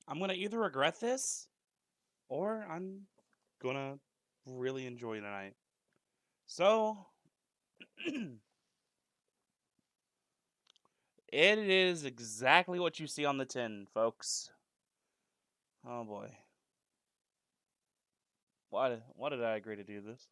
I'm gonna either regret this or I'm gonna really enjoy tonight. So it is exactly what you see on the tin, folks. Oh boy. Why did I agree to do this?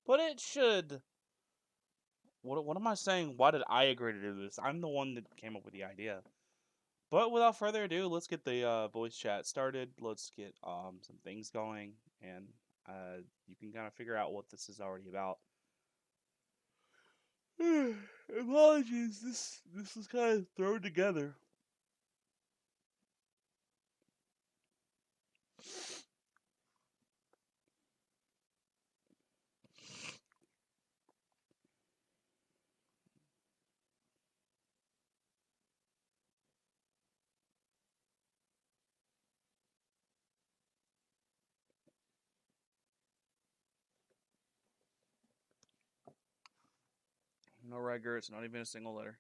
But it should. What am I saying? Why did I agree to do this? I'm the one that came up with the idea. But without further ado, let's get the voice chat started. Let's get some things going, and you can kind of figure out what this is already about. Apologies, this is kind of thrown together. No regrets, not even a single letter.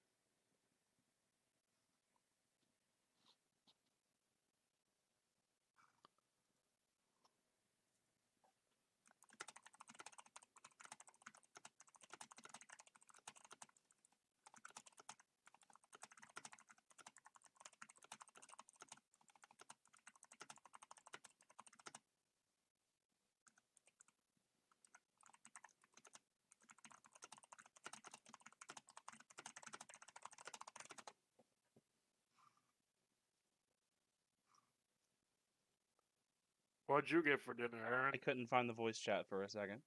What'd you get for dinner, Aaron? I couldn't find the voice chat for a second.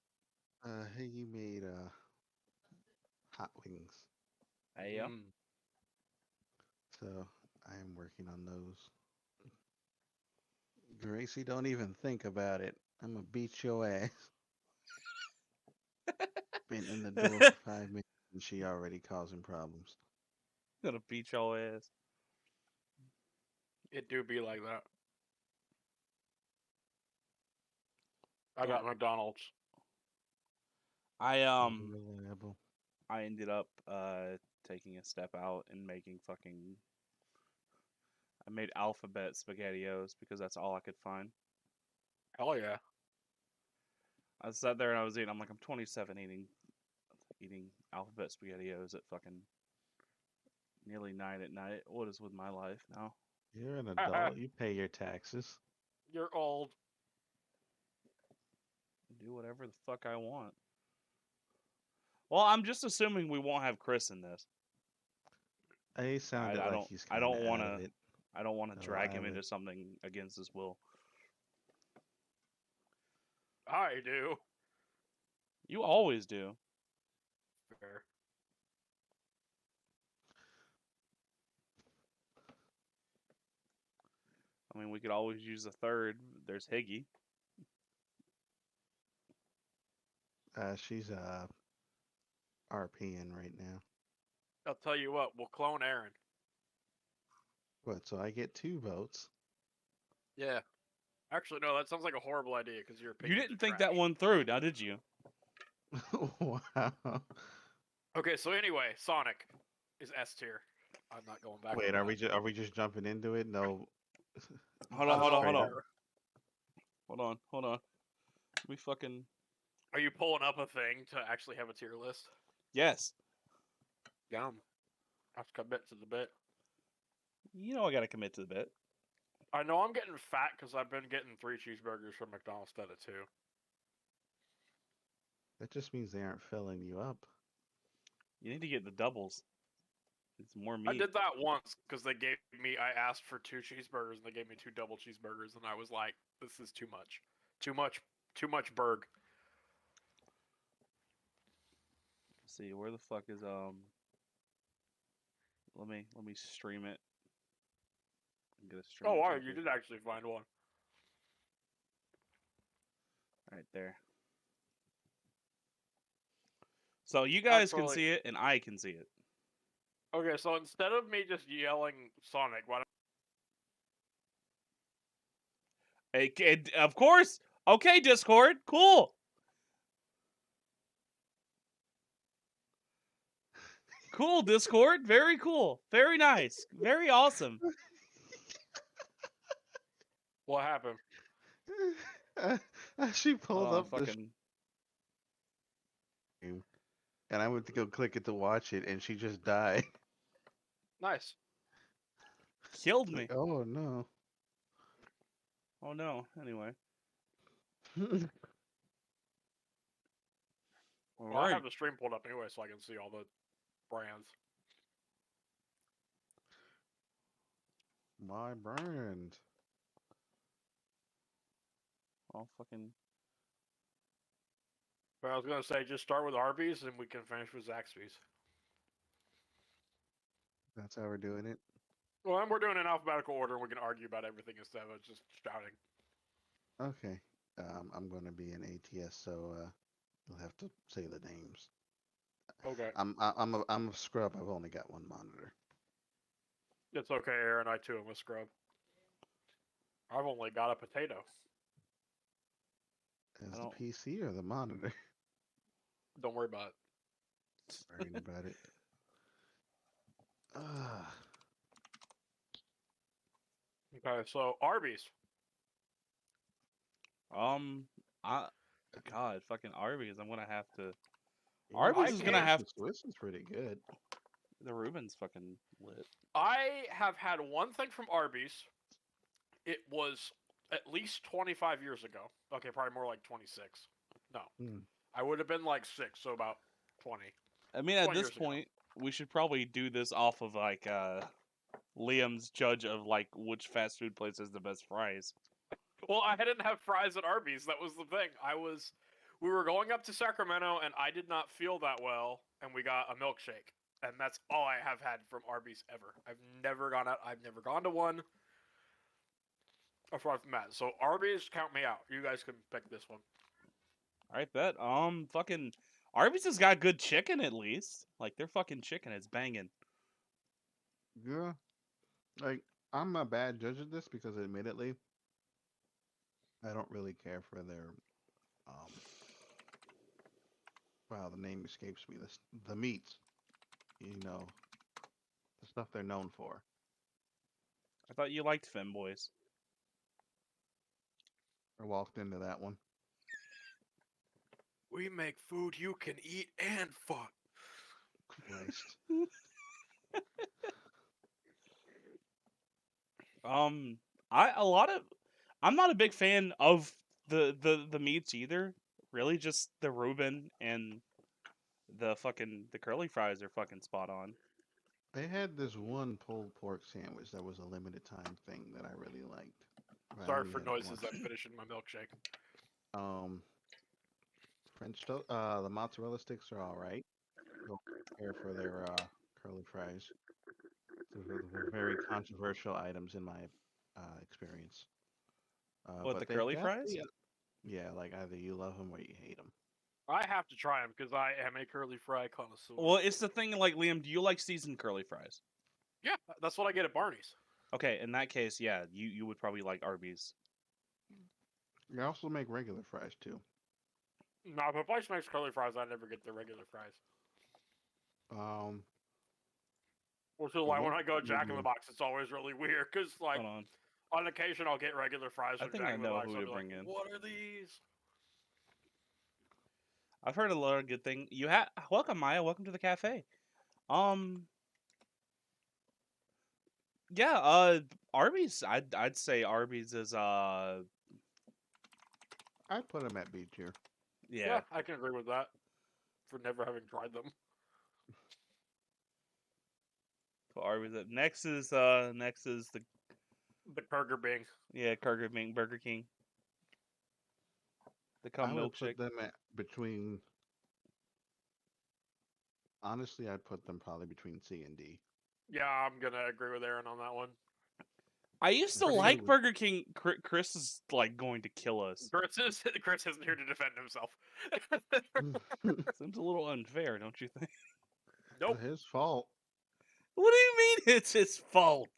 Hey, you made hot wings, Hey yo. so I am working on those. Gracie, don't even think about it. I'm gonna beat your ass. Been in the door for 5 minutes and she already causing problems. Gonna beat your ass. It do be like that. I Don't. got McDonald's. I Unreliable. I ended up taking a step out and making fucking. I made alphabet spaghettios because that's all I could find. Hell yeah. I sat there and I was eating. I'm like, I'm 27 eating alphabet spaghettios at fucking nearly 9 at night. What is with my life now? You're an adult. You pay your taxes. You're old. I do whatever the fuck I want. Well, I'm just assuming we won't have Chris in this. He sounded I like don't. he's I kind don't of want out of to. it. I don't want to Oh, drag him out of into it. something against his will. I do. You always do. Fair. I mean, we could always use a third. There's Higgy. She's RPing right now. I'll tell you what, we'll clone Aaron. What? So I get 2 votes. Yeah. Actually, no, that sounds like a horrible idea because your You opinions didn't are think trash. that one through, now did you? Wow. Okay, so anyway, Sonic is S tier. I'm not going back Wait, on that. are we just jumping into it? No. Hold on, I don't hold on, know. hold Straight on. up. Hold on. We fucking. Are you pulling up a thing to actually have a tier list? Yes. Yum. I have to commit to the bit. You know I gotta commit to the bit. I know I'm getting fat because I've been getting 3 cheeseburgers from McDonald's instead of 2. That just means they aren't filling you up. You need to get the doubles. It's more I meat. did that once because they gave me. I asked for 2 cheeseburgers and they gave me 2 double cheeseburgers, and I was like, "This is too much, too much, too much burg." Let's see, where the fuck is let me stream it. I'm gonna stream Oh it wow, to you people. did actually find one. Right there. So you guys can Actually, see it and I can see it. okay. So instead of me just yelling Sonic, why don't Of course. Okay, Discord. Cool. Cool, Discord. Very cool. Very nice. Very awesome. What happened? She pulled Hold on, up the fucking. stream, and I went to go click it to watch it, and she just died. Nice. Killed me. Like, oh no. Oh no. Anyway. Well, I have the stream pulled up anyway, so I can see all the brands. My brand. Oh, fucking. But I was gonna say, just start with Arby's, and we can finish with Zaxby's. That's how we're doing it. Well, and we're doing it in alphabetical order, and we can argue about everything instead of just shouting. Okay. I'm going to be an ATS, so you'll have to say the names. Okay. I'm a scrub. I've only got one monitor. It's okay, Aaron. I too am a scrub. I've only got a potato. Is don't- the PC or the monitor? Don't worry about it. Worrying about it. Okay, so Arby's. God, fucking Arby's. I'm gonna have to. Yeah, Arby's I is gonna can't- have. The Swiss is pretty good. The Reuben's fucking lit. I have had one thing from Arby's. It was at least 25 years ago. Okay, probably more like 26. No. Hmm. I would have been like 6, so about 20. I mean, at 20 this years ago. point, we should probably do this off of like Liam's judge of like which fast food place has the best fries. Well, I didn't have fries at Arby's. That was the thing. We were going up to Sacramento, and I did not feel that well, and we got a milkshake, and that's all I have had from Arby's ever. I've never gone out. I've never gone to one. Apart from that, so Arby's, count me out. You guys can pick this one. All right, bet. Fucking Arby's has got good chicken at least. Like their fucking chicken is banging. Yeah. Like, I'm a bad judge of this because admittedly, I don't really care for their wow, the name escapes me. The meats. You know, the stuff they're known for. I thought you liked Femboys. I walked into that one. We make food you can eat and fuck. Christ. I'm not a big fan of the meats either. Really, just the Reuben and the curly fries are fucking spot on. They had this one pulled pork sandwich that was a limited time thing that I really liked. but I Sorry only for had noises. one. I'm finishing my milkshake. French toast. The mozzarella sticks are all right. Don't care for their curly fries. They're very controversial items in my experience. What, but the they've curly got fries? yeah, like either you love them or you hate them. I have to try them because I am a curly fry connoisseur. Well, it's the thing. Like Liam, do you like seasoned curly fries? Yeah, that's what I get at Barney's. Okay, in that case, yeah, you would probably like Arby's. You also make regular fries too. No, if a place makes curly fries, I never get the regular fries. Which is why when I go Jack in the Box, it's always really weird because, like, Hold on. on occasion I'll get regular fries I from think Jack I in the know Box. who I'll to be bring like, in. what are these? I've heard a lot of good things. Welcome, Maya. Welcome to the cafe. Yeah. Arby's. I'd say Arby's is I put them at B tier. Yeah. I can agree with that. For never having tried them. So Arby's. Next is the The Burger Bing. Burger King. The I cum would milkshake. put them at between. Honestly, I'd put them probably between C and D. Yeah, I'm gonna agree with Aaron on that one. I used to Pretty like good. Burger King. Chris is like going to kill us. Chris isn't here to defend himself. Seems a little unfair, don't you think? Nope. His fault. What do you mean it's his fault?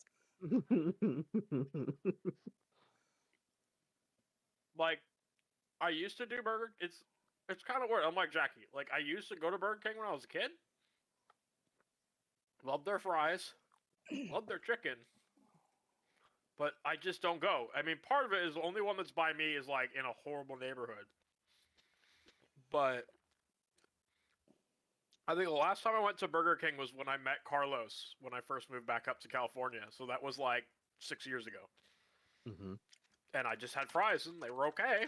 like I used to do burger. It's kind of weird. I'm like Jackie. Like I used to go to Burger King when I was a kid. Loved their fries. Loved their chicken. But I just don't go. I mean, part of it is the only one that's by me is like in a horrible neighborhood. But I think the last time I went to Burger King was when I met Carlos when I first moved back up to California. So that was like 6 years ago. Hmm. And I just had fries and they were okay.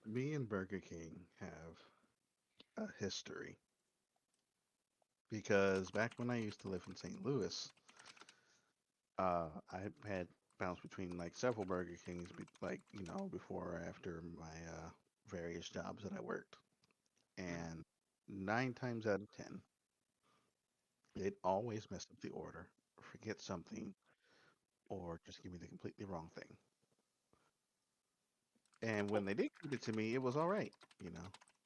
Me and Burger King have a history because back when I used to live in St. Louis, I had bounced between like several Burger Kings, like before or after my various jobs that I worked, and 9 times out of 10, they'd always mess up the order, forget something, or just give me the completely wrong thing. And when they did give it to me, it was all right.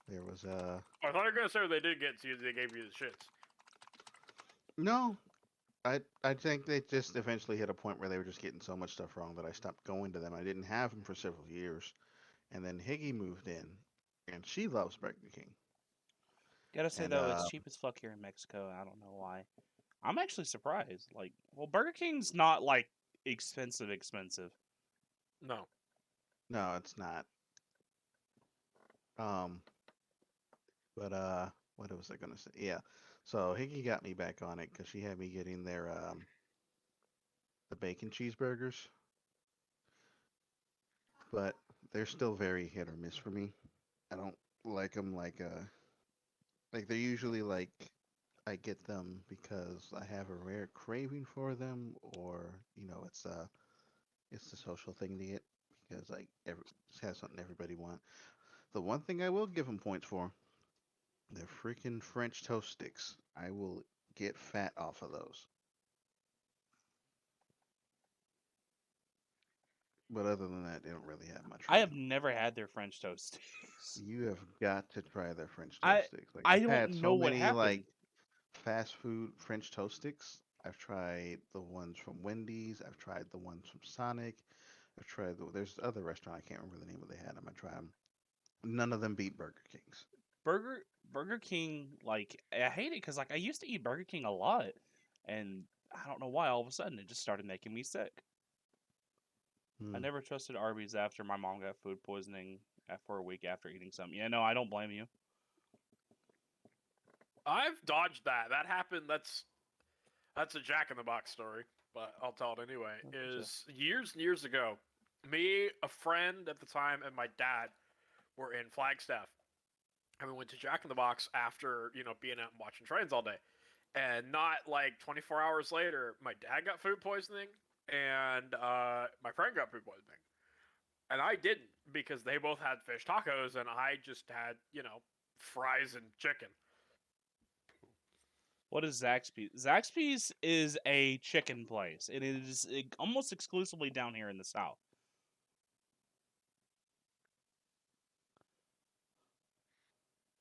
There was I thought you were going to say they did get to you, they gave you the shits. no. I think they just eventually hit a point where they were just getting so much stuff wrong that I stopped going to them. I didn't have them for several years, and then Higgy moved in, and she loves Burger King. Gotta say And though, it's cheap as fuck here in Mexico. I don't know why. I'm actually surprised. Like, well, Burger King's not like expensive. No. no, it's not. Um, but what was I gonna say? Yeah, so Higgy got me back on it because she had me getting their the bacon cheeseburgers, but they're still very hit or miss for me. I don't like them like they're usually like I get them because I have a rare craving for them, or it's the social thing to get because like it has something everybody want. The one thing I will give them points for, the freaking French toast sticks. I will get fat off of those. But other than that, they don't really have much for I me. have never had their French toast sticks. You have got to try their French I toast sticks. Like I I've don't had so know what many happened. like fast food French toast sticks. I've tried the ones from Wendy's. I've tried the ones from Sonic. I've tried there's other restaurant I can't remember the name of they had them. I tried them. None of them beat Burger King's. Burger King, like I hate it because like I used to eat Burger King a lot, and I don't know why all of a sudden it just started making me sick. I Hmm. never trusted Arby's after my mom got food poisoning for a week after eating something. Yeah, no, I don't blame you. I've dodged that. That happened. That's a Jack in the Box story, but I'll tell it anyway. Is years and years ago, me, a friend at the time, and my dad were in Flagstaff, and we went to Jack in the Box after being out and watching trains all day. And not like 24 hours later, my dad got food poisoning, and my friend got food poisoning, and I didn't because they both had fish tacos, and I just had fries and chicken. What is Zaxby's? Zaxby's is a chicken place. It is almost exclusively down here in the South.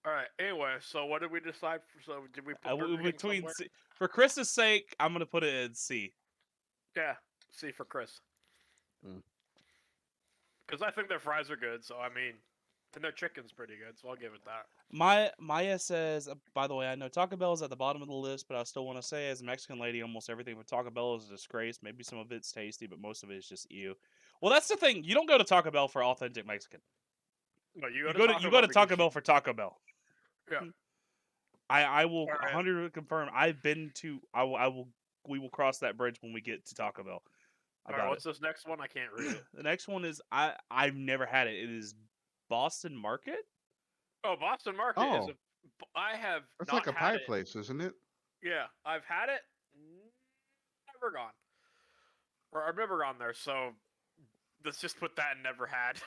All right. Anyway, so what did we decide? So did we put Burger King Between somewhere? for Chris's sake, I'm gonna put it in C. Yeah. C for Chris. Mm. Because I think their fries are good. So I mean, and their chicken's pretty good. So I'll give it that. Maya says, by the way, I know Taco Bell is at the bottom of the list, but I still want to say, as a Mexican lady, almost everything with Taco Bell is a disgrace. Maybe some of it's tasty, but most of it is just ew. Well, that's the thing. You don't go to Taco Bell for authentic Mexican. No, you go You to go to Taco you go Bell to because Taco Bell for Taco Bell. yeah. I will All right. 100 confirm. I've been to. I will. We will cross that bridge when we get to Taco Bell All right. about it. What's this next one? I can't read it. The next one is I've never had it. It is Boston Market. Oh, Boston Market is Oh, a. I have it's not like a had pie it. place, isn't it? Yeah, I've had it. Never gone. Or I've never gone there. So let's just put that in never had.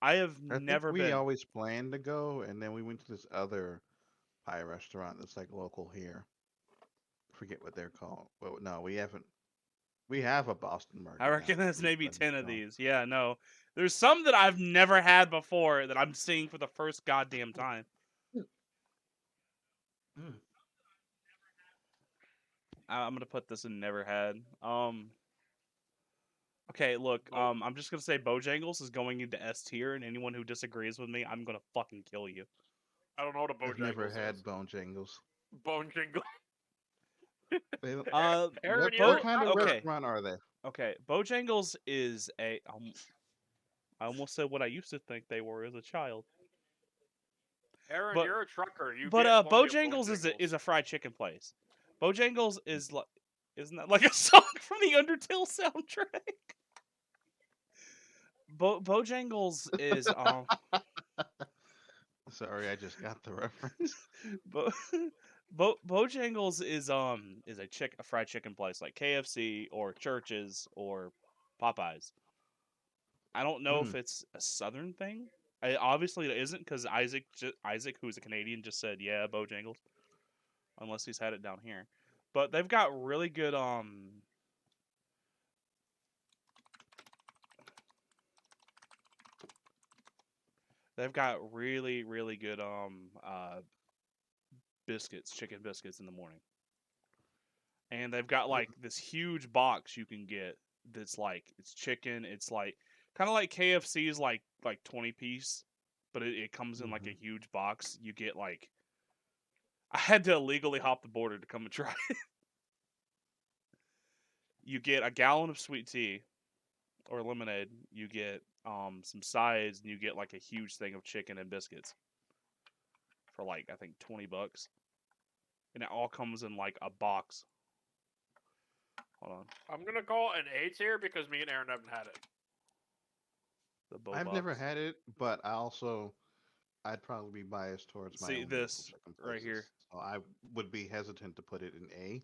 I have I think never we been. always planned to go, and then we went to this other pie restaurant that's like local here. Forget what they're called. Well, no, we haven't. We have a Boston I Market now. reckon there's We just maybe haven't 10 of gone. these. Yeah, no. There's some that I've never had before that I'm seeing for the first goddamn time. Mm. I'm gonna put this in never had. Okay, look, Oh. I'm just gonna say Bojangles is going into S tier, and anyone who disagrees with me, I'm gonna fucking kill you. I don't know what a I've never Bojangles had is. bone jangles. Bone jingle. They, Aaron, what you what don't kind of know. okay. restaurant are they? Okay, Bojangles is I almost said what I used to think they were as a child. Aaron, But you're a trucker. You but get plenty of Bojangles Bojangles. is a fried chicken place. Bojangles is like isn't that like a song from the Undertale soundtrack? Bojangles is Sorry, I just got the reference. Bo- Bojangles is a fried chicken place like KFC or Church's or Popeyes. I don't know if Hmm. it's a Southern thing. Obviously, it isn't because Isaac, who's a Canadian, just said yeah, Bojangles. Unless he's had it down here, but they've got really good they've got really good biscuits, chicken biscuits in the morning, and they've got like this huge box you can get that's like it's chicken. It's like kind of like KFC's like 20-piece, but it comes in like a Mhm. huge box. You get like I had to illegally hop the border to come and try it. You get a gallon of sweet tea or lemonade. You get some sides, and you get like a huge thing of chicken and biscuits for like I think $20, and it all comes in like a box. Hold on, I'm gonna call it an A tier because me and Aaron haven't had it. the Bo I've never box. had it, but I'd probably be biased towards my See own local this chicken right places. here. So I would be hesitant to put it in A,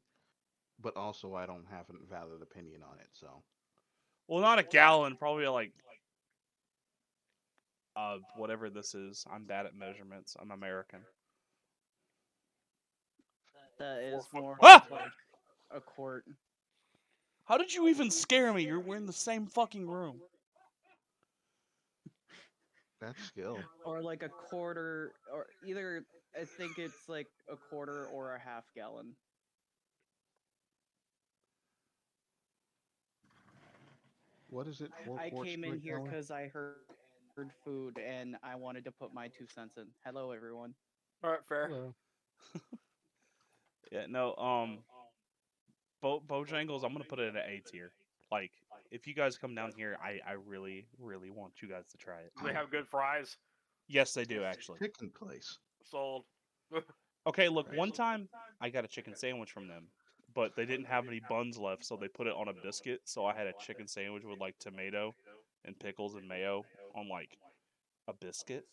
but also I don't have a valid opinion on it. So Well, not a gallon, probably like whatever this is. I'm bad at measurements. I'm American. That 4 is foot more Ah! of like a quart. How did you even scare me? We're in the same fucking room. that's skill. Or like a quarter, or either I think it's like a quarter or a half gallon. What is it? Four I quarts came to a in here gallon? because I heard food and I wanted to put my 2 cents in. Hello, everyone. All right, fair. Hello. Yeah, no. Bojangles. I'm gonna put it at A tier. Like, if you guys come down here, I really want you guys to try it. Do they have good fries? Yes, they do actually. Chicken place. Sold. Okay, look, one time I got a chicken sandwich from them, but they didn't have any buns left, so they put it on a biscuit. So I had a chicken sandwich with like tomato and pickles and mayo on like a biscuit.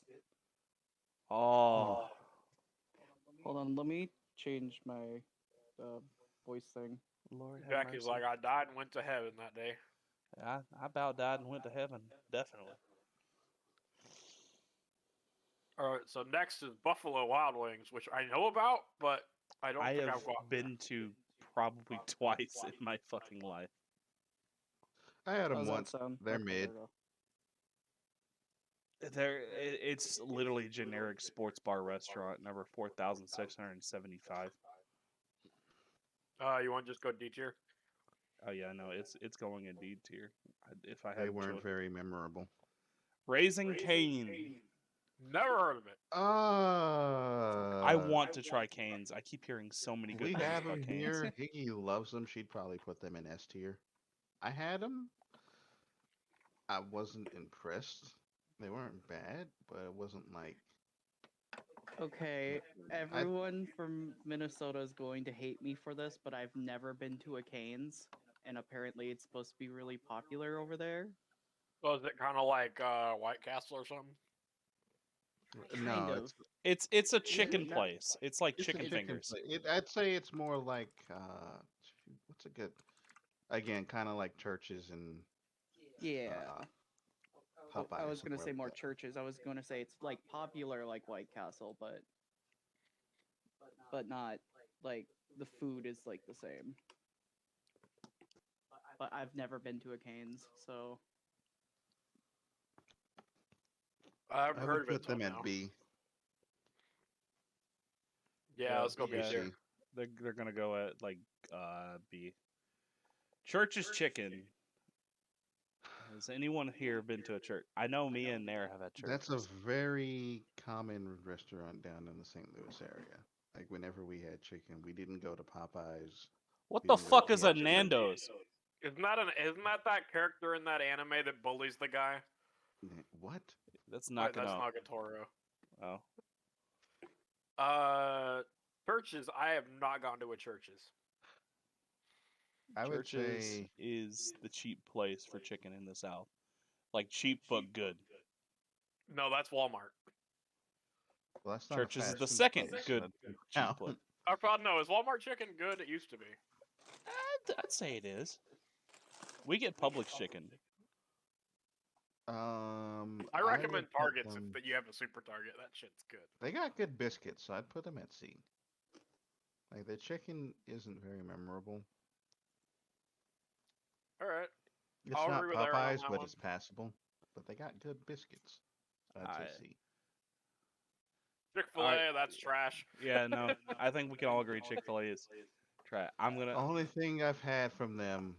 Oh, Hold on, let me change my uh, voice thing. Lord have Jackie's mercy. like, I died and went to heaven that day. I about died and went to heaven. Definitely. All right, so next is Buffalo Wild Wings, which I know about, but I don't I think have I've gotten been to probably twice in my fucking life. I had How them does that once. sound? They're Okay, mid. there we go. It's literally generic sports bar restaurant number 4,675. You want to just go D tier? Oh yeah, no, it's going in D tier. If I They had weren't choice. very memorable. Raising Cane. Never heard of it. I want to try Canes. I keep hearing so many good We things have about them Canes. here. Higgy loves them. She'd probably put them in S tier. I had them. I wasn't impressed. They weren't bad, but it wasn't like Okay, I. everyone from Minnesota is going to hate me for this, but I've never been to a Cane's, and apparently it's supposed to be really popular over there. Was it kind of like White Castle or something? Kind No, of. It's a chicken not- place. It's like it's chicken a chicken fingers. place. I'd say it's more like what's a good again, kind of like churches and Yeah. Popeyes. I was gonna somewhere say like more that. churches. I was gonna say it's like popular like White Castle, but not like the food is like the same. But I've never been to a Cane's, so I haven't I heard would of it put till them now. at B. Yeah, let's go B yeah. tier. They're gonna go at like B. Church's Chicken Has anyone here been to a church? I know me and Nair have had church. That's a very common restaurant down in the St. Louis area. Like whenever we had chicken, we didn't go to Popeyes. What We the didn't go to fuck is a KFC. Nando's? Isn't that that character in that anime that bullies the guy? What? That's Wait, that's Nakano. Nagatoro. Oh. Churches. I have not gone to a churches. I would Churches say is the cheap place for chicken in the South. Like cheap but good. No, that's Walmart. well, that's not a Churches is fast the food second place, good so that's cheap count. place. No, is Walmart chicken good? It used to be. I'd say it is. We get Publix chicken. I recommend would put Targets them- if you have a super Target. That shit's good. They got good biscuits, so I'd put them at C. Like the chicken isn't very memorable. All right. It's I'll not agree with Aaron on Popeyes, that but one. it's passable. But they got good biscuits. So I'd say C. Chick-fil-A, Alright. that's trash. Yeah, no. I think we can all agree Chick-fil-A is try. I'm The gonna. only thing I've had from them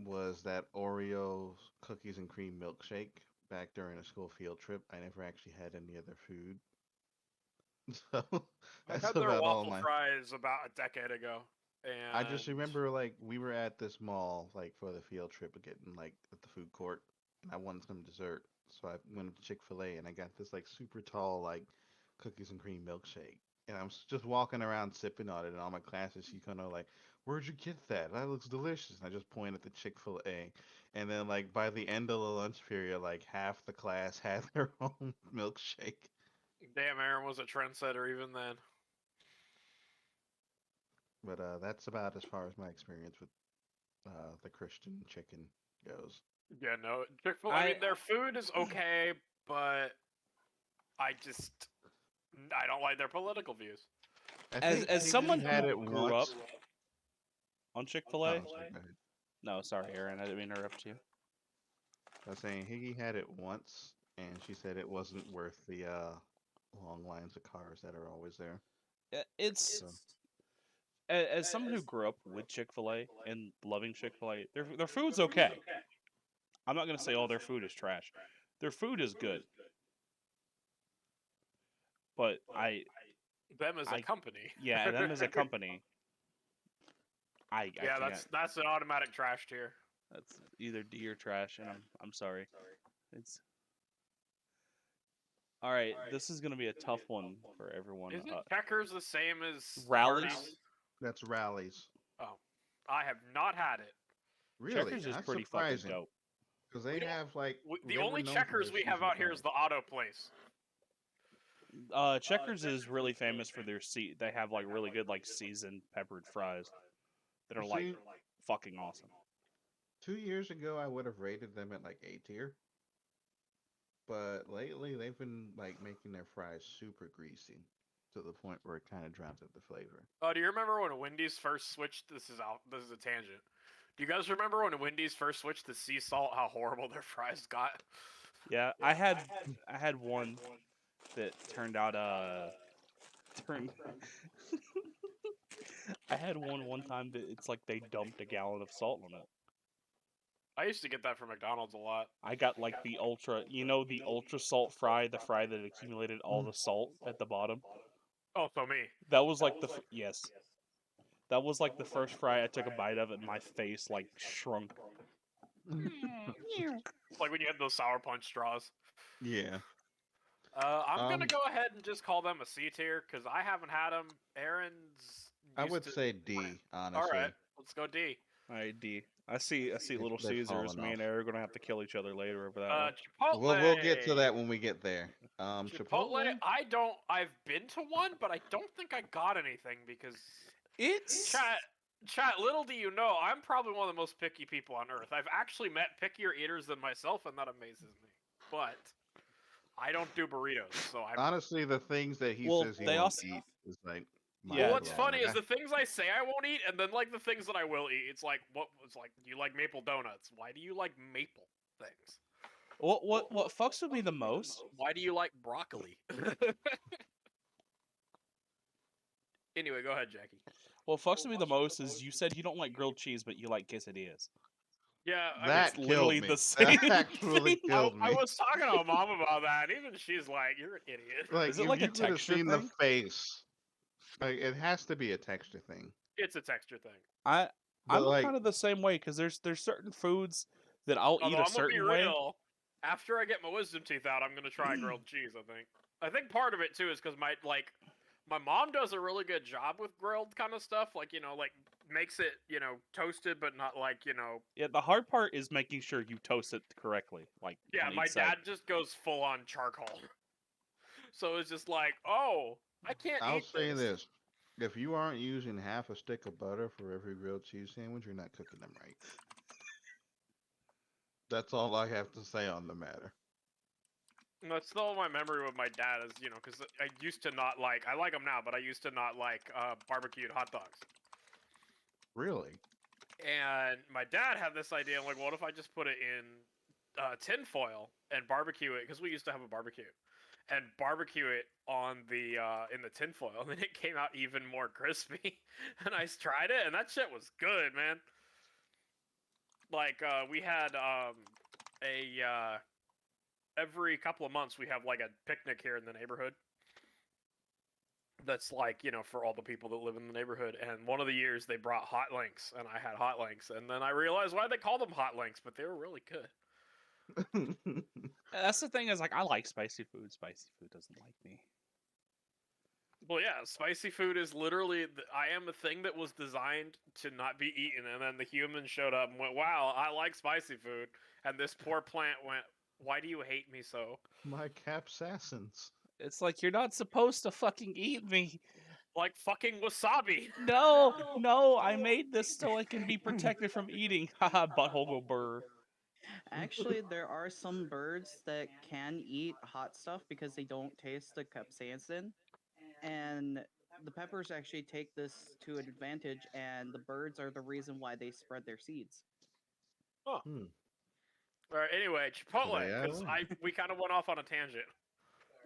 was that Oreo cookies and cream milkshake back during a school field trip. I never actually had any other food. So I that's had their about all waffle my. fries about a decade ago. And I just remember like we were at this mall like for the field trip getting like at the food court and I wanted some dessert. So I went to Chick-fil-A and I got this like super tall like cookies and cream milkshake. And I'm just walking around sipping on it and all my classes she kind of like, where'd you get that? That looks delicious. And I just point at the Chick-fil-A. And then like by the end of the lunch period, like half the class had their own milkshake. damn, Aaron was a trendsetter even then. But that's about as far as my experience with the Christian chicken goes. Yeah, no, Chick-fil-A. I mean, their food is okay, but I don't like their political views. I As think as Higgy someone had who it grew up once. on Oh, Chick-fil-A. sorry, go ahead. No, sorry, Aaron. I didn't mean to interrupt you. I was saying Higgy had it once, and she said it wasn't worth the long lines of cars that are always there. It's So as someone who grew up with Chick-fil-A and loving Chick-fil-A, their food's okay. I'm not gonna say all their food is trash. Their food is good, but Them as a I- company. yeah, them as a company, I Yeah, can't. that's an automatic trash tier. That's either D or trash, and I'm sorry. It's all right. This is gonna be a tough one for everyone. Isn't Checkers the same as Rallies? Hardee's? that's rallies. I have not had it. Really, Checkers is that's pretty surprising fucking dope. because they We don't- have like The they were only known for Checkers their we have seasonal out here is fries. the Auto Place. Checkers is really famous for their They have like really good like seasoned peppered fries that are like See, fucking awesome. 2 years ago, I would have rated them at like A tier, but lately they've been like making their fries super greasy to the point where it kind of drowns out the flavor. Oh, do you remember when Wendy's first switched? This is a tangent. Do you guys remember when Wendy's first switched to sea salt? How horrible their fries got. Yeah, I had one that turned out turned. I had one time that it's like they dumped a gallon of salt on it. I used to get that from McDonald's a lot. I got like the ultra salt fry, the fry that accumulated all the salt at the bottom. Oh, so me. That was like yes. That was like the first fry I took a bite of, and my face like shrunk. Like when you had those Sour Punch straws. Yeah. I'm gonna Um, go ahead and just call them a C tier because I haven't had them. Aaron's. I used would to- say D, honestly. All right, let's go D. I D. I see Little they've Caesars. fallen Me and off. Eric are gonna have to kill each other later over that one. Chipotle. We'll get to that when we get there. Chipotle. I've been to one, but I don't think I got anything because It's chat. Little do you know, I'm probably one of the most picky people on earth. I've actually met pickier eaters than myself, and that amazes me. But I don't do burritos, so I'm. Honestly, the things that he Well, says he they won't also- eat is like. Yeah, Well, what's mind-blowing. funny Like, is the things I say I won't eat, and then like the things that I will eat. It's like do you like maple donuts? Why do you like maple things? what fucks with me the most. Why do you like broccoli? Anyway, go ahead, Jackie. What fucks with me the most is you said you don't like grilled cheese, but you like quesadillas. Yeah, I That mean, literally killed me. the same That actually thing. killed I me. was talking to mom about that, and even she's like, "You're an idiot." Like Is it if like a you could have texture seen the thing? face, like it has to be a texture thing. It's a texture thing. I But I'm like, kind of the same way because there's certain foods that I'll eat Although a I'm gonna be certain way. real, after I get my wisdom teeth out, I'm gonna try grilled cheese. I think part of it too is because my mom does a really good job with grilled kind of stuff. Like like makes it toasted, but not like Yeah, the hard part is making sure you toast it correctly, like Yeah, on my each side. dad just goes full on charcoal. So it's just like, oh, I can't I'll eat say this. this: if you aren't using half a stick of butter for every grilled cheese sandwich, you're not cooking them right. That's all I have to say on the matter. And that's still my memory with my dad is because I used to not like I like them now, but I used to not like barbecued hot dogs. Really? And my dad had this idea. I'm like, what if I just put it in tin foil and barbecue it? Because we used to have a barbecue, and barbecue it on the in the tin foil, and then it came out even more crispy. And I tried it, and that shit was good, man. Like we had a every couple of months we have like a picnic here in the neighborhood. That's like for all the people that live in the neighborhood. And one of the years they brought hot links, and I had hot links, and then I realized why they called them hot links, but they were really good. That's the thing is like I like spicy food. Spicy food doesn't like me. Well, yeah, spicy food is literally I am a thing that was designed to not be eaten, and then the humans showed up and went, "Wow, I like spicy food," and this poor plant went, "Why do you hate me so?" My capsaicins. It's like you're not supposed to fucking eat me. Like fucking wasabi. No, no, I made this so I can be protected from eating. Haha, butthole go burr. Actually, there are some birds that can eat hot stuff because they don't taste the capsaicin, and the peppers actually take this to advantage, and the birds are the reason why they spread their seeds. Huh. Hmm. All right. Anyway, Chipotle, Today I because learned. we kind of went off on a tangent.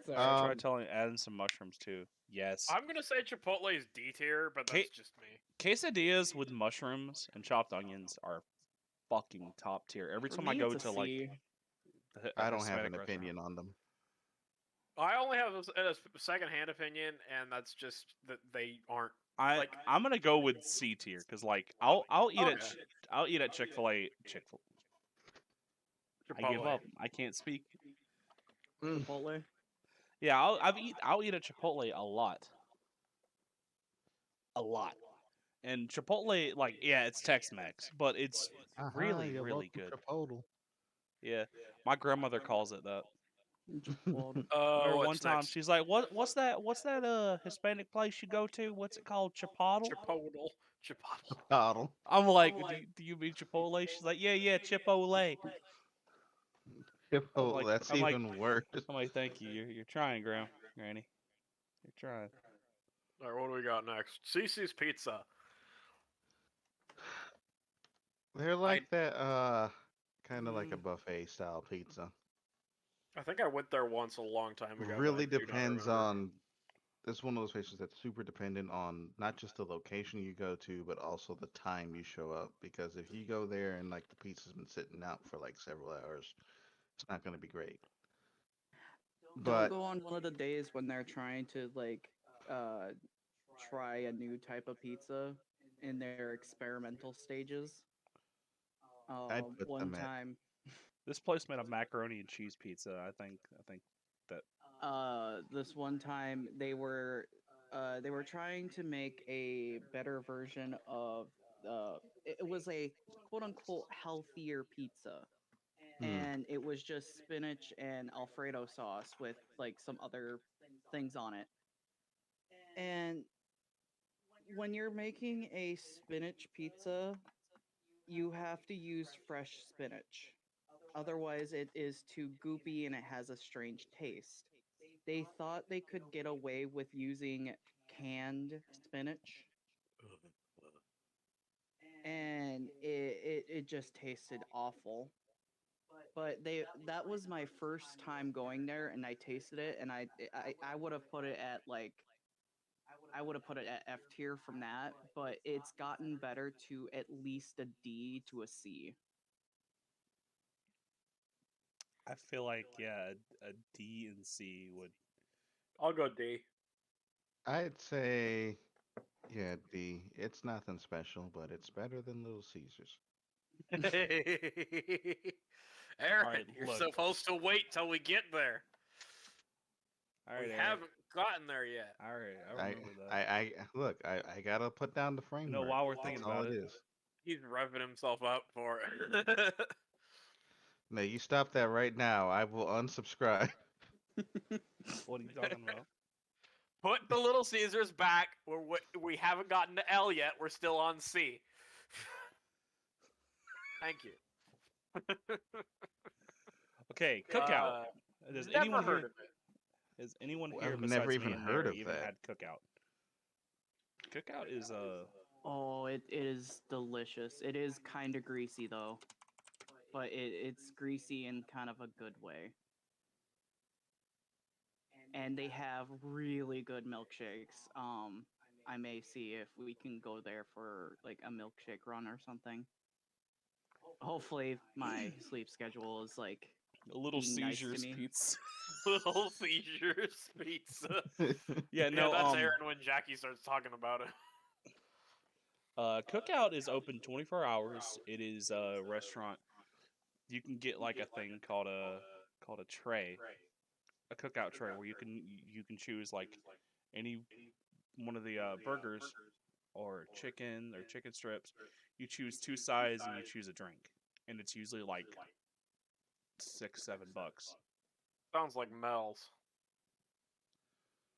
Should I try Um, telling adding some mushrooms too? Yes. I'm gonna say Chipotle is D tier, but that's just me. Quesadillas with mushrooms and chopped onions are fucking top tier. Every For time I me, go it's a to like C. I a don't have Hispanic an restaurant. opinion on them. I only have a second-hand opinion, and that's just that they aren't. I'm gonna go with C tier because like I'll eat Okay. I'll eat at Chick-fil-A. I give Chipotle. up. I can't speak. Mm. Chipotle. Yeah, I'll eat at Chipotle a lot. A lot. And Chipotle, like, yeah, it's Tex-Mex, but it's Aha, really, you're really welcome, good. Chipotle. Yeah, my grandmother calls it that. Chipotle. Remember one What's time next? she's like, What's that? What's that? Hispanic place you go to? What's it called? Chipotle." Chipotle. Chipotle. Chipotle. I'm like, do you mean Chipotle? She's like, yeah, Chipotle. Chipotle. That's I'm like, even worse. thank you. You're trying, Granny. You're trying. All right, what do we got next? Cece's Pizza. They're like that, kind of like a buffet style pizza. I think I went there once a long time ago. But Really I do not depends remember. on. It's one of those places that's super dependent on not just the location you go to, but also the time you show up. Because if you go there and like the pizza's been sitting out for like several hours, it's not going to be great. Don't But go on one of the days when they're trying to uh try a new type of pizza in their experimental stages. I'd put One them at. time, This place made a macaroni and cheese pizza. I think that this one time they were trying to make a better version of it was a quote unquote healthier pizza, Hmm. and it was just spinach and Alfredo sauce with like some other things on it. And when you're making a spinach pizza, you have to use fresh spinach. Otherwise, it is too goopy and it has a strange taste. They thought they could get away with using canned spinach, and it just tasted awful. But that was my first time going there, and I tasted it, and I would have put it at like I would have put it at F tier from that, but it's gotten better to at least a D to a C. I feel like a D and C would. I'll go D. I'd say, yeah, D. It's nothing special, but it's better than Little Caesars. Aaron, Alright, you're look. supposed to wait till we get there. All We right, haven't gotten there yet. All right, I I, remember that. I look. I gotta put down the framework. while we're That's thinking all about it it. is. He's revving himself up for it. No, you stop that right now. I will unsubscribe. What are you talking about? Put the Little Caesars back. We haven't gotten to L yet. We're still on C. Thank you. Okay, cookout. Does Never anyone heard here? of it. Has anyone Well, here I've besides never me even and heard Mary of even that. had cookout? Cookout is Oh, it is delicious. It is kind of greasy though, but it's greasy in kind of a good way. And they have really good milkshakes. I may see if we can go there for like a milkshake run or something. Hopefully, my sleep schedule is like a Little being nice to Caesars me. pizza. Little Caesars pizza. Yeah, Yeah, no. that's Aaron when Jackie starts talking about it. Cookout is open 24 hours. It is a restaurant. You can get like a thing called a tray, a cookout tray, where you can choose like any one of the burgers or chicken strips. You choose two sides and you choose a drink, and it's usually like $6-7. Sounds like Mel's.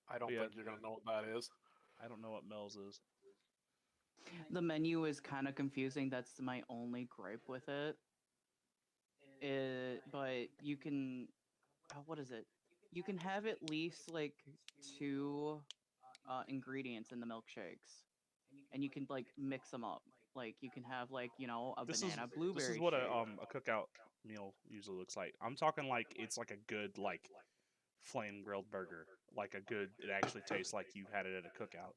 I don't Yeah. think you're gonna know what that is. I don't know what Mel's is. The menu is kind of confusing. That's my only gripe with it. But you can, what is it? You can have at least like two ingredients in the milkshakes, and you can like mix them up. Like you can have like a banana blueberry. This is what shake. a cookout meal usually looks like. I'm talking like it's like a good like flame grilled burger, like a good. It actually tastes like you had it at a cookout.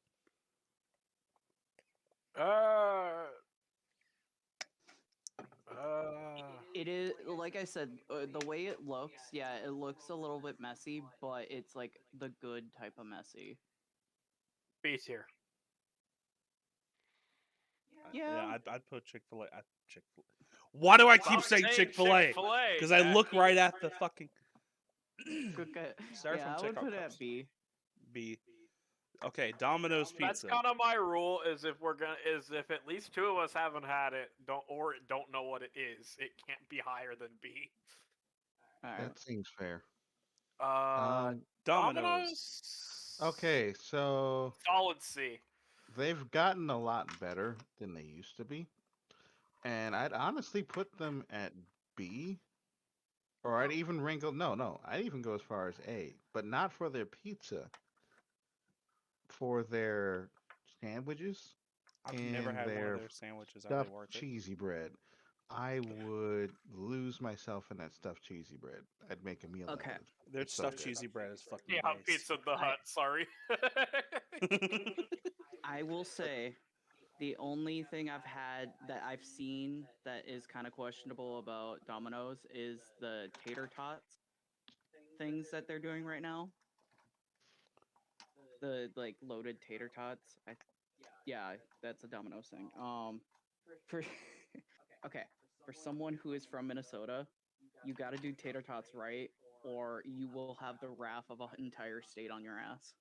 It is like I said, the way it looks. Yeah, it looks a little bit messy, but it's like the good type of messy. B tier. Yeah. I'd put Chick-fil-A. Chick-fil-A. Why do I keep Stop saying Chick-fil-A? Chick-fil-A, Because I look Jackie. right at the fucking Yeah, from I would checkout put it cups. at B. B. Okay, Domino's That's Pizza. kind of my rule. Is if at least two of us haven't had it, don't know what it is, it can't be higher than B. All right. That seems fair. Domino's. Domino's. Okay, so Solid C. they've gotten a lot better than they used to be, and I'd honestly put them at B, or I'd even wrinkle. No, I'd even go as far as A, but not for their pizza. For their sandwiches I've never and had one of their their sandwiches. Are they stuffed worth it? cheesy bread, I would lose myself in that stuffed cheesy bread. I'd make a meal out Okay. of it. Their It's so stuffed good. cheesy bread is fucking Yeah, nice. Pizza the Hut. Sorry. I will say the only thing I've had that I've seen that is kind of questionable about Domino's is the tater tots things that they're doing right now. The like loaded tater tots. Yeah, that's a Domino's thing. For okay, for someone who is from Minnesota, you got to do tater tots right, or you will have the wrath of an entire state on your ass.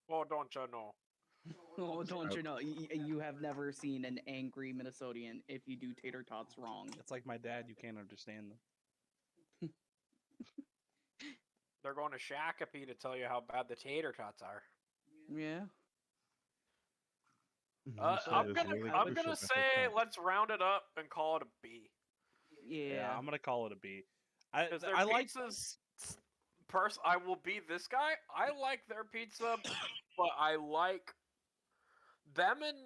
Well, don't you know? Oh, don't you know? You have never seen an angry Minnesotian if you do tater tots wrong. It's like my dad. You can't understand them. They're going to Shakopee to tell you how bad the tater tots are. Yeah. I'm gonna say let's round it up and call it a B. Yeah. I'm gonna call it a B. Because their I like. pizzas. I will be this guy. I like their pizza, but I like them and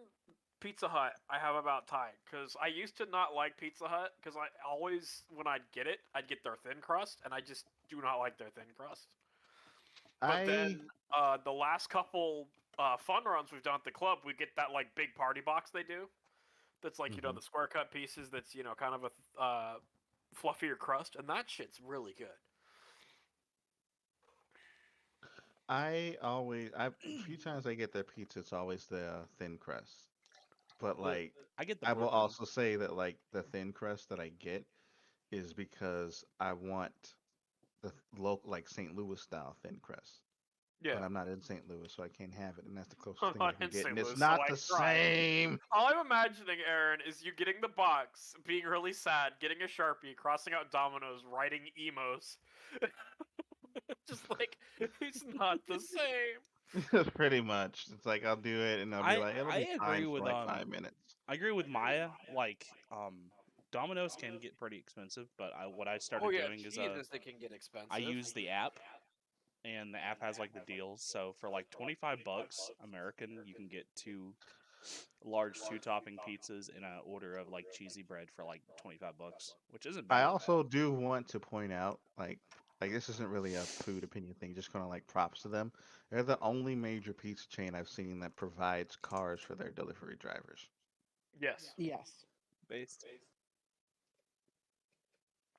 Pizza Hut. I have about tied because I used to not like Pizza Hut because I always, when I'd get it, I'd get their thin crust, and I just do not like their thin crust. But then the last couple fun runs we've done at the club, we get that like big party box they do. That's like the square cut pieces. That's kind of a fluffier crust, and that shit's really good. A few times I get their pizza, it's always the thin crust. But The- like, I get the I will Brooklyn. also say that like the thin crust that I get is because I want the local like St. Louis style thin crust. Yeah. But I'm not in St. Louis, so I can't have it, and that's the closest I'm thing I not can in get, St. and it's Louis, so not I the tried. same. All I'm imagining, Aaron, is you getting the box, being really sad, getting a Sharpie, crossing out Domino's, writing emos. Just like, it's not the same. Pretty much. It's like I'll do it, and I'll be like, it'll I be agree fine for with like 5 minutes. I agree with Maya. Like Domino's can get pretty expensive, but what I started Oh yeah, doing is Jesus, they can get expensive. I use the app, and the app has like the deals. So for like $25 American, you can get two large 2-topping pizzas in an order of like cheesy bread for like $25, which isn't I bad. also do want to point out, like this isn't really a food opinion thing, just kind of like props to them. They're the only major pizza chain I've seen that provides cars for their delivery drivers. Yes. Yes. Based.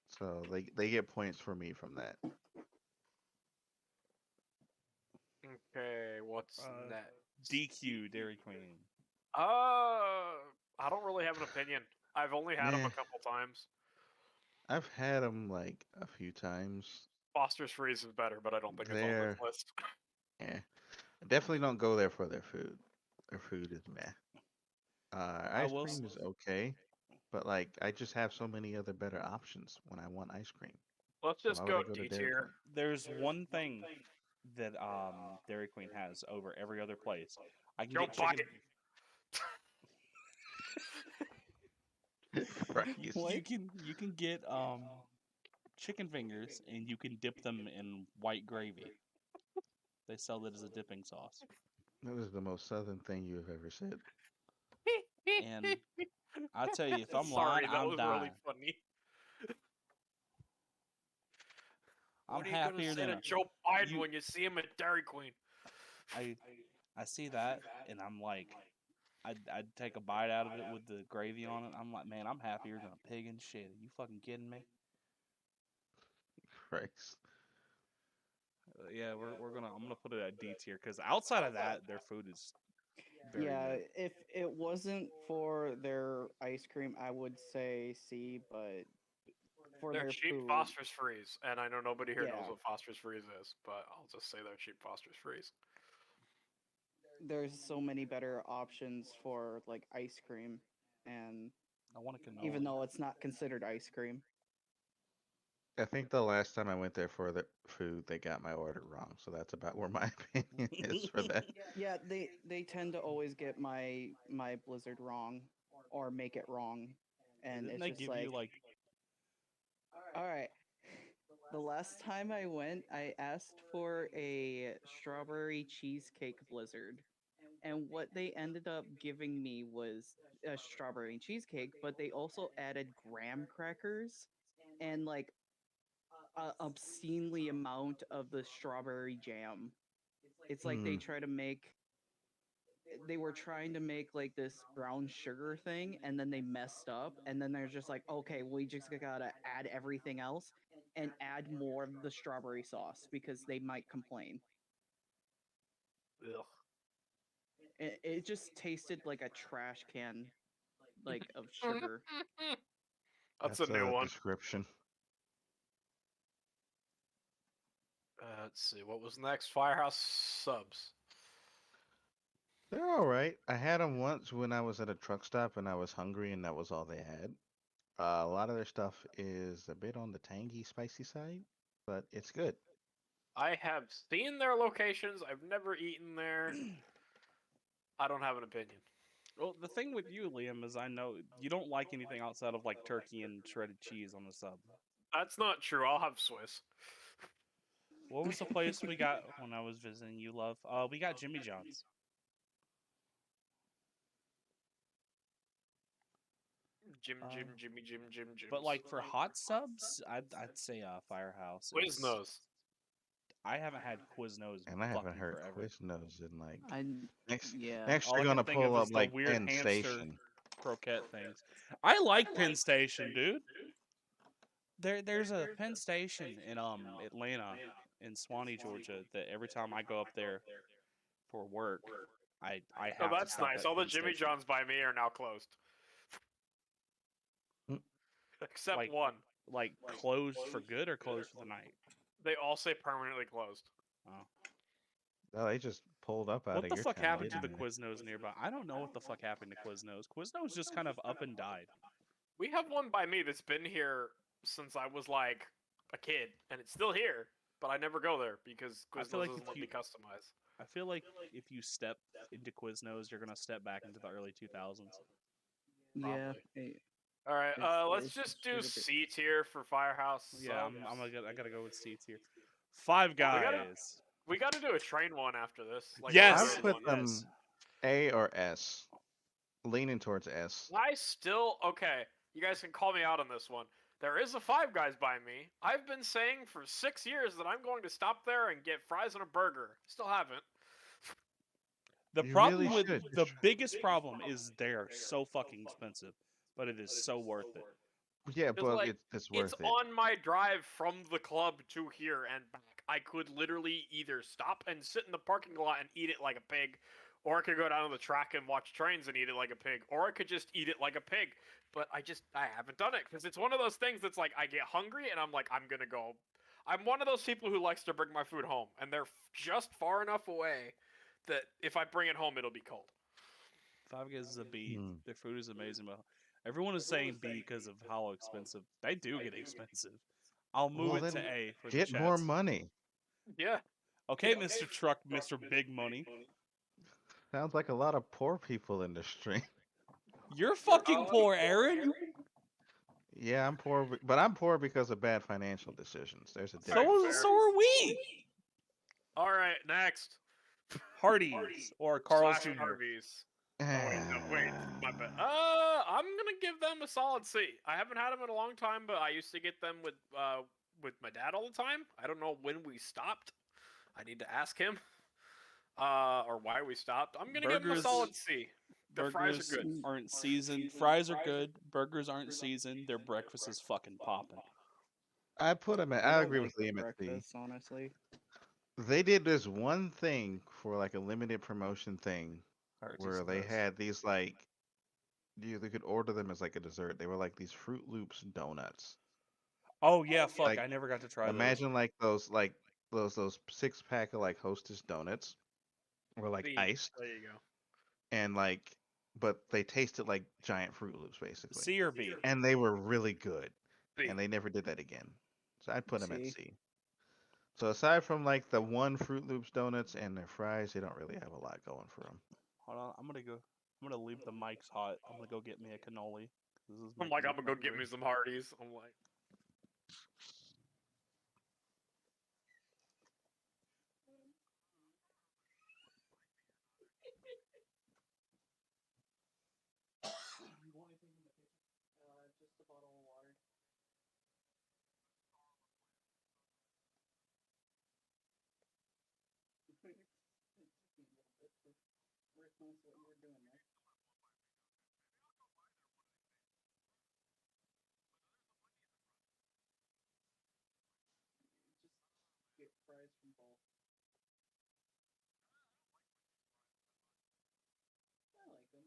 So they get points for me from that. Okay, what's Uh, next? DQ Dairy Queen. I don't really have an opinion. I've only had them Meh. a couple times. I've had them like a few times. Foster's Freeze is better, but I don't think it's on They're this list. I definitely don't go there for their food. Their food is meh. I Ice will cream is okay, but like I just have so many other better options when I want ice cream. Let's So just why would go I go to D Dairy tier. There's one thing that Dairy Queen has over every other place. I can Don't get buy chicken. Christ. What? You can get chicken fingers and you can dip them in white gravy. They sell it as a dipping sauce. That is the most southern thing you have ever said. And I tell you, if I'm Sorry, lying, that I'm was dying. really funny. I'm What are you gonna happier say than to a, Joe Biden you- when you see him at Dairy Queen? I see that and I'm like, I'd take a bite out of it with the gravy on it. I'm like, man, I'm happier than a pig in shit. Are you fucking kidding me? Christ. Yeah, I'm gonna put it at D tier because outside of that, their food is very Yeah, good. if it wasn't for their ice cream, I would say C, but for They're their cheap food, Foster's Freeze, and I know nobody here knows Yeah. what Foster's Freeze is, but I'll just say they're cheap Foster's Freeze. there's so many better options for like ice cream, and I want a cannoli. even though it's not considered ice cream. I think the last time I went there for the food, they got my order wrong. So that's about where my opinion is for that. Yeah, they tend to always get my Blizzard wrong or make it wrong, and Didn't it's they just give like, you like all right. The last time I went, I asked for a strawberry cheesecake Blizzard, and what they ended up giving me was a strawberry cheesecake, but they also added graham crackers and like a obscenely amount of the strawberry jam. It's like Hmm. they were trying to make like this brown sugar thing, and then they messed up, and then they're just like, okay, we just gotta add everything else and add more of the strawberry sauce because they might complain. Ugh. It just tasted like a trash can, like of sugar. That's a new one. description. Let's see, what was next? Firehouse subs. They're all right. I had them once when I was at a truck stop and I was hungry, and that was all they had. A lot of their stuff is a bit on the tangy, spicy side, but it's good. I have seen their locations. I've never eaten there. I don't have an opinion. Well, the thing with you, Liam, is I know you don't like anything outside of like turkey and shredded cheese on the sub. That's not true. I'll have Swiss. What was the place we got when I was visiting you, love? We got Jimmy John's. Jim. But like for hot subs, I'd say Firehouse. is- Quiznos. I haven't had Quiznos And I haven't fucking heard forever. Quiznos in like I next. yeah. Next, All you're I gonna can think of pull is up the like weird Penn hamster Station. croquette things. I like Penn Station, dude. There's a Penn Station in Atlanta, in Swanee, Georgia, that every time I go up there for work, I Oh, have to that's stop nice. at All the Penn Jimmy Station. Johns by me are now closed. Mm. Except Like- one. Like closed for good or closed for the night? They all say permanently closed. Oh. Oh, they just pulled up out What of the your fuck town, happened to the didn't they? Quiznos nearby? I don't know what the fuck happened to Quiznos. Quiznos just kind of up and died. We have one by me that's been here since I was like a kid, and it's still here, but I never go there because I feel Quiznos like doesn't if let you- me customize. I feel like if you step into Quiznos, you're gonna step back into the early 2000s. Yeah. Probably. All right, It's- let's it's just just do really C tier for Firehouse. Yeah, subs. I gotta go with C tier. Five Well, we gotta- Guys. We got to do a train one after this. Like, Yes! a I third would one. put them yes. A or S, leaning towards S. I still okay. You guys can call me out on this one. There is a Five Guys by me. I've been saying for 6 years that I'm going to stop there and get fries and a burger. Still haven't. The You problem really with should. the biggest problem is they're so fucking expensive, but it is so worth it. Yeah, It's but like, it's worth It's it. on my drive from the club to here and back. I could literally either stop and sit in the parking lot and eat it like a pig, or I could go down to the track and watch trains and eat it like a pig, or I could just eat it like a pig. But I haven't done it because it's one of those things that's like I get hungry and I'm like I'm gonna go. I'm one of those people who likes to bring my food home, and they're just far enough away that if I bring it home, it'll be cold. Five Guys is a B. Hmm. Their food is amazing, but everyone is saying B because of how expensive. They do get expensive. I'll move Well, it to then A for Get the more chats. money. Yeah. Okay, Mr. Truck, Mr. Big Money. Sounds like a lot of poor people in the stream. You're fucking poor, Aaron. Yeah, I'm poor, but I'm poor because of bad financial decisions. There's a So difference. fair. are we. All right, next. Hardee's or Carl's Slash Jr. Harvey's. Oh, wait, my bad. I'm gonna give them a solid C. I haven't had them in a long time, but I used to get them with my dad all the time. I don't know when we stopped. I need to ask him. Or why we stopped. I'm gonna give them a Burgers- solid C. The fries Burgers are good. aren't seasoned. Fries are good. Burgers aren't seasoned. Their breakfast is fucking popping. I put them at. I I don't agree like with the Liam at C. breakfast, honestly. They did this one thing for like a limited promotion thing Hardee's where the they best. had these like they could order them as like a dessert. They were like these Fruit Loops donuts. Oh yeah, fuck! Like, I never got to try those. Imagine like those 6-pack of like Hostess donuts were like The- iced There you go. and like but they tasted like giant Fruit Loops basically. C or B? And they were really good. B. And they never did that again. So I'd put them at C. C. So aside from like the one Fruit Loops donuts and their fries, they don't really have a lot going for them. Hold on, I'm gonna leave the mics hot. I'm gonna go get me a cannoli. This is I'm making like, me I'm gonna go get hungry. me some Hardee's. I'm like, Just a bottle of water. Where's what you were doing there? Just get fries from both. I like them.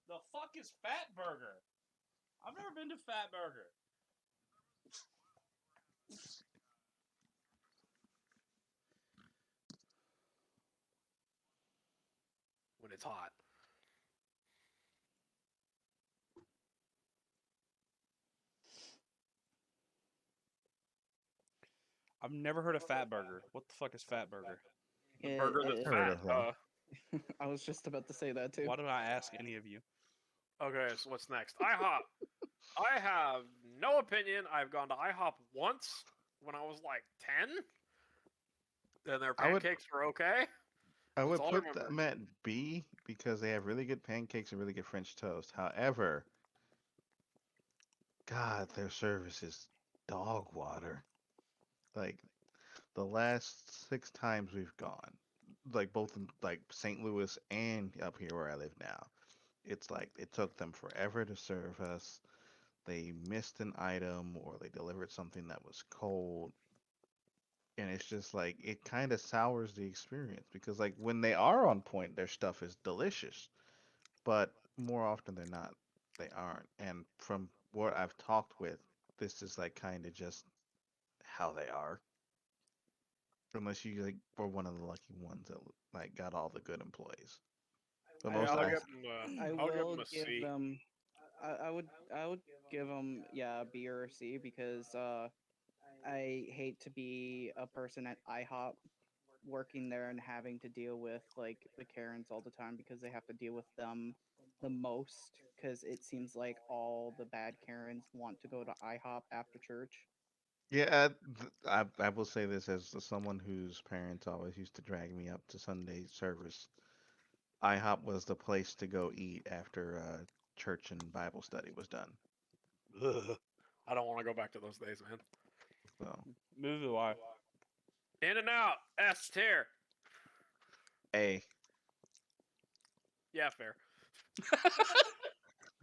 The fuck is Fat Burger? I've never been to Fat Burger. when it's hot. I've never heard of Fat Burger. What the fuck is Fat Burger? The Yeah, burger that's Heard fat. of them. I was just about to say that too. Why did I ask any of you? Okay, so what's next? IHOP. I have no opinion. I've gone to IHOP once when I was like 10, and their I would pancakes were okay. I That's would all I put remember. them at B because they have really good pancakes and really good French toast. However, God, their service is dog water. Like the last 6 times we've gone, like both in like St. Louis and up here where I live now, it's like it took them forever to serve us. They missed an item or they delivered something that was cold. And it's just like it kind of sours the experience because like when they are on point, their stuff is delicious. But more often than not, they aren't. And from what I've talked with, this is like kind of just how they are. Unless you like were one of the lucky ones that like got all the good employees. But I Yeah, most I'll of will the give them. I I'll give them will a give C. them. I would give them, yeah, a B or a C, because I hate to be a person at IHOP working there and having to deal with like the Karens all the time, because they have to deal with them the most, because it seems like all the bad Karens want to go to IHOP after church. yeah, I will say this as someone whose parents always used to drag me up to Sunday service. IHOP was the place to go eat after church and Bible study was done. Ugh. I don't want to go back to those days, man. So, Move the Y. In and out. S tier. A. Yeah, fair.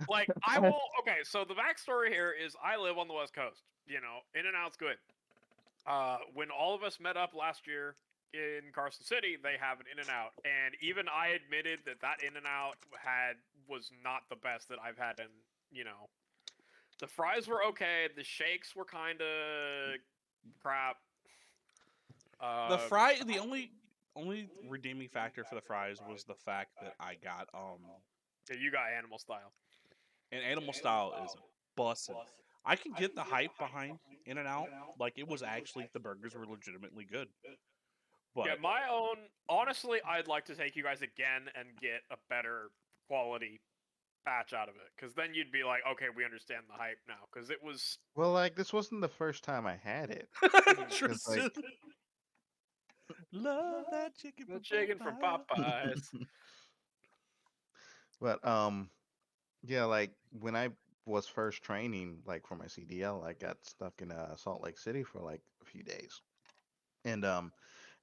Like I will. Okay, so the backstory here is I live on the West Coast. You know, In and Out's good. When all of us met up last year in Carson City, they have an In and Out, and even I admitted that that In and Out was not the best that I've had. And you know, the fries were okay. The shakes were kind of crap. The only redeeming factor for the fries was the fact that I got Yeah, you got animal style. an animal style is bussin'. I can get the hype behind In and Out. Like it was actually the burgers were legitimately good. Yeah, But my own. Honestly, I'd like to take you guys again and get a better quality batch out of it, because then you'd be like, okay, we understand the hype now. Because it was. Well, like this wasn't the first time I had it. It's like Tristan, love that chicken The from chicken from Popeye. Popeyes. But yeah, like when I was first training, like for my CDL, I got stuck in Salt Lake City for like a few days, and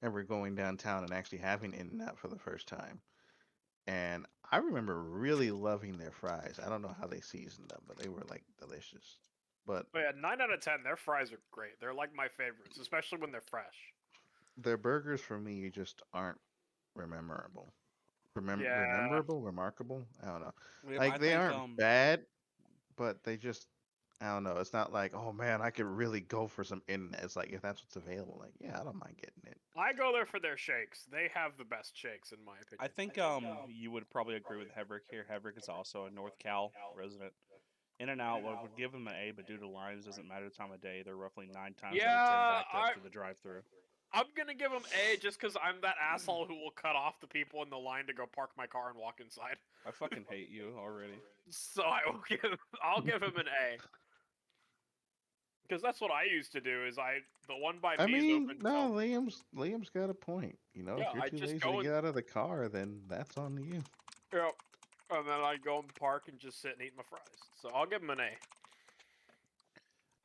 we're going downtown and actually having In-N-Out for the first time. And I remember really loving their fries. I don't know how they seasoned them, but they were like delicious. But But yeah, 9 out of 10. Their fries are great. They're like my favorites, especially when they're fresh. their burgers for me just aren't rememberable. Yeah, Rememberable, remarkable. I don't know. Yep, Like I they think aren't bad, but they just I don't know. It's not like, oh man, I could really go for some internet. It's like if that's what's available, like yeah, I don't mind getting it. I go there for their shakes. They have the best shakes, in my opinion. I think you would probably agree with Hebrick here. Hebrick is also a North Cal resident. In and Out would give them an A, but due to lines doesn't matter the time of day. They're roughly 9 times out of 10 Yeah, backed up to the drive-through. I'm gonna give them A just because I'm that asshole who will cut off the people in the line to go park my car and walk inside. I fucking hate you already. So I'll give him an A because that's what I used to do. Is the one by I me is mean, open no, till Liam's got a point. You know, yeah. if you're I too just lazy to go and get out of the car, then that's on you. yeah, and then I go in the park and just sit and eat my fries. So I'll give him an A.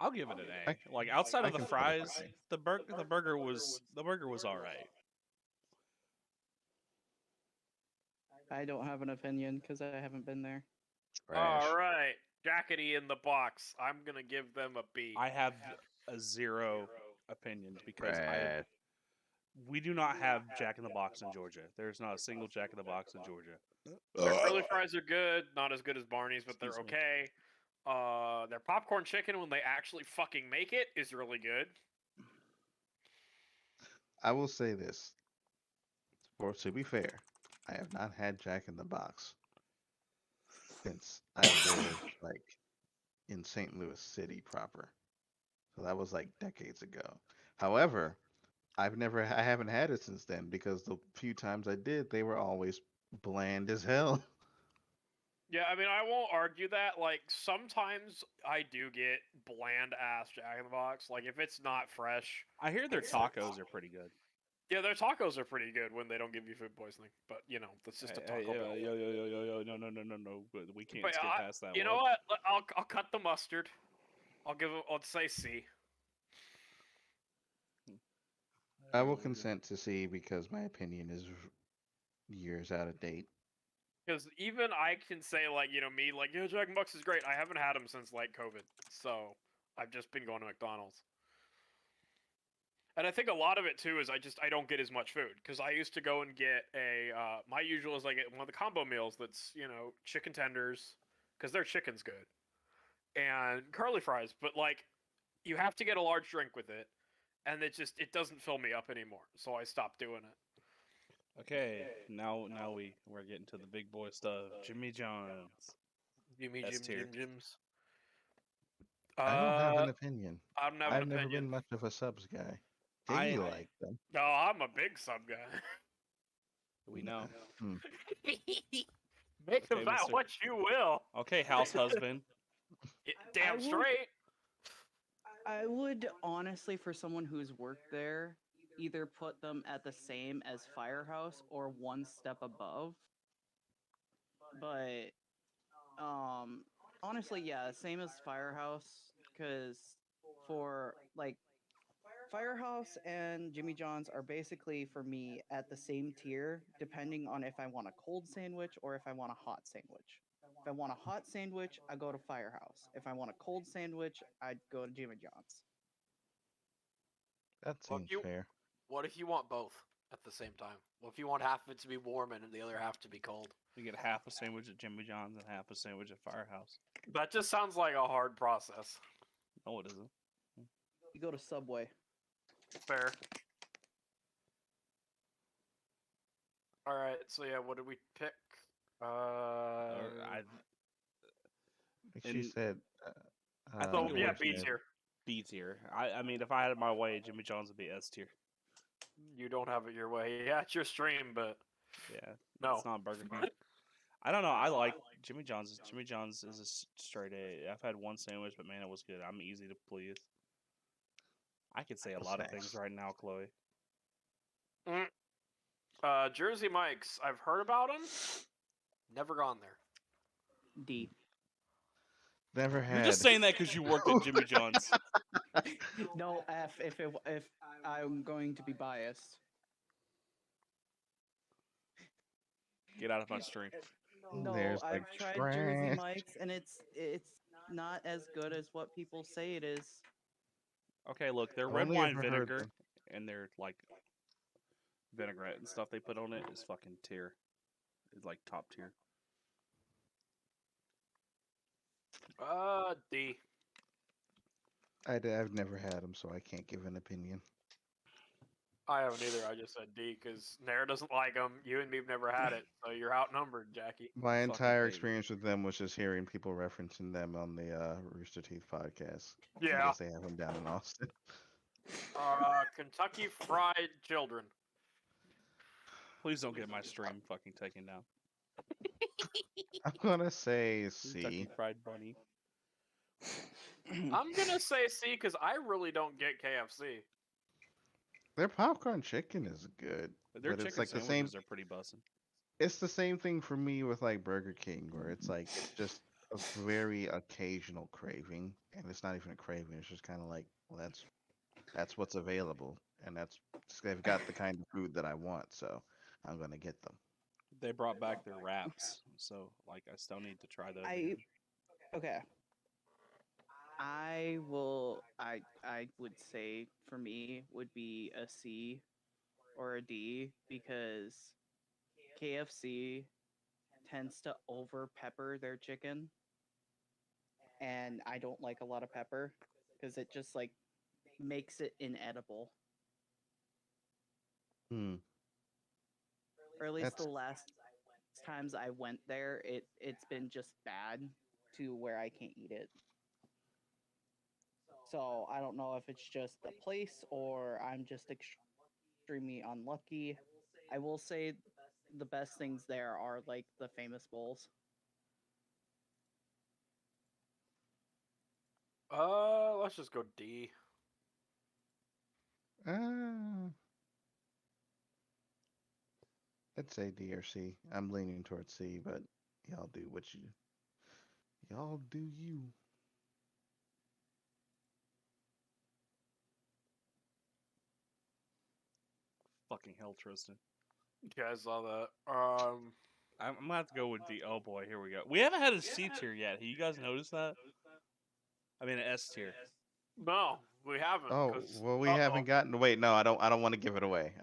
I'll give it an I A. Like outside I of the can put up with fries, it. the burger was all right. I don't have an opinion because I haven't been there. All Trash. right, Jackety in the box. I'm gonna give them a B. I have a zero opinions because Trash. we do not have Jack in the Box in Georgia. There's not a single Jack in the Box in Georgia. Their curly fries are good, not as good as Barney's, but they're Excuse me. okay. Their popcorn chicken when they actually fucking make it is really good. I will say this. For to be fair, I have not had Jack in the Box since I lived like in St. Louis City proper. So that was like decades ago. However, I haven't had it since then because the few times I did, they were always bland as hell. Yeah, I mean, I won't argue that. Like, sometimes I do get bland ass Jack in the Box. Like, if it's not fresh, I hear their it sucks. tacos are pretty good. Yeah, their tacos are pretty good when they don't give you food poisoning. But you know, that's just a Taco Bell. Yo, no. We can't But skip I, past that you one. know what? I'll cut the mustard. I'll say C. I will consent to C because my opinion is years out of date. Because even I can say, like, you know, me, like, yeah, Jack in the Box is great. I haven't had them since, like, COVID. So, I've just been going to McDonald's. And I think a lot of it, too, is I don't get as much food. Because I used to go and get my usual is I get one of the combo meals that's, you know, chicken tenders. Because their chicken's good. And curly fries. But, like, you have to get a large drink with it. And it doesn't fill me up anymore. So I stopped doing it. Okay, now we're getting to the big boy stuff. Jimmy John's. You mean S tier. Jim's? I don't have an opinion. I don't have I've an never opinion. been much of a subs guy. I- Jamie liked them. No, I'm a big sub guy. We know. Make of Okay, that Mr. what you will. Okay, house husband. Damn would- straight. I would honestly, for someone who's worked there, either put them at the same as Firehouse or one step above. But honestly, yeah, same as Firehouse, because for like Firehouse and Jimmy John's are basically for me at the same tier, depending on if I want a cold sandwich or if I want a hot sandwich. If I want a hot sandwich, I go to Firehouse. If I want a cold sandwich, I'd go to Jimmy John's. That Well, seems you- fair. What if you want both at the same time? Well, if you want half of it to be warm and the other half to be cold? We get half a sandwich at Jimmy John's and half a sandwich at Firehouse. That just sounds like a hard process. No, it isn't. You go to Subway. Fair. All right. So yeah, what did we pick? I Like she and- said. I So think it yeah, was B said- tier. B tier. I mean, if I had it my way, Jimmy John's would be S tier. You don't have it your way. Yeah, it's your stream, but Yeah, no. it's not Burger King. I don't know. I like Jimmy John's. Jimmy John's is a straight A. I've had one sandwich, but man, it was good. I'm easy to please. I could say a lot of things Thanks. right now, Chloe. Jersey Mike's. I've heard about them. Never gone there. D. Never had. You're just saying that because you worked at Jimmy John's. No F if I'm going to be biased. Get out of my stream. No, There's, I've like, tried Jersey trash. Mike's and it's not as good as what people say it is. Okay, look, their I've red only wine ever heard vinegar them. and their like vinaigrette and stuff they put on it is fucking tier. It's like top tier. D. I've never had them, so I can't give an opinion. I haven't either. I just said D because Nair doesn't like them. You and me've never had it, so you're outnumbered, Jackie. My Fucking entire hate it. experience with them was just hearing people referencing them on the Rooster Teeth podcast. I Yeah. guess they have them down in Austin. Kentucky Fried Children. Please don't get my stream fucking taken down. I'm gonna say Kentucky C. Fried Bunny. I'm gonna say C because I really don't get KFC. Their popcorn chicken is good. Their But chicken it's like the sandwiches same- are pretty bussin'. It's the same thing for me with like Burger King, where it's like it's just a very occasional craving, and it's not even a craving. It's just kind of like, well, that's what's available, and they've got the kind of food that I want, so I'm gonna get them. They brought back their wraps, so like I still need to try those. again. Okay. I would say for me would be a C or a D because KFC tends to over pepper their chicken, and I don't like a lot of pepper because it just like makes it inedible. Hmm. Or at least the That's- last times I went there, it's been just bad to where I can't eat it. So I don't know if it's just the place or I'm just extremely unlucky. I will say the best things there are like the famous bowls. Let's just go D. I'd say D or C. I'm leaning towards C, but y'all do you. Fucking hell, Tristan. You guys saw that. I'm gonna have to go with D. Oh boy, here we go. We haven't had a C tier yet. Have you guys noticed that? I mean, an S tier. No, we haven't. Oh, 'Cause- well, we uh-oh. haven't gotten. Wait, no, I don't want to give it away.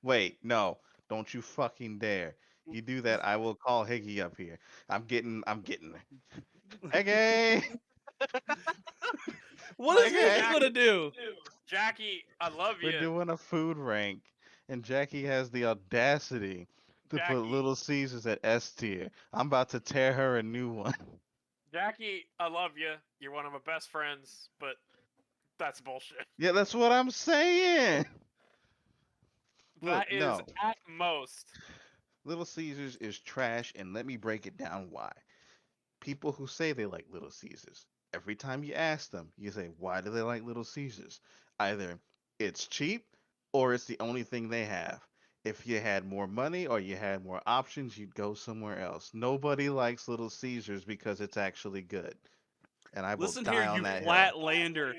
Wait, no, don't you fucking dare. You do that, I will call Higgy up here. I'm getting. Higgy. What is Okay. he gonna do? Jackie, I love We're you. doing a food rank, and Jackie has the audacity to Jackie. put Little Caesars at S tier. I'm about to tear her a new one. Jackie, I love you. You're one of my best friends, but that's bullshit. Yeah, that's what I'm saying. Look, That is no. at most. Little Caesars is trash, and let me break it down why. People who say they like Little Caesars, every time you ask them, you say, why do they like Little Caesars? Either it's cheap or it's the only thing they have. If you had more money or you had more options, you'd go somewhere else. Nobody likes Little Caesars because it's actually good. And I will Listen die here, on you that hill. Flatlander,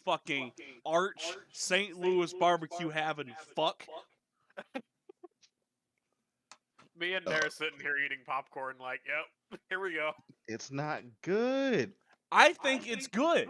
fucking Arch St. Louis barbecue having fuck. Me and Dare sitting here eating popcorn, like, yep, here we go. It's not good. I think it's good.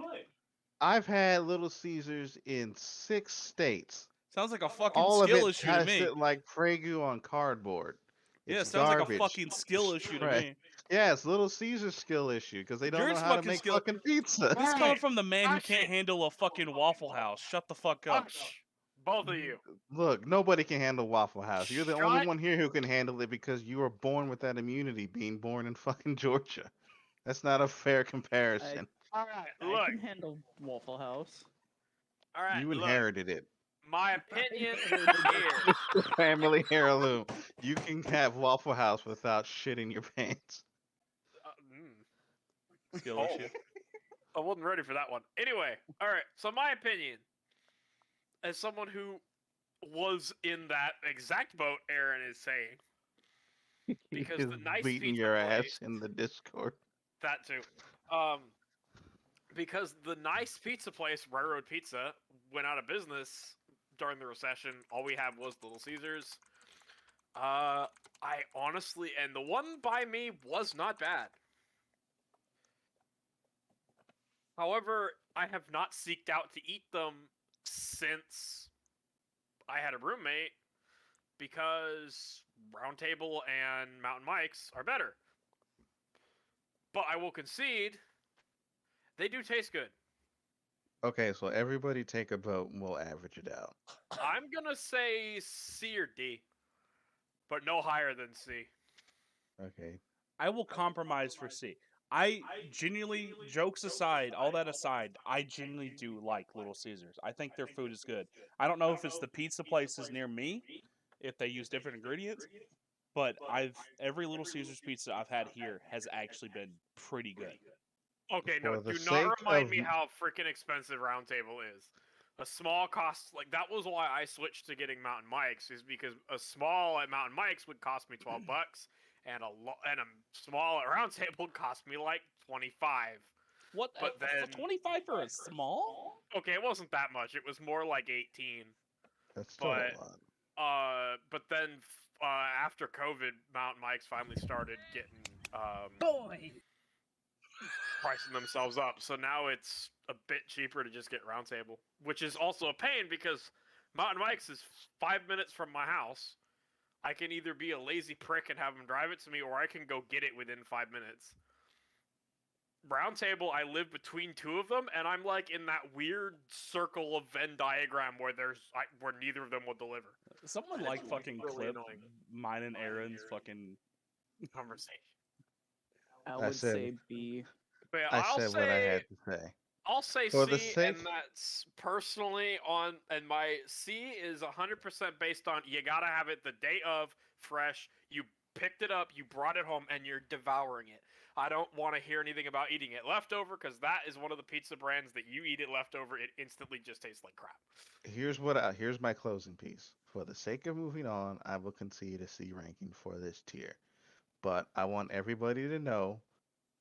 I've had Little Caesars in 6 states. Sounds like a fucking All of skill it issue to me. tasted like Prego on cardboard. Yeah, It's it sounds like garbage. a fucking skill issue to Trash. me. Yeah, it's Little Caesar's skill issue because they don't Yours know how to fucking make skill- fucking pizza. This Alright, coming from the man who hush can't it. handle a fucking Waffle House. Shut the fuck up. Hush, both of you. Look, nobody can handle Waffle House. You're the only Shut- one here who can handle it because you were born with that immunity, being born in fucking Georgia. That's not a fair comparison. All right, I look. can handle Waffle House. All right, You look. inherited it. My opinion here. Family heirloom. You can have Waffle House without shitting your pants. Skill Oh. issue. I wasn't ready for that one. Anyway, all right. So my opinion, as someone who was in that exact boat Aaron is saying, because He's the nice beating pizza your ass place- in the Discord. that too, because the nice pizza place, Railroad Pizza, went out of business during the recession. All we had was Little Caesars. I honestly, and the one by me was not bad. However, I have not seeked out to eat them since I had a roommate because Round Table and Mountain Mike's are better. But I will concede, they do taste good. Okay, so everybody take a vote and we'll average it out. I'm gonna say C or D, but no higher than C. Okay. I will compromise for C. I genuinely, jokes aside, all that aside, I genuinely do like Little Caesars. I think their food is good. I don't know if it's the pizza places near me, if they use different ingredients, but every Little Caesars pizza I've had here has actually been pretty good. Okay, no, For the do sake not remind of me m- how freaking expensive Round Table is. A small cost, like, that was why I switched to getting Mountain Mike's, is because a small at Mountain Mike's would cost me $12, and a small at Round Table would cost me like 25. What? But then- 25 for a small? Okay, it wasn't that much. It was more like 18. That's still But- a lot. But then after COVID, Mountain Mike's finally started getting pricing themselves up. So now it's a bit cheaper to just get Round Table, which is also a pain because Mountain Mike's is 5 minutes from my house. I can either be a lazy prick and have them drive it to me, or I can go get it within 5 minutes. Round Table, I live between two of them, and I'm like in that weird circle of Venn diagram where where neither of them will deliver. Someone It's like fucking really clip annoying. mine and Aaron's fucking. Conversation. I I would said- say B. But yeah, I I'll said say, what I had to say. I'll say For C, the sake- and that's personally on. And my C is 100% based on you gotta have it the day of, fresh. You picked it up, you brought it home, and you're devouring it. I don't want to hear anything about eating it leftover because that is one of the pizza brands that you eat it leftover, it instantly just tastes like crap. Here's my closing piece. For the sake of moving on, I will concede a C ranking for this tier. But I want everybody to know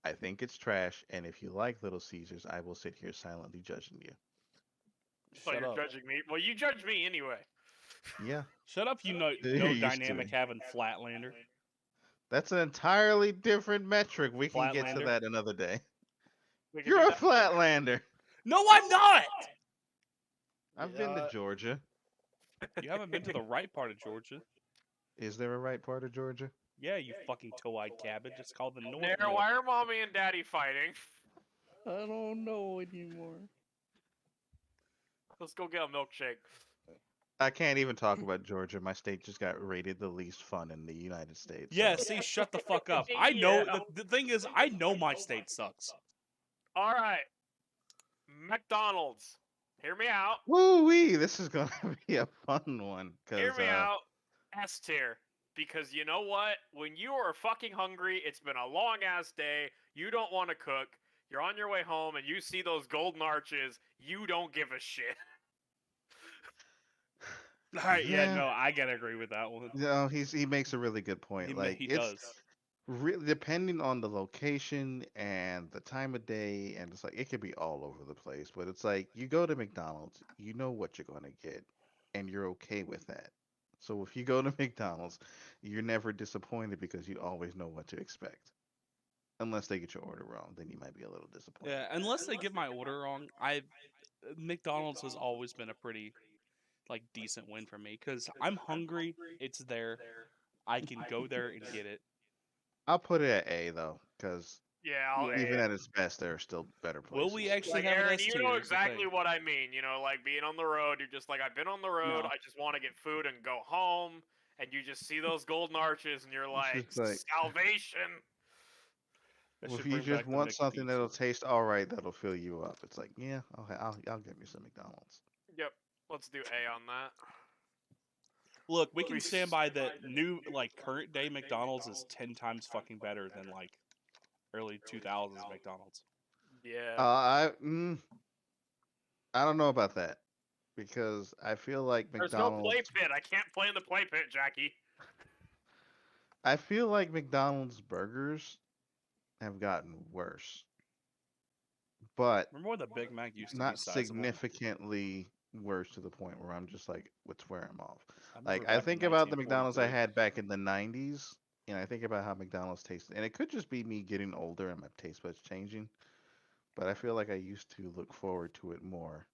I think it's trash, and if you like Little Caesars, I will sit here silently judging you. So Shut you're up. judging me. Well, you judge me anyway. Yeah, Shut up, you You're no used to dynamic it. having Flatlander. that's an entirely different metric. We can get to Flatlander. that another day. We can do You're a that. Flatlander. No, I'm not. I've been to Uh, Georgia. You haven't been to the right part of Georgia. Is there a right part of Georgia? Yeah, you fucking toe-eyed cabbage. It's called the North. Nair, North. why are mommy and daddy fighting? I don't know anymore. Let's go get a milkshake. I can't even talk about Georgia. My state just got rated the least fun in the United States. Yeah, so- see, shut the fuck up. I know. Yeah. The thing is, I know my state sucks. All right, McDonald's. Hear me out. Woo wee! This is gonna be a fun one. Hear Cause me out. S tier. Because you know what? When you are fucking hungry, it's been a long ass day. You don't want to cook. You're on your way home and you see those golden arches. You don't give a shit. All right, yeah, Yeah. no, I gotta agree with that one. no, he makes a really good point. He, like he it's does. really depending on the location and the time of day, and it's like it could be all over the place. But it's like you go to McDonald's, you know what you're gonna get, and you're okay with that. So if you go to McDonald's, you're never disappointed because you always know what to expect. Unless they get your order wrong, then you might be a little disappointed. Yeah, unless they get my order wrong, McDonald's has always been a pretty like decent win for me because I'm hungry. It's there. I can go there and get it. I'll put it at A though, because Yeah, I'll, Yeah. even at its best, there are still better places. Will we actually like have an Aaron, S you tier? know is the exactly thing. what I mean. You know, like being on the road, you're just like, I've been on the road. No. I just want to get food and go home. And you just see those golden arches, and you're like, just like- salvation. They Well, should if you bring just back the want McPizza. something that'll taste all right, that'll fill you up. It's like, yeah, I'll get me some McDonald's. Yep, let's do A on that. Look, we can stand by that new like current day McDonald's is 10 times fucking better than like early 2000s McDonald's. Yeah. I don't know about that because I feel like There's no McDonald's. play pit. I can't play in the play pit, Jackie. I feel like McDonald's burgers have gotten worse, but Remember when the Big Mac used to not be sizable? significantly worse to the point where I'm just like, would swear them off. remember Like back I in think about the McDonald's I 1943. had back in the '90s, and I think about how McDonald's tasted, and it could just be me getting older and my taste buds changing. But I feel like I used to look forward to it more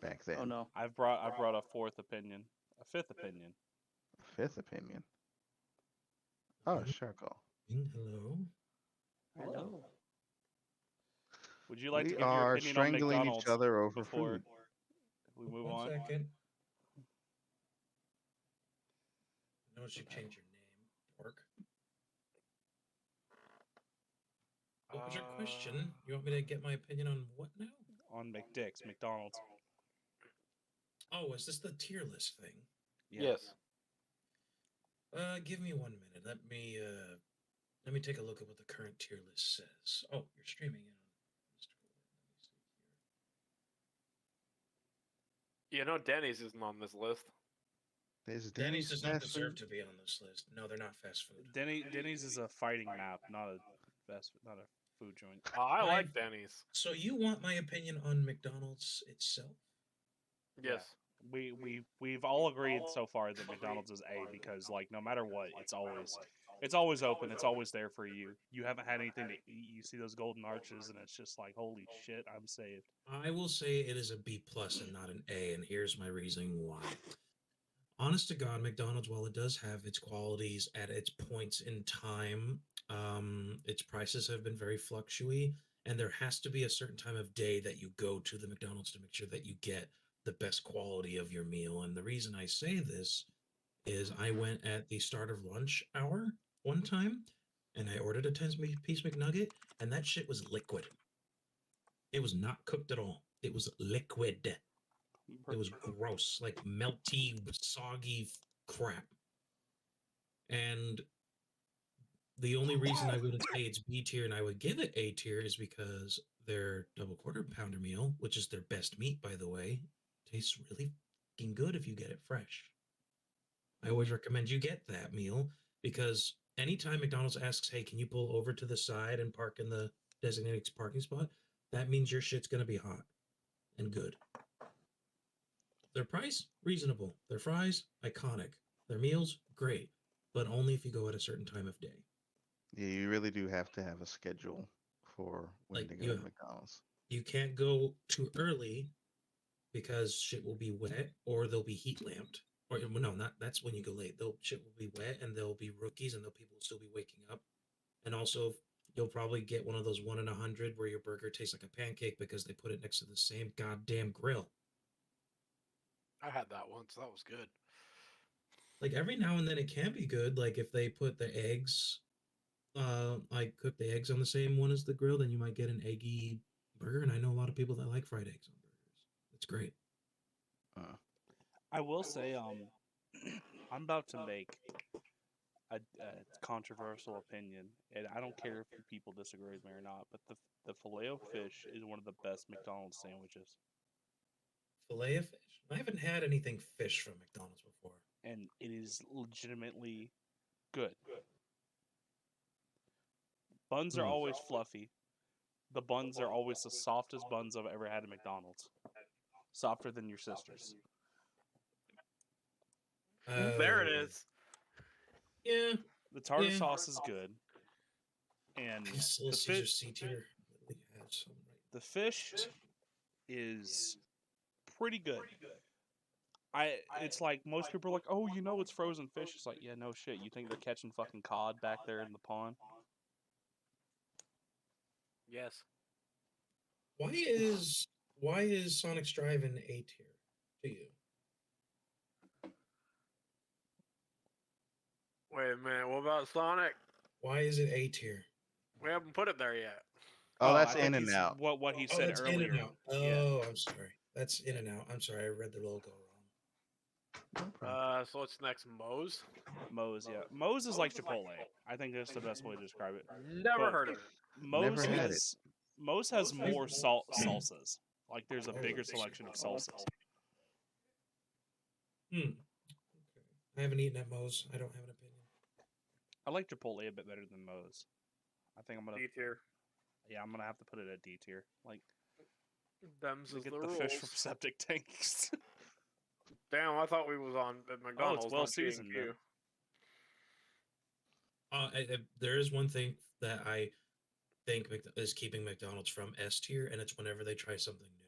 back then. Oh no. I brought a fourth opinion, a fifth opinion. Fifth opinion. Oh, charcoal. Hello. Hello. Would you like to We give your are opinion on strangling McDonald's each other over before food. we move One on? second. I know I should change your name, Pork. What was your question? You want me to get my opinion on what now? On McDick's, McDonald's. Oh, is this the tier list thing? Yeah. Yes. Give me 1 minute. Let me take a look at what the current tier list says. Oh, you're streaming in on Mr. Gordon. Let me see here. You know Denny's isn't on this list. Is Denny's does not fast deserve food? to be on this list. No, they're not fast food. Denny's is a fighting map, not a not a food joint. Oh, I I've- like Denny's. So you want my opinion on McDonald's itself? Yes. We've all agreed so far that McDonald's is A because like no matter what, it's always open, it's always there for you. You haven't had anything to eat, you see those golden arches and it's just like holy shit, I'm saved. I will say it is a B plus and not an A, and here's my reasoning why. Honest to God, McDonald's, while it does have its qualities at its points in time, its prices have been very fluctuating, and there has to be a certain time of day that you go to the McDonald's to make sure that you get the best quality of your meal. And the reason I say this is I went at the start of lunch hour one time, and I ordered a 10-piece McNugget, and that shit was liquid. It was not cooked at all. It was liquid. It was gross, like melty, soggy crap. And The only reason I wouldn't say it's B tier and I would give it A tier is because their double quarter pounder meal, which is their best meat, by the way, tastes really fucking good if you get it fresh. I always recommend you get that meal because anytime McDonald's asks, hey, can you pull over to the side and park in the designated parking spot? That means your shit's going to be hot and good. Their price, reasonable. Their fries, iconic. Their meals, great. But only if you go at a certain time of day. Yeah, you really do have to have a schedule for when Like, to go you- to McDonald's. You can't go too early because shit will be wet or they'll be heat lamped. Or well, no, not that's when you go late. They'll shit will be wet and they'll be rookies and the people will still be waking up. And also you'll probably get one of those 1 in 100 where your burger tastes like a pancake because they put it next to the same goddamn grill. I had that once. That was good. Like every now and then it can be good. Like if they put the eggs, like cook the eggs on the same one as the grill, then you might get an eggy burger. And I know a lot of people that like fried eggs on burgers. It's great. I will say, I'm about to make a controversial opinion, and I don't care if people disagree with me or not, but the Filet-O-Fish is one of the best McDonald's sandwiches, Filet of fish. I haven't had anything fish from McDonald's before. and it is legitimately good. Buns are Hmm. always fluffy. The buns are always the softest buns I've ever had at McDonald's. Softer than your sister's. There it is. Yeah. The tartar Yeah. sauce is good, and This Little the Caesar fish, C tier really has some the fish is pretty good. It's like most people are like, oh, you know, it's frozen fish. It's like, yeah, no shit. You think they're catching fucking cod back there in the pond? Yes. Why is Sonic's Drive-In A tier to you? Wait a minute. What about Sonic? Why is it A tier? We haven't put it there yet. Oh, I that's think In and he's- Out. What he Oh, said that's earlier. In and Out. Yeah. Oh, I'm sorry. That's In and Out. I'm sorry. I read the logo wrong. No problem. So what's next? Moe's? Moe's, yeah. Moe's is like Chipotle. I think that's the best way to describe it. Never But- heard of it. Moe's Never had it. has more salsas. Like there's a bigger selection of salsas. Okay. I haven't eaten at Moe's. I don't have an opinion. I like Chipotle a bit better than Moe's. I think I'm gonna D tier. I'm gonna have to put it at D tier. Like Them's to is get the the rules. fish from septic tanks. Damn, I thought we was on at McDonald's. well not seasoned, G&Q. then. There is one thing that I think is keeping McDonald's from S tier, and it's whenever they try something new.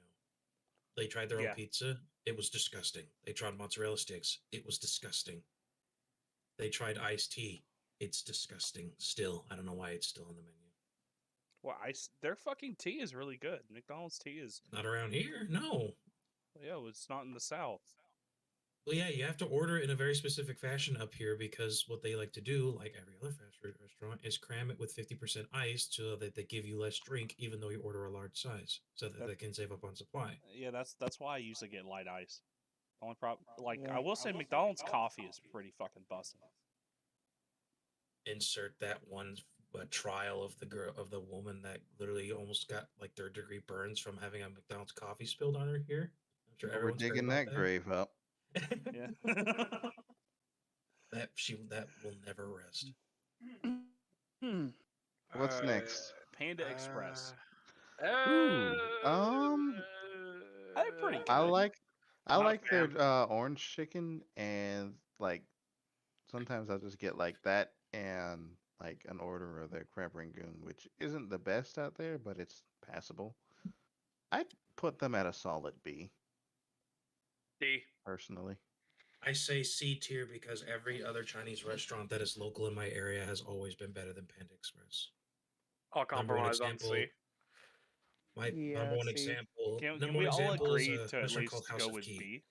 They tried their Yeah. own pizza. It was disgusting. They tried mozzarella sticks. It was disgusting. They tried iced tea. It's disgusting. Still, I don't know why it's still on the menu. Well, their fucking tea is really good. McDonald's tea is Not around here. No. it's not in the South. Well, yeah, you have to order it in a very specific fashion up here because what they like to do, like every other fast food restaurant, is cram it with 50% ice so that they give you less drink, even though you order a large size, so that they can save up on supply. Yeah, that's why I usually get light ice. The only problem, like Yeah. I will say, McDonald's coffee is pretty fucking busting. Insert that one trial of the woman that literally almost got like third-degree burns from having a McDonald's coffee spilled on her here. I'm sure We're everyone's heard digging about that grave up. Yeah. that will never rest. What's next? Panda Express. Ooh, They're pretty I good. like Not a like their fan. orange chicken, and like sometimes I'll just get like that and like an order of their crab rangoon, which isn't the best out there, but it's passable. I'd put them at a solid B D. personally. I say C tier because every other Chinese restaurant that is local in my area has always been better than Panda Express. I'll Number one compromise on example, C. My Yeah, number one C. example. Can number we one all example agree is a to at restaurant least called House go of with Key. B?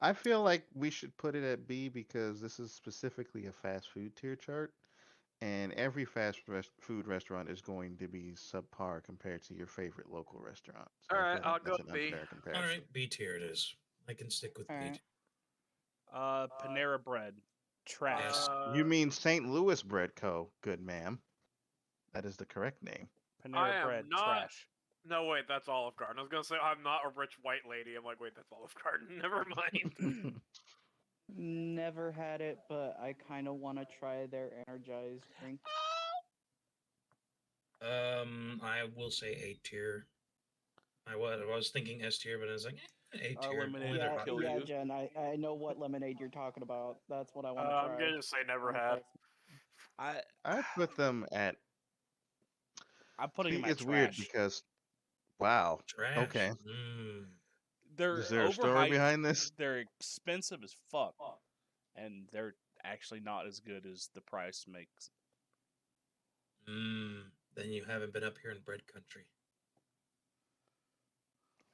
I feel like we should put it at B because this is specifically a fast food tier chart, and every food restaurant is going to be subpar compared to your favorite local restaurant. So I Alright, feel like I'll go that's an B. unfair All comparison. right, B tier it is. I can stick with B. Alright. Panera Bread, Trash. You mean St. Louis Bread Co., good ma'am. That is the correct name. Panera am Bread. not- Trash. No, wait, that's Olive Garden. I was gonna say I'm not a rich white lady. I'm like, wait, that's Olive Garden. Never mind. Never had it, but I kind of want to try their energized drink. I will say A tier. I was thinking S tier, but I was like, A Our tier. lemonade only their will hot kill drink. Yeah, you. Jen, I know what lemonade you're talking about. That's what I want to try. I'm gonna just say never had. honestly. I put them at. I'm putting See, them at it's weird trash. because, wow. Trash. Okay. They're Is there a story overhyped, behind this? They're expensive as fuck, and they're actually not as good as the price makes. Then you haven't been up here in bread country.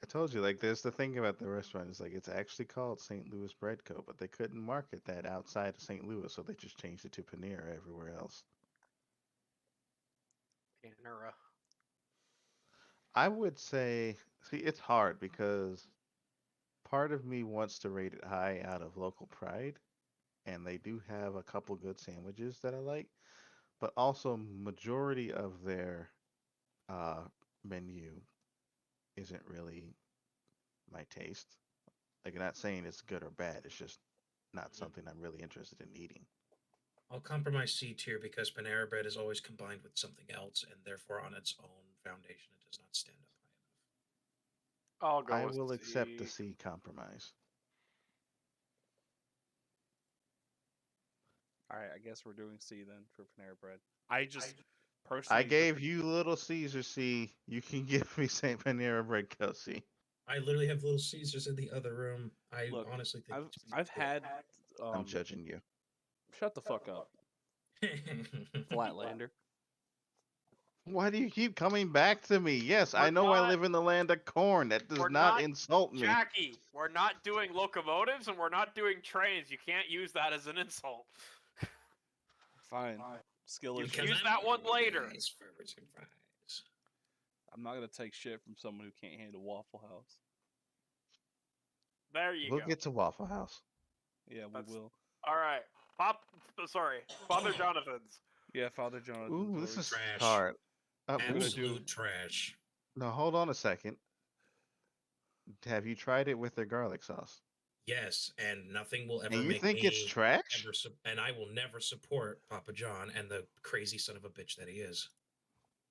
I told you, like, there's the thing about the restaurant is like it's actually called St. Louis Bread Co., but they couldn't market that outside of St. Louis, so they just changed it to Panera everywhere else. Panera. I would say, see, it's hard because part of me wants to rate it high out of local pride, and they do have a couple good sandwiches that I like, but also majority of their uh, menu isn't really my taste. Like, I'm not saying it's good or bad. It's just not something I'm really interested in eating. I'll compromise C tier because Panera Bread is always combined with something else, and therefore on its own foundation it does not stand up high enough. I'll go I with will accept the C. C compromise. All right, I guess we're doing C then for Panera Bread. I just personally. I gave you Little Caesar C. You can give me St. Panera Bread Co. C. I literally have Little Caesars in the other room. I Look, honestly think I've had. I'm judging you. Shut the fuck up, Flatlander. Why do you keep coming back to me? Yes, I We're know I not- live in the land of corn. That does we're not not- insult me. Jackie, we're not doing locomotives and we're not doing trains. You can't use that as an insult. Fine. Skill You issue. can use that one later. Fries, burgers, and fries. I'm not gonna take shit from someone who can't handle Waffle House. There you We'll go. get to Waffle House. Yeah, we That's- will. All right, Father Jonathan's. Yeah, Father Jonathan. Ooh, this is Trash. hard. Ooh, Absolute trash. no, hold on a second. Have you tried it with their garlic sauce? Yes, and nothing will ever And you make think me it's trash? and I will never support Papa John and the crazy son of a bitch that he is.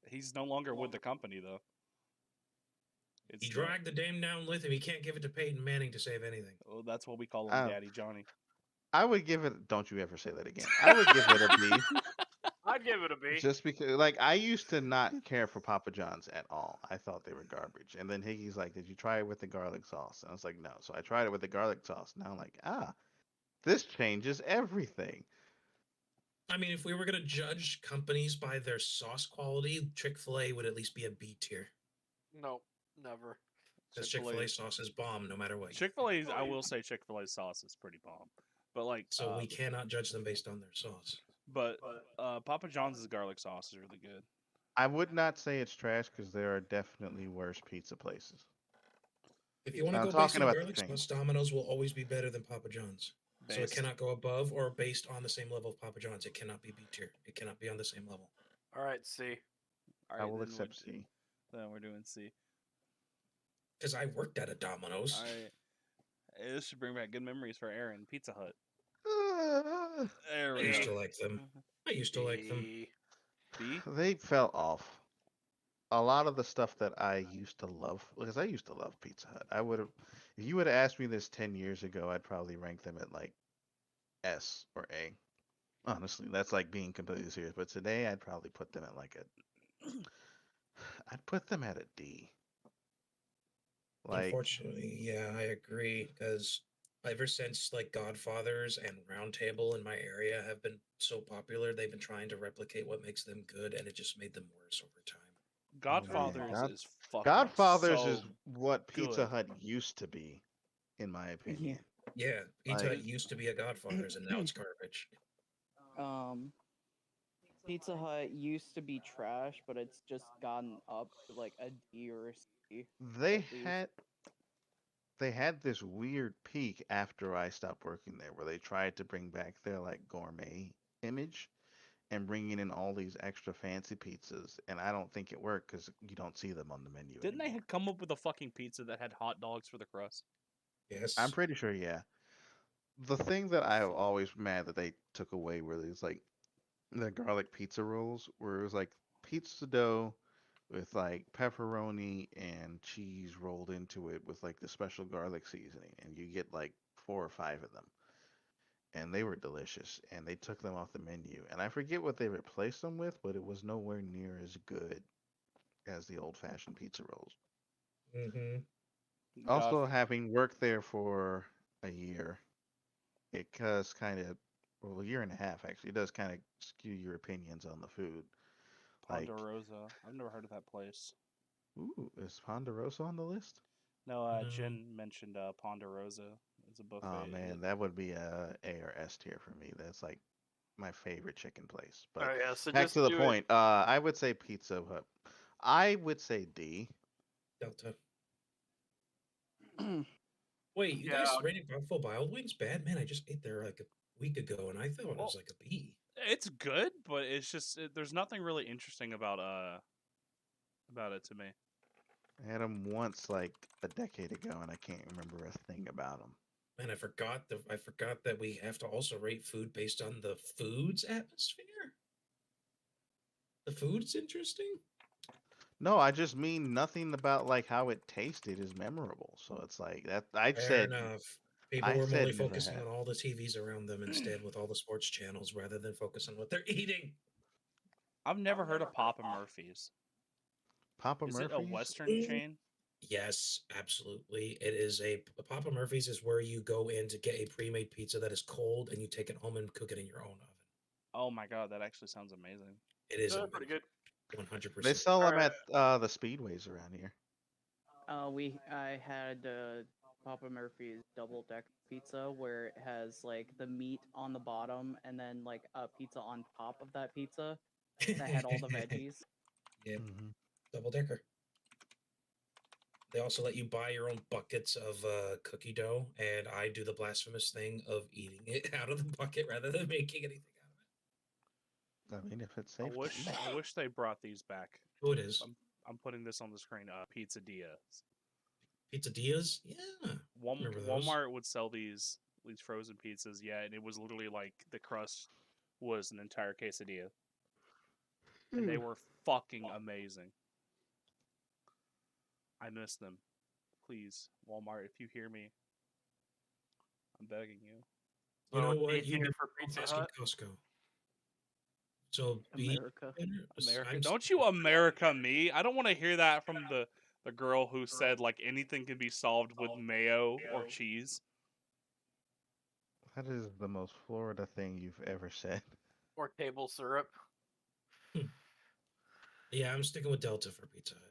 He's no longer with the company though. He It's dragged the dame down with him. He can't give it to Peyton Manning to save anything. Oh, that's what we call him, Oh. Daddy Johnny. I would give it. Don't you ever say that again. I would give it a B. I'd give it a B. Just because, like, I used to not care for Papa John's at all. I thought they were garbage. And then Higgy's like, "Did you try it with the garlic sauce?" And I was like, "No." So I tried it with the garlic sauce. Now I'm like, this changes everything. I mean, if we were gonna judge companies by their sauce quality, Chick-fil-A would at least be a B tier. No, never. Because Chick-fil-A sauce is bomb no matter what. Chick-fil-A, I will say Chick-fil-A sauce is pretty bomb. But like, So we cannot judge them based on their sauce. but Papa John's garlic sauce is really good. I would not say it's trash because there are definitely worse pizza places. If you want to I'm go based talking on about the garlic thing. sauce, Domino's will always be better than Papa John's. So it Based. cannot go above or based on the same level of Papa John's. It cannot be B tier. It cannot be on the same level. All right, C. All I right, will then accept we're, C. Then we're doing C. Because I worked at a Domino's. All right. Hey, this should bring back good memories for Aaron. Pizza Hut. There I we used go. to like them. I used to like them. B. B. They fell off. A lot of the stuff that I used to love, because I used to love Pizza Hut. I would have, if you would have asked me this 10 years ago, I'd probably rank them at like S or A. Honestly, that's like being completely serious. But today, I'd probably put them at like I'd put them at a D. Like, Unfortunately, yeah, I agree. Because ever since like Godfathers and Round Table in my area have been so popular, they've been trying to replicate what makes them good, and it just made them worse over time. Godfathers God- is fucking. Godfathers so is what Pizza good. Hut used to be, in my opinion. Yeah, Pizza Like- Hut used to be a Godfathers, and now it's garbage. Pizza Hut used to be trash, but it's just gotten up to like a D or a C. They at least. had they had this weird peak after I stopped working there, where they tried to bring back their like gourmet image and bringing in all these extra fancy pizzas, and I don't think it worked because you don't see them on the menu Didn't they anymore. come up with a fucking pizza that had hot dogs for the crust? I'm Yes. pretty sure, yeah. The thing that I always mad that they took away were these like the garlic pizza rolls, where it was like pizza dough with like pepperoni and cheese rolled into it with like the special garlic seasoning, and you get like 4 or 5 of them, and they were delicious. And they took them off the menu, and I forget what they replaced them with, but it was nowhere near as good as the old-fashioned pizza rolls. Mm-hmm. God, Also, having worked there for a year, it does kind of, well, a year and a half actually, it does kind of skew your opinions on the food. Like, Ponderosa. I've never heard of that place. ooh, is Ponderosa on the list? No, No. Jen mentioned Ponderosa as a buffet. Oh man, that would be a or S tier for me. That's like my favorite chicken place. But Alright, yeah, so back just to the do point, I would say Pizza Hut. I would say D. Delta. Wait, you Yeah. guys rated Buffalo Wild Wings bad? Man, I just ate there like a week ago, and I thought it was Well, like a B. It's good, but it's just there's nothing really interesting about it to me. I had them once like a decade ago, and I can't remember a thing about them. Man, I forgot that we have to also rate food based on the food's atmosphere. The food's interesting. No, I just mean nothing about like how it tasted is memorable. So it's like that. Fair enough. People I were said only never focusing had. on all the TVs around them instead with all the sports channels rather than focus on what they're eating. I've never heard of Papa Murphy's. Papa Is it a Murphy's? Western Mm. chain? Yes, absolutely. It is a Papa Murphy's is where you go in to get a pre-made pizza that is cold and you take it home and cook it in your own oven. Oh my god, that actually sounds amazing. It is Pretty good. 100%. They sell them Alright. at the speedways around here. I had Papa Murphy's double deck pizza where it has like the meat on the bottom and then like a pizza on top of that pizza that had all the veggies. Yep, Hmm. double decker. They also let you buy your own buckets of cookie dough, and I do the blasphemous thing of eating it out of the bucket rather than making anything out of it. I mean, if it's I safe. to wish eat. I wish they brought these back. Oh, it is. I'm putting this on the screen. Pizzadia. Pizzadias? Yeah. Remember those? Walmart would sell these frozen pizzas, yeah, and it was literally like the crust was an entire quesadilla. And they were fucking amazing. I miss them. Please, Walmart, if you hear me, I'm begging you. You know So, what? A You tier were for Pizza asking Hut? Costco. So B. America. America, don't you America me? I don't want to hear that from the girl who said like anything can be solved with mayo or cheese. That is the most Florida thing you've ever said. or table syrup. Yeah, I'm sticking with Delta for Pizza Hut.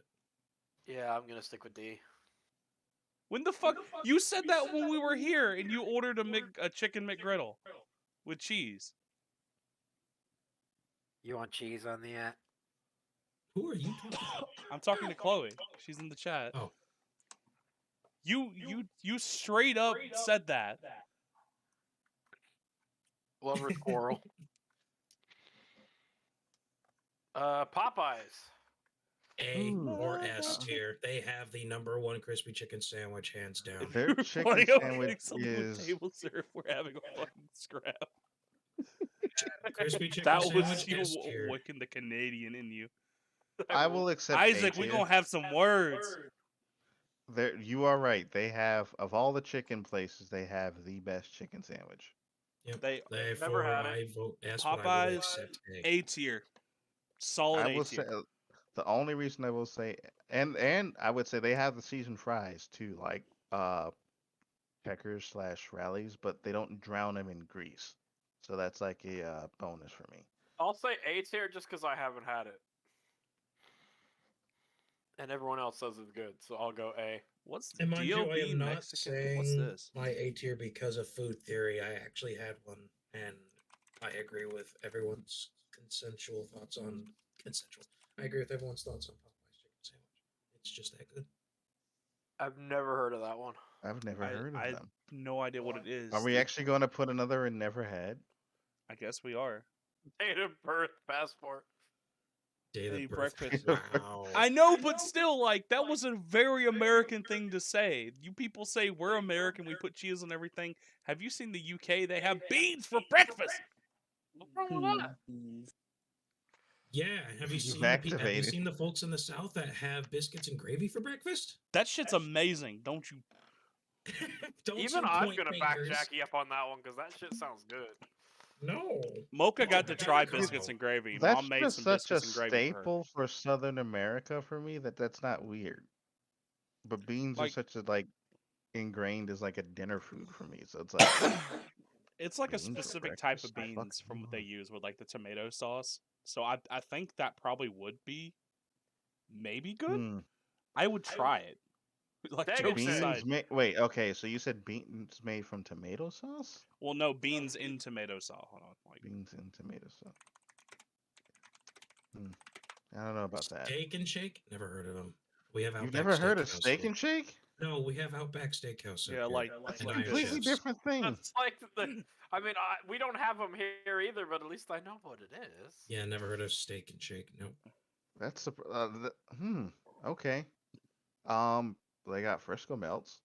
Yeah, I'm gonna stick with D. When the fuck you said that when we were here and you ordered a chicken McGriddle with cheese? You want cheese on the Who are you talking about? I'm talking to Chloe. She's in the chat. Oh. You straight up said that. Lover's quarrel. Popeyes. A Ooh. or S tier. They have the #1 crispy chicken sandwich, hands down. Their We're chicken playing up sandwich against someone with is table syrup. We're having a fucking scrap. Crispy chicken That sandwich was you S tier. waking the Canadian in you. I will accept Isaac, A we're tier. gonna have some words. There, you are right. They have, of all the chicken places, they have the best chicken sandwich. Yep. They Therefore, had it. I vote S, but I will Popeyes, accept A. A tier. Solid I A will say tier. the only reason I will say, and I would say they have the seasoned fries too, like Checkers / Rallies, but they don't drown them in grease. So that's like a bonus for me. I'll say A tier just because I haven't had it. And everyone else says it's good, so I'll go A. What's the And mind you, I DOB am not Mexican? What's saying this? my A tier because of food theory. I actually had one, and I agree with everyone's consensual thoughts on consensual. I agree with everyone's thoughts on Popeye's chicken sandwich. It's just that good. I've never heard of that one. I've never heard of I them. no idea what it is. Are we actually going to put another in never had? I guess we are. Date of birth passport. Day Hey, of birth. breakfast. Wow. I know, but still, like, that was a very American thing to say. You people say we're American, we put cheese on everything. Have you seen the UK? They have beans for breakfast. What's wrong with that? Beans. Yeah, have you You've seen have you activated. seen the folks in the South that have biscuits and gravy for breakfast? That shit's amazing, don't you? Don't Even you I'm point gonna back fingers. Jackie up on that one because that shit sounds good. No. Mocha got to Oh, try no. biscuits and gravy. That's Mom made just some such a biscuits and gravy for her. staple for Southern America for me that's not weird. But beans Like- are such a like ingrained as like a dinner food for me. So it's like It's like a Beans for specific type of breakfast? beans Fuck from what they no. use with like the tomato sauce. So I think that probably would be maybe good. hmm, I would try it. Like Dang it, jokes Beans aside. wait, okay, so you said beans made from tomato sauce? Well, no, beans in tomato sauce. Hold on. Like, Beans and tomato sauce. I don't know about that. Steak and Shake? Never heard of them. We have You've Outback never heard of Steakhouse Steak here. and Shake? No, we have Outback Steakhouse. up yeah, here. like And like Iron Completely Chefs. different thing. That's like the. I mean, we don't have them here either, but at least I know what it is. Yeah, never heard of Steak and Shake. Nope. That's okay. They got Frisco melts,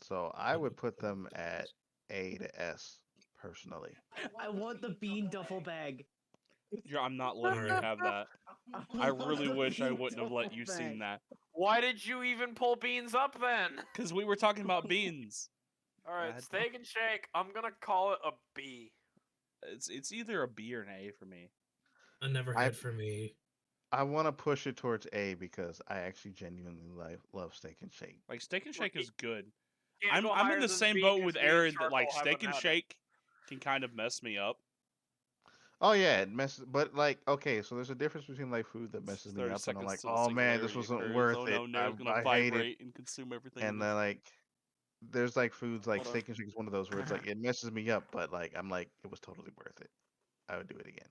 so I would put them at A to S personally. I want the bean duffel bag. I'm not letting you Alright. have that. I really wish I wouldn't have let you seen that. Why did you even pull beans up then? Because we were talking about beans. All right, Bad. steak and shake. I'm gonna call it a B. It's either a B or an A for me. A never I- had for me. I want to push it towards A because I actually genuinely love Steak and Shake. Like steak and shake is good. Can't I'm go I'm higher in the than same B boat 'cause with me and Aaron that Charcoal like steak haven't and had it. shake can kind of mess me up. Oh yeah, it messes. But like, okay, so there's a difference between like food that messes me 30 up, and I'm seconds like, till oh man, this singularity wasn't occurs. worth Oh it. no, Nair's gonna I hate it. vibrate and consume everything. And in then its- like, there's like foods like Hold on. Steak and Shake is one of those where it's like it messes me up, but like I'm like it was totally worth it. I would do it again.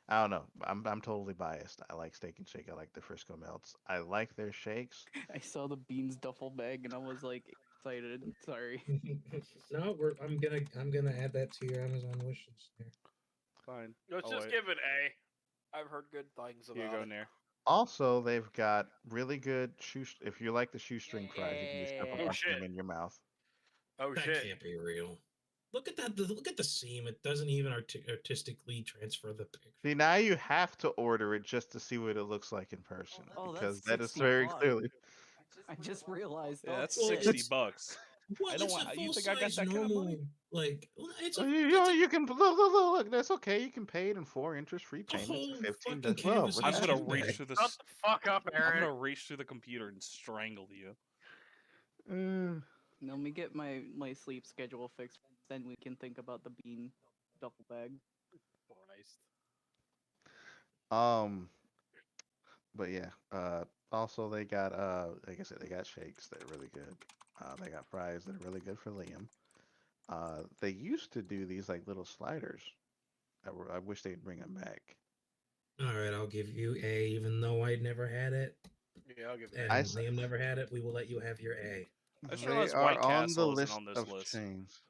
I don't know. I'm totally biased. I like Steak and Shake. I like the Frisco melts. I like their shakes. I saw the beans duffel bag and I was like excited. Sorry. No, I'm gonna add that to your Amazon wish list there. Fine. Let's Oh, just wait. give it A. I've heard good things Here you about go, it. Nair. Also, they've got really good if you like the shoestring fries, you can just stuff a Yeah. Oh, bunch of them shit. in your mouth. Oh That shit! can't be real. Look at that. Look at the seam. It doesn't even artistically transfer the picture. See, now you have to order it just to see what it looks like in person Oh, because that's that is 60 very bucks. clearly. I just realized. Yeah, oh, that's Well, shit. $60. Well, I don't it's want- a you full think I got size that kind of normal. money? Like, well, it's So a, you it's know, a- you can look. That's okay. You can pay it in 4 interest-free A payments. whole 15 fucking does well. canvas with I'm is that gonna too bag. reach through the. Shut the fuck up, I'm Aaron. gonna reach through the computer and strangle you. Let me get my sleep schedule fixed. Then we can think about the bean duffel bag. Christ. But yeah. Also they got like I said, they got shakes that are really good. They got fries that are really good for Liam. They used to do these like little sliders. I wish they'd bring them back. all right. I'll give you A, even though I never had it, Yeah, I'll give it. and I s- Liam never had it. We will let you have your A. I just They realized are White on the Castle isn't list on this of list. chains.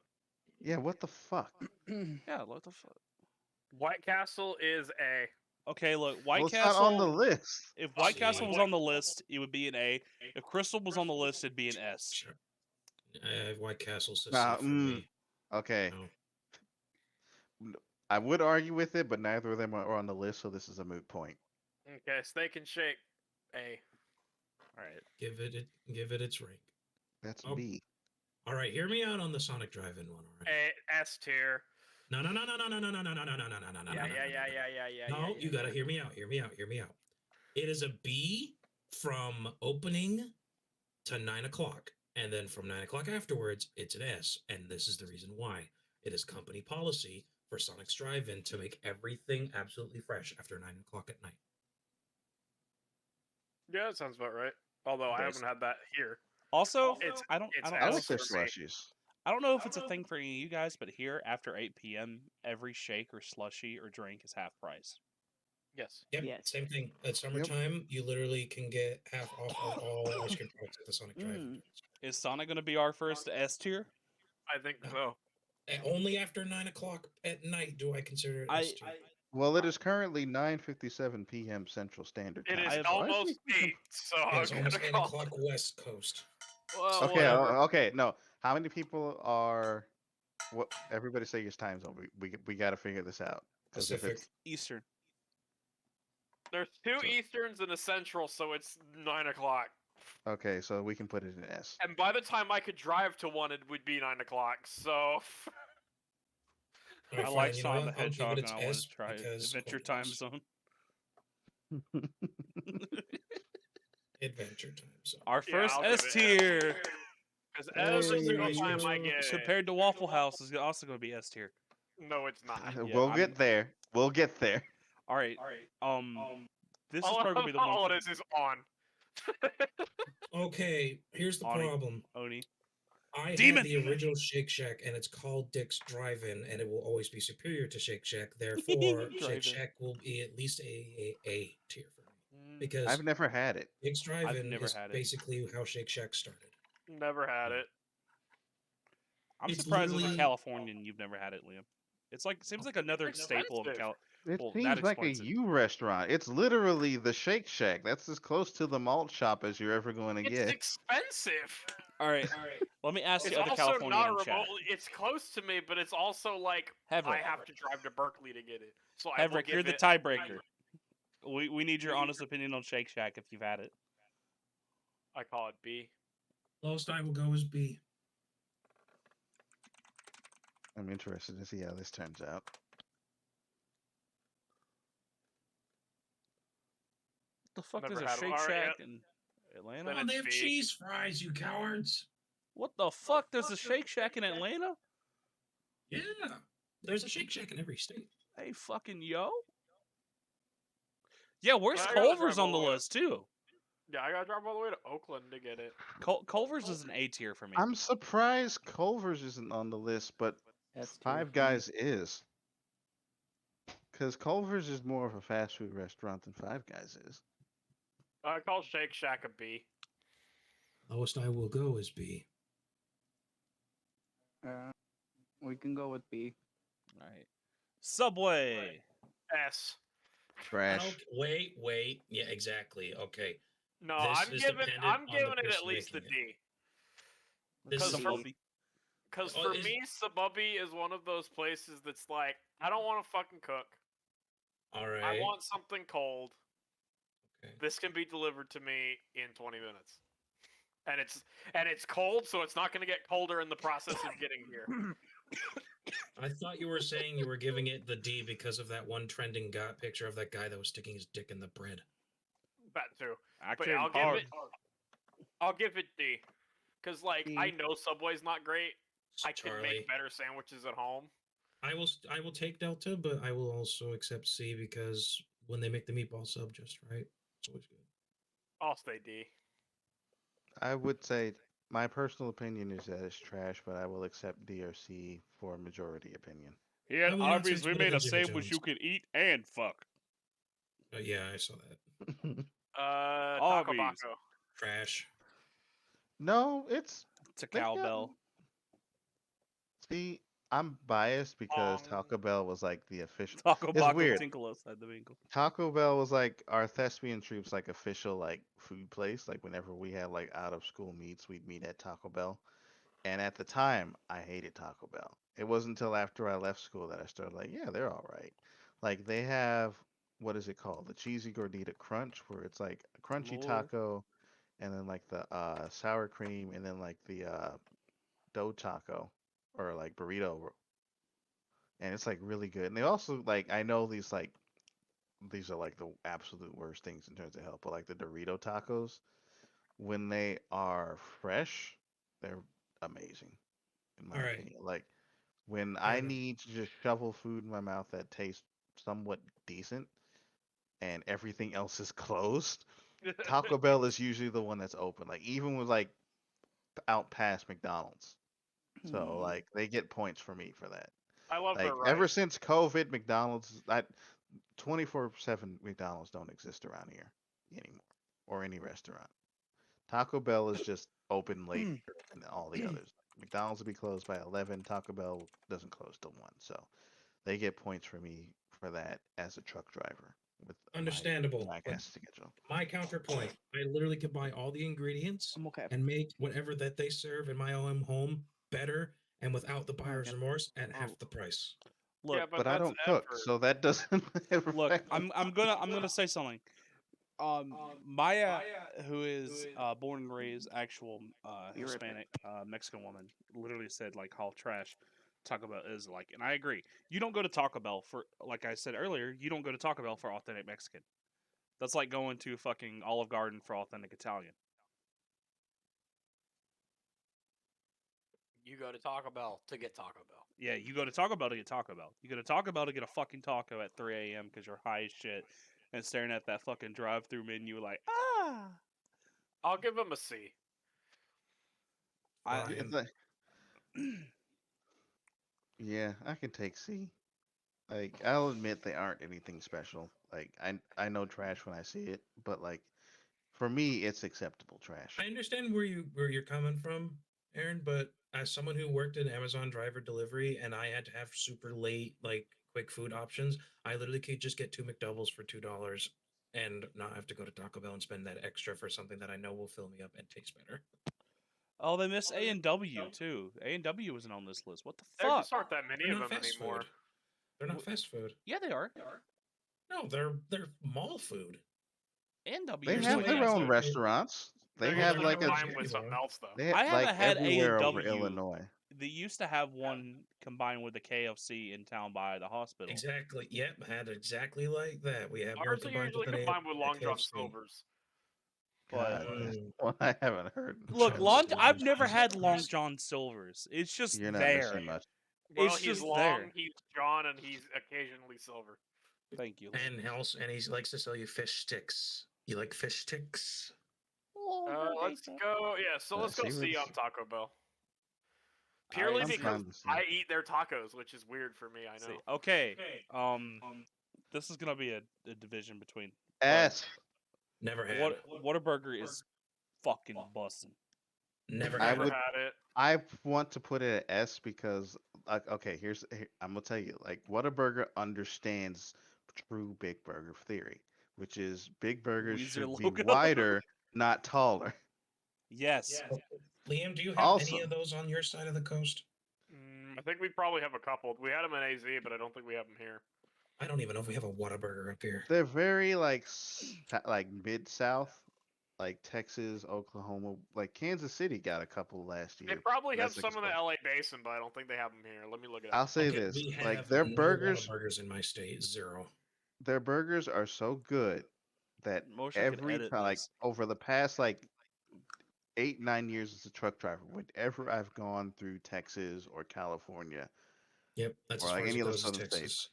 Yeah, what the fuck? Yeah, what the fuck? White Castle is A. Okay, look, White Well, it's Castle. not on the list. If White See. Castle was on the list, it would be an A. If Crystal was on the list, it'd be an S. Sure. White Castle says Nah, C for me. Okay. No. I would argue with it, but neither of them are on the list, so this is a moot point. Okay, steak and shake. A. All right. Give it its rank. That's Oh. B. All right, hear me out on the Sonic Drive-In one. All right. A. S tier. No. Yeah. No, you gotta hear me out. Hear me out. It is a B from opening to 9 o'clock, and then from 9 o'clock afterwards, it's an S. And this is the reason why. It is company policy for Sonic's Drive-In to make everything absolutely fresh after 9 o'clock at night. Yeah, that sounds about right. Although I haven't had that here. Also, It's- I don't it's I know like if their for me. slushies. I don't know if it's a thing for any of you guys, but here after 8 p.m., every shake or slushy or drink is half price. Yes. Yep, Yes. same thing. At summertime, you literally can get half off of all ice cream products at the Sonic Drive-In. Is Sonic gonna be our first S tier? I think No. so. Only after 9 o'clock at night do I consider it I- S tier. Well, it is currently 9:57 p.m. Central Standard It Time. is have- almost 8, so Yeah, I'm it's gonna almost 8 call o'clock West Coast. Well, Okay, whatever. okay, no. How many people are? What? Everybody say your time zone. We got to figure this out. 'Cause if Pacific. it's Eastern. There's 2 So- Easterns and a Central, so it's 9 o'clock. okay, so we can put it in S. And by the time I could drive to one, it would be 9 o'clock. So All right, I fine, like you know Sonic the what? I'll give Hedgehog, it and its I want S to try because Adventure Cold Time West. Zone. Adventure Time Zone. Our Yeah, first I'll give S it tier, because every single Hey. time I get compared to Waffle House, is also going to be S tier. no, it's not. We'll I'm- get there. We'll get there. All right. This is All, probably gonna be the all one it is on. Okay, here's the Ani. problem. for Oni. I Demon! had the original Shake Shack, and it's called Dick's Drive-In, and it will always be superior to Shake Shack. Therefore, Drive-In. Shake Shack will be at least a tier for me because I've never had it. Dick's Drive-In never is had it. basically how Shake Shack started. Never had it. I'm It's surprised as a literally- Californian you've never had it, Liam. It's like seems like another It's staple of expensive. Cal. It Well, that seems like a explains it. U restaurant. It's literally the Shake Shack. That's as close to the malt shop as you're ever going to It's get. expensive. All right. Let me ask It's the other also Californian not in chat. remotely. It's close to me, but it's also like I Haverick, have to drive to Berkeley to get it. So I will Haverick, you're give the it- tiebreaker. We need your honest opinion on Shake Shack if you've had it. I call it B. Lowest I will go is B. I'm interested to see how this turns out. What the fuck Never is a had one. Shake Alright, Shack yeah. in Atlanta? Then Oh, they have it's B. cheese fries, you cowards. What the fuck? There's a Shake Shack in Atlanta? Yeah, there's a Shake Shack in every state. Hey, fucking yo. Yeah, where's I gotta Culver's drive on the all the way. list too? Yeah, I gotta drive all the way to Oakland to get it. Culver's is an A tier for me. I'm surprised Culver's isn't on the list, but S tier Five for me. Guys is. Because Culver's is more of a fast food restaurant than Five Guys is. I call Shake Shack a B. Lowest I will go is B. We can go with B. All right. Subway. S. Trash. Okay, wait. Yeah, exactly. Okay. No, This I'm is giving dependent on the it at person least a making D. This is Because a- Subway. Because Oh, for is- me, Sububby is one of those places that's like, I don't want to fucking cook. All right. I want something cold. Okay. This can be delivered to me in 20 minutes. And it's cold, so it's not going to get colder in the process of getting here. I thought you were saying you were giving it the D because of that one trending picture of that guy that was sticking his dick in the bread. That too. But Actually, I'll give it D. Because like I D. know Subway's not great. I can Charlie, make better sandwiches at home. I will take Delta, but I will also accept C because when they make the meatball sub just right, it's always good. I'll stay D. I would say my personal opinion is that it's trash, but I will accept D or C for majority opinion. Here at I will not Arby's, say we it's better made a than Jimmy sandwich John's. you could eat and fuck. Yeah, I saw that. Taco Arby's. Baco. Trash. No, it's It's a They got- cowbell. see, I'm biased because Taco Bell was like the official. Taco It's Baco weird. Tinkle outside the winkle. Taco Bell was like our thespian troops like official like food place. Like whenever we had like out of school meets, we'd meet at Taco Bell. And at the time, I hated Taco Bell. It wasn't until after I left school that I started like, yeah, they're all right. Like they have what is it called? The cheesy gordita crunch, where it's like a crunchy Lord. taco, and then like the sour cream, and then like the dough taco or like burrito, and it's like really good. And they also like I know these are like the absolute worst things in terms of health, but like the Dorito tacos, when they are fresh, they're amazing. In my All right. opinion, like when Fair I enough. need to just shovel food in my mouth that tastes somewhat decent, and everything else is closed, Taco Bell is usually the one that's open. Like even with like out past McDonald's. So Mhm. like they get points for me for that. I love Like their rice. ever since COVID, McDonald's 24/7 McDonald's don't exist around here anymore, or any restaurant. Taco Bell is just open later than all the others. McDonald's will be closed by 11. Taco Bell doesn't close till 1. So they get points for me for that as a truck driver with Understandable. my but gas schedule. My counterpoint: I literally can buy all the ingredients I'm okay. and make whatever that they serve in my own home better and without the buyer's Okay. remorse at half the price. Look, yeah, But I that's don't cook, effort. so that doesn't look, reflect I'm gonna say something. Maya, who is born and raised actual You're right there. Hispanic Mexican woman, literally said like how trash Taco Bell is like, and I agree. You don't go to Taco Bell for, like I said earlier, you don't go to Taco Bell for authentic Mexican. That's like going to fucking Olive Garden for authentic Italian. You go to Taco Bell to get Taco Bell. Yeah, you go to Taco Bell to get Taco Bell. You go to Taco Bell to get a fucking taco at 3 a.m. because you're high as shit and staring at that fucking drive-through menu like, ah. I'll give him a C. I, Fine. It's like- yeah, I can take C. Like, I'll admit they aren't anything special. Like, I know trash when I see it, but like, for me, it's acceptable trash. I understand where you're coming from, Aaron, but as someone who worked in Amazon driver delivery and I had to have super late like quick food options, I literally could just get 2 McDoubles for $2 and not have to go to Taco Bell and spend that extra for something that I know will fill me up and taste better. oh, they missed A&W too. A&W wasn't on this list. What the There fuck? just aren't that many They're of not them fast anymore. food. They're not fast food. Yeah, they are. No, they're mall food. A&W. They is have like their fast own food. restaurants. They They're have usually like a combined with something else though. they I have, haven't like had everywhere over A&W. Illinois. They used to have one combined with the KFC in town by the hospital. Exactly. Yep, had exactly like that. We have one Ours are combined usually with an combined with a Long John KFC. Silver's. But God, that's Mm. one I haven't heard. look, John Long, Silver's I've never is had the Long best. John Silver's. It's just You're not there. missing much. Well, It's he's just long, there. he's John, and he's occasionally Silver. Thank you. And he likes to sell you fish sticks. You like fish sticks? Let's go. Yeah, so let's go see see on what's- Taco Bell. Purely I'm because trying to see. I eat their tacos, which is weird for me. I know. See, okay. This is gonna be a division between S. Never had. Whataburger is fucking busting. Never I had. Never would- had it. I want to put it at S because, like, okay, I'm gonna tell you, like, Whataburger understands true Big Burger theory, which is Big Burgers Weezer should be logo. wider, not taller. Yes. Liam, do you have Also- any of those on your side of the coast? I think we probably have a couple. We had them in AZ, but I don't think we have them here. I don't even know if we have a Whataburger up here. They're very like mid South, like Texas, Oklahoma, like Kansas City got a couple last year. They probably have That's like some in the a- LA basin, but I don't think they have them here. Let me look it up. I'll say Okay, this, we like have their no burgers, Whataburgers in my state. Zero. their burgers are so good that Motion could every edit time, like this. over the past like 8-9 years as a truck driver, whenever I've gone through Texas or California, Yep, that's Or as like far as any it of the goes as southern Texas. states.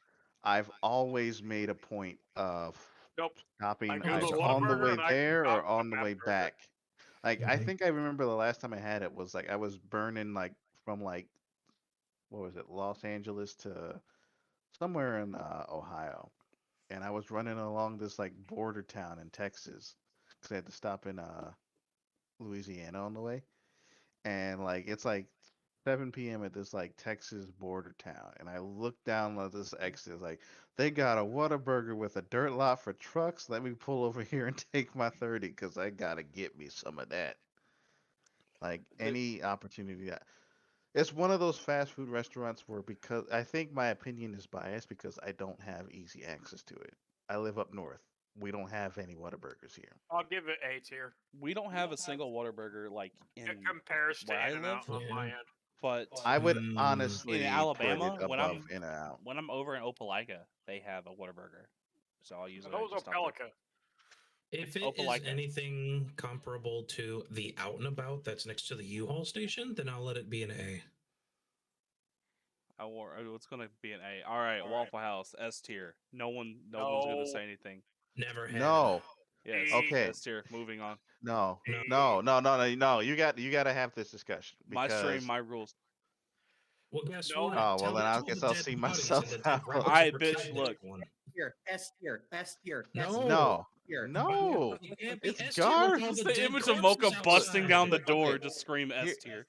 I've always made a point of Nope. stopping I Googled either Whataburger on the way and I there got or on the them way after. back. Like I Mhm. think I remember the last time I had it was like I was burning like from like what was it, Los Angeles to somewhere in Ohio, and I was running along this like border town in Texas because I had to stop in Louisiana on the way, and like it's like 7 p.m. at this like Texas border town, and I look down at this exit like they got a Whataburger with a dirt lot for trucks. Let me pull over here and take my 30 because I gotta get me some of that. Like any opportunity. It's one of those fast food restaurants where because I think my opinion is biased because I don't have easy access to it. I live up north. We don't have any Whataburgers here. I'll give it A tier. We don't have a single Whataburger like in, It compares to where I In-N-Out live? on my Yeah. end. but I would Mm. honestly In put Alabama, it when above I'm- In-N-Out. when I'm over in Opelika, they have a Whataburger. So I'll use it. That was Opelika. If it Opelika. is anything comparable to the Out and About that's next to the U-Haul station, then I'll let it be an A. It's gonna be an A. All right, Waffle House S tier. No one's gonna No. say anything. Never had. No, Yes. Okay. S tier. Moving on. no, No. no, no, no, no, no. You got to have this discussion My because stream, my rules. Well, guess No. what? Oh, well, Tell then it I to guess the I'll dead see bodies myself and the dead out. relics Alright, and bitch, pretend look. it's one. Here, S tier, S tier. No. No, Here. no. You can't be It's S tier with Garth. all It's the the dead image of corpses Mocha busting down the outside. door. Okay. Just scream S Here- tier.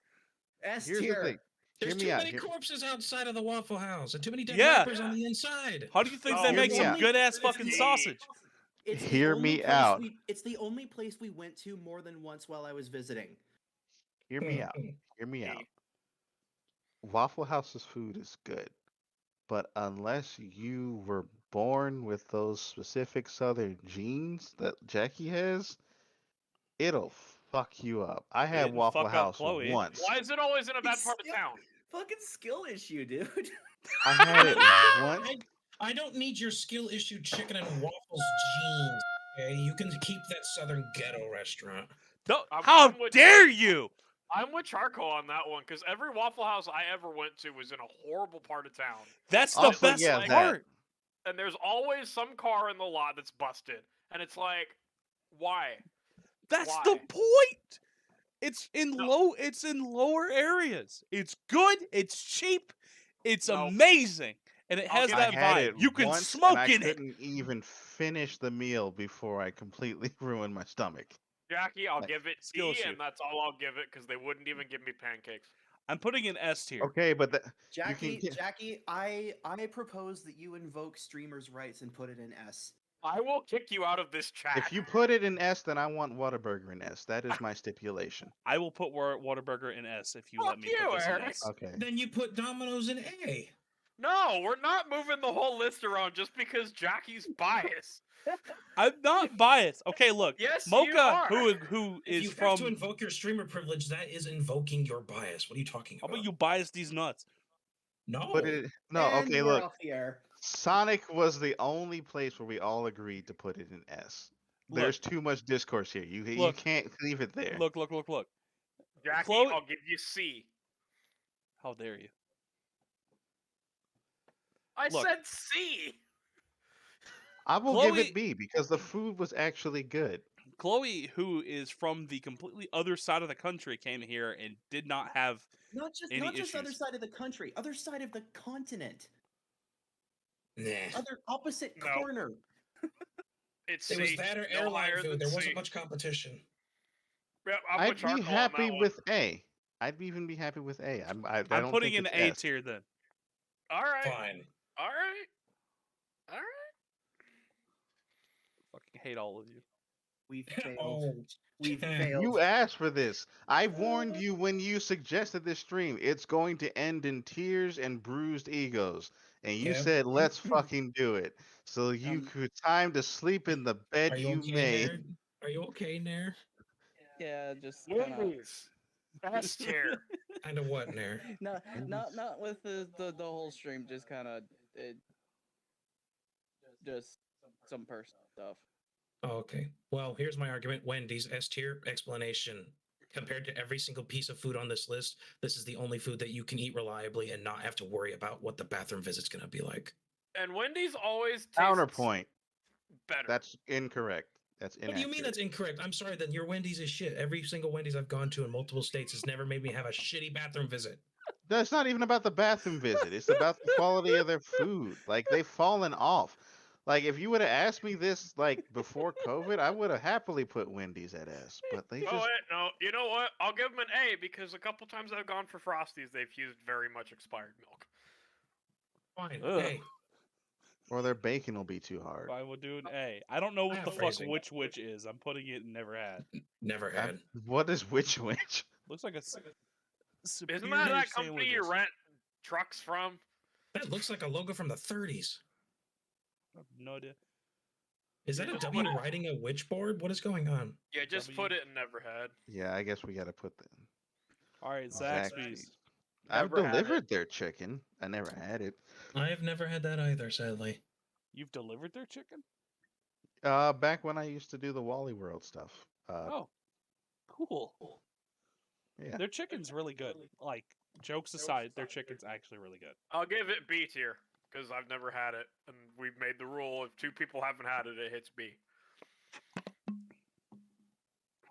S Here's the tier. thing. There's Hear me too out. many Hear- corpses outside of the Waffle House and too many dead Yeah. rappers on the inside. How do you think Oh, they hear make me some out. good ass fucking It's- sausage? It's the Hear only me place out. It's the only place we went to more than once while I was visiting. Hear me out. Hmm. Hear me out. Waffle House's food is good, but unless you were born with those specific Southern genes that Jackie has, it'll fuck you up. I had didn't Waffle fuck up House Chloe. once. Why is it always in a bad It's part of still- town? Fucking skill issue, dude. I had it once. I don't need your skill issue chicken and waffles genes. Okay, you can keep that Southern ghetto restaurant. How I'm with- dare you? I'm with Charcoal on that one because every Waffle House I ever went to was in a horrible part of town, That's the Also, best yeah, that. part. and there's always some car in the lot that's busted, and it's like, why? That's the Why? point. It's in No. it's in lower areas. It's good, it's cheap, it's No. amazing, and it I'll has give that I had vibe. it You can once, smoke and I in it. couldn't even finish the meal before I completely ruined my stomach. Jackie, I'll Like, give it skill C, issue. and that's all I'll give it because they wouldn't even give me pancakes. I'm putting an S tier. Okay, but the, Jackie, get- Jackie, I propose that you invoke streamers' rights and put it in S. I will kick you out of this chat. if you put it in S, then I want Whataburger in S. That is my stipulation. I will put Whataburger in S if you Fuck let me you, put this in Eric. S. Okay. Then you put Domino's in A. No, we're not moving the whole list around just because Jackie's biased. I'm not biased. Okay, look. Yes, you Mocha, are. who If is you have to from invoke your streamer privilege, that is invoking your bias. What are you talking how about? about you bias these nuts? No. But it no, And okay, we're look. off the air. Sonic was the only place where we all agreed to put it in S. Look. There's too much discourse here. You Look. can't leave it there. Look. Jackie, Chloe- I'll give you C. How dare you? I Look. said C. I will give Chloe- it B because the food was actually good. Chloe, who is from the completely other side of the country, came here and did not have Not just Any other issues? side of the country, other side of the continent, Nah. other opposite No. corner. It's It was C. that or No airline higher food. than There C. wasn't much competition. Yep, I'm I'd with be Charcoal on happy that one. with A. I'd even be happy with A. I I'm don't putting think in it's A S. tier then. All right. Fine. All right. All right. Fucking hate all of you. We failed. Oh, We damn. failed. You asked for this. I warned you when you suggested this stream. It's going to end in tears and bruised egos. And you Yeah. said, let's fucking do it. So you Um, could time to sleep in the bed Are you you okay, made. Nair? Are you okay, Nair? Yeah, just kind of Wendy's. S tier. Kind of what, Nair? not with the whole stream. Just kind of just some personal stuff. Oh, okay. Well, here's my argument. Wendy's S tier explanation. Compared to every single piece of food on this list, this is the only food that you can eat reliably and not have to worry about what the bathroom visit's going to be like. And Wendy's always tastes Counterpoint. better. That's incorrect. That's What inaccurate. do you mean that's incorrect? I'm sorry, then your Wendy's is shit. Every single Wendy's I've gone to in multiple states has never made me have a shitty bathroom visit. That's not even about the bathroom visit. It's about the quality of their food. Like they've fallen off. Like if you would have asked me this like before COVID, I would have happily put Wendy's at S. But they Oh, just wait, no. You know what? I'll give them an A because a couple times I've gone for Frosties, they've used very much expired milk. Fine. Ugh. Hey, or their bacon will be too hard. I will do an A. I don't know what the fuck Paraphrasing. which is. I'm putting it in never had. never I- had. What is which which? Looks like a Isn't that superior that company you sandwiches. rent trucks from? That looks like a logo from the 30s. I have no idea. Is that a Just W put it- riding a witchboard? What is going on? Yeah, just W. put it in never had. Yeah, I guess we got to put them. All right, Zaxby's. Zaxby's. I've Never had it. delivered their chicken. I never had it. I've never had that either, sadly. You've delivered their chicken? Back when I used to do the Wally World stuff. Oh, cool. Yeah. Their chicken's really good. Like, jokes aside, their chicken's actually really good. I'll give it B tier because I've never had it, and we've made the rule if two people haven't had it, it hits B.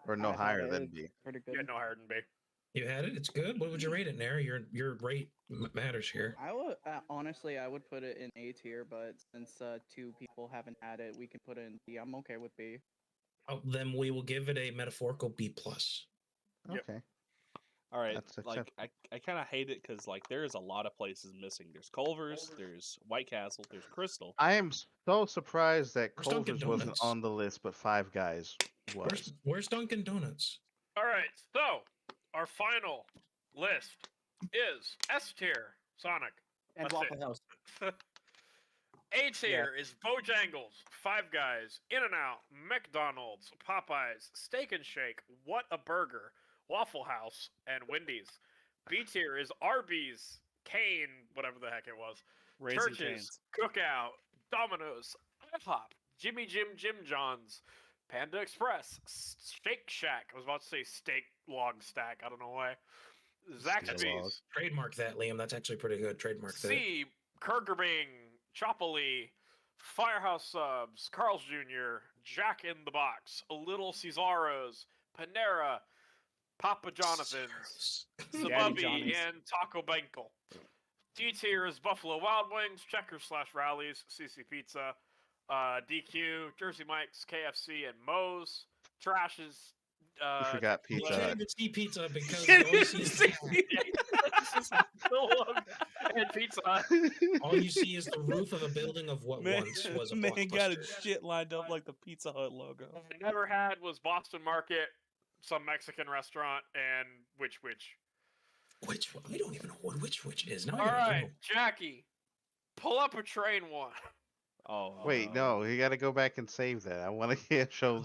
Or no I had higher it, than it's B. Pretty good. Yeah, no higher than B. You had it. It's good. What would you rate it, Nair? Your rate matters here. I would honestly, I would put it in A tier, but since 2 people haven't had it, we can put it in B. I'm okay with B. Oh, then we will give it a metaphorical B plus. Yep. Okay. All right, That's like acceptable. I kind of hate it because like there is a lot of places missing. There's Culver's, there's White Castle, there's Crystal. I am so surprised that Where's Dunkin' Culver's wasn't Donuts? on the list, but Five Guys was. Where's Dunkin' Donuts? All right, so our final list is S tier Sonic. And That's it. Waffle House. A tier is Bojangles, Five Guys, In-N-Out, McDonald's, Popeyes, Steak and Shake, What a Burger, Waffle House, and Wendy's. B tier is Arby's, Kane, whatever the heck it was, Raising Churches, Cane's. Cookout, Domino's, IHOP, Jimmy Jim Jim John's, Panda Express, Shake Shack. I was about to say Steak Log Stack. I don't know why. Log. Zaxby's, Trademark that, Liam. That's actually pretty good. Trademark that. C, Kurger Bing, Choppoli, Firehouse Subs, Carl's Jr., Jack in the Box, Little Caesaro's, Panera, Papa Jonathan's, Daddy Zabubby, Johnny's. and Taco Bankel. D tier is Buffalo Wild Wings, Checkers/Rallies, CC Pizza, DQ, Jersey Mike's, KFC, and Moe's. Trash is. You forgot You Pizza can't Hut. even see pizza because you only see and Pizza Hut. all you see is the roof of a building of what Man, once was a man got a Blockbuster. shit lined up like the Pizza Hut logo. I never had was Boston Market, some Mexican restaurant, and Which. Which one? I don't even know what which is. Now I All gotta right, know. Jackie, pull up a train one. Oh Wait, no, you got to go back and save that. I want to show.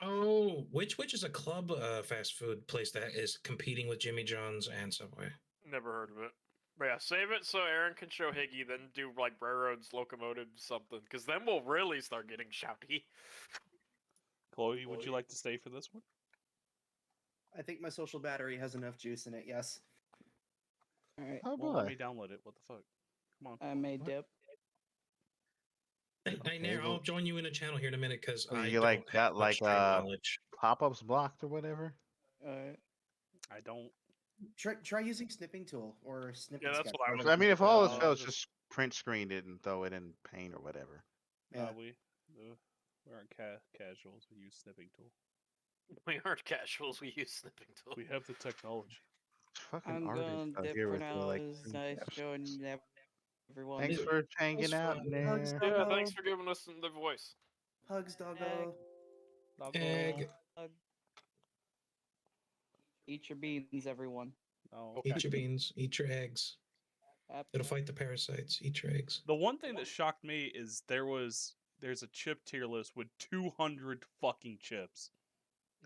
Oh, which is a club fast food place that is competing with Jimmy John's and Subway. Never heard of it. But yeah, save it so Aaron can show Higgy, then do like railroads, locomotives, something, because then we'll really start getting shouty. Chloe, would you like to stay for this one? I think my social battery has enough juice in it. Yes. All right, Oh Well, let boy. me download it. What the fuck? Come on. I made dip. Hey, Okay, Nair, well- I'll join you in a channel here in a minute because Oh, I you, don't like, have got, much like, train knowledge. Pop-ups blocked or whatever. I don't. Try using snipping tool or snipping. Yeah, that's sketch. what I was. I mean, if all else Uh, fails, just print screen it and throw it in Paint or whatever. Yeah. We aren't casuals. We use snipping tool. We aren't casuals. We use snipping tool. We have the technology. Fucking I'm artists going out dip here for with now. like It was green nice caps. showing everyone. Thanks for hanging out in Hugs, there. Yeah, doggo. thanks for giving us the voice. Hugs, doggo. Egg. Eat your beans, everyone. Oh, Okay. Eat your beans. Eat your eggs. It'll fight the parasites. Eat your eggs. The one thing that shocked me is there's a chip tier list with 200 fucking chips.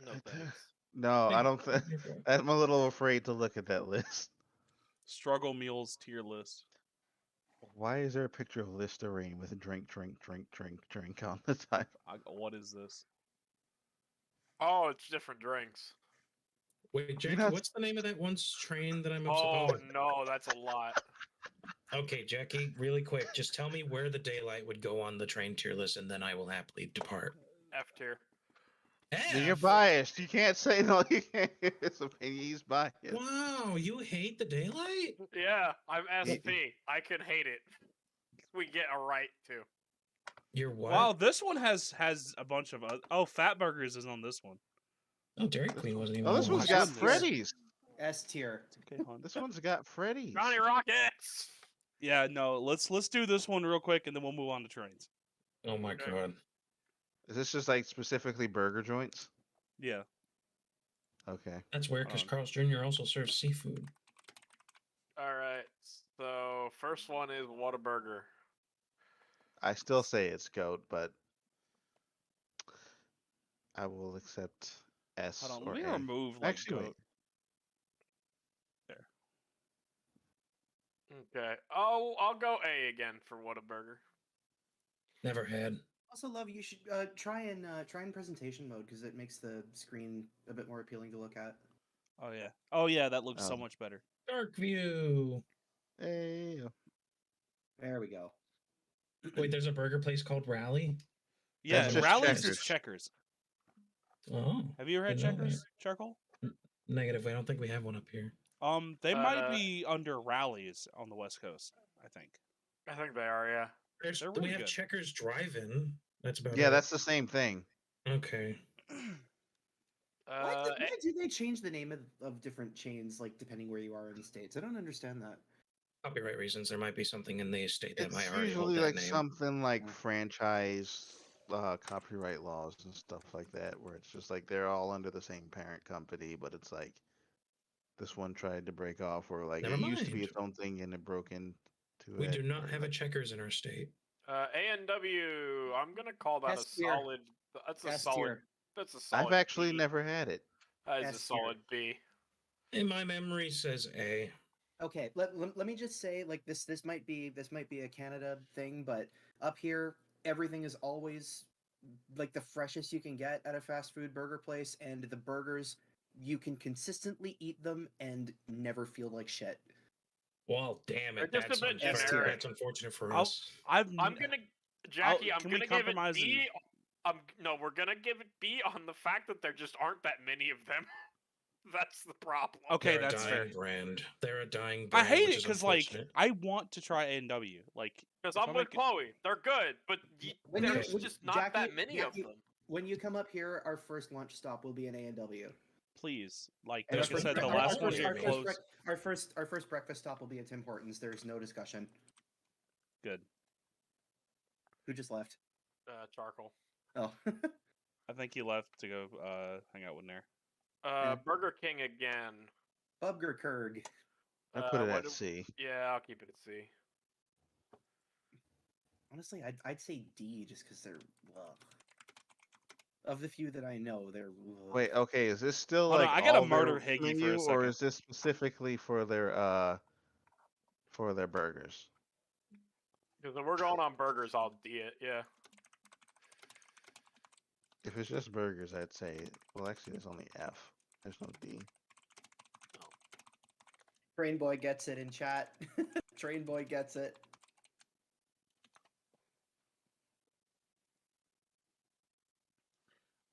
No thanks. No, I don't. I'm a little afraid to look at that list. Struggle meals tier list. Why is there a picture of Listerine with drink on the top? What is this? Oh, it's different drinks. Wait, Jackie, not- what's the name of that one train that I'm Oh upset? no, that's a lot. Okay, Jackie, really quick, just tell me where the daylight would go on the train tier list, and then I will happily depart. F tier. You're F? biased. You can't say no. You can't. It's opinion. He's biased. Wow, you hate the daylight? Yeah, I'm SP. I can hate it. We get a right to. You're what? Wow, this one has a bunch of Fat Burgers is on this one. Oh, Dairy Queen wasn't even. Oh, this on one's the got list. Freddy's. S tier. It's okay, hon. This one's got Freddy's. Johnny Rockets. Yeah, no, let's do this one real quick and then we'll move on to trains. Oh my Okay. god. Is this just like specifically burger joints? Yeah. Okay. That's weird because Um, Carl's Jr. also serves seafood. All right. So first one is Whataburger. I still say it's goat, but I will accept S Hold on, or let me A. remove like Actually, wait. goat. Okay. Oh, I'll go A again for Whataburger. Never had. Also, love you should try in presentation mode because it makes the screen a bit more appealing to look at. Oh yeah, that looks so Oh. much better. Dark view. Hey. There we go. Wait, there's a burger place called Rally. Yeah, That's just Rallies is Checkers. Checkers. Oh, Have you ever had Didn't know that. Checkers? Charcoal? Negative. I don't think we have one up here. They might be under Rallies on the West Coast. I think. I think they are, yeah. They're We really have good. Checkers Drive-In. That's about Yeah, it. that's the same thing. Okay. Why do they change the name of different chains, like depending where you are in the states? I don't understand that. Copyright reasons. There might be something in the estate that It's might already hold usually that like name. something like Yeah. franchise copyright laws and stuff like that, where it's just like they're all under the same parent company, but it's like this one tried to break off, or like Never it used to be mind. its own thing and it broke into We it. do not or, have a like- Checkers in our state. A&W, I'm gonna call that S a tier. solid. That's a S solid. tier. That's a solid. I've actually B. never had it. That is a S tier. solid B. In my memory says A. Okay, let me just say, like, this might be a Canada thing, but up here everything is always like the freshest you can get at a fast food burger place, and the burgers, you can consistently eat them and never feel like shit. Well, damn it. They're just a bit generic. That's unfortunate for I'll- us. I'm gonna, Jackie. I'm can we gonna give it compromise B. and- No, we're gonna give it B on the fact that there just aren't that many of them. That's the problem. Okay, They're that's a fair. dying brand. They're a dying I brand. hate which it is because like unfortunate. I want to try A&W. Like Because if I'm I'm with making- Chloe. They're good, but When you- there's when- just not that Jackie- many Jackie- of them. When you come up here, our first lunch stop will be an A&W. please, like And like I our said, first- the our last first- one here our closed. Our first breakfast stop will be a Tim Hortons. There's no discussion. Good. Who just left? Charcoal. Oh, I think he left to go hang out with Nair. Yeah. Burger King again. Bubger Kurg. I put it what at do- C. Yeah, I'll keep it at C. Honestly, I'd say D just because they're of the few that I know, they're Wait, okay, is this still Hold on, like I gotta all their murder Higgy for a menu, or second. is this specifically for their burgers? Because if we're going on burgers, I'll D it. Yeah. If it's just burgers, I'd say. Well, actually, there's only F. There's no D. Train Boy gets it in chat. Train Boy gets it.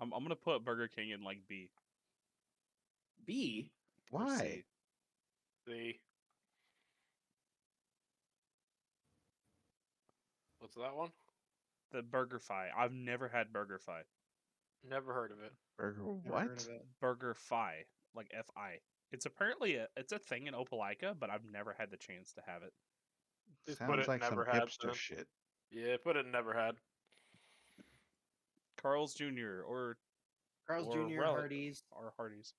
I'm gonna put Burger King in like B. B. or Why? C. C. What's that one? The Burger Fi. I've never had Burger Fi. Never heard of it. Burger Never what? heard of it. Burger Fi, like Fi. It's apparently it's a thing in Opelika, but I've never had the chance to have it. Just put Sounds it like some never had, hipster then. shit. Yeah, put it in never had. Carl's Jr. or Carl's Or Jr. Relic. Hardee's. Hardee's.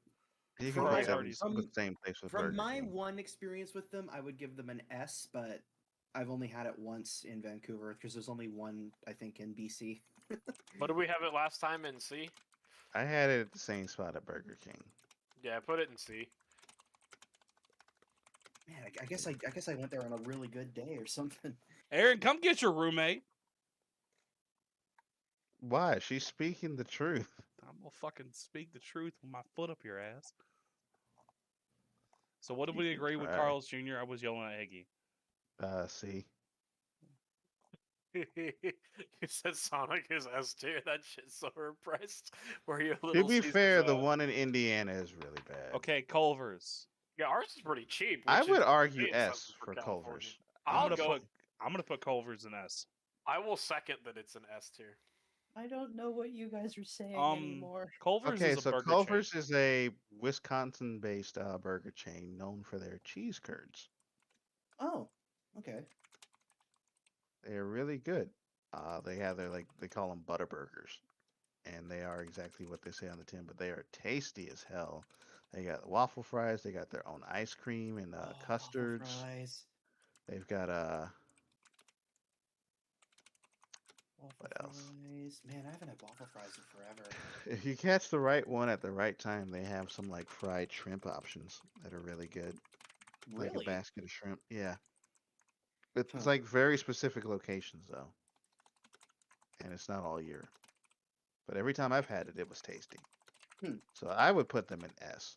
You From can my- put them Hardee's. in the from- same place with From Burger my King. one experience with them, I would give them an S, but I've only had it once in Vancouver because there's only one, I think, in BC. What did we have it last time in C? I had it at the same spot at Burger King. Yeah, put it in C. Man, I guess I went there on a really good day or something. Aaron, come get your roommate. Why? She's speaking the truth. I'm gonna fucking speak the truth with my foot up your ass. So what did You we can agree with try. Carl's Jr.? I was yelling at Higgy. C. You said Sonic is S2. That shit's so impressed. Were you a To little be Caesar's, fair, the one in Indiana is really bad. Okay, Culver's. Yeah, ours is pretty cheap. I which would is argue insane S something for California. Culver's. I'm gonna put Culver's in S. I will second that it's an S tier. I don't know what you guys are saying anymore. Culver's Okay, is a so burger Culver's chain. is a Wisconsin-based burger chain known for their cheese curds. Oh, okay. They're really good. They have their they call them butter burgers, and they are exactly what they say on the tin. But they are tasty as hell. They got waffle fries. They got their own ice cream and Oh, waffle custards. fries. They've got Waffle What else? fries. Man, I haven't had waffle fries in forever. if you catch the right one at the right time, they have some like fried shrimp options that are really good. Like Really? a basket of shrimp. Yeah. It's Huh. like very specific locations though. And it's not all year. But every time I've had it, it was tasty. Hmm. So I would put them in S.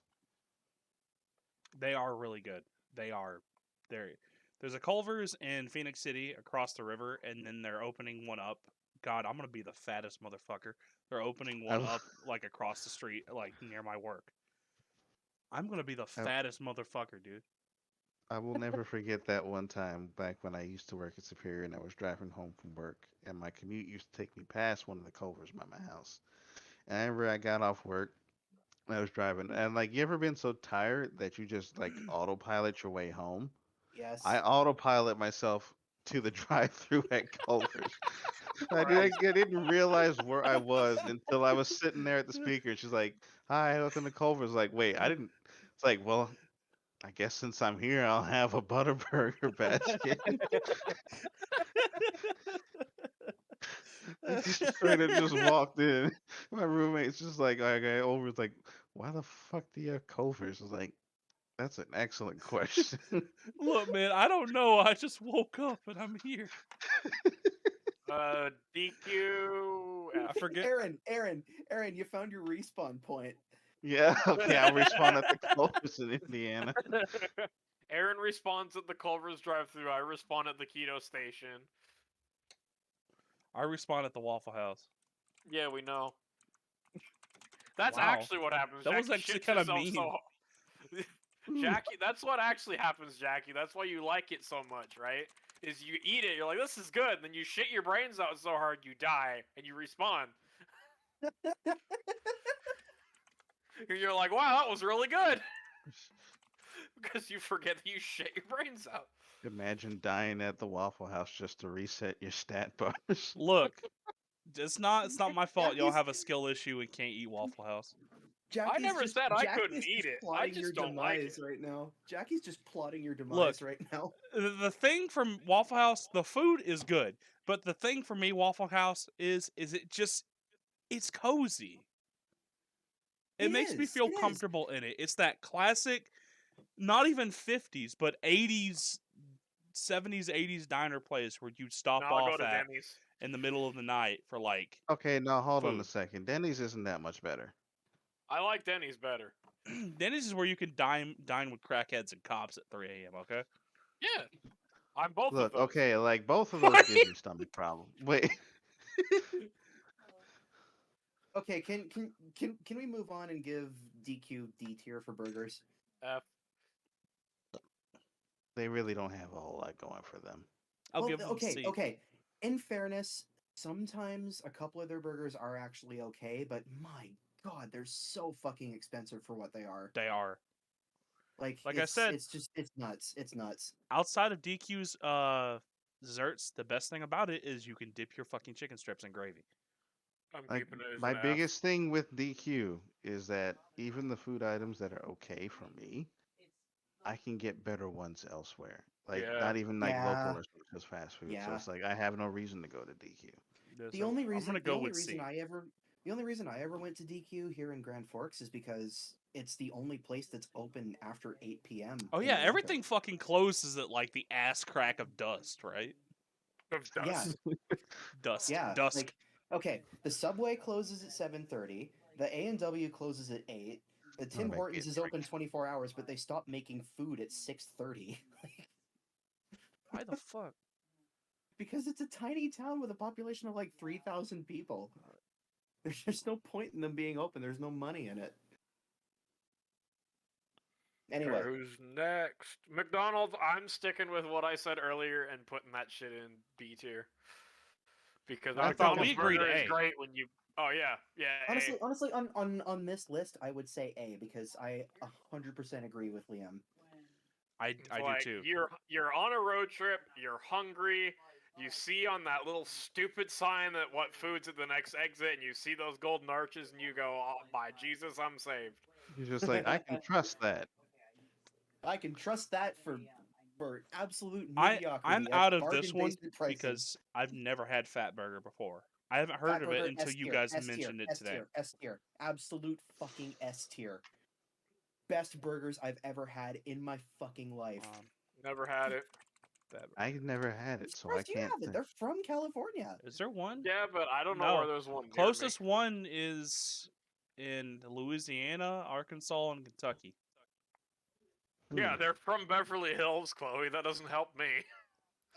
They are really good. They are. There's a Culver's in Phoenix City across the river, and then they're opening one up. God, I'm gonna be the fattest motherfucker. They're opening one Oh. up like across the street, like near my work. I'm gonna be the Oh. fattest motherfucker, dude. I will never forget that one time back when I used to work at Superior and I was driving home from work, and my commute used to take me past one of the Culvers by my house. And I remember I got off work and I was driving, and like, you ever been so tired that you just like autopilot your way home? Yes. I autopilot myself to the drive-through at Culver's. I Christ. didn't realize where I was until I was sitting there at the speaker. And she's like, "Hi, welcome to Culver's." Like, wait, I didn't. It's like, well, I guess since I'm here, I'll have a Butterburger basket. I just straight up just walked in. My roommate's just like, okay, over. It's like, why the fuck do you have Culver's? I was like, that's an excellent question. Look, man, I don't know. I just woke up and I'm here. DQ. I forget. Aaron, you found your respawn point. Yeah, okay, I'll respawn at the Culver's in Indiana. Aaron respawns at the Culver's drive-thru. I respawn at the Keto station. I respawn at the Waffle House. Yeah, we know. That's Wow. actually what happens. That was Jackie actually shits kinda herself mean. Jackie, that's what actually happens, Jackie. That's why you like it so much, right? Is you eat it, you're like, this is good, then you shit your brains out so hard you die, and you respawn. And you're like, wow, that was really good. Because you forget that you shit your brains out. Imagine dying at the Waffle House just to reset your stat bars. Look, it's not my fault. Y'all Jackie's- have a skill issue and can't eat Waffle House. Jackie's never just, said I Jackie's couldn't just eat it. I plotting just your don't like demise right now. Jackie's just plotting your demise Look, right now. The thing from Waffle House, the food is good, but the thing for me, Waffle House is it's cozy. It makes me feel it is. comfortable in it. It's that classic, not even 50s, but 80s, 70s, 80s diner place where you stop Now I'll go off to at Denny's. in the middle of the night for like. Okay, now hold on a Food. second. Denny's isn't that much better. I like Denny's better. Denny's is where you can dine with crackheads and cops at 3 a.m. Okay. Yeah. I'm both Look, of those. okay, like both of those What? give me stomach problem. Wait, Okay, can we move on and give DQ D tier for burgers? F. they really don't have a whole lot going for them. I'll Well, give them okay, C. okay. In fairness, sometimes a couple of their burgers are actually okay, but my god, they're so fucking expensive for what they are. They are. Like Like I it's, said- it's nuts. It's nuts. Outside of DQ's desserts, the best thing about it is you can dip your fucking chicken strips in gravy. I'm Like keeping it as my an F. biggest thing with DQ is that even the food items that are okay for me, I can get better ones elsewhere. Like Yeah. not even like Yeah. local restaurants, just fast food. So Yeah. it's like I have no reason to go to DQ. The only reason I'm gonna the go only with reason C. the only reason I ever went to DQ here in Grand Forks is because it's the only place that's open after 8 p.m. Oh in yeah, the winter. everything fucking closes at like the ass crack of dust, right? Of Yeah. dust. Dusk. Yeah, Dusk. like okay, the Subway closes at 7:30. The A&W closes at 8. The Tim that Hortons gets is open 24 hours, but they stop making food at 6:30 Why the fuck? because it's a tiny town with a population of like 3,000 people. There's just no point in them being open. There's no money in it. Anyway, Okay, who's next? McDonald's. I'm sticking with what I said earlier and putting that shit in B tier. Because I thought McDonald's we agreed burger is A. great when you. Oh yeah, yeah. A. honestly, on this list, I would say A because I 100% agree with Liam. I It's do like, too. You're on a road trip. You're hungry. You see on that little stupid sign that what food's at the next exit, and you see those golden arches, and you go, "Oh, by Jesus, I'm saved." You're just like I can trust that. I can trust that for absolute mediocrity. I'm at out of this bargain one basement pricing. because I've never had Fat Burger before. I haven't heard Fat of it Burger, until S you tier, guys S tier, mentioned it S today. tier, S tier, absolute fucking S tier. Best burgers I've ever had in my fucking life. Never had it. I never had it, so I Surprised you can't. haven't. They're from California. Is there one? Yeah, but I don't know No. where there's one. near me. Closest one is in Louisiana, Arkansas, and Kentucky. Yeah, they're from Beverly Hills, Chloe. That doesn't help me.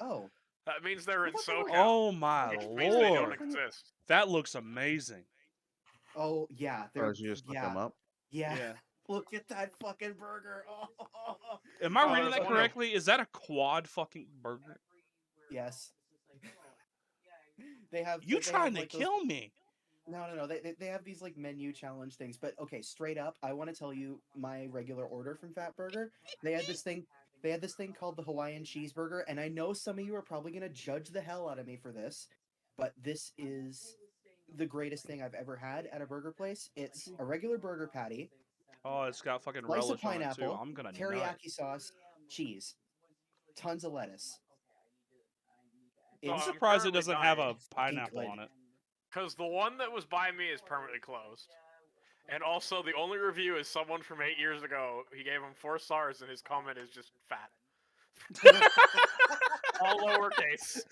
Oh, That means they're in I thought they were- SoCal. Oh my which means they don't lord, exist. that looks amazing. oh yeah. Or They're you just look yeah, them up. yeah. Yeah. Look at that fucking burger. Oh, Am I Oh, reading there's that one of- correctly? Is that a quad fucking burger? yes. They have. You they trying have, to like, those- kill me? No. They have these like menu challenge things. But okay, straight up, I want to tell you my regular order from Fat Burger. They had this thing. They had this thing called the Hawaiian cheeseburger, and I know some of you are probably gonna judge the hell out of me for this, but this is the greatest thing I've ever had at a burger place. It's a regular burger patty, Oh, it's got fucking slice of relish on it too. pineapple, I'm gonna nut. teriyaki sauce, cheese, tons of lettuce. Oh, I'm It's I'm surprised it currently doesn't have a dying. fucking pineapple good. on it. Because the one that was by me is permanently closed. And also, the only review is someone from 8 years ago. He gave him 4 stars, and his comment is just fat. All lowercase.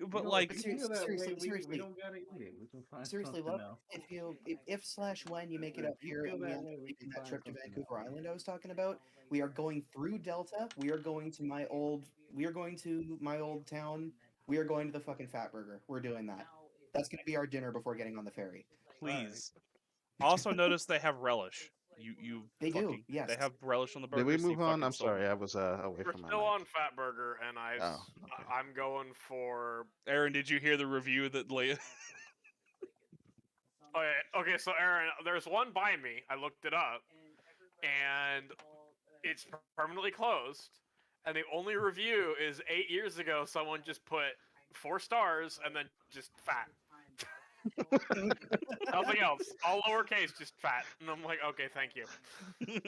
But like, seriously, don't gotta eat it. We can find seriously, something love, else. if/when you make it If up you here feel and we that end up way, we taking can that find trip to something Vancouver else. Island I was talking about, we are going through Delta. We are going to my old town. We are going to the fucking Fat Burger. We're doing that. That's gonna be our dinner before getting on the ferry. please. Also, notice they have relish. You They do, fucking, yes. They have relish on the burger. Did we so you move on? fucking I'm sold sorry, me. I was away We're from my still mic. on Fat Burger, and Oh, okay. I'm going for. Aaron, did you hear the review that Leah? Okay, so Aaron, there's one by me. I looked it up, and it's permanently closed. And the only review is 8 years ago. Someone just put 4 stars and then just fat. Nothing else. All lowercase, just fat. And I'm like, okay, thank you.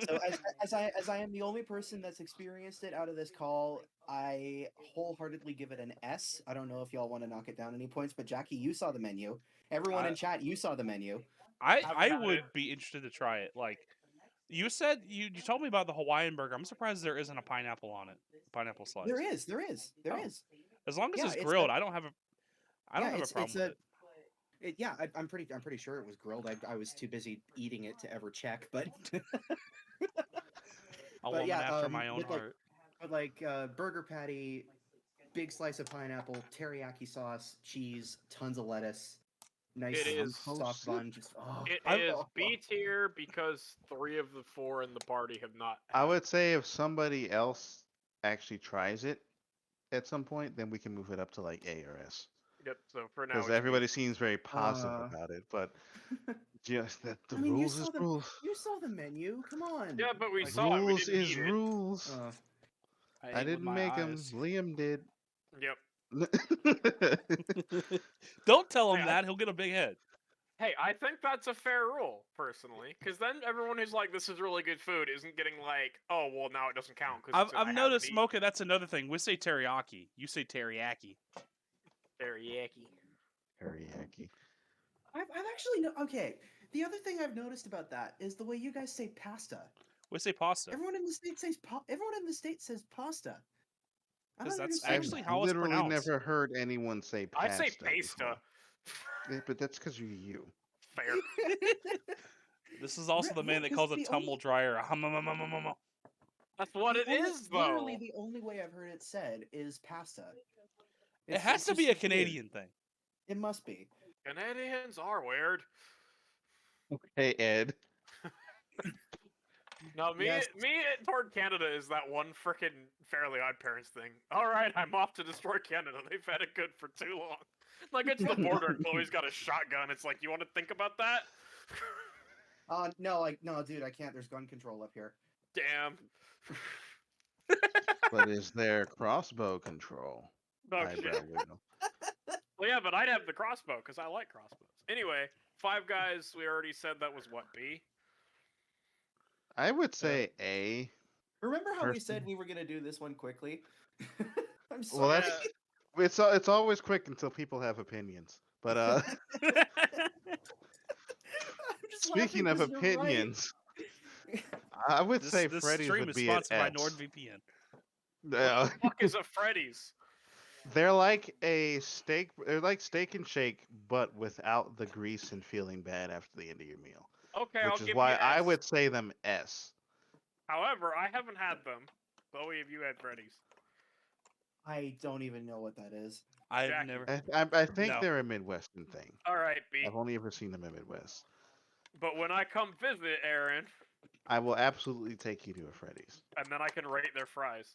So as I am the only person that's experienced it out of this call, I wholeheartedly give it an S. I don't know if y'all want to knock it down any points, but Jackie, you saw the menu. Everyone in chat, you saw the menu. Haven't I had would it. be interested to try it. Like, you said, you told me about the Hawaiian burger. I'm surprised there isn't a pineapple on it. Pineapple slice. There is. Oh. As long as Yeah, it's it's grilled, a- I don't have a problem with it. Yeah, I'm pretty sure it was grilled. I was too busy eating it to ever check, but A but woman yeah, after my own with, like, heart. but like burger patty, big slice of pineapple, teriyaki sauce, cheese, tons of lettuce, nice It is- soft bun. Just It I- is B tier because 3 of the 4 in the party have not. I had it. would say if somebody else actually tries it at some point, then we can move it up to like A or S. Yep. So for now, Because it's B. everybody seems very positive Uh, about it, but just that the I mean, you rules saw is the- rules. You saw the menu. Come on. Yeah, but we Like, saw it. We Rules didn't is eat it. rules. I I ate with didn't my make them. eyes. Liam did. Yep. Don't tell him Yeah. that. He'll get a big head. Hey, I think that's a fair rule, personally, because then everyone who's like, "This is really good food," isn't getting like, "Oh, well, now it doesn't count." Because I've noticed, Smoker, that's another thing. We say teriyaki. You say teriyaki. teriyaki. Teriyaki. I've actually okay. The other thing I've noticed about that is the way you guys say pasta. We say pasta. Everyone in the state says pasta. I 'Cause don't that's understand actually that. how it's literally pronounced. never heard anyone say I pasta. say pasta. Yeah, but that's because you're you. Fair. This is also the man that 'cause calls a the tumble only- dryer a humma. That's what it is, though. Literally, the only way I've heard it said is pasta. It has it's to be just a weird. Canadian thing. It must be. Canadians are weird. Hey Ed. No, me Yes. toward Canada is that one frickin' Fairly Odd Parents thing. All right, I'm off to destroy Canada. They've had it good for too long. Like, it's the border and Chloe's got a shotgun. It's like, you want to think about that? No, dude, I can't. There's gun control up here. Damn. But is there crossbow control? Oh, Eyebrow shit. wiggle. Well, yeah, but I'd have the crossbow because I like crossbows. Anyway, Five Guys, we already said that was what, B? I would say A. Remember how we said Personally- we were gonna do this one quickly? I'm sorry. Well, that's it's always quick until people have opinions. But I'm just speaking laughing of 'cause you're right. opinions, I would say This Freddy's stream would is be at sponsored by S. NordVPN. Yeah. Fuck is a Freddy's? They're like a steak. They're like Steak and Shake, but without the grease and feeling bad after the end of your meal. Okay, I'll Which give is why you I S. would say them S. However, I haven't had them. Bowie, have you had Freddy's? I don't even know what that is. I've Jackie. never. I think No. they're a Midwestern thing. All right, B. I've only ever seen them in Midwest. But when I come visit Aaron, I will absolutely take you to a Freddy's. and then I can rate their fries.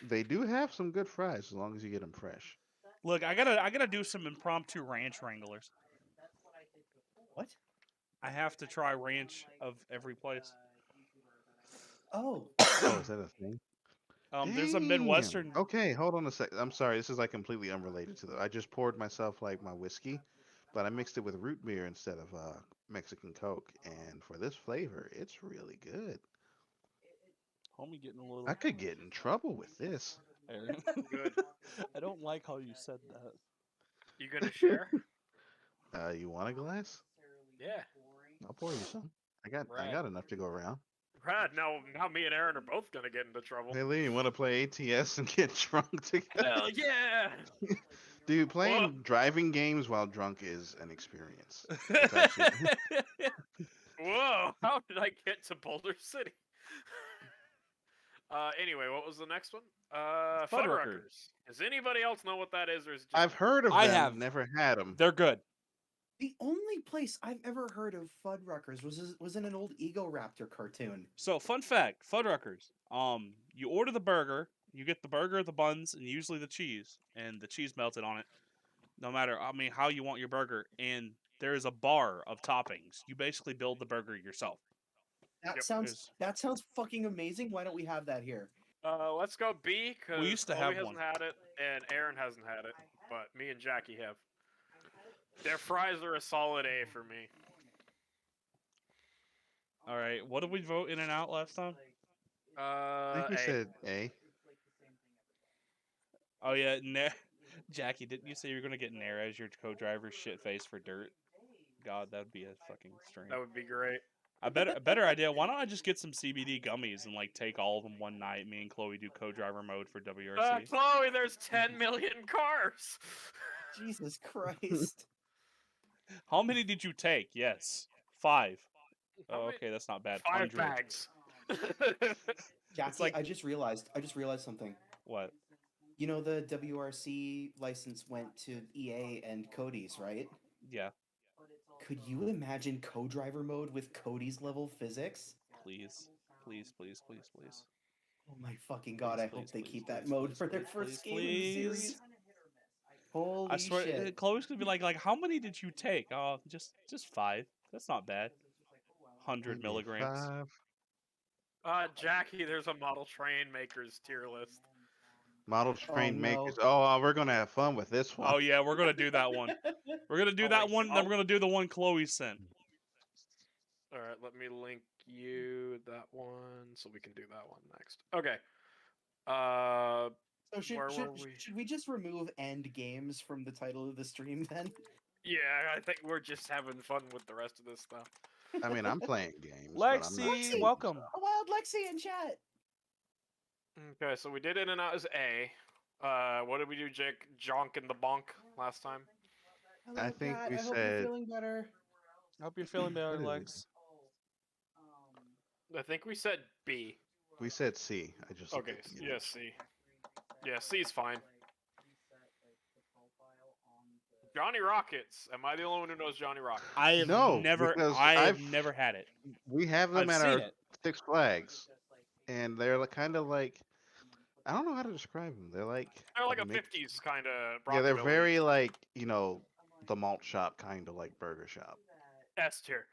They do have some good fries as long as you get them fresh. Look, I gotta do some impromptu ranch wranglers. What? I have to try ranch of every place. Oh, Oh, is that a thing? There's a Damn. Midwestern. Okay, hold on a sec. I'm sorry. This is like completely unrelated to that. I just poured myself like my whiskey, but I mixed it with root beer instead of Mexican Coke. And for this flavor, it's really good. Homie getting a little. I could get in trouble with this. Aaron. Good. I don't like how you said that. You gonna share? You want a glass? Yeah. I'll pour you some. I got Right. enough to go around. Right. Now me and Aaron are both gonna get into trouble. Hey Lee, you want to play ATS and get drunk together? Hell yeah! Dude, playing driving games while drunk is an experience. It's actually- Whoa! How did I get to Boulder City? Anyway, what was the next one? Fuddruckers. Fuddruckers. Does anybody else know what that is, or is it just I've heard of I them, have. never had them. They're good. the only place I've ever heard of Fuddruckers was in an old Ego Raptor cartoon. So, fun fact, Fuddruckers. You order the burger, you get the burger, the buns, and usually the cheese, and the cheese melted on it. No matter, how you want your burger, and there is a bar of toppings. You basically build the burger yourself. That Yep, sounds fucking amazing. Why don't we have that here? Let's go B, because used to Chloe have hasn't one. had it, and Aaron hasn't had it, but me and Jackie have. Their fries are a solid A for me. All right, what did we vote in and out last time? I think we A. said A. Oh yeah, Jackie, didn't you say you were gonna get Nair as your co-driver's shit face for dirt? God, that'd be a fucking stream. That would be great. A better idea. Why don't I just get some CBD gummies and like take all of them one night? Me and Chloe do co-driver mode for WRC. Chloe, there's 10 million cars! Jesus Christ. How many did you take? Yes, 5. How Oh, many- okay, that's not bad. 5 100. bags. Jackie, like- I just realized something. What? You know the WRC license went to EA and Cody's, right? Yeah, Could you imagine co-driver mode with Cody's level physics? please, please, please, please, please. Oh my fucking god, I Please, hope they please, keep that please, mode please, for their please, first please, game in the please. series. Holy I swear, shit. Chloe's gonna be like, how many did you take? Oh, just 5. That's not bad. 100 Maybe milligrams. 5. Jackie, there's a model train makers tier list. Model train no. makers. Oh, we're gonna have fun with this one. Oh yeah, we're gonna do that one. We're gonna do Oh, that wait, one, then we're gonna do the one Chloe sent. Alright, let me link you that one so we can do that one next. Okay. So Where were we? should we just remove end games from the title of the stream then? Yeah, I think we're just having fun with the rest of this stuff. I mean, I'm playing games. but I'm not Lexi, saying- welcome. A wild Lexi in chat. Okay, so we did In and Out as A. What did we do, Jake? Jonk and the Bonk last time? Hello, I think Pat. we I hope said- you're feeling better. Hope you're feeling better, What is Lex. I think we said B. We said C. I just looked Okay, at the yeah, C. Yeah, C's fine. Johnny Rockets. Am I the only one who knows Johnny Rockets? I have No, never, because I have I've- never had it. We have them I've at seen our it. Six Flags, and they're kind of like, I don't know how to describe them. They're like They're like a mix- 50s kind of. Yeah, they're very like the malt shop kind of like burger shop. S tier.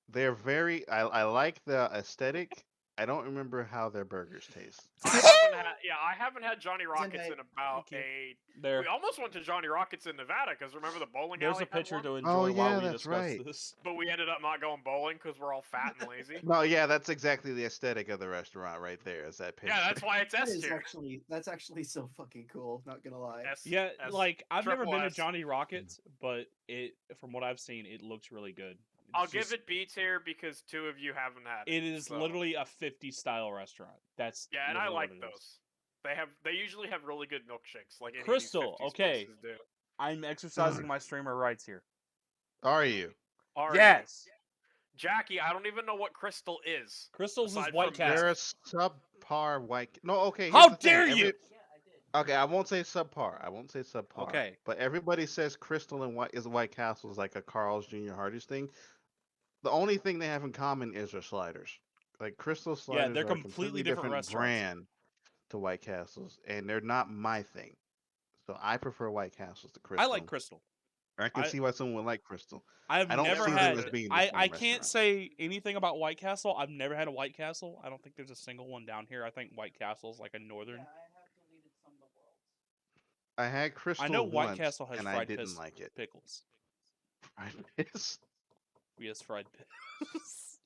They're very. I like the aesthetic. I don't remember how their burgers taste. I haven't had Johnny Rockets Zenday, in about thank a. There, We almost went to Johnny Rockets in Nevada because remember the bowling there's alley a had picture one? to enjoy Oh, while yeah, we that's discuss right. this. But we ended up not going bowling because we're all fat and lazy. No, yeah, that's exactly the aesthetic of the restaurant right there. Is that picture? Yeah, that's why it's That S is tier. that's actually so fucking cool. Not gonna lie. Yeah, like I've never triple been to S. Johnny Rockets, but from what I've seen, it looks really good. I'll It's give just- it B tier because 2 of you haven't had it. It is so- literally a 50 style restaurant. That's Yeah, and I literally what like it is. those. They usually have really good milkshakes, like any of these Crystal, 50s okay. places do. I'm exercising my streamer rights here. Are you? Are you? Yes, Jackie, I don't even know what Crystal is. Crystals is Aside White from Castle. They're a subpar white. No, okay. How here's the thing. dare you! Okay, I won't say subpar. I won't say subpar. Okay. But everybody says Crystal and White Castle is like a Carl's Jr. Hardee's thing. The only thing they have in common is their sliders. Like Crystal Yeah, sliders they're are a completely completely different different restaurants. brand to White Castles, and they're not my thing. So I prefer White Castles to Crystal. I like Crystal. I can I- see why someone would like Crystal. I've I don't never see them had. as being the I same can't restaurant. say anything about White Castle. I've never had a White Castle. I don't think there's a single one down here. I think White Castle's like a northern. Yeah, I have deleted some of the worlds. I had Crystal I know White once, Castle has and I fried didn't like it. pickles. Fried piss? Yes, fried pickles.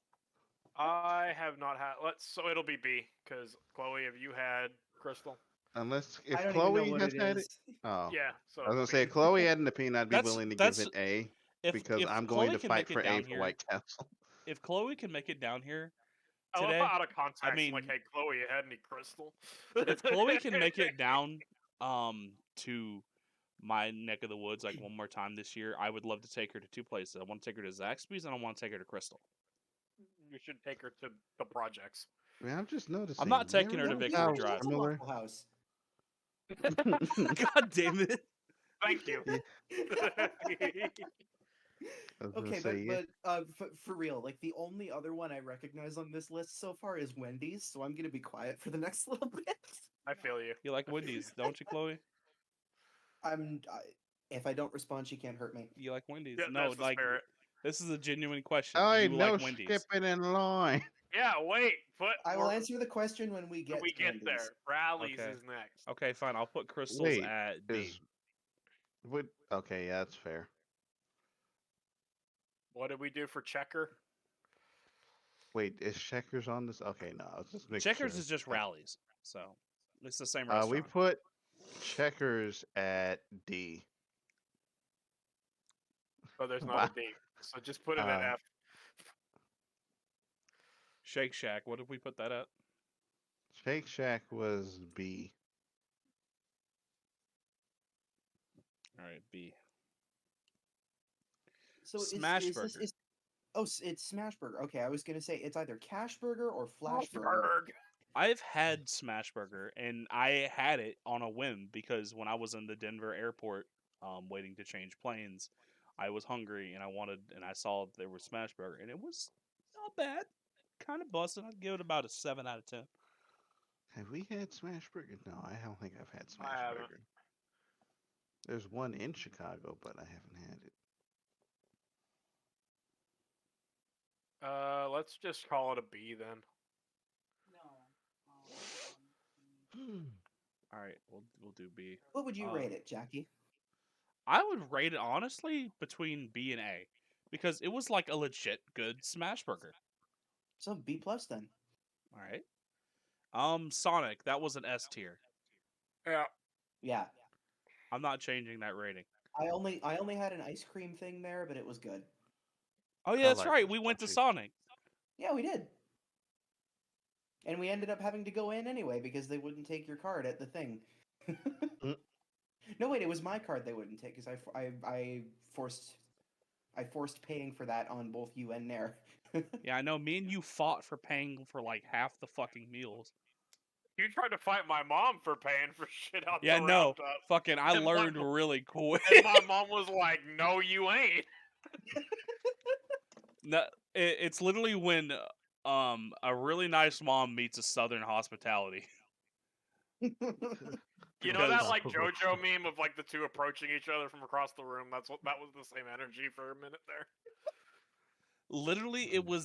I have not had. So it'll be B because Chloe, have you had Crystal? Unless I if don't Chloe even know what has it had it. is. Oh, Yeah. So I was it'll gonna say be- if Chloe had an opinion, I'd be That's- willing to that's- give it A If because if I'm Chloe going to can fight make it for down A for here, White Castle. if Chloe can make it down here I love today, how out of context. I'm mean- like, hey, Chloe, you had any Crystal? if Chloe can make it down to my neck of the woods like one more time this year, I would love to take her to two places. I want to take her to Zaxby's and I want to take her to Crystal. you should take her to the projects. I mean, I'm just noticing. I'm not you taking her ever to notice Victory how Drive. similar- Waffle House. God damn it! Thank you. I was gonna Okay, say, yeah. but for real, like the only other one I recognize on this list so far is Wendy's, so I'm gonna be quiet for the next little bit. I feel you. You like Wendy's, don't you, Chloe? If I don't respond, she can't hurt me. You like Wendy's? Yeah, No, that's the like spirit. this is a genuine question. Oh, Do you no like Wendy's? skipping in line. Yeah, wait. I will answer the question when we when get we to get Wendy's. there. Rallies Okay. is next. Okay, fine. I'll put Crystals Wait, at B. Okay, yeah, that's fair. What did we do for Checker? Wait, is Checkers on this? Okay, no, I was just making Checkers sure. is just rallies, so it's the same We restaurant. put Checkers at D. Oh, there's not Wow. a D. So just put it at F. Shake Shack. What did we put that at? Shake Shack was B. All right, B. So Smash is Burger. it's Smash Burger. Okay, I was gonna say it's either Cash Burger or Flash Burger. Berg. I've had Smash Burger, and I had it on a whim because when I was in the Denver airport, waiting to change planes, I was hungry and I saw there was Smash Burger, and it was not bad, kind of busting. I'd give it about a 7 out of 10. Have we had Smash Burger? No, I don't think I've had Smash haven't. Burger. There's one in Chicago, but I haven't had it. Let's just call it a B then. All right, we'll do B. What would you rate it, Jackie? I would rate it honestly between B and A because it was like a legit good Smash Burger. So B plus then. All right. Sonic, that was an S tier. Yeah. Yeah. I'm not changing that rating. I only had an ice cream thing there, but it was good. Oh yeah, I that's like right. those We went to slushies. Sonic. Yeah, we did. And we ended up having to go in anyway because they wouldn't take your card at the thing. No, wait, it was my card they wouldn't take because I forced paying for that on both you and Nair. Yeah, I know. Me and you fought for paying for like half the fucking meals. You tried to fight my mom for paying for shit out Yeah, the no. Roundup. Fucking, I And my learned mo- really quick. And my mom was like, no, you ain't. No, it's literally when a really nice mom meets a Southern hospitality. You know that Because- like JoJo meme of like the two approaching each other from across the room? That was the same energy for a minute there. Literally, it was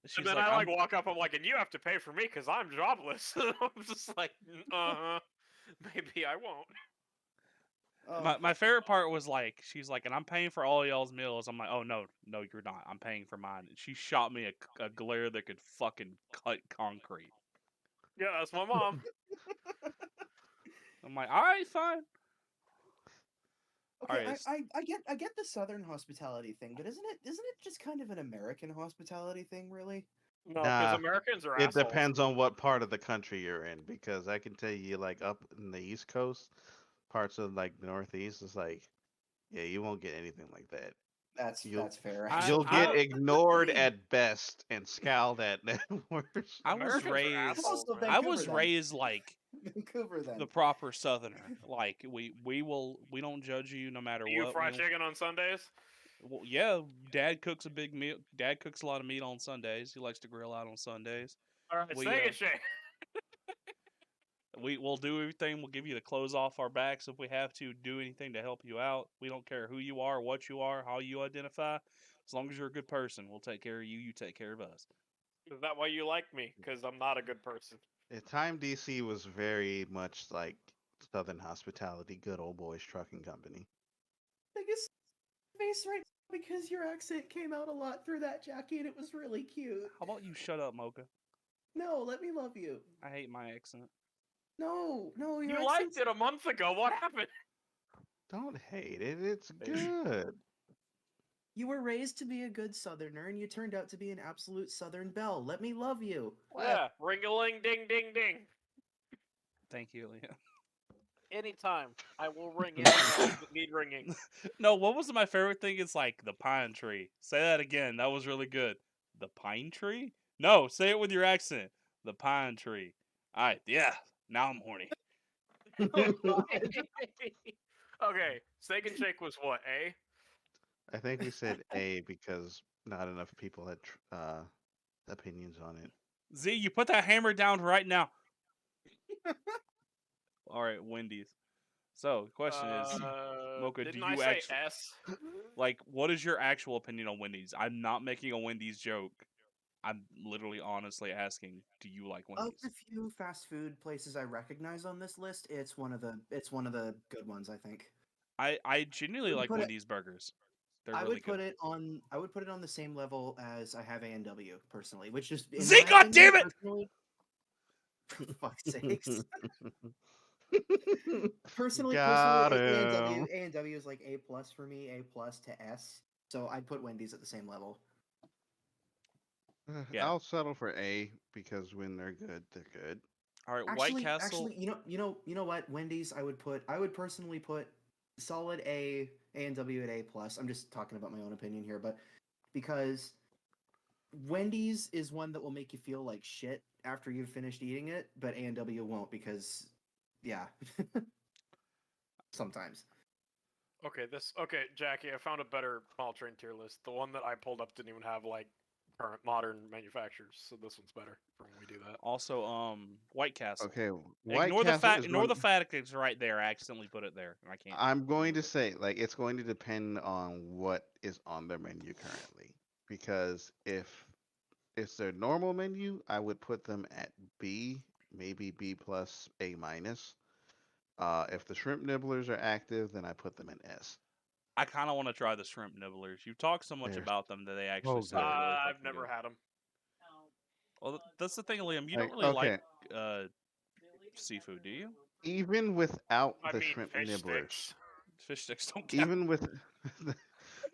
She's And then like, I like "I'm-" walk up, I'm like, and you have to pay for me because I'm jobless. I'm just like, maybe I won't. Oh, My favorite part was like, she's like, and I'm paying for all y'all's meals. I'm like, oh no, you're not. I'm paying for mine. And she shot me a glare that could fucking cut concrete. Yeah, that's my mom. I'm like, all right, fine. okay, alright, I get the Southern hospitality thing, but isn't it just kind of an American hospitality thing, really? No, Nah, because Americans are It assholes. depends on what part of the country you're in, because I can tell you, like up in the East Coast, parts of like the Northeast, it's like, yeah, you won't get anything like that. That's fair. You'll get I- ignored at best and scowled at at worst. I was Americans are raised. assholes, Also man. I was Vancouver, then. raised like Vancouver then. the proper Southerner. Like we don't judge you no matter Do you what. fry We don't- chicken on Sundays? Well, yeah, Dad cooks a big meal. Dad cooks a lot of meat on Sundays. He likes to grill out on Sundays. All right, We, Steak and Shake. We'll do everything. We'll give you the clothes off our backs if we have to. Do anything to help you out. We don't care who you are, what you are, how you identify. As long as you're a good person, we'll take care of you. You take care of us. Is that why you like me? Because I'm not a good person. At time DC was very much like Southern hospitality, good old boys trucking company. Biggest face right now because your accent came out a lot through that, Jackie, and it was really cute. How about you shut up, Mocha? No, let me love you. I hate my accent. No, your You accent's- liked it a month ago. What happened? Don't hate it. It's good. You were raised to be a good Southerner, and you turned out to be an absolute Southern belle. Let me love you. Yeah, ring-a-ling, ding, ding, ding. Thank you, Leah. Anytime, I will ring anything that need ringing. No, what was my favorite thing? It's like the pine tree. Say that again. That was really good. The pine tree? No, say it with your accent. The pine tree. All right, yeah. Now I'm horny. Okay, Steak and Shake was what, A? I think we said A because not enough people had opinions on it. Z, you put that hammer down right now. All right, Wendy's. So the question is, Mocha, do didn't you I say actu- S? like, what is your actual opinion on Wendy's? I'm not making a Wendy's joke. I'm literally honestly asking, do you like Of Wendy's? the few fast food places I recognize on this list, it's one of the good ones, I think. I genuinely would like put it- Wendy's burgers. They're I really would put good. it on. I would put it on the same level as I have A&W personally, which is in Z, my God opinion, damn it! personally- For fuck's sakes. Personally, Got A&W, him. A&W is like A plus for me, A plus to S. So I'd put Wendy's at the same level. Yeah. I'll settle for A because when they're good, they're good. All right, White Actually, Castle. you know what? Wendy's, I would personally put solid A&W at A plus. I'm just talking about my own opinion here, but because Wendy's is one that will make you feel like shit after you've finished eating it, but A&W won't because, yeah, sometimes. Okay, Jackie, I found a better mall train tier list. The one that I pulled up didn't even have like current modern manufacturers, so this one's better for when we do that. Also, White Castle. Okay, White Ignore the Castle fact. is Ignore one- the fact it's right there. I accidentally put it there. I can't. I'm going to remove it. say, like, it's going to depend on what is on their menu currently. Because if it's their normal menu, I would put them at B, maybe B plus, A minus. If the shrimp nibblers are active, then I put them in S. I kind of want to try the shrimp nibblers. You've talked so much They're about them that they actually so sound good. really I've fucking never good. had them. Well, that's the thing, Liam. You Like, don't really okay. like seafood, do you? Even without I the mean, shrimp fish nibblers, sticks, Fish sticks don't count. even with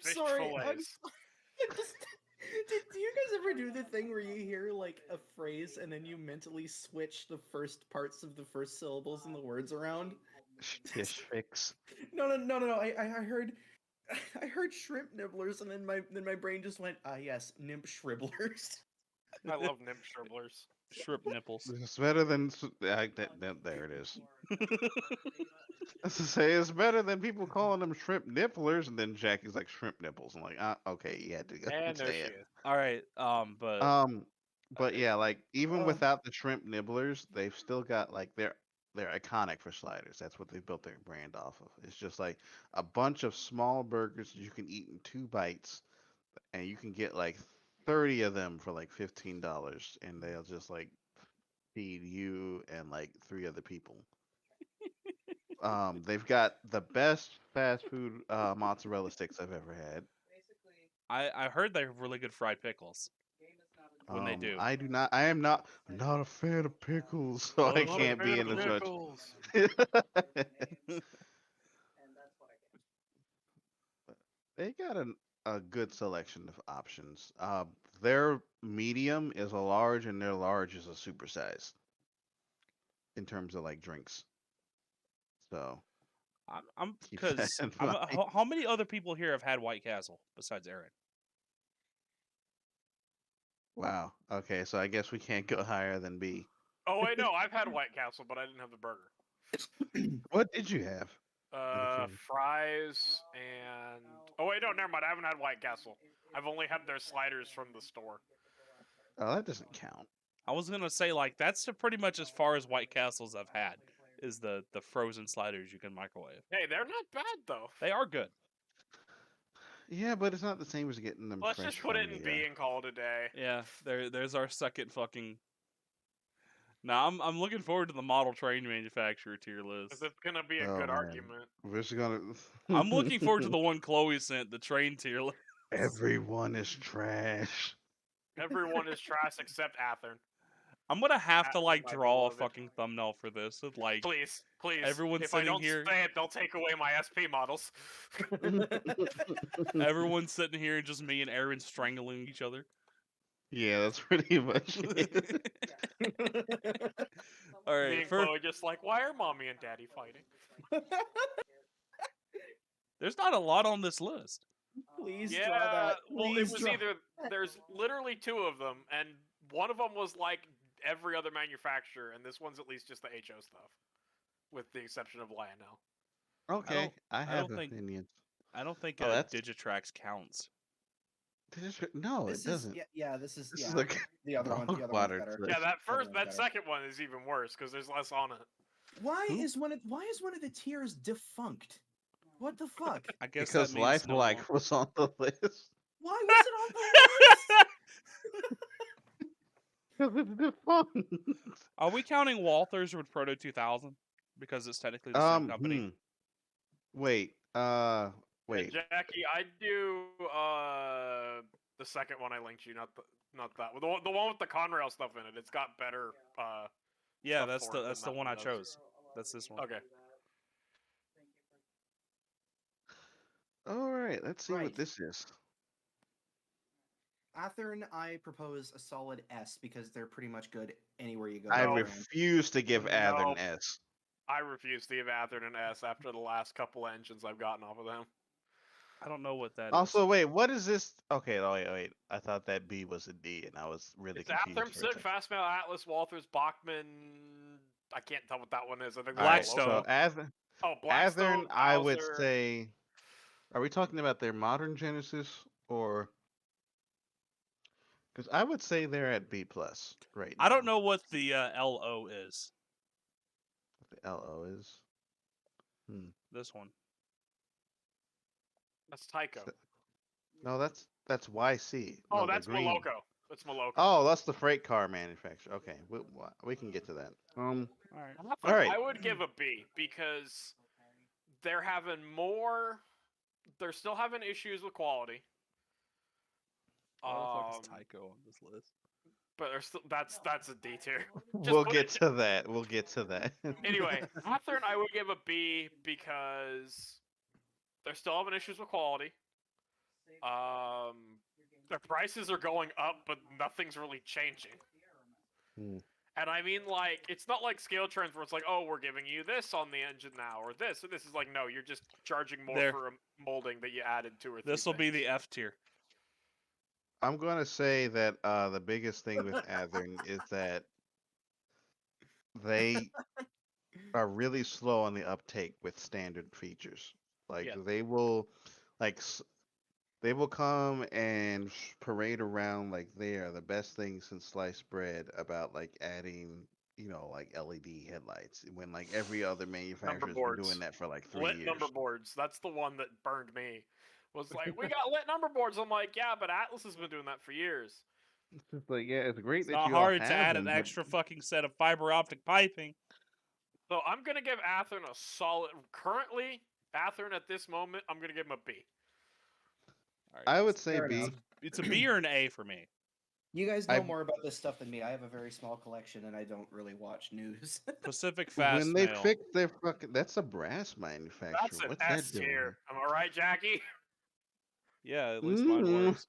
fish Sorry, I'm fillets. do you guys ever do the thing where you hear like a phrase and then you mentally switch the first parts of the first syllables in the words around? fish fix. No. I heard shrimp nibblers, and then my brain just went, yes, nymph shribblers. I love nymph shribblers. Shrimp nipples. It's better than there it is. That's to say, it's better than people calling them shrimp nipplers, and then Jackie's like shrimp nipples. I'm like, okay, you had to go And there say she it. is. All right, but But yeah, like even Oh. without the shrimp nibblers, they've still got like they're iconic for sliders. That's what they've built their brand off of. It's just like a bunch of small burgers that you can eat in 2 bites, and you can get like 30 of them for like $15, and they'll just like feed you and like 3 other people. They've got the best fast food mozzarella sticks I've ever had. I heard they have really good fried pickles. When they do. I do not. I'm not a fan of pickles, so I can't be in the judge. They got a good selection of options. Their medium is a large, and their large is a supersize in terms of like drinks. So I'm keep that because in mind. how many other people here have had White Castle besides Aaron? Wow. Okay, so I guess we can't go higher than B. Oh wait, no, I've had White Castle, but I didn't have the burger. What did you have? curiosity. Fries and oh wait, no, never mind. I haven't had White Castle. I've only had their sliders from the store. Oh, that doesn't count. I was gonna say like that's pretty much as far as White Castles I've had is the frozen sliders you can microwave. Hey, they're not bad though. They are good. Yeah, but it's not the same as getting them. Let's fresh just put it from in the, B and call it a day. Yeah, there's our second fucking. Now I'm looking forward to the model train manufacturer tier list. 'Cause it's gonna be a Oh, good man. argument. We're just gonna. I'm looking forward to the one Chloe sent, the train tier list. Everyone is trash. Everyone is trash except Athern. I'm gonna have to Athern, like my draw a beloved. fucking thumbnail for this. With, like Please, please. everyone if I sitting don't here- say it, they'll take away my SP models. everyone's sitting here and just me and Aaron strangling each other. Yeah, that's pretty much it. All Me right, and for, Chloe just like, why are mommy and daddy fighting? there's not a lot on this list. Please Yeah, draw that. well, it Please was draw. either there's literally two of them, and one of them was like every other manufacturer, and this one's at least just the HO stuff, with the exception of Lionel. Okay, I don't have think- opinions. I don't think Oh, that's- Digitrax counts. No, This it doesn't. Yeah, this is This yeah. is like the other one. The other water one's better. trash. Yeah, that The other first, one's that better. second one is even worse because there's less on it. Why Who? is one of the tiers defunct? What the fuck? I guess Because that means Life no Like more. was on the list. Why was it on the list? Because it's defunct. Are we counting Walthers with Proto 2000 because it's technically the same company? Wait. And Wait. Jackie, I do the second one I linked you, not that one. The one with the Conrail stuff in it. It's got better. Yeah, stuff that's for the it than that's the that one one I does. chose. That's this one. Okay. All right. Let's see Right. what this is. Athern, I propose a solid S because they're pretty much good anywhere you go. I No. refuse to give Adder No. an S. I refuse to give Athern an S after the last couple engines I've gotten off of them. I don't know what that is. Also, wait. What is this? Okay. Oh, wait. I thought that B was a D, and I was really It's confused. Athern, for a Sid, second. Fastmail, Atlas, Walters, Bachman. I can't tell what that one is. I think All right, that's the Blackstone. logo. So Athern, Oh, Blackstone. Athern, I would Bowser. say. Are we talking about their modern Genesis or? Because I would say they're at B plus right now. I don't know what the LO is. What the LO is. This one. That's Tycho. So- No, that's YC. Oh, No, the that's green. Moloko. That's Moloko. Oh, that's the freight car manufacturer. Okay, we can get to that. All right. Athern, alright. I would give a B because they're having more. They're still having issues with quality. What the fuck is Um, Tycho on this list? but they're still that's a D tier. We'll put get it- to that. We'll get to that. Anyway, Athern, I would give a B because they're still having issues with quality. Their prices are going up, but nothing's really changing. Hmm. And I mean, like, it's not like scale trends where it's like, oh, we're giving you this on the engine now, or this. This is like, no, you're just charging more There. for a molding that you added 2 or 3. This will be things. the F tier. I'm gonna say that the biggest thing with Athern is that they are really slow on the uptake with standard features. Like Yeah. they will, they will come and parade around like they are the best thing since sliced bread about like adding, like LED headlights when like every other manufacturer's been boards. doing that for like 3 lit years. number boards. That's the one that burned me. Was like, we got lit number boards. I'm like, yeah, but Atlas has been doing that for years. It's just like, yeah, it's great It's that not you all hard to have add them, an but- extra fucking set of fiber optic piping. So I'm gonna give Athern a solid. Currently, Athern at this moment, I'm gonna give him a B. All right. I would say Fair B. enough. It's a B or an A for me. You guys know I- more about this stuff than me. I have a very small collection, and I don't really watch news. Pacific Fast When they Mail. fix their fucking, that's a brass manufacturer. That's an What's S that doing? tier. Am I right, Jackie? Yeah, at least mine Mhm. works.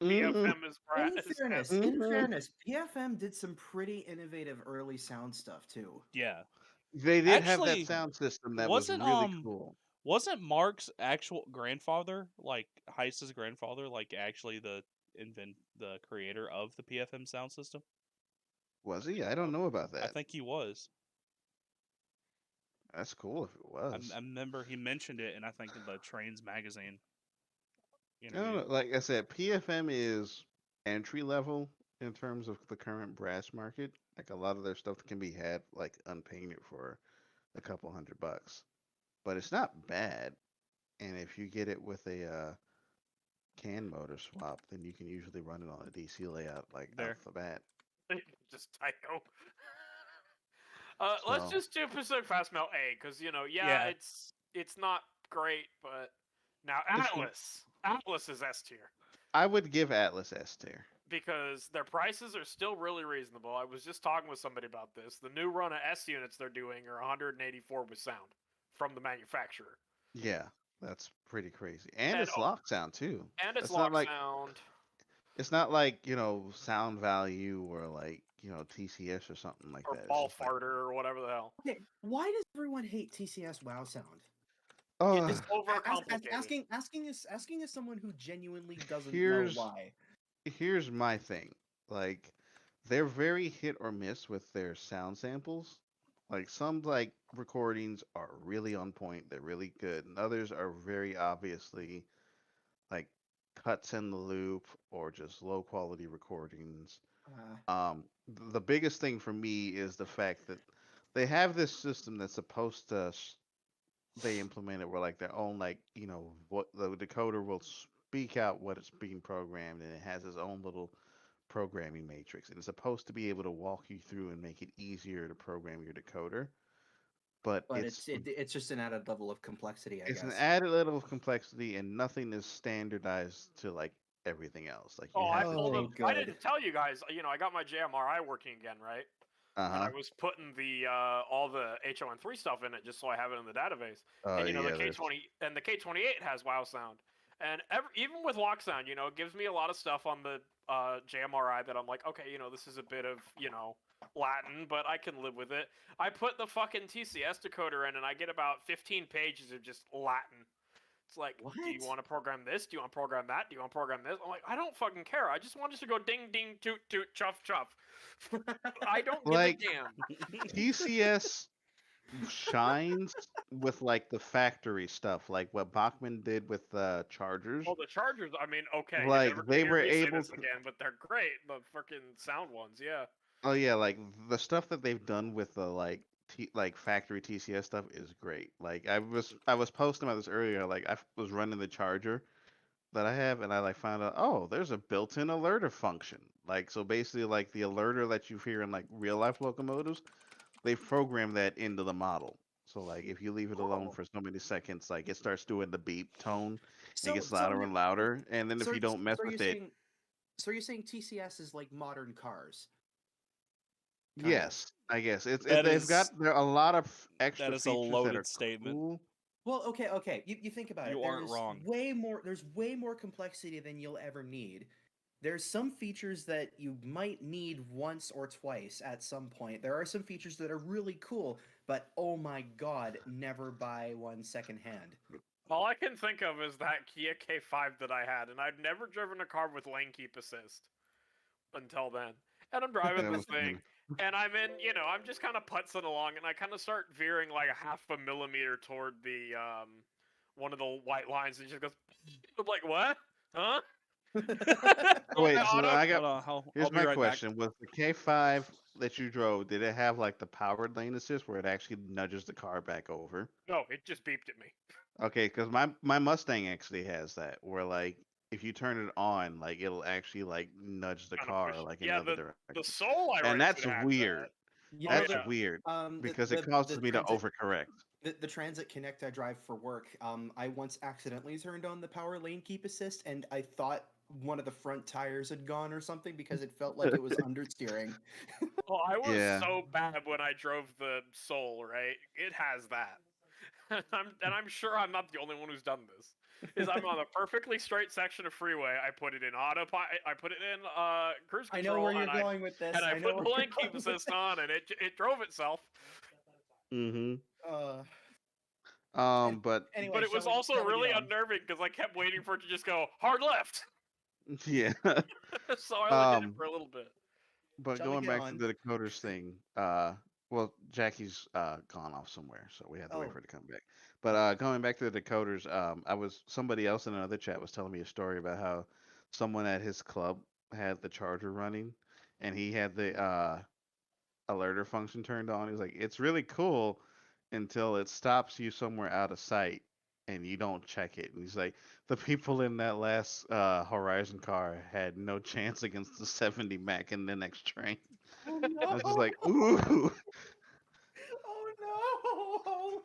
Mhm. PFM is brass. in is fairness, S. in Mhm. fairness, PFM did some pretty innovative early sound stuff too. Yeah. They did have Actually, that sound system that was wasn't, really cool. Wasn't Mark's actual grandfather, like Heist's grandfather, like actually the creator of the PFM sound system? Was he? I don't know about I that. think he was. That's cool if it I was. remember he mentioned it, and I think in the Trains magazine I don't interview. know. Like I said, PFM is entry level in terms of the current brass market. Like a lot of their stuff can be had like unpainted for a couple $100, but it's not bad. And if you get it with a CAN motor swap, then you can usually run it on a DC layout like There. off the bat. Just Tycho. Let's So- just do Pacific Fast Mail A, because Yeah. it's not great, but now It's- Atlas is S tier I would give Atlas S tier. because their prices are still really reasonable. I was just talking with somebody about this. The new run of S units they're doing are 184 with sound from the manufacturer, Yeah, that's pretty crazy. And And it's lock sound too. and it's It's not lock like sound. it's not like, sound value or like, TCS or something like Or that. It's ball just like, farter or whatever the hell. Okay, why does everyone hate TCS WoW sound? oh, It's overcomplicated. Asking as someone who genuinely doesn't Here's- know why. here's my thing. Like, they're very hit or miss with their sound samples. Like some like recordings are really on point, they're really good, and others are very obviously like cuts in the loop or just low quality recordings. The biggest thing for me is the fact that they have this system that's supposed to they implement it where like their own like what the decoder will speak out what it's being programmed, and it has its own little programming matrix, and it's supposed to be able to walk you through and make it easier to program your decoder. But it's just an added level of complexity, I it's guess. an added level of complexity, and nothing is standardized to like everything else. Like you Oh, I have pulled Oh, up. I good. didn't tell you guys. I got my JMRI working again, right? And uh-huh. I was putting the all the HON3 stuff in it just so I have it in the database. Oh And yeah, the there's- K20 and the K28 has WoW sound. And even with lock sound, it gives me a lot of stuff on the JMRI that I'm like, okay, this is a bit of Latin, but I can live with it. I put the fucking TCS decoder in, and I get about 15 pages of just Latin. It's like, do you What? want to program this? Do you want to program that? Do you want to program this? I'm like, I don't fucking care. I just want it to go ding, ding, toot, toot, chuff, chuff. I don't give Like- a damn. TCS shines with like the factory stuff, like what Bachman did with the Chargers. Well, the Chargers, I mean, okay. you're Like, never gonna they hear were me say able this to- again, but they're great. The freaking sound ones, yeah. Oh yeah, like the stuff that they've done with the like factory TCS stuff is great. Like I was posting about this earlier. Like I was running the Charger that I have, and I like found out, oh, there's a built-in alerter function. Like so, basically, like the alerter that you hear in like real life locomotives, they've programmed that into the model. So like if you leave it alone Oh. for so many seconds, like it starts doing the beep tone. So It gets louder and louder, and then if you don't mess with it, So you're saying TCS is like modern cars? Kind of. yes, I guess That they've got is- there are a lot of extra that is a features that loaded are statement. cool. Well, okay. You think about it. You aren't wrong. There's way more complexity than you'll ever need. There's some features that you might need once or twice at some point. There are some features that are really cool, but oh my god, never buy one secondhand. All I can think of is that Kia K5 that I had, and I'd never driven a car with lane keep assist until then. And I'm driving That this was thing, and I'm in, I'm just kind of putzing along, and I kind of start veering like a half a millimeter toward the one of the white lines, and it just goes, I'm like, what? Huh? Oh, wait, My so auto- I got. Hold on, I'll Here's be my right question: Was the K5 that you drove, did it have like the powered lane assist where it actually nudges the car back over? No, it just beeped at me. Okay, because my Mustang actually has that, where like if you turn it on, like it'll actually like nudge the Kinda car push- like in yeah, another The direction. Soul I And that's rented had weird. that. You That's yeah. weird the- because the- it causes the me to transit- overcorrect. The Transit Connect I drive for work, I once accidentally turned on the power lane keep assist, and I thought one of the front tires had gone or something because it felt like it was understeering. Well, I was Yeah. so bad when I drove the Soul, right? It has that. and I'm sure I'm not the only one who's done this. Is I'm on a perfectly straight section of freeway. I put it in autopilot. I put it in cruise I control. know where you're and I, going with this. and I know put the where you're lane keep going with assist this. on, and it drove itself. Mm-hmm. Uh, But anyway, But it was shall we- also shall we really get on? unnerving because I kept waiting for it to just go hard left. yeah. So I only did Um, it for a little bit. But Shall we going get back on? to the decoders thing, well, Jackie's gone off somewhere, so we have to wait Oh. for her to come back. But going back to the decoders, somebody else in another chat was telling me a story about how someone at his club had the charger running, and he had the alerter function turned on. He was like, "It's really cool until it stops you somewhere out of sight." And you don't check it. And he's like, the people in that last Horizon car had no chance against the 70 Mac in the next train. Oh I was just no! like, ooh. Oh no!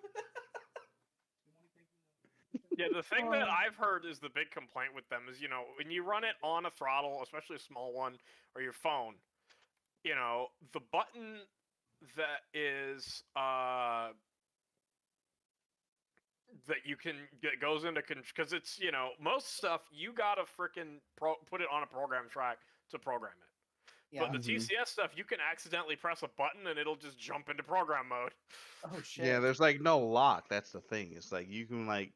Yeah, the thing that Oh. I've heard is the big complaint with them is, when you run it on a throttle, especially a small one, or your phone, the button that is that you can that goes into because it's most stuff you gotta freaking put it on a program track to program it. Yeah. But the Mhm. TCS stuff, you can accidentally press a button and it'll just jump into program mode. Oh shit. Yeah, there's like no lock. That's the thing. It's like you can like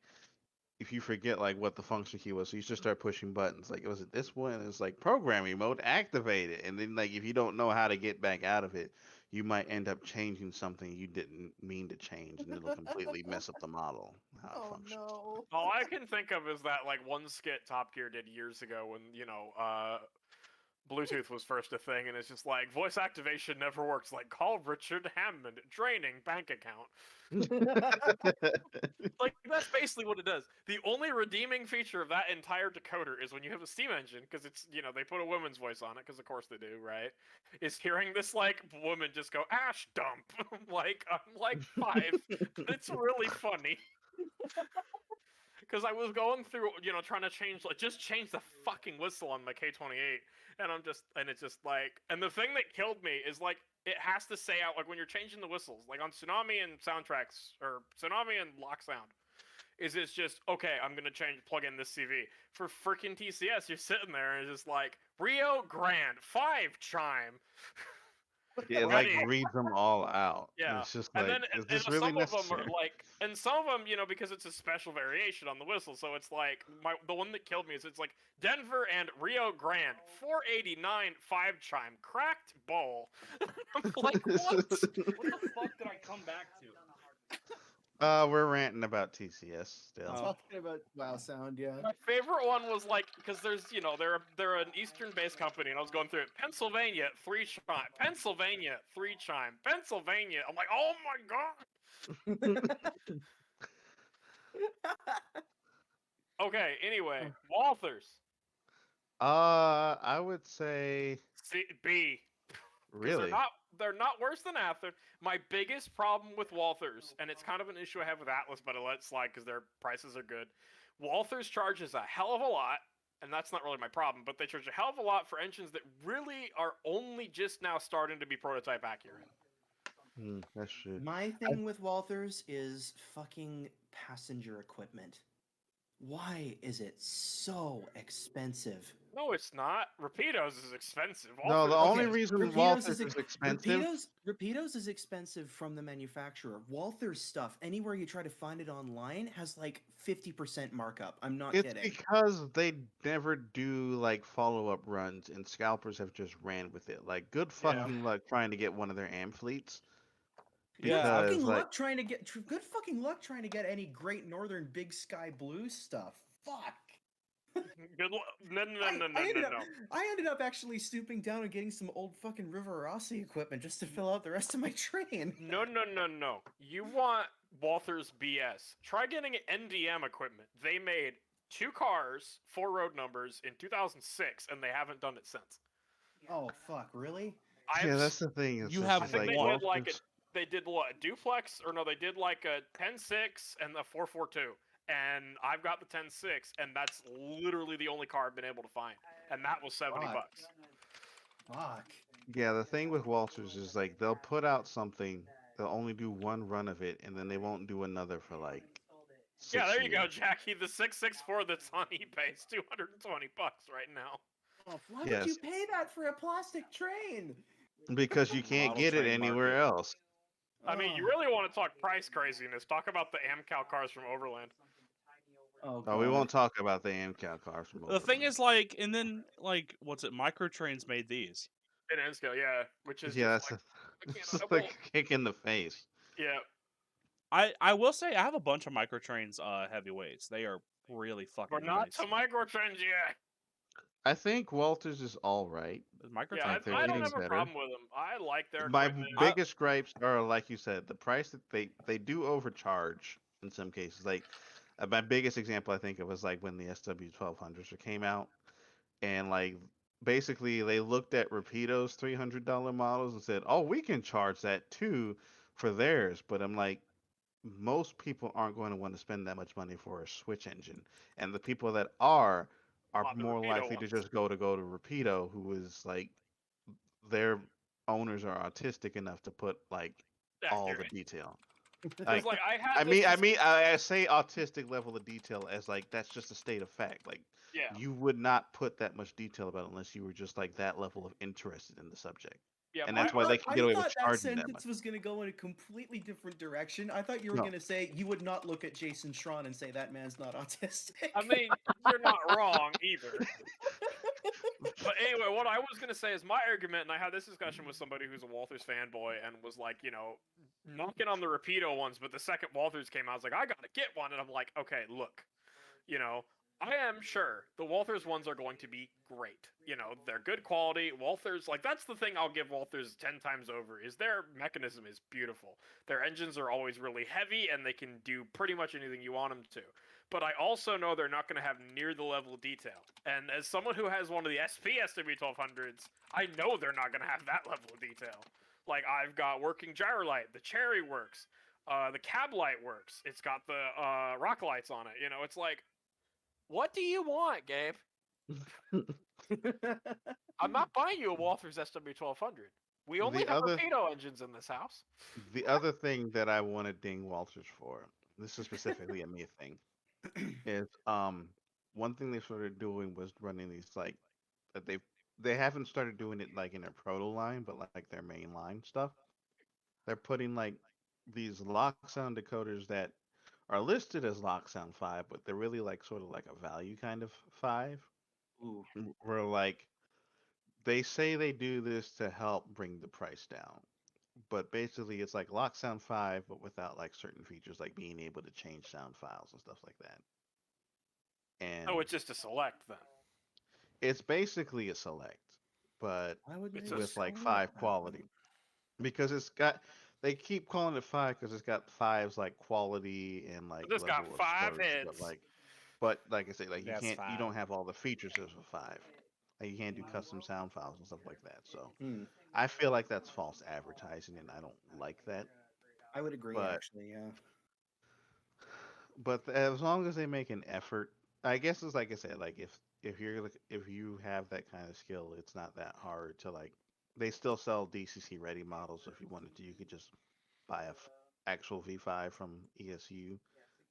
if you forget like what the function key was, so you just start pushing buttons. Like was it this one? It's like programming mode activated, and then like if you don't know how to get back out of it, you might end up changing something you didn't mean to change, and it'll completely mess up the model how it Oh functions. no. All I can think of is that like one skit Top Gear did years ago when Bluetooth was first a thing, and it's just like voice activation never works. Like call Richard Hammond, draining bank account. Like that's basically what it does. The only redeeming feature of that entire decoder is when you have a steam engine, because it's they put a woman's voice on it, because of course they do, right? Is hearing this like woman just go ash dump like I'm like 5. It's really funny. Because I was going through, trying to just change the fucking whistle on my K28, and it's just like, and the thing that killed me is like, it has to say out, like when you're changing the whistles, like on Tsunami and soundtracks, or Tsunami and Lock Sound, it's just, okay, I'm gonna plug in this CV. For freaking TCS, you're sitting there and it's just like, Rio Grande, 5 chime. Yeah, it like Ready. reads them all out. Yeah, It's just and like, then is and this really some of them necessary? are like, and some of them, because it's a special variation on the whistle, so it's like the one that killed me is it's like Denver and Rio Grande 489 5 chime cracked bowl. I'm like, what? What the fuck did I come back to? We're ranting about TCS still. Oh. Talking about WoW Sound, yeah. My favorite one was like, because there's, they're an Eastern-based company, and I was going through it. Pennsylvania 3 chime, Pennsylvania 3 chime, Pennsylvania. I'm like, oh my god. Okay, anyway, Walthers. I would say B. 'Cause really. They're not worse than Aether. My biggest problem with Walthers, and it's kind of an issue I have with Atlas, but I let it slide because their prices are good. Walthers charges a hell of a lot, and that's not really my problem, but they charge a hell of a lot for engines that really are only just now starting to be prototype accurate. That's true. My thing with Walthers is fucking passenger equipment. Why is it so expensive? No, it's not. Rapidos is expensive. No, the Walthers- only Okay, reason Rapidos Walthers is expensive. Rapidos is expensive from the manufacturer. Walthers stuff, anywhere you try to find it online, has like 50% markup. I'm not It's kidding. because they never do like follow-up runs, and scalpers have just ran with it. Like, good fucking luck trying to get one of their am fleets. Good Yeah, Because, fucking like, luck trying to get good fucking luck trying to get any Great Northern Big Sky Blue stuff. Fuck. Good luck. No. I ended up actually stooping down and getting some old fucking River Rossi equipment just to fill out the rest of my train. No. You want Walthers BS. Try getting NDM equipment. They made 2 cars, 4 road numbers in 2006, and they haven't done it since. Oh fuck, really? yeah, that's the thing. It's You just have I think like, they one. did like Walthers- they did what, a duplex, or no, they did like a 10.6 and a 442. And I've got the 10.6, and that's literally the only car I've been able to find, and that was $70. Fuck. Yeah, the thing with Walters is like they'll put out something, they'll only do one run of it, and then they won't do another for like 6 Yeah, there you go, years. Jackie. The 664 that's on eBay is $220 right now. Oh, why Yes. would you pay that for a plastic train? Because you can't Model get it train anywhere market. else. I mean, you really want to talk price craziness? Talk about the AmCal cars from Overland. Oh, Oh, we God. won't talk about the AmCal cars from The thing Overland. is, like, and then, like, what's it? Microtrains made these. In N scale, yeah, which is Yeah, just that's like, a, I it's can't. like a kick in the face. Yeah, I will say I have a bunch of microtrains heavyweights. They are really fucking we're not nice. to microtrends yet. I think Walters is all right. The Yeah, Like, microtrain they're I don't getting have a better. problem with them. I like their My equipment. biggest gripes are, like you said, the price that they do overcharge in some cases. Like my biggest example I think of was like when the SW1200s came out, and like basically they looked at Rapido's $300 models and said, "Oh, we can charge that too for theirs." But I'm like, most people aren't going to want to spend that much money for a Switch engine, and the people that are The more Rapido likely to ones. just go to Rapido, who is like their owners are autistic enough to put like all the Accurate. detail. Because Like, I had I this. mean, I say autistic level of detail as like that's just a state of fact. Like, Yeah, you would not put that much detail about it unless you were just like that level of interested in the subject, yeah. and My, that's why they can I get away with thought that charging that sentence much. was going to go in a completely different direction. I thought you were No. going to say you would not look at Jason Schron and say that man's not autistic. I mean, you're not wrong either. But anyway, what I was gonna say is my argument, and I had this discussion with somebody who's a Walters fanboy, and was like, knocking on the Rapido ones, but the second Walters came out, I was like, I gotta get one, and I'm like, okay, look, you know, I am sure the Walters ones are going to be great. They're good quality. Walters, like, that's the thing I'll give Walters 10 times over, is their mechanism is beautiful. Their engines are always really heavy, and they can do pretty much anything you want them to. But I also know they're not going to have near the level of detail. And as someone who has one of the SP SW1200s, I know they're not going to have that level of detail. Like, I've got working gyro light, the cherry works, the cab light works, it's got the rock lights on it. It's like, what do you want, Gabe? I'm not buying you a Walters SW1200. We only The have other- Rapido engines in this house. The other thing that I want to ding Walters for, this is specifically a me thing, is one thing they started doing was running these like that they haven't started doing it like in their proto line, but like their main line stuff. They're putting like these lock sound decoders that are listed as lock sound 5, but they're really like sort of like a value kind of 5. Ooh. Where like they say they do this to help bring the price down. But basically it's like lock sound 5 but without like certain features like being able to change sound files and stuff like that. And Oh, it's just a select then. it's basically a select, but Why would It's they a with like say 5 that? quality. Because it's got they keep calling it 5 because it's got 5's like quality and like This got level of 5 storage, hits. but like I say, like That's you fine. don't have all the features of a 5. Like you can't do custom sound files and stuff like that. So Hmm. I feel like that's false advertising, and I don't like that. I would agree, But actually. Yeah. but as long as they make an effort, I guess it's like I said, like if you have that kind of skill, it's not that hard to like. They still sell DCC ready models. So if you wanted to, you could just buy a actual V5 from ESU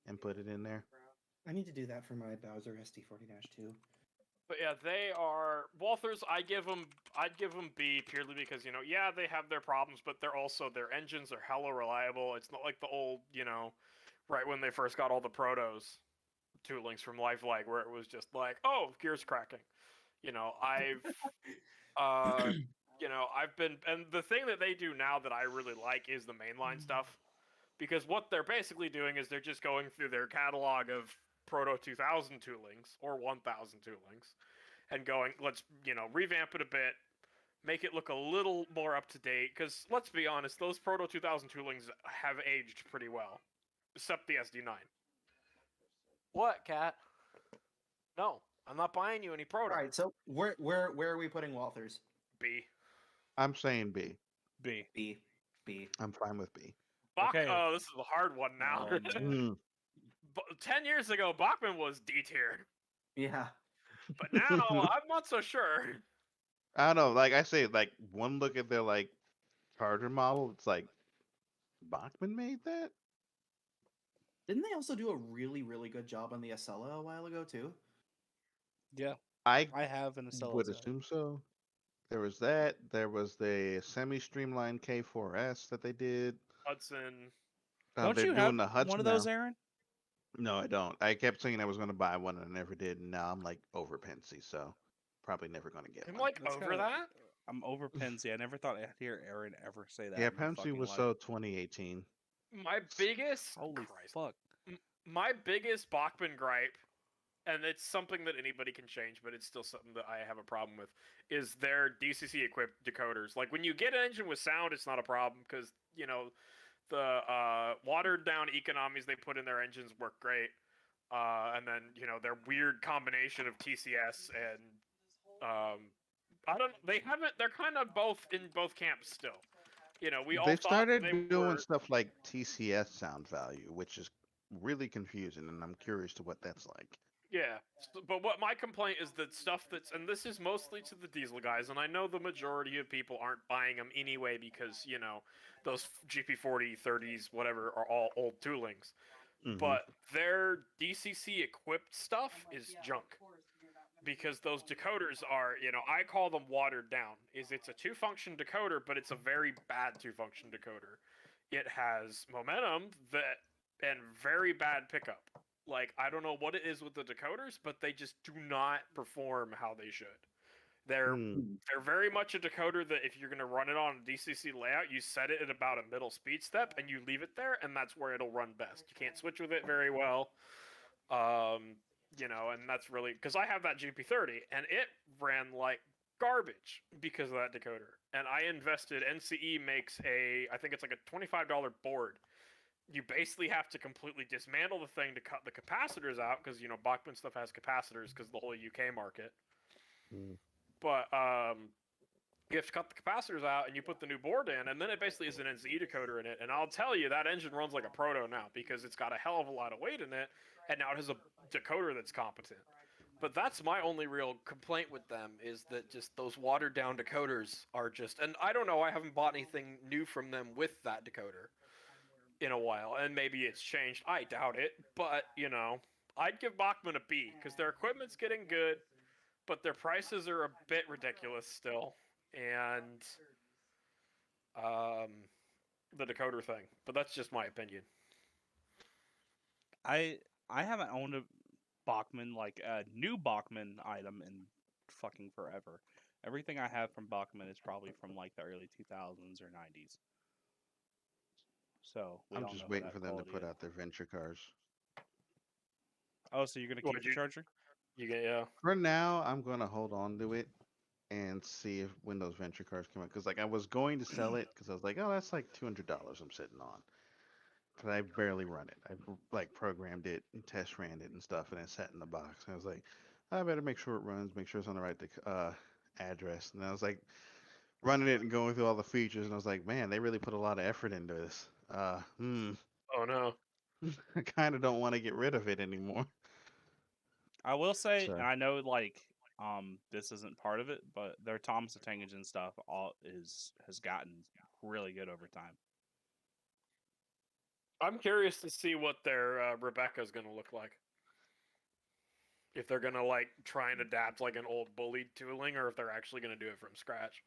and put it in there. I need to do that for my Bowser SD40-2. But yeah, they are Walthers. I'd give them B purely because yeah, they have their problems, but their engines are hella reliable. It's not like the old right when they first got all the protos toolings from Lifelike where it was just like, oh, gears cracking. I've I've been, and the thing that they do now that I really like is the mainline stuff, because what they're basically doing is they're just going through their catalog of Proto 2000 toolings or 1000 toolings and going, let's revamp it a bit, make it look a little more up to date, because let's be honest, those Proto 2000 toolings have aged pretty well, except the SD9. What, Cat? No, I'm not buying you any Proto. All right, so where are we putting Walthers? B. I'm saying B. B. B. B. I'm fine with B. Bach. Okay. Oh, this is a hard one now. Oh, man. 10 years ago, Bachman was D tier, Yeah. but now I'm not so sure. I don't know. Like I say, like one look at their like charger model, it's like Bachman made that. Didn't they also do a really, really good job on the Acela a while ago too? Yeah, I I have an Acela. would assume so. There was that. There was the semi-streamlined K4S that they did. Hudson. Don't they're you doing have the Hudson one of those, now. Aaron? No, I don't. I kept saying I was going to buy one and I never did. And now I'm like over Pensy, so probably never going to get I'm one. like That's over kinda- that. I'm over Penzi. I never thought I'd hear Aaron ever say that. Yeah, in my Pensi fucking was life. so 2018. My biggest Holy Christ, fuck. my biggest Bachman gripe, and it's something that anybody can change, but it's still something that I have a problem with, is their DCC equipped decoders. Like when you get an engine with sound, it's not a problem because the watered down economies they put in their engines work great. And then their weird combination of TCS and I don't. They haven't. They're kind of both in both camps still. We all They've thought started they doing were. stuff like TCS sound value, which is really confusing, and I'm curious to what that's like. Yeah, but what my complaint is that stuff that's, and this is mostly to the diesel guys, and I know the majority of people aren't buying them anyway because those GP40 30s whatever are all old toolings. But their DCC equipped stuff is junk because those decoders are, I call them watered down. It's a two-function decoder, but it's a very bad two-function decoder. It has momentum and very bad pickup. Like I don't know what it is with the decoders, but they just do not perform how they should. They're very much a decoder that if you're going to run it on a DCC layout, you set it at about a middle speed step and you leave it there, and that's where it'll run best. You can't switch with it very well. And that's really because I have that GP30 and it ran like garbage because of that decoder. And I invested. NCE makes I think it's like a $25 board. You basically have to completely dismantle the thing to cut the capacitors out because Bachmann stuff has capacitors because the whole UK market. But you have to cut the capacitors out and you put the new board in, and then it basically is an NCE decoder in it. And I'll tell you that engine runs like a proto now because it's got a hell of a lot of weight in it, and now it has a decoder that's competent. But that's my only real complaint with them is that just those watered down decoders are just, and I don't know, I haven't bought anything new from them with that decoder in a while, and maybe it's changed. I doubt it, but I'd give Bachmann a B because their equipment's getting good, but their prices are a bit ridiculous still, and the decoder thing. But that's just my opinion. I haven't owned a Bachmann, like a new Bachmann item in fucking forever. Everything I have from Bachmann is probably from like the early 2000s or 90s. So we I'm don't just know waiting that for them to quality put is. out their venture cars. Oh, so you're gonna keep Would the you- charger? You get For now, I'm gonna hold on to it and see if when those venture cars come out. Because like I was going to sell it because I was like, oh, that's like $200 I'm sitting on. Because I barely run it. I like programmed it and test ran it and stuff, and it sat in the box. And I was like, I better make sure it runs, make sure it's on the right address. And I was like running it and going through all the features, and I was like, man, they really put a lot of effort into this. Oh no. I kind of don't want to get rid of it anymore. I will say, So and I know like this isn't part of it, but their Thomas the Tank Engine stuff has gotten really good over time. I'm curious to see what their Rebecca's gonna look like. If they're gonna like try and adapt like an old bullied tooling, or if they're actually gonna do it from scratch.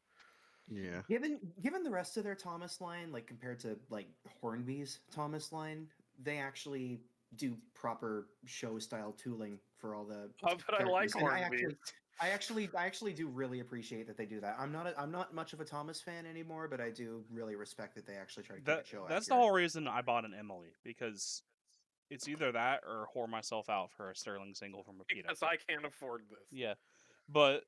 yeah, Given the rest of their Thomas line, like compared to like Hornby's Thomas line, they actually do proper show style tooling for all the Oh, but I like characters. And Hornby. I actually do really appreciate that they do that. I'm not much of a Thomas fan anymore, but I do really respect that they actually try to keep it show That's the accurate. whole reason I bought an Emily, because it's either that or whore myself out for a Sterling single from Rapido. Because I can't afford this. Yeah, but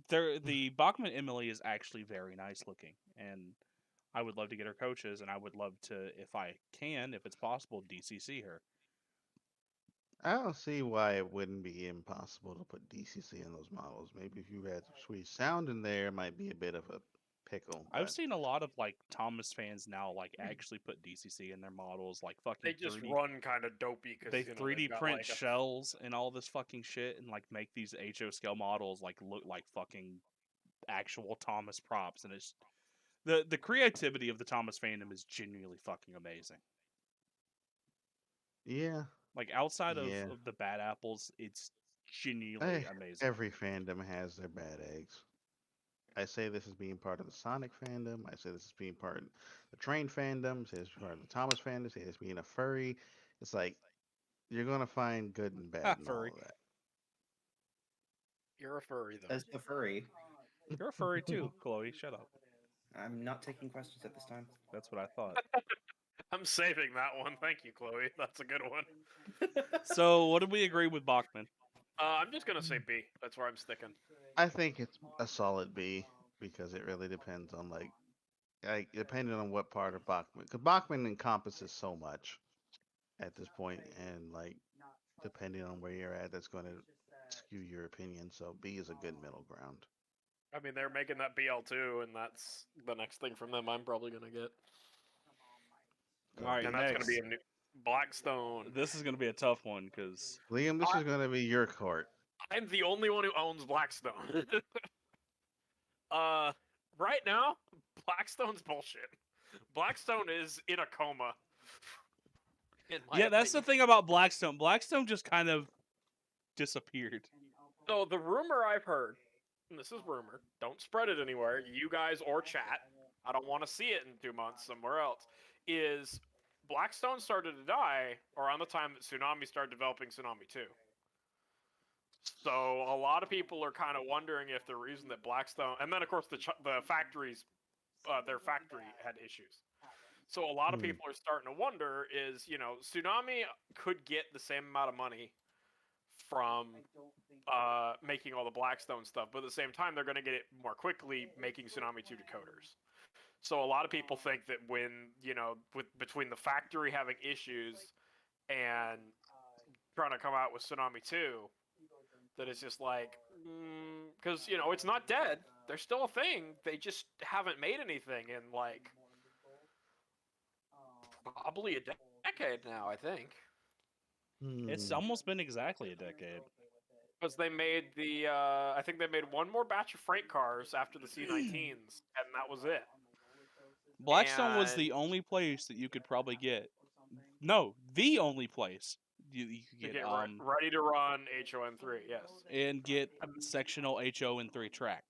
the Bachmann Emily is actually very nice looking, and I would love to get her coaches, and I would love to, if I can, if it's possible, DCC her. I don't see why it wouldn't be impossible to put DCC in those models. Maybe if you had some sweet sound in there, it might be a bit of a pickle. I've But seen a lot of like Thomas fans now like actually put DCC in their models, like fucking They just 3D. run kind of dopey because They 3D print shells and all this fucking shit, and like make these HO scale models like look like fucking actual Thomas props, and it's the creativity of the Thomas fandom is genuinely fucking amazing. yeah, Like outside Yeah. of the bad apples, it's genuinely amazing. every fandom has their bad eggs. I say this as being part of the Sonic fandom. I say this as being part of the Train fandom. I say this as part of the Thomas fandom. I say this being a furry. It's like you're gonna find good and bad in all Furry. of that. You're a furry though. As the furry, You're a furry too, Chloe. Shut up. I'm not taking questions at this time. That's what I thought. I'm saving that one. Thank you, Chloe. That's a good one. So, what did we agree with Bachman? I'm just gonna say B. That's where I'm sticking. I think it's a solid B because it really depends on like depending on what part of Bachman, because Bachman encompasses so much at this point, and like depending on where you're at, that's going to skew your opinion. So B is a good middle ground. I mean, they're making that BL2, and that's the next thing from them I'm probably gonna get. All right, And that's next. gonna be a new Blackstone. This is gonna be a tough one because Liam, this is going to be your court. I'm the only one who owns Blackstone. Right now, Blackstone's bullshit. Blackstone is in a coma. in my yeah, that's the opinion. thing about Blackstone. Blackstone just kind of disappeared. So the rumor I've heard, and this is rumor, don't spread it anywhere, you guys or chat, I don't want to see it in 2 months somewhere else, is Blackstone started to die around the time that Tsunami started developing Tsunami 2. So a lot of people are kind of wondering if the reason that Blackstone, and then of course the factories, their factory had issues. So a lot of people are starting to wonder is, Tsunami could get the same amount of money from making all the Blackstone stuff, but at the same time they're going to get it more quickly making Tsunami 2 decoders. So a lot of people think that when, between the factory having issues and trying to come out with Tsunami 2, that it's just like, because, it's not dead. They're still a thing. They just haven't made anything in, like, probably a decade now, I think. It's almost been exactly a decade. Because they made I think they made one more batch of freight cars after the C-19s, and that was it. Blackstone was And- the only place that you could probably get. No, the only place you could To get, get ready to run HON3, yes. and get sectional HO3 track.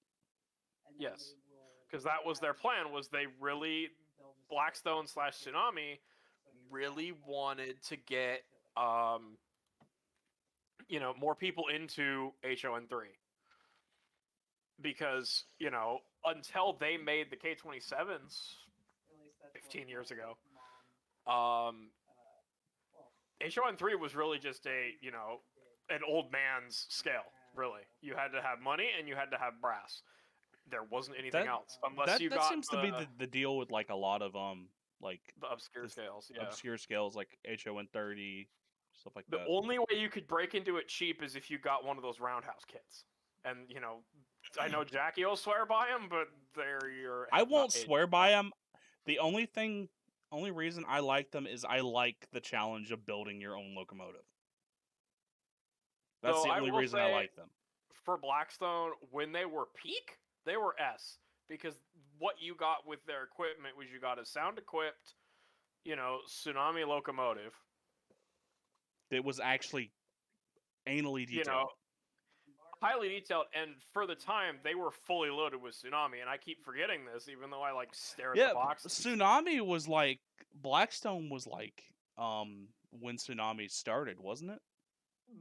Yes. Because that was their plan, was they really, Blackstone / Tsunami, really wanted to get, more people into HON3. Because, until they made the K-27s 15 years ago, HON3 was really just an old man's scale, really. You had to have money and you had to have brass. There wasn't anything else. Unless you that got seems to be the deal with like a lot of like the obscure scales, yeah. obscure scales like HO130, stuff like The that. only way you could break into it cheap is if you got one of those roundhouse kits. And, I know Jackie will swear by them, but they're your... I won't swear by them. The only reason I like them is I like the challenge of building your own locomotive. That's So the I only will reason I say- like them. For Blackstone, when they were peak, they were S. Because what you got with their equipment was you got a sound-equipped, Tsunami locomotive. It was actually anally detailed. Highly detailed, and for the time, they were fully loaded with Tsunami, and I keep forgetting this, even though I, stare at Yeah, the box. Tsunami was like... Blackstone was like... when Tsunami started, wasn't it?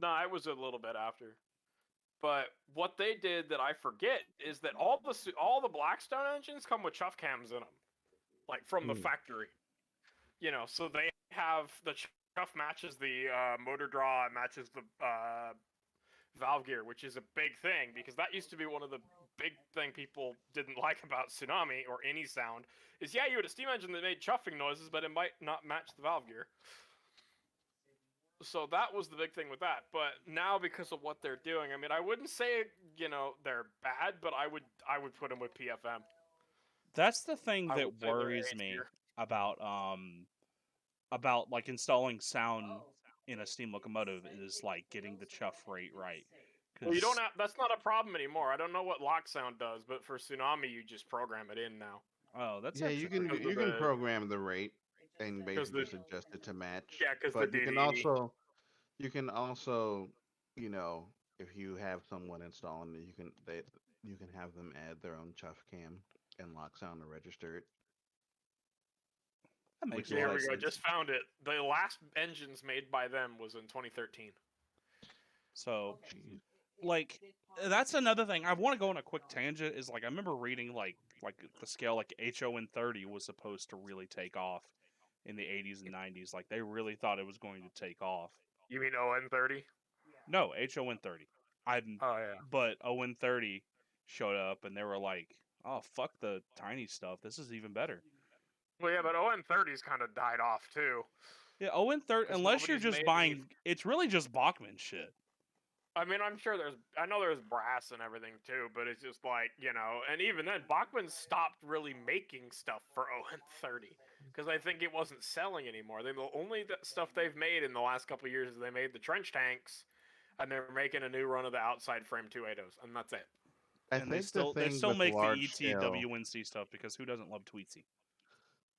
No, it was a little bit after. But what they did that I forget is that all the Blackstone engines come with chuff cams in them, from the factory. So they have the chuff matches the motor draw, and matches the valve gear, which is a big thing because that used to be one of the big thing people didn't like about Tsunami or any sound. Is you had a steam engine that made chuffing noises, but it might not match the valve gear. So that was the big thing with that. But now, because of what they're doing, I mean, I wouldn't say they're bad, but I would put them with PFM. That's the thing I that would say they're worries A me tier. about like installing sound in a steam locomotive is like getting the chuff rate right. Well, you don't have. That's not a problem anymore. I don't know what lock sound does, but for Tsunami, you just program it in now. Oh, that's Yeah, actually you can because of you can the- program the rate and 'Cause basically the- just adjust it to match. Yeah, 'cause the but you can DDE. also if you have someone installing it, you can have them add their own chuff cam and lock sound to register it. that makes a There lot we of go. sense. Just found it. The last engines made by them was in 2013. So Jeez. like that's another thing. I want to go on a quick tangent. Is like I remember reading like the scale like HON30 was supposed to really take off in the 80s and 90s. Like they really thought it was going to take off. You mean ON30? No, HON30. I'm Oh yeah. but ON30 showed up and they were like, "Oh fuck the tiny stuff. This is even better." Well, yeah, but ON30's kind of died off too. Yeah, ON30 'Cause unless you're nobody's just made buying, it's really just Bachman shit. I mean, I'm sure I know there's brass and everything too, but it's just like, and even then, Bachman stopped really making stuff for ON30 because I think it wasn't selling anymore. The only stuff they've made in the last couple of years is they made the trench tanks, and they're making a new run of the outside frame 280s, and that's it. I And they think the still thing with make the large scale, ETWNC stuff because who doesn't love Tweetsy?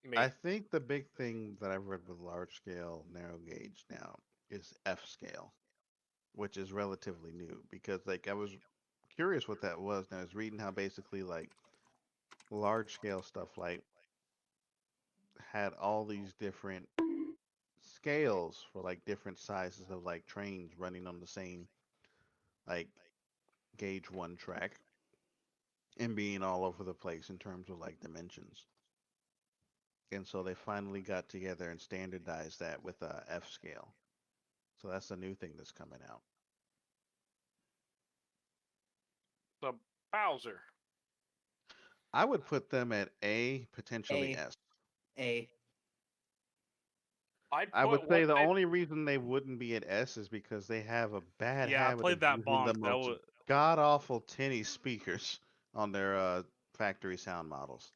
Me. I think the big thing that I've read with large scale narrow gauge now is F scale, which is relatively new because like I was curious what that was, and I was reading how basically like large scale stuff like had all these different scales for like different sizes of like trains running on the same like gauge one track and being all over the place in terms of like dimensions. And so they finally got together and standardized that with a F scale. So that's the new thing that's coming out. The Bowser. I would put them at A, potentially A. S. A. I would say the only reason they wouldn't be at S is because they have a bad Yeah, I habit played of that using the bonk. That most was god awful tinny speakers on their factory sound models.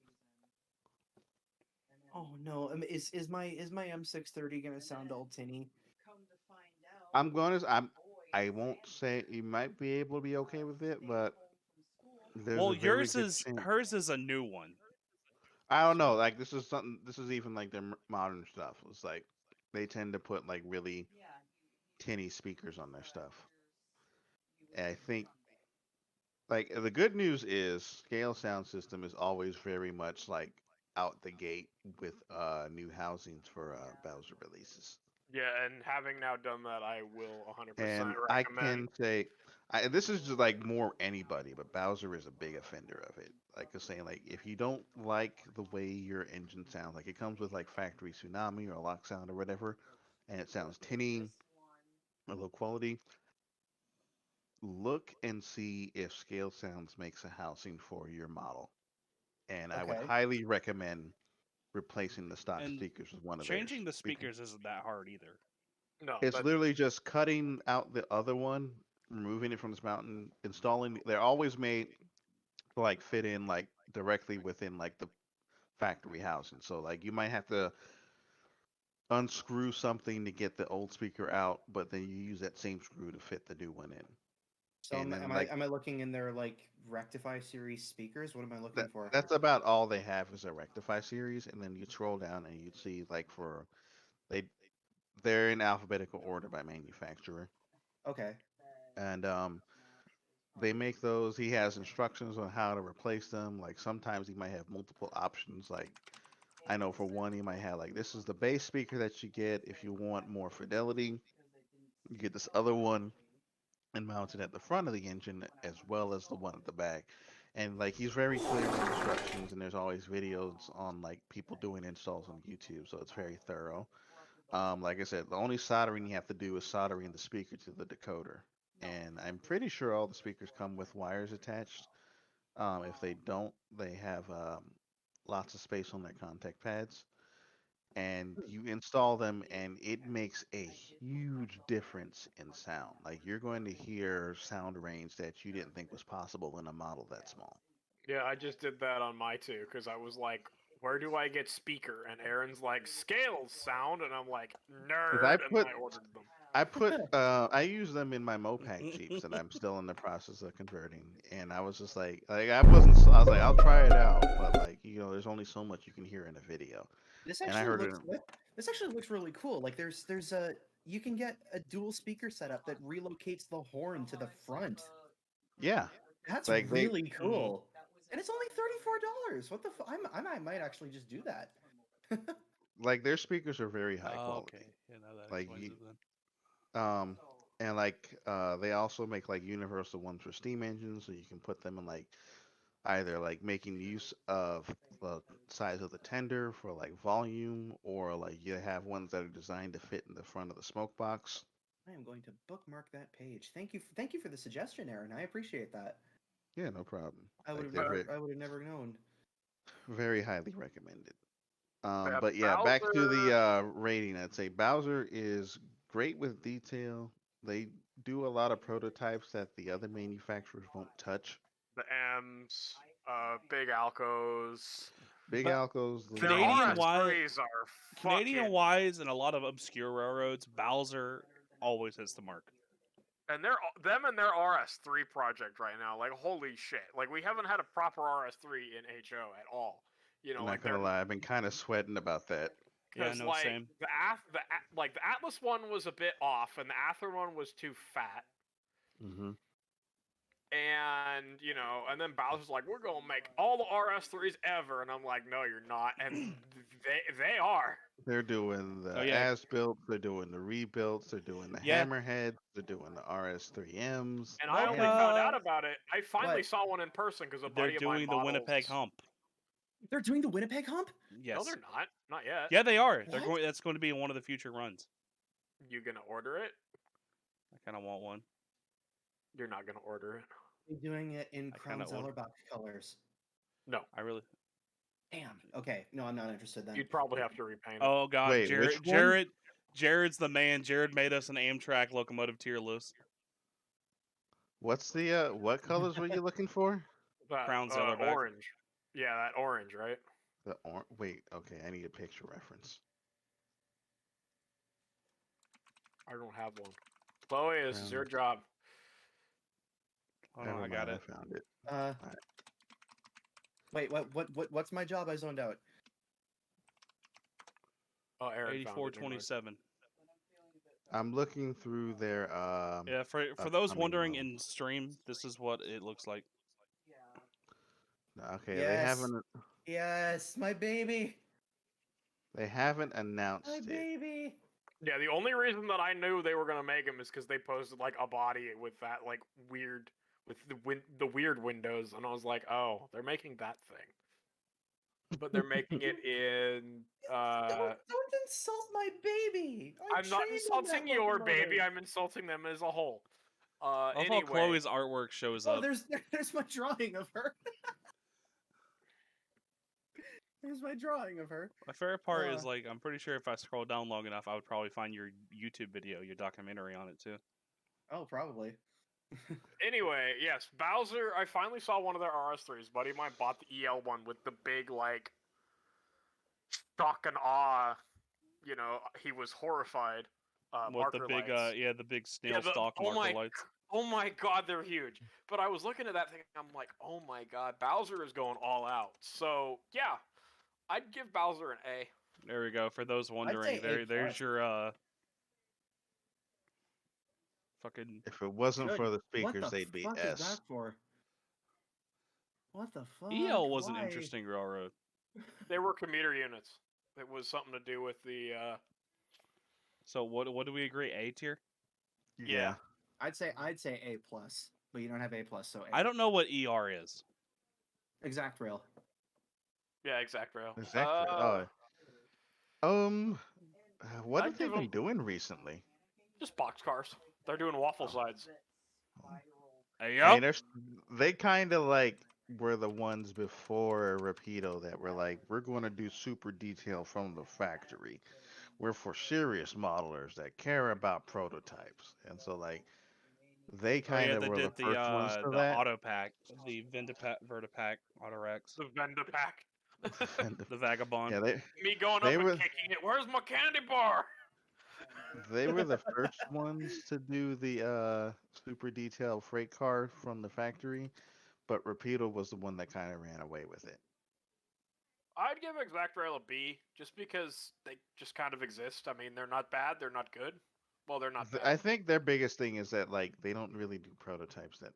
Oh no! Is my M630 gonna sound all tinny? I won't say you might be able to be okay with it, but there's well, a very yours good is chance. hers is a new one. I don't know. Like this is something. This is even like their modern stuff. It's like they tend to put like really tinny speakers on their stuff. And I think like the good news is Scale Sound System is always very much like out the gate with new housings for Bowser releases. Yeah, and having now done that, I will 100% And recommend. I can say, this is just like more anybody, but Bowser is a big offender of it. Like I was saying, like if you don't like the way your engine sounds, like it comes with like factory tsunami or lock sound or whatever, and it sounds tinny or low quality. Look and see if Scale Sounds makes a housing for your model, and I would Okay. highly recommend replacing the stock And speakers with one of Changing the theirs. speakers isn't that hard either. No, It's that's literally just cutting out the other one, removing it from this mountain, installing. They're always made to like fit in like directly within like the factory housing. So like you might have to unscrew something to get the old speaker out, but then you use that same screw to fit the new one in. So And am then I like am I looking in their like Rectify series speakers? What am I looking for? that's about all they have is a rectify series, and then you scroll down and you'd see like for they they're in alphabetical order by manufacturer, Okay. and they make those. He has instructions on how to replace them. Like sometimes he might have multiple options. Like I know for one, he might have like this is the base speaker that you get if you want more fidelity. You get this other one and mount it at the front of the engine as well as the one at the back. And like he's very clear with instructions, and there's always videos on like people doing installs on YouTube, so it's very thorough. Like I said, the only soldering you have to do is soldering the speaker to the decoder, and I'm pretty sure all the speakers come with wires attached. If they don't, they have lots of space on their contact pads, and you install them, and it makes a huge difference in sound. Like you're going to hear sound range that you didn't think was possible in a model that small. Yeah, I just did that on my two because I was like, "Where do I get speaker?" And Aaron's like, "Scales sound," and I'm like, "Nerd," I and put- I ordered them. I use them in my Mopac Jeeps, and I'm still in the process of converting. And I was just like I wasn't. I was like, I'll try it out, but like there's only so much you can hear in a video. This And I actually heard looks it. this actually looks really cool. Like there's a you can get a dual speaker setup that relocates the horn to the front. Yeah, That's Like, they- really cool. And it's only $34. What the I might actually just do that. like their speakers are very high Oh, quality. okay. Yeah, now that Like, explains you- it then. And like they also make like universal ones for steam engines, so you can put them in like either like making use of the size of the tender for like volume, or like you have ones that are designed to fit in the front of the smoke box. I am going to bookmark that page. Thank you for the suggestion, Aaron. I appreciate that. Yeah, no problem. I would Like have they're never, I would have never known. very highly recommended. Yeah, But yeah, back to the Bowser. rating. I'd say Bowser is great with detail. They do a lot of prototypes that the other manufacturers won't touch. The M's, Big Alcos. Big But Alcos, Their Canadian Luigi, wise, RS3s are Canadian fucking, wise, and a lot of obscure railroads, Bowser always hits the mark. and them and their RS3 project right now. Like holy shit! Like we haven't had a proper RS3 in HO at all. You know, I'm like not gonna they're lie, I've been kind of sweating about that. Yeah, because no, like same. the Atlas one was a bit off, and the Ather one was too fat. Hmm. And you know, and then Bowser's like, "We're gonna make all the RS3s ever," and I'm like, "No, you're not." And they are. They're doing the Oh, yeah. as built, they're doing the rebuilds, they're doing the Yeah. hammerheads, they're doing the RS3Ms. And I Look, only found out about it. I finally What? saw one in person because a They're buddy of mine doing the Winnipeg models- hump. They're doing the Winnipeg hump. No, Yes. they're not yet. Yeah, they are. They're What? going. That's going to be in one of the future runs. You gonna order it? I kind of want one. You're not gonna order it. They're doing it in I kinda Crown would. Zellerbach colors. No, I really. Damn. Okay. No, I'm not interested then. you'd probably have to repaint it. Oh God, Wait, Jared. which one? Jared's the man. Jared made us an Amtrak locomotive tier list. What's the what colors were you looking for? That, Crown Zellerbach. orange. Yeah, that orange, right? The wait, okay, I need a picture reference. I don't have one. Chloe, this is your job. Oh, Never I got mind, it. I found it. Wait. What's my job? I zoned out. Oh, Aaron found it, never mind. 8427. I'm looking through their Yeah, for those upcoming wondering ones. in stream, this is what it looks like. Okay, Yes. Yes, my baby. they haven't announced My it. baby. Yeah, the only reason that I knew they were gonna make him is because they posted like a body with that like weird with the weird windows, and I was like, oh, they're making that thing, but they're making it in. Don't insult my baby. I I'm not trained on that insulting your baby. locomotive. I'm insulting them as a whole. I love how Anyway, Chloe's artwork shows Oh, up. there's my drawing of her. There's my drawing of her. My favorite part is Uh. like I'm pretty sure if I scroll down long enough, I would probably find your YouTube video, your documentary on it too. Oh, probably. anyway, yes, Bowser. I finally saw one of their RS3s. Buddy of mine bought the EL one with the big like shock and awe. You know, he was horrified. With the marker big, lights. the big snail the- stalk oh marker my lights. Oh my god, they're huge. But I was looking at that thing, I'm like, oh my god, Bowser is going all out. So yeah, I'd give Bowser an A. There we go. For those wondering, say A+. there's your fucking. If it wasn't Good. for the What speakers, the they'd be fuck is S. that for? What the fuck? EL was an Why? interesting railroad. They were commuter units. It was something to do with the So what do we agree? A tier? Yeah. I'd say A plus, but you don't have A plus, so A. I don't know what ER is. Exact rail. yeah, exact rail. Exactly. What I'd have they give been 'em- doing recently? Just boxcars. They're doing waffle sides. Hey, I mean, yup. they kind of like were the ones before Rapido that were like, we're going to do super detail from the factory. We're for serious modelers that care about prototypes, and so like they Oh, kind yeah, of they were the did first ones the for that. auto pack, the Vertipack Autorex, The Venda pack. the Vagabond. Yeah, Me going up They and were- kicking it. Where's my candy bar? they were the first ones to do the super detailed freight car from the factory, but Rapido was the one that kind of ran away with it. I'd give Exact Rail a B, just because they just kind of exist. I mean, they're not bad, they're not good. Well, they're not bad. I think their biggest thing is that like they don't really do prototypes that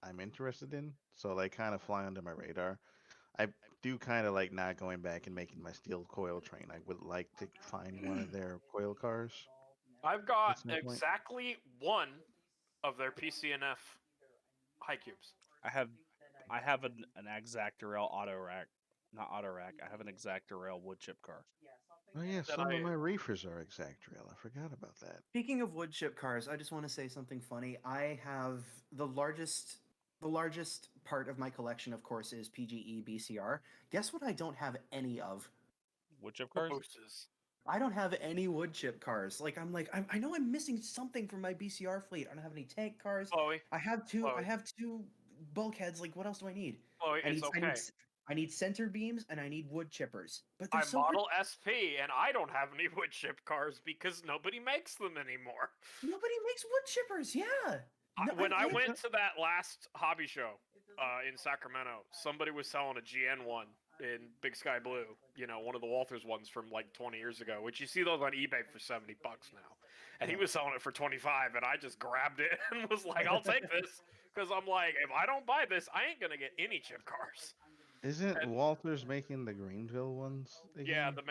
I'm interested in, so they kind of fly under my radar. I do kind of like not going back and making my steel coil train. I would like to find one of their coil cars. I've got That's my point. exactly one of their PCNF high cubes. I have an Exactorel auto rack, not auto rack. I have an Exactorel wood chip car. Oh yeah, That some I- of my reefers are Exactrail. I forgot about that. Speaking of wood chip cars, I just want to say something funny. I have the largest part of my collection, of course, is PGE BCR. Guess what I don't have any of? Wood chip cars. Boosters. I don't have any wood chip cars. I know I'm missing something from my BCR fleet. I don't have any tank cars. Chloe, I have two. I Chloe. have two bulkheads. Like, what else do I need? Chloe, I it's need, okay. I need center beams and I need wood chippers. But I they're so model SP, and I don't have any wood chip cars because nobody makes them anymore. nobody makes wood chippers. Yeah. No, When I I- went to that last hobby show in Sacramento, somebody was selling a GN one in Big Sky Blue. You know, one of the Walthers ones from like 20 years ago, which you see those on eBay for $70 now. And he was selling it for 25, and I just grabbed it and was like, "I'll take this," because I'm like, if I don't buy this, I ain't gonna get any chip cars. Isn't And- Walters making the Greenville ones? Yeah, Again?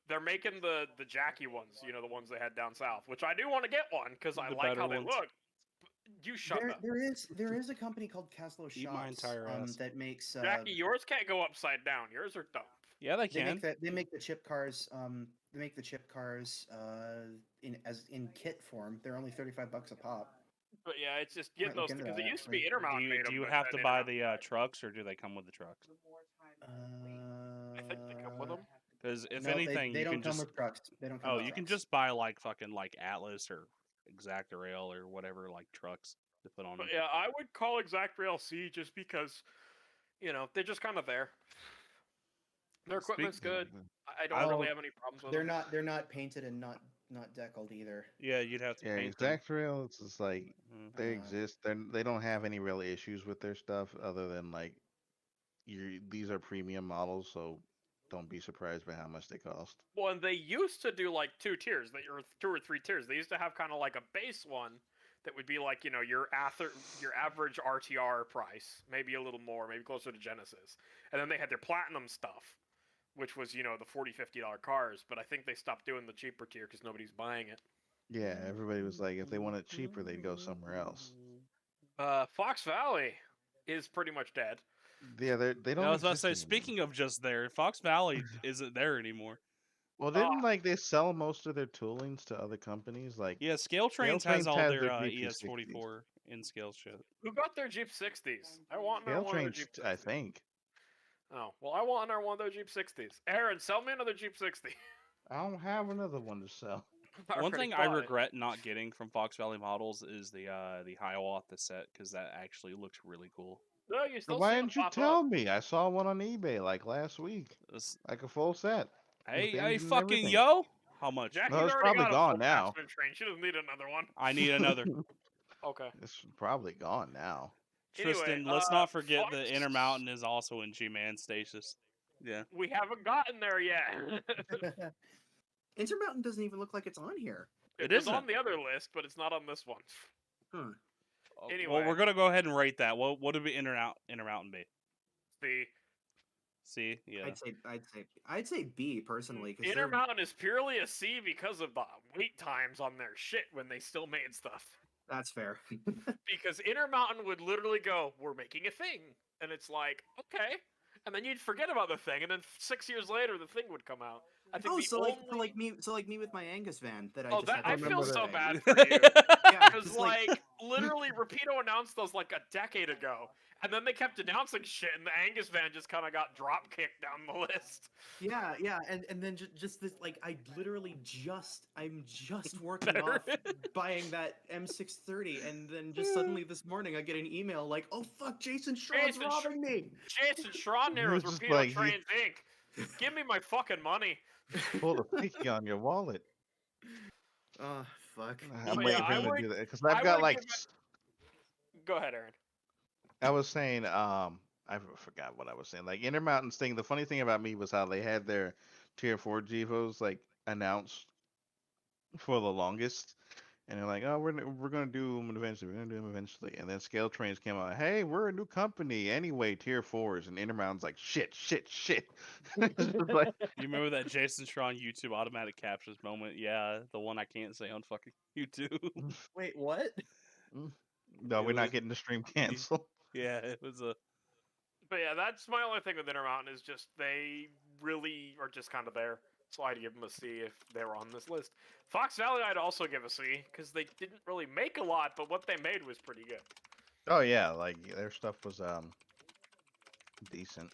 they're making the Jackie ones, you know, the ones they had down south, which I do want to get one because I The like how better they ones. look. You shut up, there is a company called Caslo Eat my Shops entire ass. that makes Jackie. Yours can't go upside down. Yours are dumb. Yeah, they they can. make the chip cars they make the chip cars in kit form. They're only $35 a pop. But yeah, it's just getting Might those look into because it that, used to like- be Intermount made Do them. you but have to then buy Intermount- the trucks, or do they come with the trucks? I think they come with them. Because if No, anything, they you don't can come just with trucks. They don't come oh, with you can trucks. just buy like fucking like Atlas or Exactorail or whatever like trucks to put on But them. yeah, I would call Exact Rail C just because, you know, they're just kind of there. Their equipment's Speak- good. I don't I really don't- have any problems with They're them. they're not painted and not deckled either. Yeah, you'd have to Yeah, paint them. Exactrail. It's just like Mhm. they Uh, exist. They don't have any real issues with their stuff other than like these are premium models, so don't be surprised by how much they cost. Well, and they used to do like two tiers, or 2 or 3 tiers. They used to have kind of like a base one that would be like, you know, your average RTR price, maybe a little more, maybe closer to Genesis. And then they had their platinum stuff, which was, you know, the $40, $50 cars. But I think they stopped doing the cheaper tier because nobody's buying it. Yeah, everybody was like, if they want it cheaper, they'd go somewhere else. Fox Valley is pretty much dead. Yeah, they don't. I was about to exist say, anymore. speaking of just there, Fox Valley isn't there anymore. Well, didn't like they sell most of their toolings to other companies? Like, Yeah, Scale Trains Trains has all has their their GP60s. ES44 in scale shit. Who got their Jeep 60s? I want Scale one of their Trains, Jeep 60s. I think. Oh, well, I want another one of their Jeep 60s. Aaron, sell me another Jeep 60. I don't have another one to sell. I One already thing I bought it. regret not getting from Fox Valley Models is the Hiawatha set because that actually looks really cool. No, you So still why see them didn't you pop tell up. me? I saw one on eBay like last week, This- like a full set. hey, the hey, engine and fucking everything. yo! How much? Jackie's No, it's already probably got a gone full now. Craftsman train. She doesn't need another one. I need another. Okay. It's probably gone now. Anyway, Tristan, let's not forget Fox- the Intermountain is also in G-Man stasis. Yeah. We haven't gotten there yet. Intermountain doesn't even look like it's on here. It was isn't. on the other list, but it's not on this one. Huh. Well, Anyway. we're gonna go ahead and rate that. What did Intermountain be? The C? Yeah. I'd say B personally. 'cause they're- Intermountain is purely a C because of the wait times on their shit when they still made stuff. That's fair. Because Intermountain would literally go, "We're making a thing," and it's like, okay, and then you'd forget about the thing, and then 6 years later, the thing would come out. I think Oh, the so only... like me with my Angus van that I Oh, just that had I to feel remember so that- bad for you. Yeah, Because, just like, literally, Rapido announced those, like, a decade ago. And then they kept announcing shit, and the Angus van just kind of got drop kicked down the list. yeah, and then just this, like, I'm just working Better. off buying that M630, and then just suddenly this morning I get an email like, oh fuck, Jason Schraub's Jason robbing me. Jason Schrodner with It's just Rapido like, Trains Inc. Give me my fucking money. Pull the picky on your wallet. Oh fuck. I'm But waiting yeah, for I him to would- do that because I I've got would like. give Go ahead, Aaron. I was saying, I forgot what I was saying. Like Intermountain's thing. The funny thing about me was how they had their Tier 4 Gevos like announced for the longest, And they're like, oh, we're gonna do them eventually. We're gonna do them eventually. And then Scale Trains came out. Hey, we're a new company anyway. Tier 4s, and Intermountain's like shit, shit, shit. It's just like, You remember that Jason Strawn YouTube automatic captions moment? Yeah, the one I can't say on fucking YouTube. Wait, what? no, It we're not was- getting the stream canceled. yeah, it was a. But yeah, that's my only thing with Intermountain is just they really are just kind of there. So I'd give them a C if they were on this list. Fox Valley, I'd also give a C because they didn't really make a lot, but what they made was pretty good. Oh yeah, like their stuff was decent,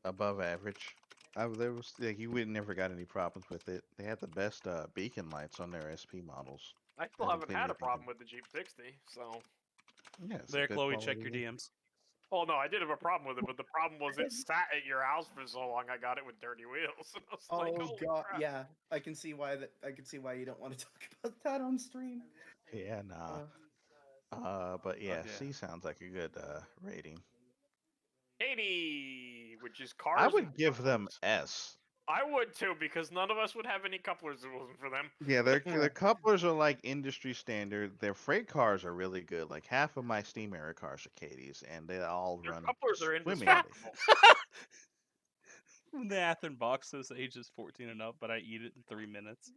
above average. There was like you would never got any problems with it. They had the best beacon lights on their SP models. I still Haven't haven't seen had a anything problem with the Jeep 60, so. Yeah, it's a There, good Chloe, check quality your vehicle. DMs. Oh no, I did have a problem with it, but the problem was it sat at your house for so long. I got it with dirty wheels. And I was Oh like, holy god, crap. yeah. I can see why that. I can see why you don't want to talk about that on stream. Yeah, nah. But yeah, yeah. C sounds like a good rating. 80, which is cars. I and would give them couplers. S. I would too, because none of us would have any couplers if it wasn't for them. Yeah, their couplers are like industry standard. Their freight cars are really good. Like half of my steam era cars are Katie's, and they all Their run couplers are swimmingly. indestructible. The Athern box says ages 14 and up, but I eat it in 3 minutes.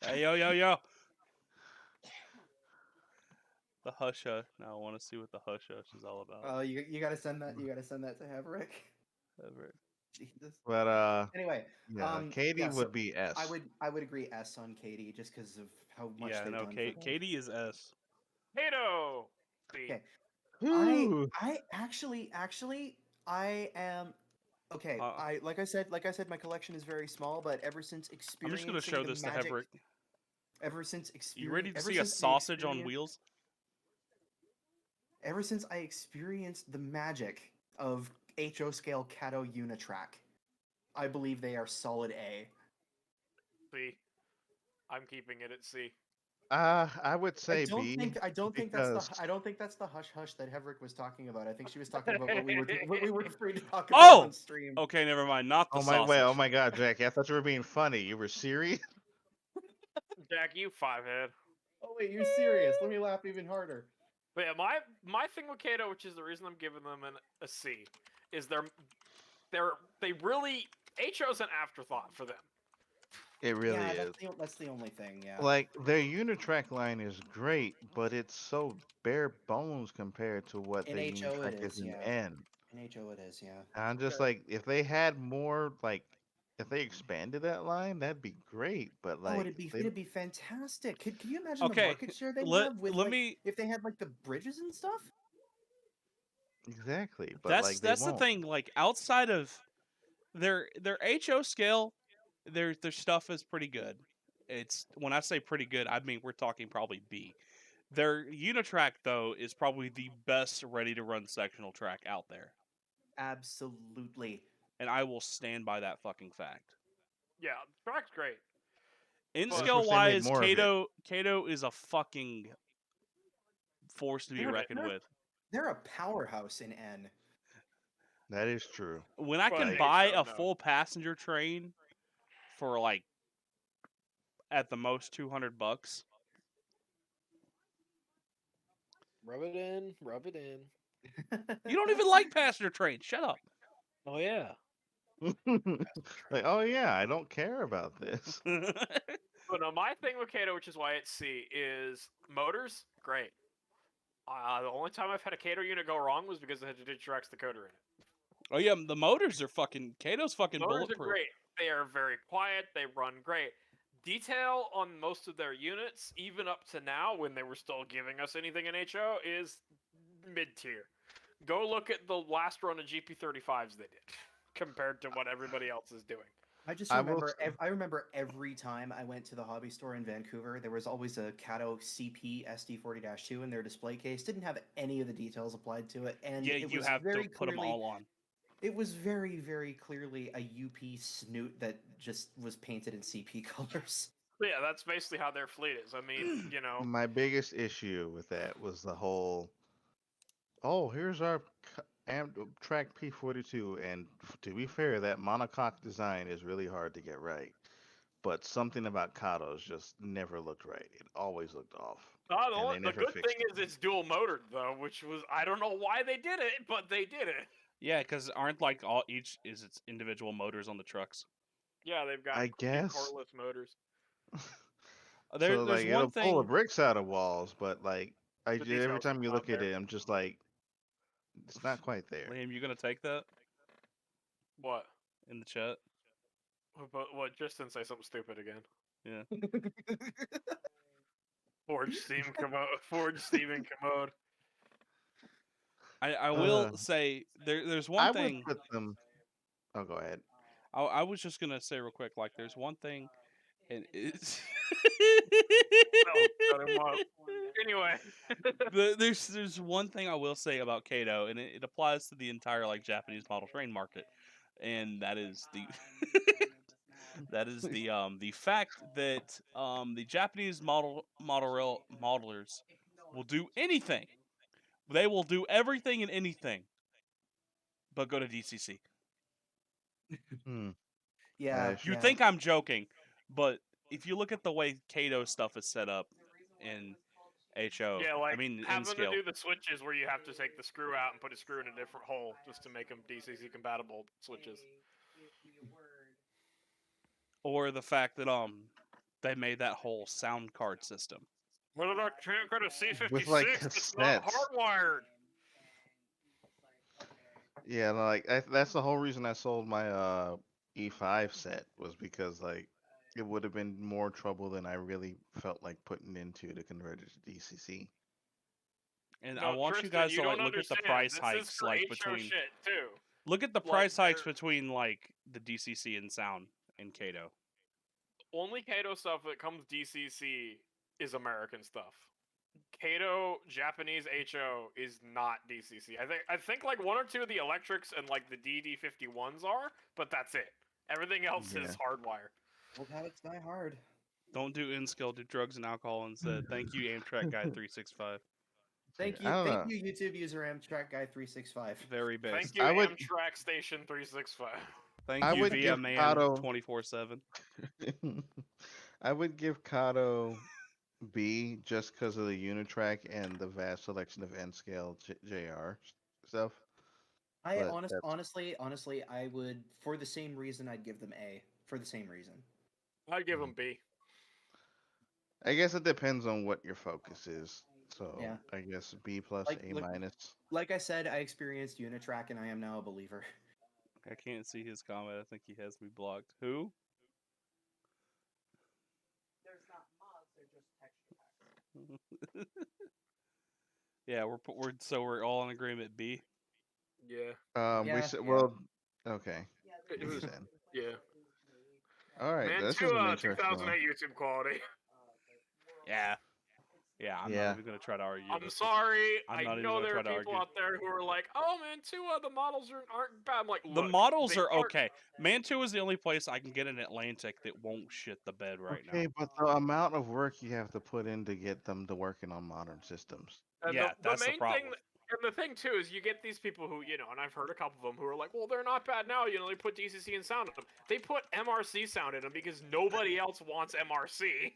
Hey, yo. The hush hush. Now I want to see what the hush hush is all about. Oh, you gotta send that. You gotta send that to Haverick. Ever. Jesus. But Anyway, yeah, Katie yeah, so would be S. I would agree S on Katie just because of how much Yeah, they've no, done. for Katie is S. Kato! C. Okay. Ooh. I actually I am okay. I like I said my collection is very small, but ever since I'm experiencing just gonna show the this magic, to Hebert. ever since You ready to ever see a since the sausage on experience- wheels? Ever since I experienced the magic of HO scale Kato Unitrack, I believe they are solid A. C. I'm keeping it at C. I would say I don't B. think because- I don't think that's the hush hush that Heverick was talking about. I think she was talking about what we were free to talk about Oh! on stream. Okay, never mind. Not the Oh my sausage. oh my God, Jackie! I thought you were being funny. You were serious? Jack, you 5-head. Oh wait, you're serious? Let me laugh even harder. But yeah, my thing with Kato, which is the reason I'm giving them a C, is they really HO's an afterthought for them. It really yeah, is. that's the only thing. Yeah. Like their Unitrack line is great, but it's so bare bones compared to what In the HO it Unitrack is, is in yeah. N. In HO it is, yeah. And I'm just like, if they had more, like, if they expanded that line, that'd be great. But like, Oh, it'd be fantastic. Could you imagine the Okay, market share they let- have with let like, me- if they had like the bridges and stuff? exactly. But That's like, they the won't. thing. Like outside of their HO scale, their stuff is pretty good. It's when I say pretty good, I mean we're talking probably B. Their Unitrack though is probably the best ready to run sectional track out there, Absolutely. and I will stand by that fucking fact. Yeah, the track's great. In Well, scale wish they made wise, more of it. Kato is a fucking force to be They're- reckoned they're- with. They're a powerhouse in N. That is true. When I can But buy HO, a no. full passenger train for like at the most $200, Rub it in, rub it in. you don't even like passenger trains. Shut up. Oh yeah. Like, oh yeah, I don't care about this. But no, my thing with Kato, which is why it's C, is motors, great. The only time I've had a Kato unit go wrong was because it had a Digirax decoder in it. Oh yeah, the motors are fucking Kato's fucking Motors are bulletproof. great. They are very quiet. They run great. Detail on most of their units, even up to now, when they were still giving us anything in HO, is mid-tier. Go look at the last run of GP35s they did, compared to what everybody else is doing. I just I will remember. say- I remember every time I went to the hobby store in Vancouver, there was always a Kato CP SD40-2 in their display case. Didn't have any of the details applied to it, and Yeah, it you was have very to put them clearly- all on. It was very, very clearly a UP snoot that just was painted in CP colors. But yeah, that's basically how their fleet is. I mean, you know, My biggest issue with that was the whole, oh, here's our track P42, and to be fair, that monocoque design is really hard to get right. but something about Kato's just never looked right. It always looked off. Oh, And they the never good fixed thing is it's dual motored though, which was I don't know why they did it, but they did it. Yeah, because aren't like all each is its individual motors on the trucks? Yeah, they've got I two guess. cordless motors. There's like one it'll pull the thing. bricks out of walls, but like The every details time you not look at there. it, I'm just like, it's not quite there. Liam, you gonna take that What? in the chat? What? Just didn't say something stupid again. Yeah. Forge Steam commode. Forge Steaming commode. I will say there's one I thing. would put them. Oh, go ahead. I was just gonna say real quick, like there's one thing, and it's. Cut him up. Anyway. There's one thing I will say about Kato, and it applies to the entire like Japanese model train market, and that is the the fact that the Japanese modelers will do anything. They will do everything and anything, but go to DCC. Yeah. You yeah. think I'm joking, but if you look at the way Kato stuff is set up in HO, Yeah, like I mean in having scale, to do the switches where you have to take the screw out and put a screw in a different hole just to make them DCC compatible switches. or the fact that they made that whole sound card system. What did I can't get a C56? With, like, It's not cassettes. hardwired. Yeah, like that's the whole reason I sold my E5 set was because like it would have been more trouble than I really felt like putting into to convert it to DCC. And No, I want Tristan, you guys to don't like look at the understand. price This is hikes for like HO between shit too. look at the Like, price hikes they're- between like the DCC and Sound and Kato. Only Kato stuff that comes DCC is American stuff. Kato Japanese HO is not DCC. I think like one or two of the electrics and like the DD51s are, but that's it. Everything else is hardwire. Old habits die hard. Don't do in-skill, do drugs and alcohol instead. Thank you, Amtrak Guy 365. Thank I don't know. you, YouTube user Amtrak Guy 365. Very best. Thank you, I would- Amtrak Station 365. Thank I you, would Via give Man Kato- 24/7. I would give Kato B just because of the Unitrack and the vast selection of N scale JR stuff. I But that's- honestly, I would for the same reason I'd give them A for the same reason. I'd give them B. I guess it depends on what your focus is. So Yeah. I guess B plus Like- A like- minus. Like I said, I experienced Unitrack and I am now a believer. I can't see his comment. I think he has me blocked. Who? Yeah, we're all in agreement. B. Yeah. We Yeah, said yeah. well. Okay. It B was, then. yeah. All right. This is an Mantua interesting 2008 one. YouTube quality. Yeah. Yeah, I'm Yeah. not even gonna try to argue. I'm this. sorry. I'm I not even know gonna there are try to people argue. out there who are like, "Oh, Mantua, the models aren't bad." I'm like, The "Look, models they are aren't- okay. Mantua is the only place I can get an Atlantic that won't shit the bed right Okay, now. but the amount of work you have to put in to get them to working on modern systems. And Yeah, the that's the main problem. thing, and the thing too is you get these people who, and I've heard a couple of them who are like, well, they're not bad now. They put DCC and sound in them. They put MRC sound in them because nobody else wants MRC.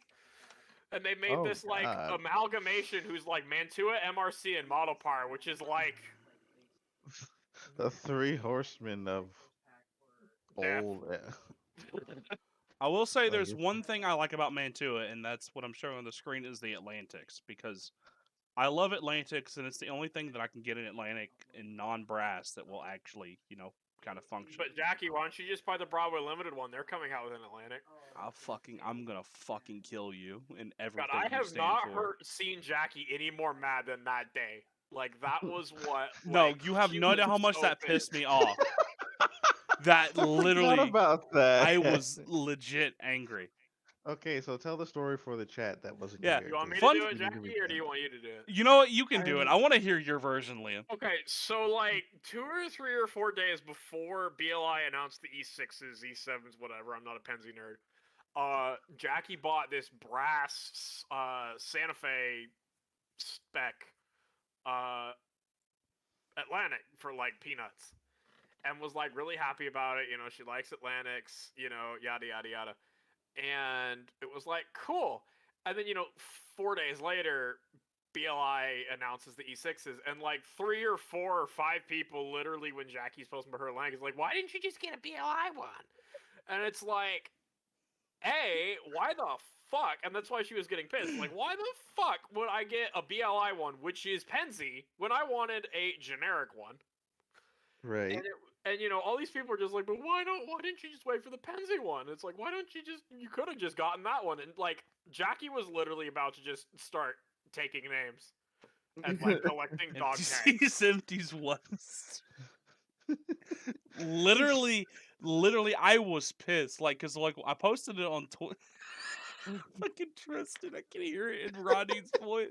And they made Oh, this like God. amalgamation who's like Mantua, MRC, and Model Power, which is like The three horsemen of Death. old. I will say Oh, there's yes. one thing I like about Mantua, and that's what I'm showing on the screen is the Atlantics, because I love Atlantics, and it's the only thing that I can get in Atlantic in non-brass that will actually, kind of function. But Jackie, why don't you just buy the Broadway Limited one? They're coming out with an Atlantic. I'm gonna fucking kill you in everything God, I you have stand not for. seen Jackie any more mad than that day. Like that was what. No, like, you have she no idea was how much so that pissed. pissed me off. That I forgot literally, about that. I was legit angry. Okay, so tell the story for the chat that wasn't Yeah, here, You want me 'cause Fun- to do it, we need to Jackie, read or do them. you want you to do it? You know what? You can do it. I want to hear your version, Liam. Okay, so like 2 or 3 or 4 days before BLI announced the E6s, E7s, whatever, I'm not a Penzi nerd. Jackie bought this brass Santa Fe spec Atlantic for like peanuts, and was like really happy about it. She likes Atlantics. Yada yada yada. and it was like cool. And then 4 days later, BLI announces the E6s, and like 3 or 4 or 5 people literally, when Jackie's posting about her link, is like, why didn't you just get a BLI one? And it's like, why the fuck? And that's why she was getting pissed. Like, why the fuck would I get a BLI one, which is Penzi, when I wanted a generic one? Right. And all these people are just like, but why didn't you just wait for the Penzi one? It's like, why don't you could have just gotten that one. And like, Jackie was literally about to just start taking names and like collecting dog tags. Empties West. literally, I was pissed. Like, cause like I posted it on Twitter. Fucking Tristan, I can hear it in Rodney's voice.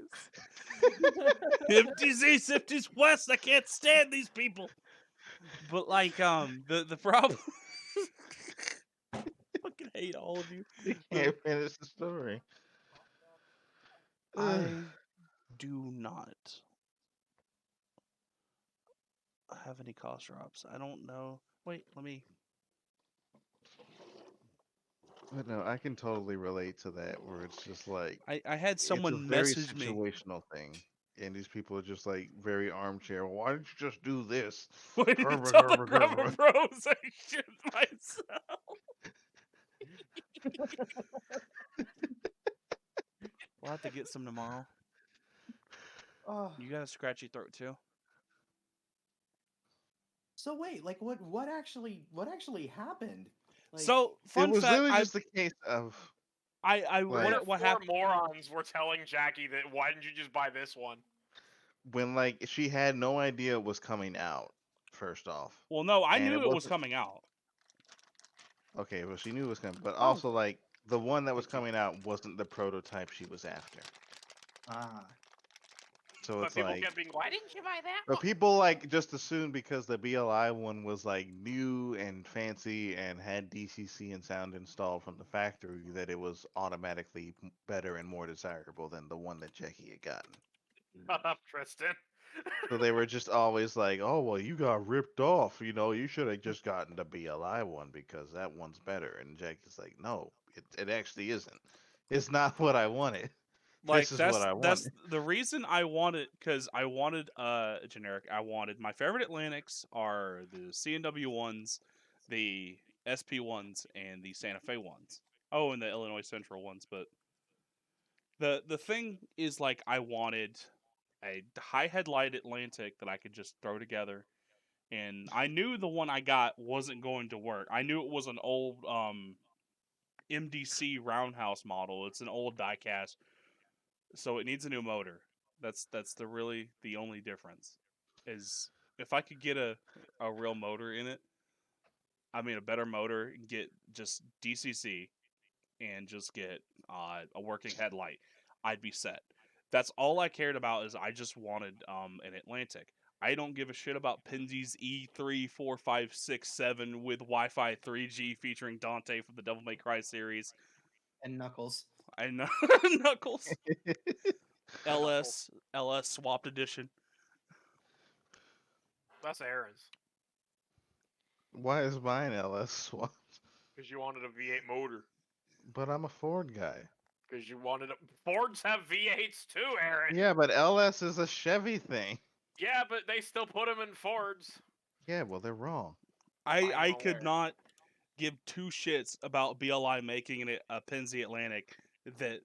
Empties East, empties West. I can't stand these people. But like, the problem. I fucking hate all of you. You can't finish the story. I do not have any cost drops. I don't know. Wait, let me. But no, I can totally relate to that, where it's just like I had someone it's a very message me. situational thing, and these people are just like very armchair. Why didn't you just do this? Wait, Grr, tell grr, the grr, Grubber grr. Bros I shit myself. We'll have to get some tomorrow. Oh, You got a scratchy throat too? so wait, like what actually happened? Like, So It fun was fact, literally just a case of I like- Four what happened? morons were telling Jackie that, why didn't you just buy this one? when like she had no idea it was coming out. First off, Well, no, I And knew it it was wasn't- coming out. okay, well she knew it was coming, but also like the one that was coming out wasn't the prototype she was after. So But it's people like, kept being, why didn't you buy that but one? people like just assumed because the BLI one was like new and fancy and had DCC and sound installed from the factory that it was automatically better and more desirable than the one that Jackie had gotten. Shut up, Tristan. So they were just always like, "Oh well, you got ripped off. You should have just gotten the BLI one because that one's better." And Jackie's like, "No, it actually isn't. It's not what I wanted. Like This is what I that's wanted." the reason I wanted, because I wanted a generic. I wanted, my favorite Atlantics are the CNW ones, the SP ones, and the Santa Fe ones. Oh, and the Illinois Central ones. But the thing is, like, I wanted a high headlight Atlantic that I could just throw together, and I knew the one I got wasn't going to work. I knew it was an old MDC roundhouse model. It's an old diecast. So it needs a new motor. That's the only difference. Is if I could get a real motor in it, I mean a better motor, and get just DCC and just get a working headlight, I'd be set. That's all I cared about. Is I just wanted an Atlantic. I don't give a shit about Penzi's E3, 4, 5, 6, 7 with Wi-Fi 3G featuring Dante from the Devil May Cry series. and Knuckles. I know Knuckles. LS swapped edition. That's Aaron's. Why is mine LS swapped? Because you wanted a V8 motor. But I'm a Ford guy. Because you wanted a... Fords have V8s too, Aaron. Yeah, but LS is a Chevy thing. Yeah, but they still put them in Fords. Yeah, well they're wrong. I I'm could aware. not give two shits about BLI making it a Penzi Atlantic that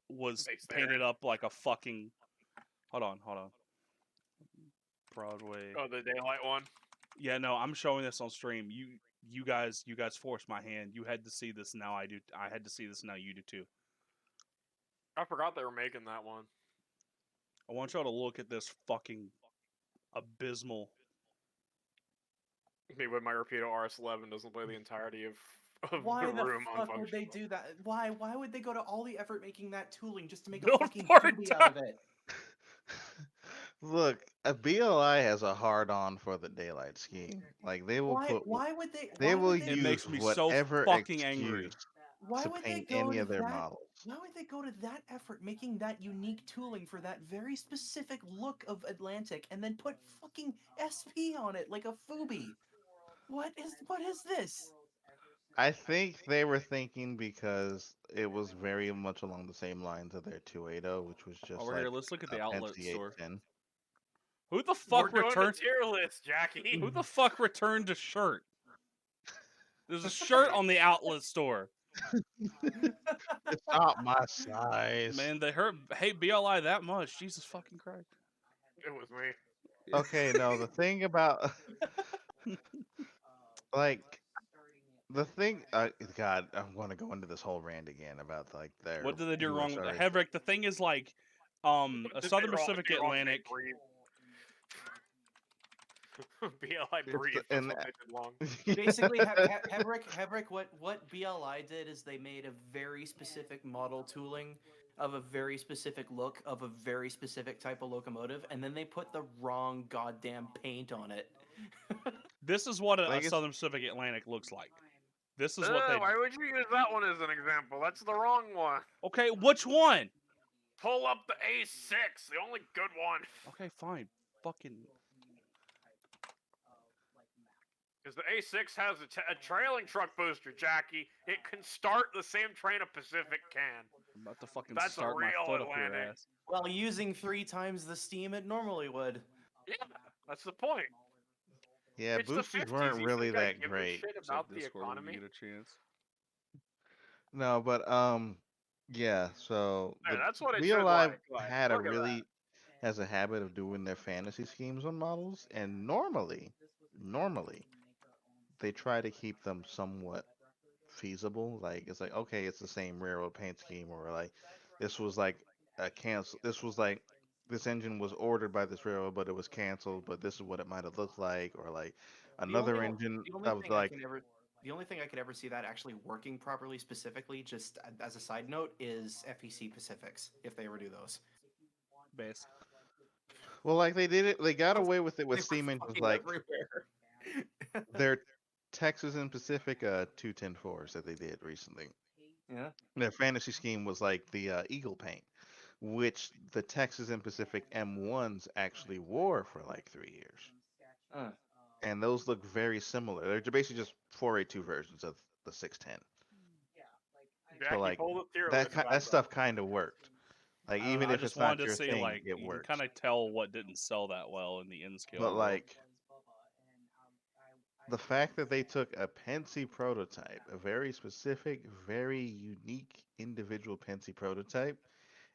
was Thanks, painted Aaron. up like a fucking. Hold on. Broadway. Oh, the daylight one. Yeah, no, I'm showing this on stream. You guys forced my hand. You had to see this, now I do. I had to see this, now you do too. I forgot they were making that one. I want y'all to look at this fucking abysmal. Me with my Rapido RS11 doesn't play the entirety of Why the the room fuck would they unfunctional. do that? Why would they go to all the effort making that tooling just to make a Build fucking part doobie out of it? Look, a BLI has a hard on for the daylight scheme. Like they will put Why would they? they why will would they, It use makes me so whatever fucking angry. excuse why to would they paint go any to of their that? models. Why would they go to that effort making that unique tooling for that very specific look of Atlantic and then put fucking SP on it like a Fubi? What is this? I think they were thinking because it was very much along the same lines of their 280, which was just Over like here, let's look at the a outlet Pepsi store. 810. Who the We're fuck doing the returned? tier list, Jackie. Who the fuck returned a shirt? There's a shirt on the outlet store. It's not my size. Man, they hate BLI that much. Jesus fucking Christ. It was me. Okay, no, the thing about like the thing, God, I'm going to go into this whole rant again about like their What did they do wrong with the USRA. Hevrick? The thing is like, a Did they Southern wrong- Pacific they wrong Atlantic. breathe? BLI It's breathe. the- That's and what they did wrong. Basically, Hebrick, what BLI did is they made a very specific model tooling of a very specific look of a very specific type of locomotive, and then they put the wrong goddamn paint on it. This is what a Like, it's- Southern Pacific Atlantic looks like. This is what they. Why would you use that one as an example? That's the wrong one. Okay, which one? Pull up the A6, the only good one. Okay, fine. Fucking. Because the A6 has a trailing truck booster, Jackie. It can start the same train a Pacific can. I'm about to fucking That's a start my real foot up your Atlantic. ass. While using 3 times the steam it normally would. Yeah, that's the point. Yeah, It's the boosters 50s, weren't you really think I that give a great. shit What's about up, the Discord, when you economy? get a chance. No, but yeah. So Hey, the that's what it Real should Life like. had a Look at that. really has a habit of doing their fantasy schemes on models, and normally they try to keep them somewhat feasible. Like it's like okay, it's the same railroad paint scheme, or like this was like a cancel. This was like this engine was ordered by this railroad, but it was canceled. But this is what it might have looked like, or like another engine that was like The only thing I could ever see that actually working properly, specifically, just as a side note, is FEC Pacifics, if they ever do those. Base. well, like they did it. They got away with it with They were steam engines, fucking like everywhere. their Texas and Pacific 210-4s that they did recently. Yeah. Their fantasy scheme was like the Eagle paint, which the Texas and Pacific M1s actually wore for like 3 years. And those look very similar. They're basically just 482 versions of the 610. Jackie, like, pull the tier That list back that up. stuff kind of worked. Like I don't even know, I if just it's not wanted your to see thing, like it you works. can kind of tell what didn't sell that well in the N scale. But world. like the fact that they took a Pensy prototype, a very specific, very unique individual Pensy prototype,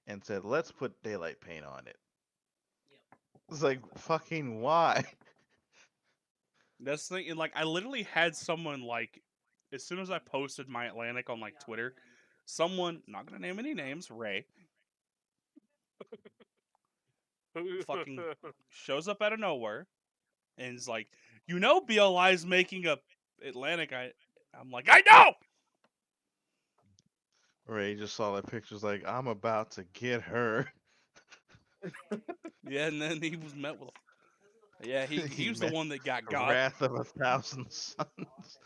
and said, "Let's put daylight paint on it." It's like fucking why? that's the thing. And, like I literally had someone like, as soon as I posted my Atlantic on like Twitter, someone, not gonna name any names, Ray, fucking shows up out of nowhere and is like, you know, BLI's making a Atlantic. I'm like, I know. Ray just saw that pictures like, "I'm about to get her." Yeah, and then he was met with. Yeah, he He was the met one that got The got. Wrath of 1,000 Suns.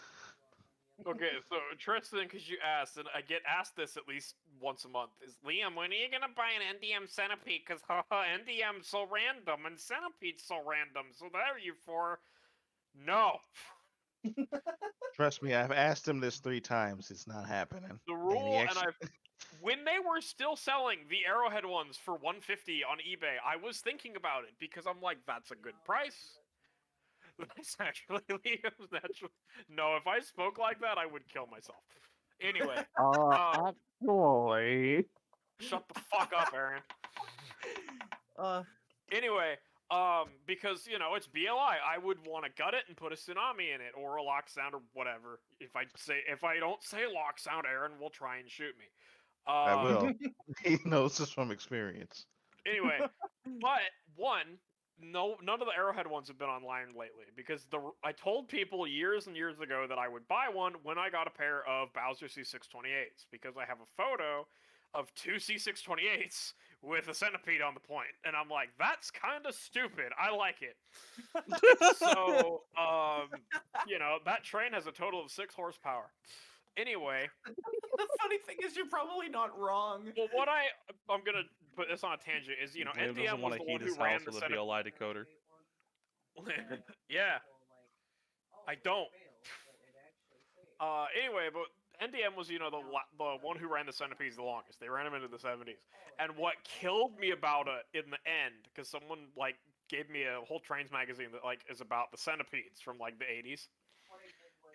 Okay, so Tristan, because you asked, and I get asked this at least once a month, is Liam, when are you gonna buy an NDM Centipede? Because NDM's so random and Centipede's so random. So there you for. No. Trust me, I've asked him this 3 times. It's not happening. The And rule, he and actually- when they were still selling the Arrowhead ones for 150 on eBay, I was thinking about it because I'm like, that's a good price. That's actually Liam's natural. No, if I spoke like that, I would kill myself. Anyway, actually. shut the fuck up, Aaron. Anyway, because you know it's BLI, I would want to gut it and put a tsunami in it or a lock sound or whatever. If I don't say lock sound, Aaron will try and shoot me. I will. He knows this from experience. Anyway, but none of the Arrowhead ones have been online lately because I told people years and years ago that I would buy one when I got a pair of Bowser C628s because I have a photo of 2 C628s with a centipede on the point, and I'm like, that's kind of stupid. I like it. So, you know, that train has a total of 6 horsepower. Anyway, The funny thing is, you're probably not wrong. well, I'm gonna put this on a tangent is, you know, Liam doesn't NDM was want the to heat one his who ran house the with a centipede. BLI decoder. Yeah. I don't. Anyway, but NDM was, you know, the one who ran the centipedes the longest. They ran them into the 70s. And what killed me about it in the end, because someone like gave me a whole Trains magazine that like is about the centipedes from like the 80s.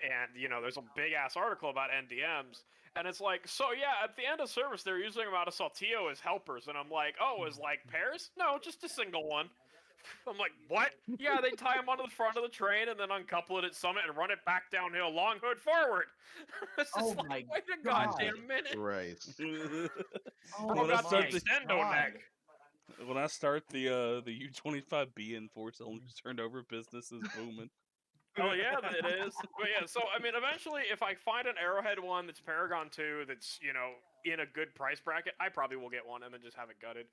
And you know, there's a big ass article about NDMs, and it's like, so yeah, at the end of service, they're using them out of Saltillo as helpers, and I'm like, oh, as like pairs? No, just a single one. I'm like, what? Yeah, they tie them onto the front of the train and then uncouple it at Summit and run it back downhill, long hood forward. It's just Oh like, my wait a God. goddamn minute. Right. Oh When I I got the start the- extendo neck. When I start the U-25B and 4 cylinders turned over, business is booming. Oh yeah, it is. But yeah, so I mean, eventually, if I find an Arrowhead one that's Paragon 2 that's, you know, in a good price bracket, I probably will get one and then just have it gutted.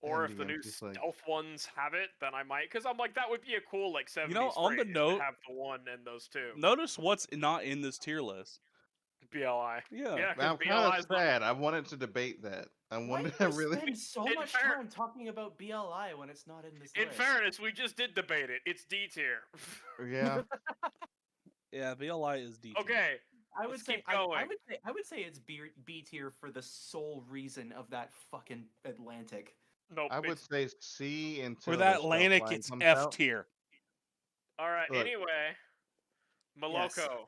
Or if the new NDM's just like- stealth ones have it, then I might, because I'm like, that would be a cool like 70s You know, on the phrase note- to have the one and those two. Notice what's not in this tier list. BLI. Yeah. Yeah, I'm because kind BLI's of sad. I wanted to debate that. I Why wanted do to we really. spend so In much fair- time talking about BLI when it's not in this In list? fairness, we just did debate it. It's D tier. Yeah. Yeah, BLI is D tier. Okay. I would let's say keep I going. would say it's B tier for the sole reason of that fucking Atlantic. Nope. I would it's- say C until For the that stealth Atlantic, line it's comes F out. tier. All right. Look. Anyway, Yes. Moloko.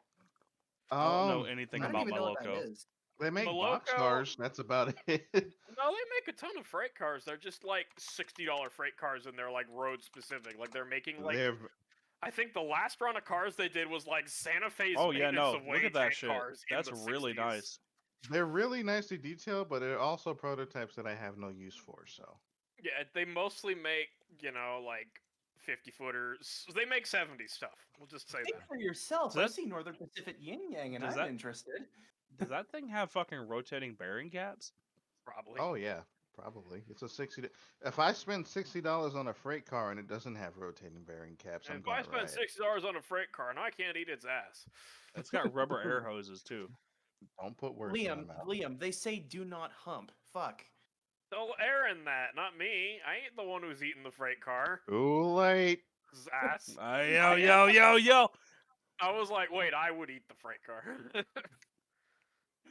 I don't know Um, anything I don't about even know what Moloko. that is. they make Moloko- boxcars. That's about it. No, they make a ton of freight cars. They're just like $60 freight cars, and they're like road specific. Like they're making like They're I think the last run of cars they did was like Santa Fe's Oh yeah, maintenance no, of look way at that tank shit. cars in That's the really 60s. nice. they're really nicely detailed, but they're also prototypes that I have no use for. So Yeah, they mostly make, you know, like 50 footers. They make 70 stuff. We'll just say Think that. for yourself. Does I that- see Northern Pacific Yin Yang, and does I'm that- interested. Does that thing have fucking rotating bearing caps? Probably. oh yeah, probably it's a 60. If I spend $60 on a freight car and it doesn't have rotating bearing caps, I'm And if going I to spend riot. $60 on a freight car and I can't eat its ass. It's got rubber air hoses too. Don't put words in my mouth. Liam, they say do not hump. Fuck. So Aaron, that, not me. I ain't the one who's eating the freight car. Too late. His ass. Yo. I was like, wait, I would eat the freight car.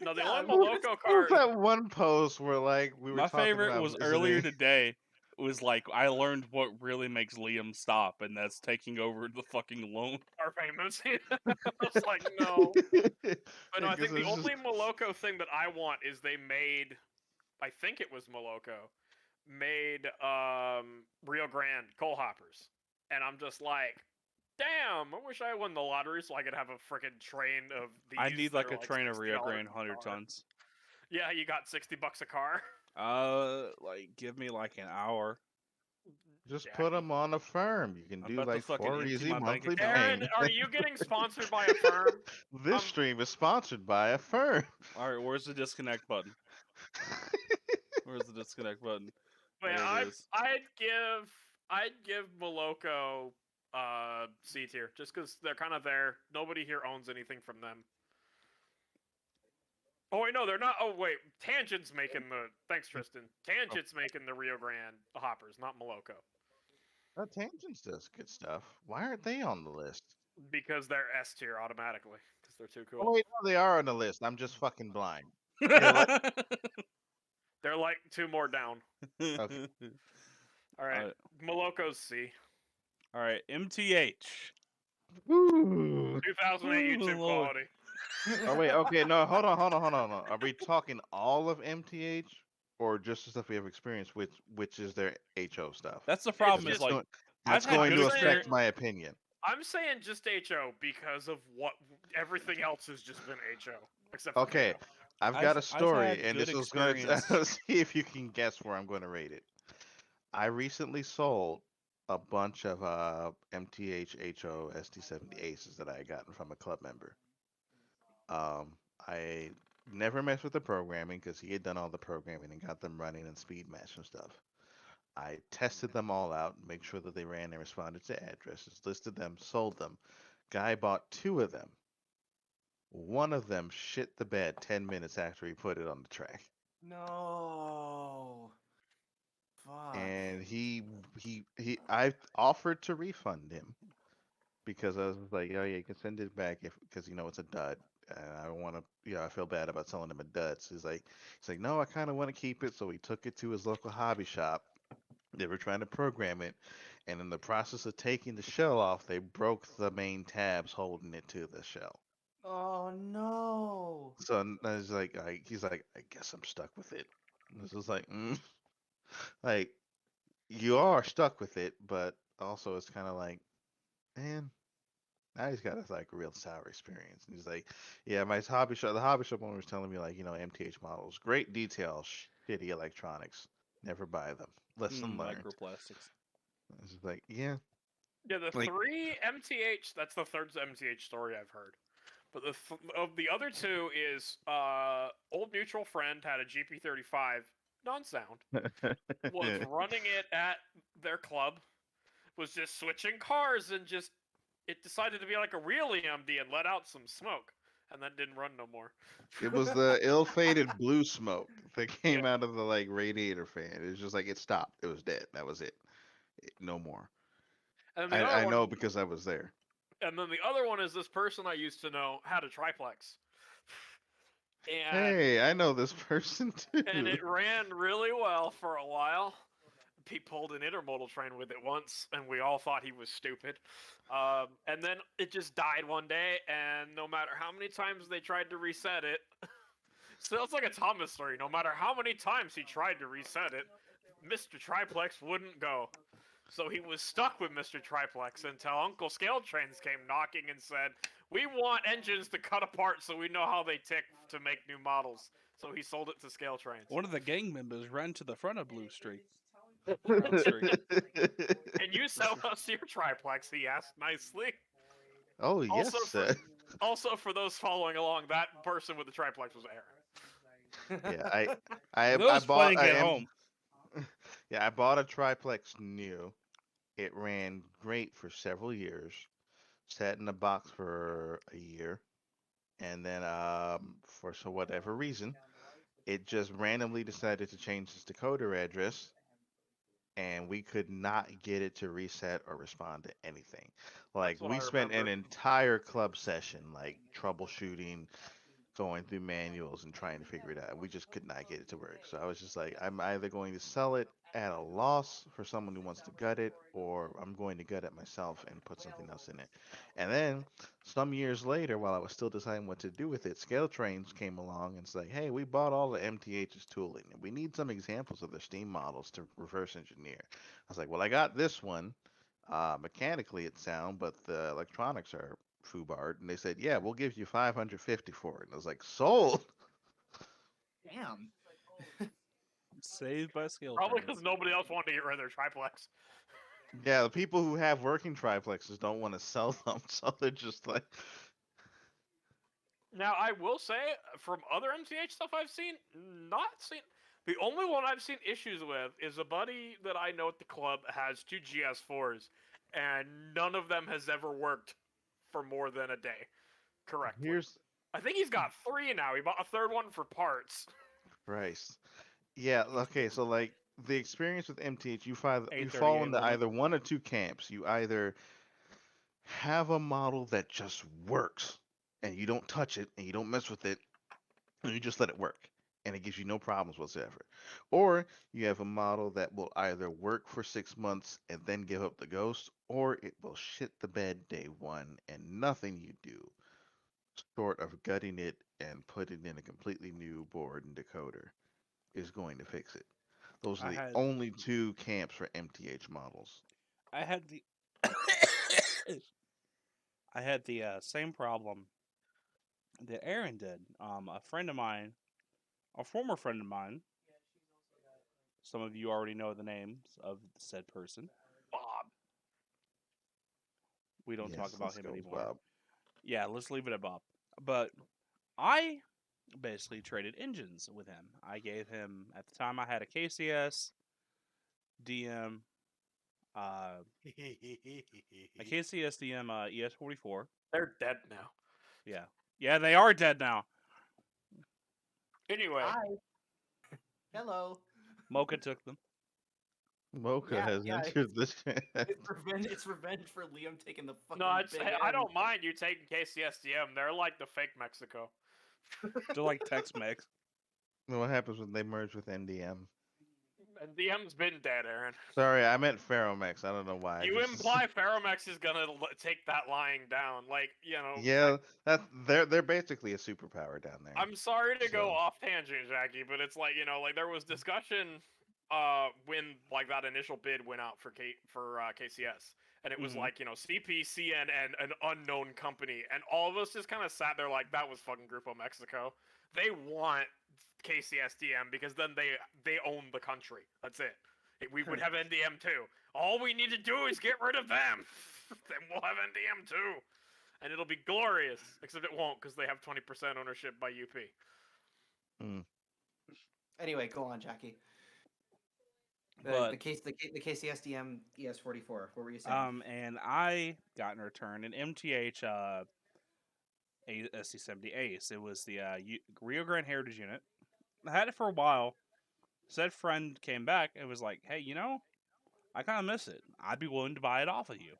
No, the Yeah, only Moloko There car. was that one post where like we were. My talking favorite about was earlier visiting- today. It was like I learned what really makes Liam stop, and that's taking over the fucking loan. Car payments. I was like, no. But no, I Yeah, 'cause think the it's just- only Moloko thing that I want is they made, I think it was Moloko, made Rio Grande coal hoppers. And I'm just like, damn, I wish I won the lottery so I could have a freaking train of these. I need that like are, a train of Rio $60 Grande a 100 car. tons. Yeah, you got $60 a car. Like give me like an hour. Just Yeah. put them on a firm. You can I'm do about to like fucking 4 empty easy my bank monthly account. Aaron, payments. are you getting sponsored by a firm? This stream is sponsored by a firm. All right, where's the disconnect button? Where's the disconnect button? Man, There it is. I'd give Moloko C tier just because they're kind of there. Nobody here owns anything from them. Oh wait, no, they're not. Oh wait, Tangent's making the. Thanks, Tristan. Tangent's making the Rio Grande hoppers, not Moloko, Tangents does good stuff. Why aren't they on the list? because they're S tier automatically because they're too Oh cool. wait, no, they are on the list. I'm just fucking blind. They're like 2 more down. Okay. All right, Alright. Moloko's C. All right, MTH. Ooh. 2008 Ooh, YouTube Lord. quality. Oh wait, okay, no, hold on. Are we talking all of MTH or just the stuff we have experienced with, which is their HO stuff? That's the problem. just Is like going- that's I've had going good to experience- affect my opinion. I'm saying just HO because of what everything else has just been HO except for Okay, KO. I've I've- got a I've story, had and good this is going to experience. see if you can guess where I'm going to rate it. I recently sold a bunch of MTH HO ST70 Aces that I had gotten from a club member. I never messed with the programming because he had done all the programming and got them running and speed match and stuff. I tested them all out, make sure that they ran and responded to addresses, listed them, sold them. Guy bought 2 of them. One of them shit the bed 10 minutes after he put it on the track. No. Fuck. And I offered to refund him because I was like, oh yeah, you can send it back because it's a dud. I don't want to, I feel bad about selling him a duds. He's like, no, I kind of want to keep it. So he took it to his local hobby shop. They were trying to program it, and in the process of taking the shell off, they broke the main tabs holding it to the shell. Oh no. So he's like, I guess I'm stuck with it. And this is like, like you are stuck with it, but also it's kind of like, man, now he's got a like real sour experience. And he's like, yeah, the hobby shop owner was telling me like, MTH models, great details, shitty electronics, never buy them. Lesson learned. Microplastics. It's just like, yeah, Yeah, the like, 3 MTH, that's the third MTH story I've heard. But of the other two is old mutual friend had a GP35 non-sound, was running it at their club, was just switching cars and just it decided to be like a real EMD and let out some smoke and then didn't run no more. it was the ill-fated blue smoke that came out of the like radiator fan. It was just like it stopped. It was dead. That was it. No more. And then the other I one, know because I was there. and then the other one is this person I used to know had a triplex. And Hey, I know this person too. and it ran really well for a while. He pulled an intermodal train with it once, and we all thought he was stupid. And then it just died one day, and no matter how many times they tried to reset it, so it's like a Thomas story. No matter how many times he tried to reset it, Mr. Triplex wouldn't go. So he was stuck with Mr. Triplex until Uncle Scale Trains came knocking and said, "We want engines to cut apart so we know how they tick to make new models." So he sold it to Scale Trains. One of the gang members ran to the front of Blue Street. Can you sell us your triplex? He asked nicely. Oh yes. Also for, also, for those following along, that person with the triplex was Aaron. Yeah, I Those bought playing at home. Yeah, I bought a triplex new. It ran great for several years. Sat in the box for a year, and then for whatever reason, it just randomly decided to change its decoder address, and we could not get it to reset or respond to anything. Like what we I spent an remember. entire club session like troubleshooting, going through manuals and trying to figure it out. We just could not get it to work. So I was just like, I'm either going to sell it at a loss for someone who wants to gut it, or I'm going to gut it myself and put something else in it. And then some years later, while I was still deciding what to do with it, Scale Trains came along and said, hey, we bought all the MTH's tooling and we need some examples of their Steam models to reverse engineer. I was like, well, I got this one. Mechanically it's sound, but the electronics are foobarred. And they said, yeah, we'll give you 550 for it. And I was like, sold. Damn. Saved by Scale Probably Trains. because nobody else wanted to get rid of their triplex. Yeah, the people who have working triplexes don't want to sell them, so they're just like, Now, I will say, from other MTH stuff I've seen, not seen. The only one I've seen issues with is a buddy that I know at the club has 2 GS4s, and none of them has ever worked for more than a day. Correctly. here's I think he's got 3 now. He bought a third one for parts. Christ. Yeah, okay, so like the experience with MTH, you fall 838 into limit. either one or two camps. You either have a model that just works and you don't touch it and you don't mess with it and you just let it work and it gives you no problems whatsoever. Or you have a model that will either work for 6 months and then give up the ghost, or it will shit the bed day one and nothing you do short of gutting it and putting in a completely new board and decoder is going to fix it. Those are I the had- only two camps for MTH models. I had the I had the same problem that Aaron did. A friend of mine, a former friend of mine. Some of you already know the names of said person. Bob. We don't talk Yes, about let's him go with anymore. Bob. Yeah, let's leave it at Bob. But I basically traded engines with him. I gave him, at the time I had a KCS DM, a KCS DM ES44. They're dead now. Yeah. Yeah, they are dead now. Anyway, Hi. Hello. Mocha took them. Mocha Yeah, has yeah, entered the chat. It's revenge for Liam taking the fucking. No, big I M. don't mind you taking KCSDM. They're like the fake Mexico. They're like Tex-Mex. What happens when they merge with NDM? And DM's been dead, Aaron. Sorry, I meant Ferromex. I don't know why. You imply Ferromex is gonna take that lying down, like Yeah, they're basically a superpower down there. I'm sorry to go So- off tangent, Jackie, but it's like like there was discussion when like that initial bid went out for KCS, and it was Mhm. like CP, CNN, an unknown company, and all of us just kind of sat there like that was fucking Grupo Mexico. They want KCSDM because then they own the country. That's it. We would have NDM too. All we need to do is get rid of them, then we'll have NDM too, and it'll be glorious. Except it won't because they have 20% ownership by UP. Anyway, go on, Jackie. But The KCSDM ES44. What were you saying? and I got in return an MTH SC70 Ace. It was the Rio Grande Heritage unit. I had it for a while. Said friend came back and was like, "Hey, I kind of miss it. I'd be willing to buy it off of you."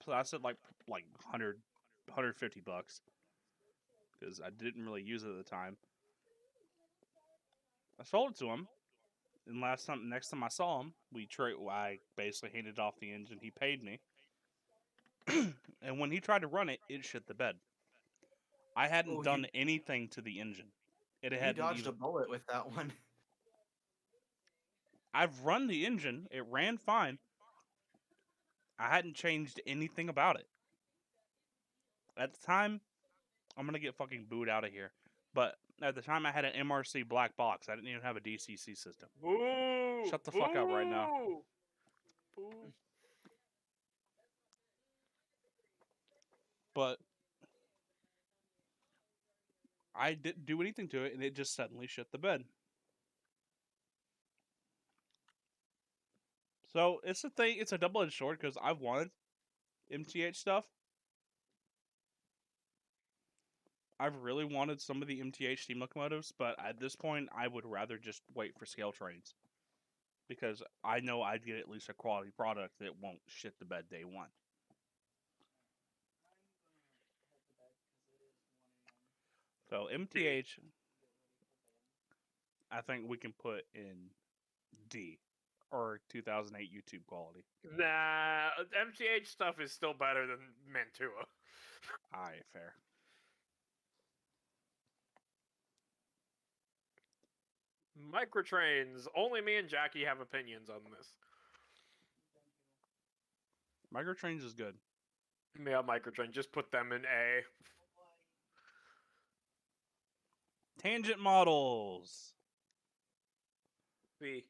So I said like 100, 150 bucks because I didn't really use it at the time. I sold it to him, and next time I saw him, I basically handed off the engine. He paid me, and when he tried to run it, it shit the bed. I hadn't done anything to the engine. It You hadn't dodged even. a bullet with that one. I've run the engine. It ran fine. I hadn't changed anything about it. At the time, I'm going to get fucking booed out of here. But at the time, I had an MRC black box. I didn't even have a DCC system. Boo! Shut the fuck up right now. Boo! But I didn't do anything to it, and it just suddenly shit the bed. So it's a thing. It's a double-edged sword because I've wanted MTH stuff. I've really wanted some of the MTH steam locomotives, but at this point, I would rather just wait for scale trains because I know I'd get at least a quality product that won't shit the bed day one. So MTH, I think we can put in D or 2008 YouTube quality. Nah, MTH stuff is still better than Mantua. Alright, fair. Microtrains. Only me and Jackie have opinions on this. Microtrains is good. Yeah, Microtrain. Just put them in A. Tangent models. B.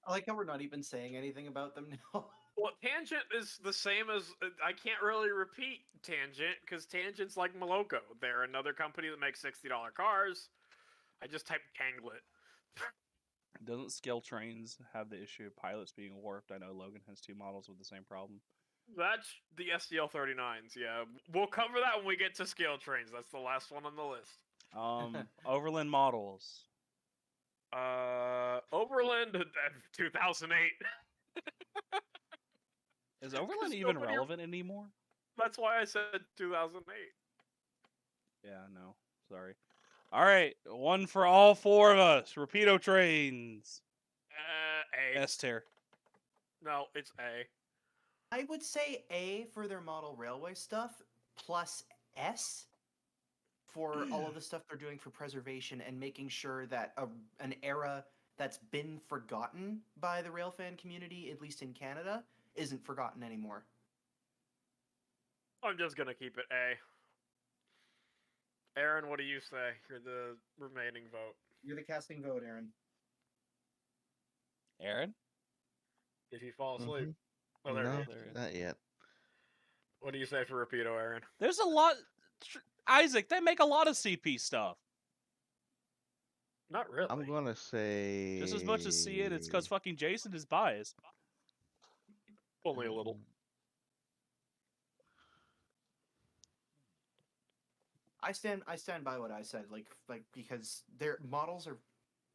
I like how we're not even saying anything about them now. Well, Tangent is the same as I can't really repeat Tangent because Tangent's like Moloko. They're another company that makes $60 cars. I just typed Tanglet. Doesn't Scale Trains have the issue of pilots being warped? I know Logan has two models with the same problem. That's the SDL 39s. Yeah, we'll cover that when we get to Scale Trains. That's the last one on the list. Overland models. Overland 2008. Is Overland Because even nobody- relevant anymore? That's why I said 2008. Yeah, no. Sorry. All right, one for all four of us. Rapido Trains. A. S tier. No, it's A. I would say A for their model railway stuff, plus S for all of the stuff they're doing for preservation and making sure that an era that's been forgotten by the railfan community, at least in Canada, isn't forgotten anymore. I'm just gonna keep it A. Aaron, what do you say? You're the remaining vote. You're the casting vote, Aaron. Aaron? Did he fall asleep? Mhm. Oh, there No, he is. There it is. not yet. What do you say for Rapido, Aaron? There's a lot. Isaac, they make a lot of CP stuff. Not really. I'm gonna say Just as much as see it, it's because fucking Jason is biased. Only a little. I stand by what I said, like because their models are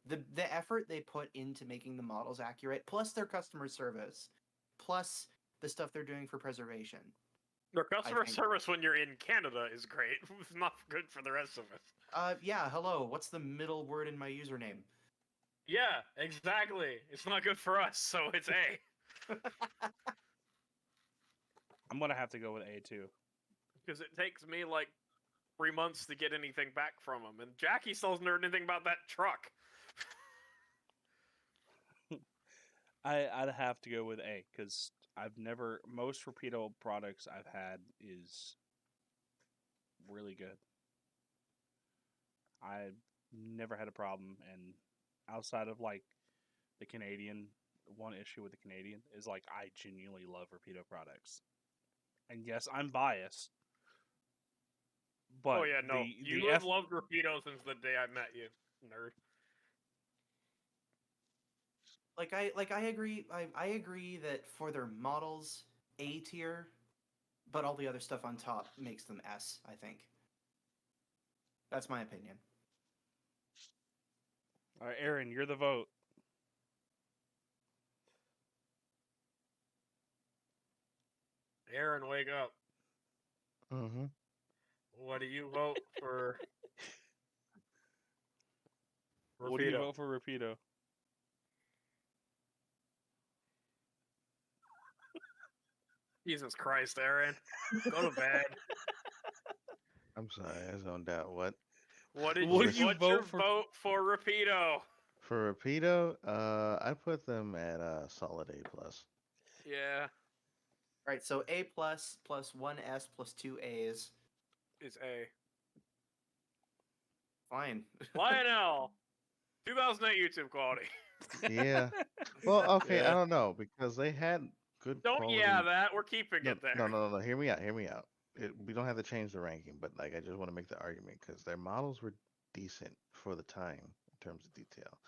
the effort they put into making the models accurate, plus their customer service, plus the stuff they're doing for preservation. Their customer think- service when you're in Canada is great. It's not good for the rest of us. Yeah, hello. What's the middle word in my username? Yeah, exactly. It's not good for us, so it's A. I'm gonna have to go with A too. Because it takes me like 3 months to get anything back from him, and Jackie still hasn't heard anything about that truck. I'd have to go with A because most Rapido products I've had is really good. I've never had a problem, and outside of like the Canadian, one issue with the Canadian is like I genuinely love Rapido products. And yes, I'm biased. But Oh yeah, no. You the have loved Rapido since the day I met you, nerd. I agree. I agree that for their models, A tier, but all the other stuff on top makes them S. I think. That's my opinion. All right, Aaron, you're the vote. Aaron, wake up. Mm-hmm. What do you vote for? What do you Rapido? vote for Rapido? Jesus Christ, Aaron. Go to bed. I'm sorry, I zoned out. What? What did What you did you what's vote your for? vote for Rapido? For Rapido, I put them at solid A plus. Yeah, All right, so A plus 1S plus 2 A's. it's A. Fine. Lionel, 2008 YouTube quality. Yeah. Well, okay, I Yeah. don't know because they had good Don't quality. yeah that. We're keeping No, it there. no. Hear me out. Hear me out. We don't have to change the ranking, but like I just want to make the argument because their models were decent for the time in terms of detail.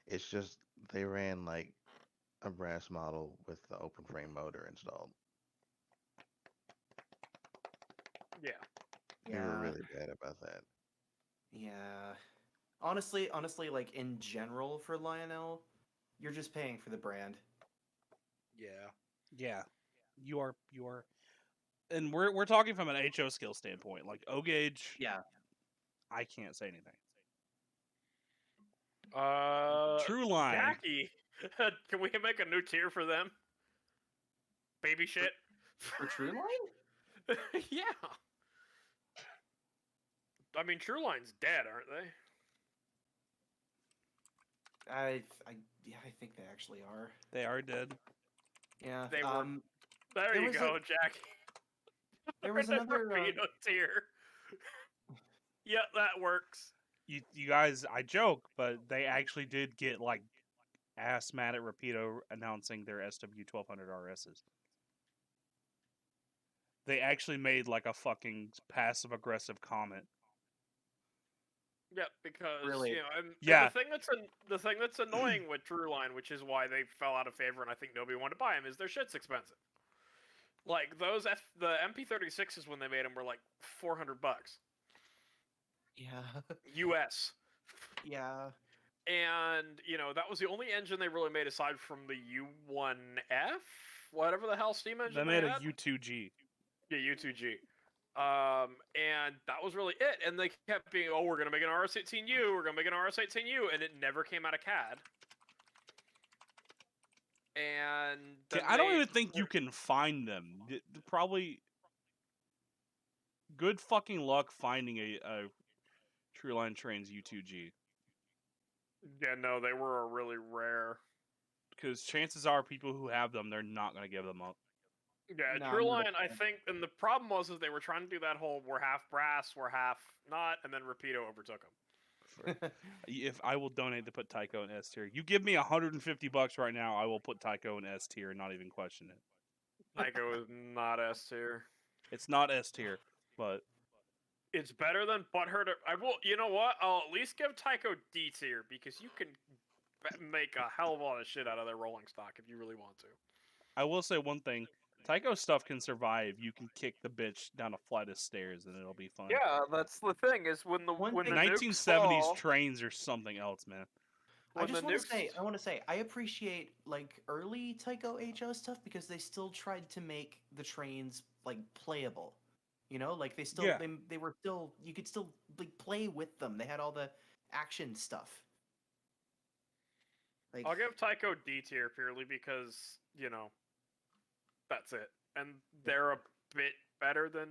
It's just they ran like a brass model with the open frame motor installed. Yeah. They were really bad about that. Yeah. Honestly, like in general for Lionel, you're just paying for the brand. Yeah. Yeah, you are, and we're talking from an HO skill standpoint. Like O gauge, Yeah. I can't say anything. True Line, Jackie, can we make a new tier for them? Baby shit. For True Line? Yeah. I mean, True Line's dead, aren't they? Yeah, I think they actually are. they are dead. Yeah. They were- There There you was go, Jackie. There was We're in the another. Rapido tier. Yeah, that works. You guys, I joke, but they actually did get like ass mad at Rapido announcing their SW1200 RSs. They actually made like a fucking passive aggressive comment. Yeah, because Really? you know, and Yeah. the thing that's annoying with True Line, which is why they fell out of favor, and I think nobody wanted to buy them, is their shit's expensive. Like the MP36s when they made them were like $400 Yeah. US, Yeah. and you know that was the only engine they really made aside from the U1F, whatever the hell steam They engine made a had. U2G. Yeah, U2G. And that was really it. And they kept being, oh, we're gonna make an RS18U, we're gonna make an RS18U, and it never came out of CAD. And then I don't they- even think you can find them. Probably good fucking luck finding a True Line Trains U2G. Yeah, no, they were really rare. Because chances are people who have them, they're not going to give them up. Yeah, No, True no, Line, I that's- think, and the problem was they were trying to do that whole we're half brass, we're half not, and then Rapido overtook them. If I will donate to put Tycho in S tier. You give me $150 right now, I will put Tycho in S tier and not even question it. Tycho is not S tier. It's not S tier, but It's better than Butthurt. I will. You know what? I'll at least give Tycho D tier because you can make a hell of a lot of shit out of their rolling stock if you really want to. I will say one thing. Tycho stuff can survive. You can kick the bitch down a flight of stairs and it'll be fun. Yeah, that's the thing. Is when the One when thing- the 1970s nukes fall, trains are something else, man. I When just the want to nukes- say, I appreciate like early Tycho HO stuff because they still tried to make the trains like playable. You know, like they still Yeah. they were still you could still like play with them. They had all the action stuff. Like I'll give Tycho D tier purely because, you know, that's it. And they're a bit better than.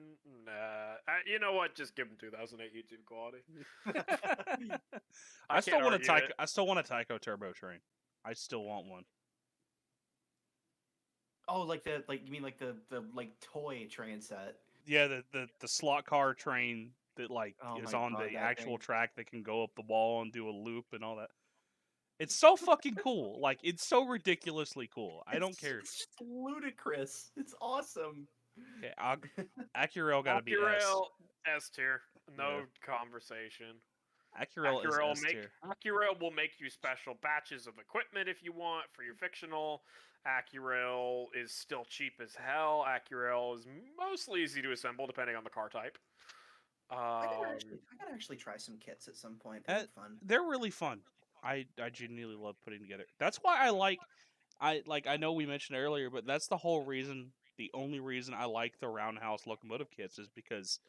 You know what? Just give them 2008 YouTube quality. I still can't want a argue Tycho. it. I still want a Tycho Turbo Train. I still want one. oh, like the like you mean like the like toy train set. Yeah, the slot car train that like Oh is my on God, the that actual thing. track that can go up the wall and do a loop and all that. It's so fucking cool. Like it's so ridiculously cool. I don't care. It's just ludicrous. It's awesome. Okay, Accurel gotta be S. Accurel S tier. No Yeah. conversation. Accurel is S tier. Accurel will make you special batches of equipment if you want for your fictional. Accurel is still cheap as hell. Accurel is mostly easy to assemble depending on the car type. I gotta actually try some kits at some point. They Uh, look fun. They're really fun. I genuinely love putting together. That's why I know we mentioned earlier, but that's the whole reason, the only reason I like the Roundhouse locomotive kits is because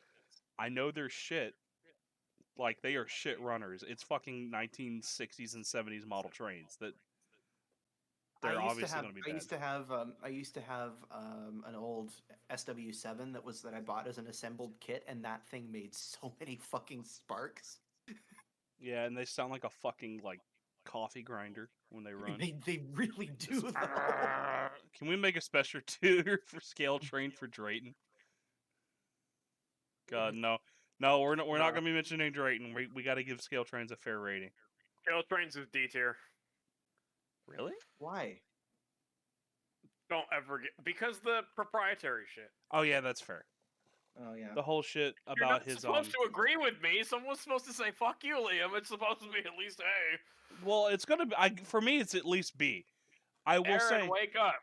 I know they're shit. Like they are shit runners. It's fucking 1960s and 70s model trains that they're obviously going to be bad. I used to have an old SW7 that I bought as an assembled kit, and that thing made so many fucking sparks. Yeah, and they sound like a fucking like coffee grinder when they run. They really do. Just, though. Can we make a special tutor for Scale Train for Drayton? God, no. No, we're not going to be mentioning Drayton. We got to give Scale Trains a fair rating. Scale Trains is D tier. Really? Why? Don't ever get because the proprietary shit. Oh yeah, that's fair. Oh yeah. The whole shit You're about not his supposed to agree with me. Someone's supposed to say "fuck you, Liam." It's supposed to be at least A. Well, it's gonna be. For me, it's at least B. I will Aaron, say wake up.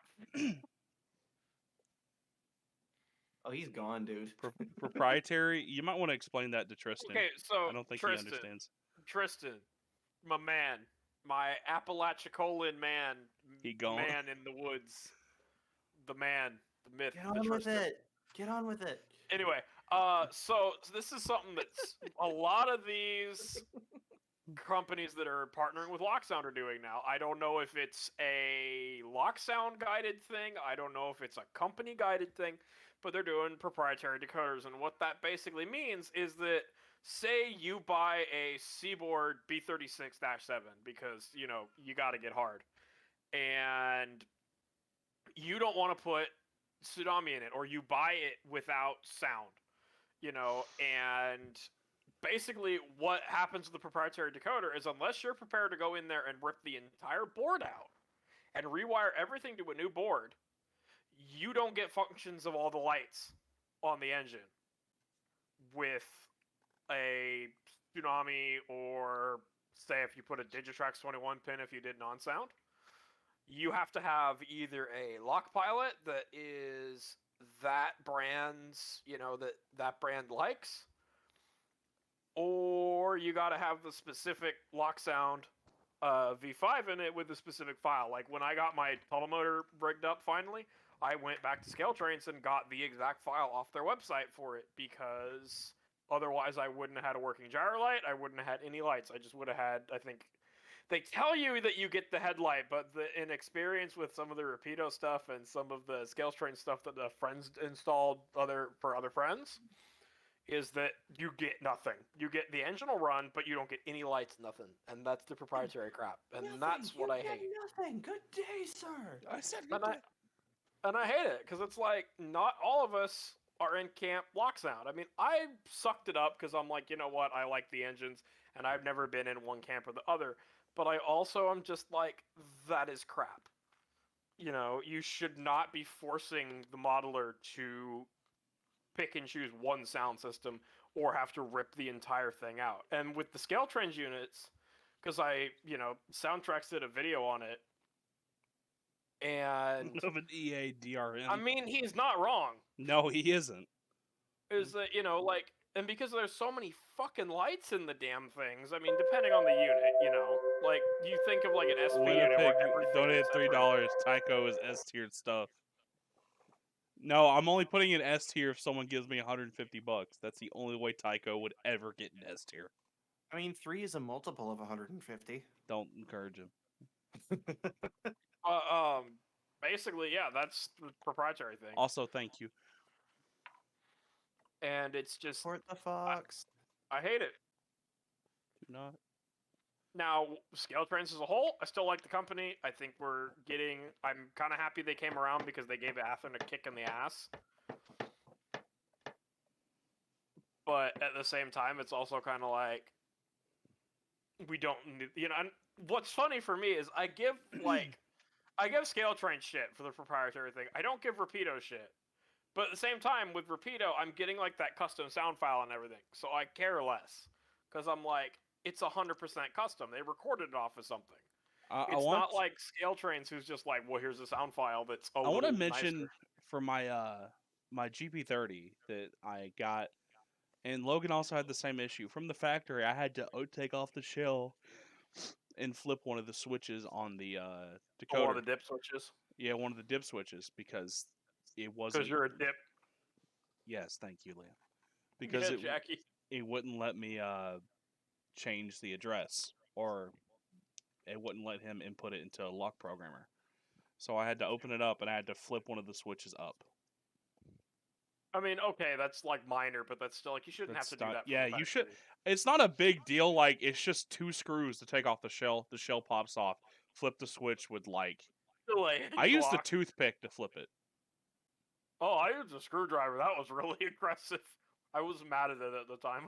Oh, he's gone, dude. proprietary. You might want to explain that to Tristan. Okay, so I don't think Tristan, he understands. Tristan, my man, my Apalachicolan man, He gone. man in the woods, the man, the myth, Get the on with Tristan. it. Get on with it. Anyway, so this is something that's a lot of these companies that are partnering with Locksound are doing now. I don't know if it's a Locksound guided thing. I don't know if it's a company guided thing, but they're doing proprietary decoders. And what that basically means is that say you buy a Seaboard B36-7 because, you know, you got to get hard. And you don't want to put Tsunami in it, or you buy it without sound, you know, and basically what happens with the proprietary decoder is unless you're prepared to go in there and rip the entire board out and rewire everything to a new board, you don't get functions of all the lights on the engine with a Tsunami, or say if you put a Digitrax 21 pin if you did non-sound. You have to have either a lock pilot that is that brand's, you know, that brand likes, or you got to have the specific Locksound V5 in it with a specific file. Like when I got my tunnel motor rigged up finally, I went back to Scale Trains and got the exact file off their website for it, because otherwise I wouldn't have had a working gyro light. I wouldn't have had any lights. I just would have had, I think, they tell you that you get the headlight, but in experience with some of the Rapido stuff and some of the Scale Train stuff that the friends installed for other friends, is that you get nothing. You get the engine will run, but you don't get any lights, nothing. And that's the proprietary crap. And that's what I hate. Nothing. Good day, sir. I said And I hate it, because it's like, not all of us are in camp Locksound. I mean, I sucked it up because I'm like, you know what, I like the engines, and I've never been in one camp or the other. But I also am just like, that is crap. You know, you should not be forcing the modeler to pick and choose one sound system or have to rip the entire thing out. And with the Scale Trains units, because I, you know, Soundtracks did a video on it, and of an EA DRM. I mean, he's not wrong. No, he isn't. Is that, you know, like, And because there's so many fucking lights in the damn things, I mean, depending on the unit, you know, like you think of like an SP unit Winnipeg where everything donated is separate. $3. Tycho is S tiered stuff. No, I'm only putting in S tier if someone gives me $150. That's the only way Tycho would ever get an S tier. I mean, 3 is a multiple of 150. Don't encourage him. Basically, yeah, that's the proprietary thing. Also, thank you. And it's just, Support the Fox. I hate it. Do not. Now, Scale Trains as a whole, I still like the company. I think I'm kind of happy they came around because they gave Athearn a kick in the ass. But at the same time, it's also kind of like, we don't need, you know, and what's funny for me is I give Scale Train shit for the proprietary thing. I don't give Rapido shit. But at the same time, with Rapido, I'm getting like that custom sound file and everything. So I care less. Because I'm like, it's 100% custom. They recorded it off of something. It's not like Scale Trains who's just like, well, here's a sound file that's a I want to little mention nicer. for my my GP30 that I got, and Logan also had the same issue. From the factory, I had to take off the shell and flip one of the switches on the decoder. One of the dip switches. Yeah, one of the dip switches because it wasn't. Because you're a dip. Yes, thank you, Liam. Because Yeah, Jackie. it wouldn't let me change the address, or it wouldn't let him input it into a lock programmer. So I had to open it up and I had to flip one of the switches up. I mean, okay, that's like minor, but that's still like you shouldn't have to do that. Yeah, you should. It's not a big deal. Like, it's just 2 screws to take off the shell. The shell pops off. Flip the switch with like. I used a toothpick to flip it. Oh, I used a screwdriver. That was really aggressive. I was mad at it at the time.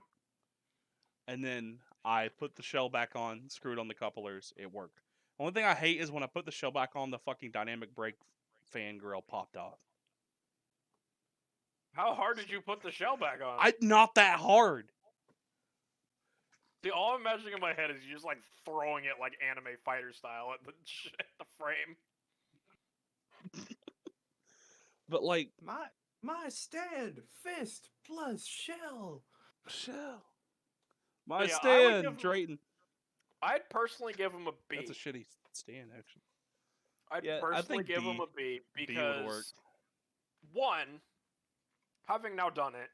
And then I put the shell back on, screwed on the couplers. It worked. Only thing I hate is when I put the shell back on, the fucking dynamic brake fan grill popped off. How hard did you put the shell back on? Not that hard. See, all I'm imagining in my head is you just like throwing it like anime fighter style at the frame. But like my stand, fist plus shell. My Yeah, stand, Drayton. I'd personally give him a B. That's a shitty stand, actually. I'd personally give him a B because, B would work. One, having now done it,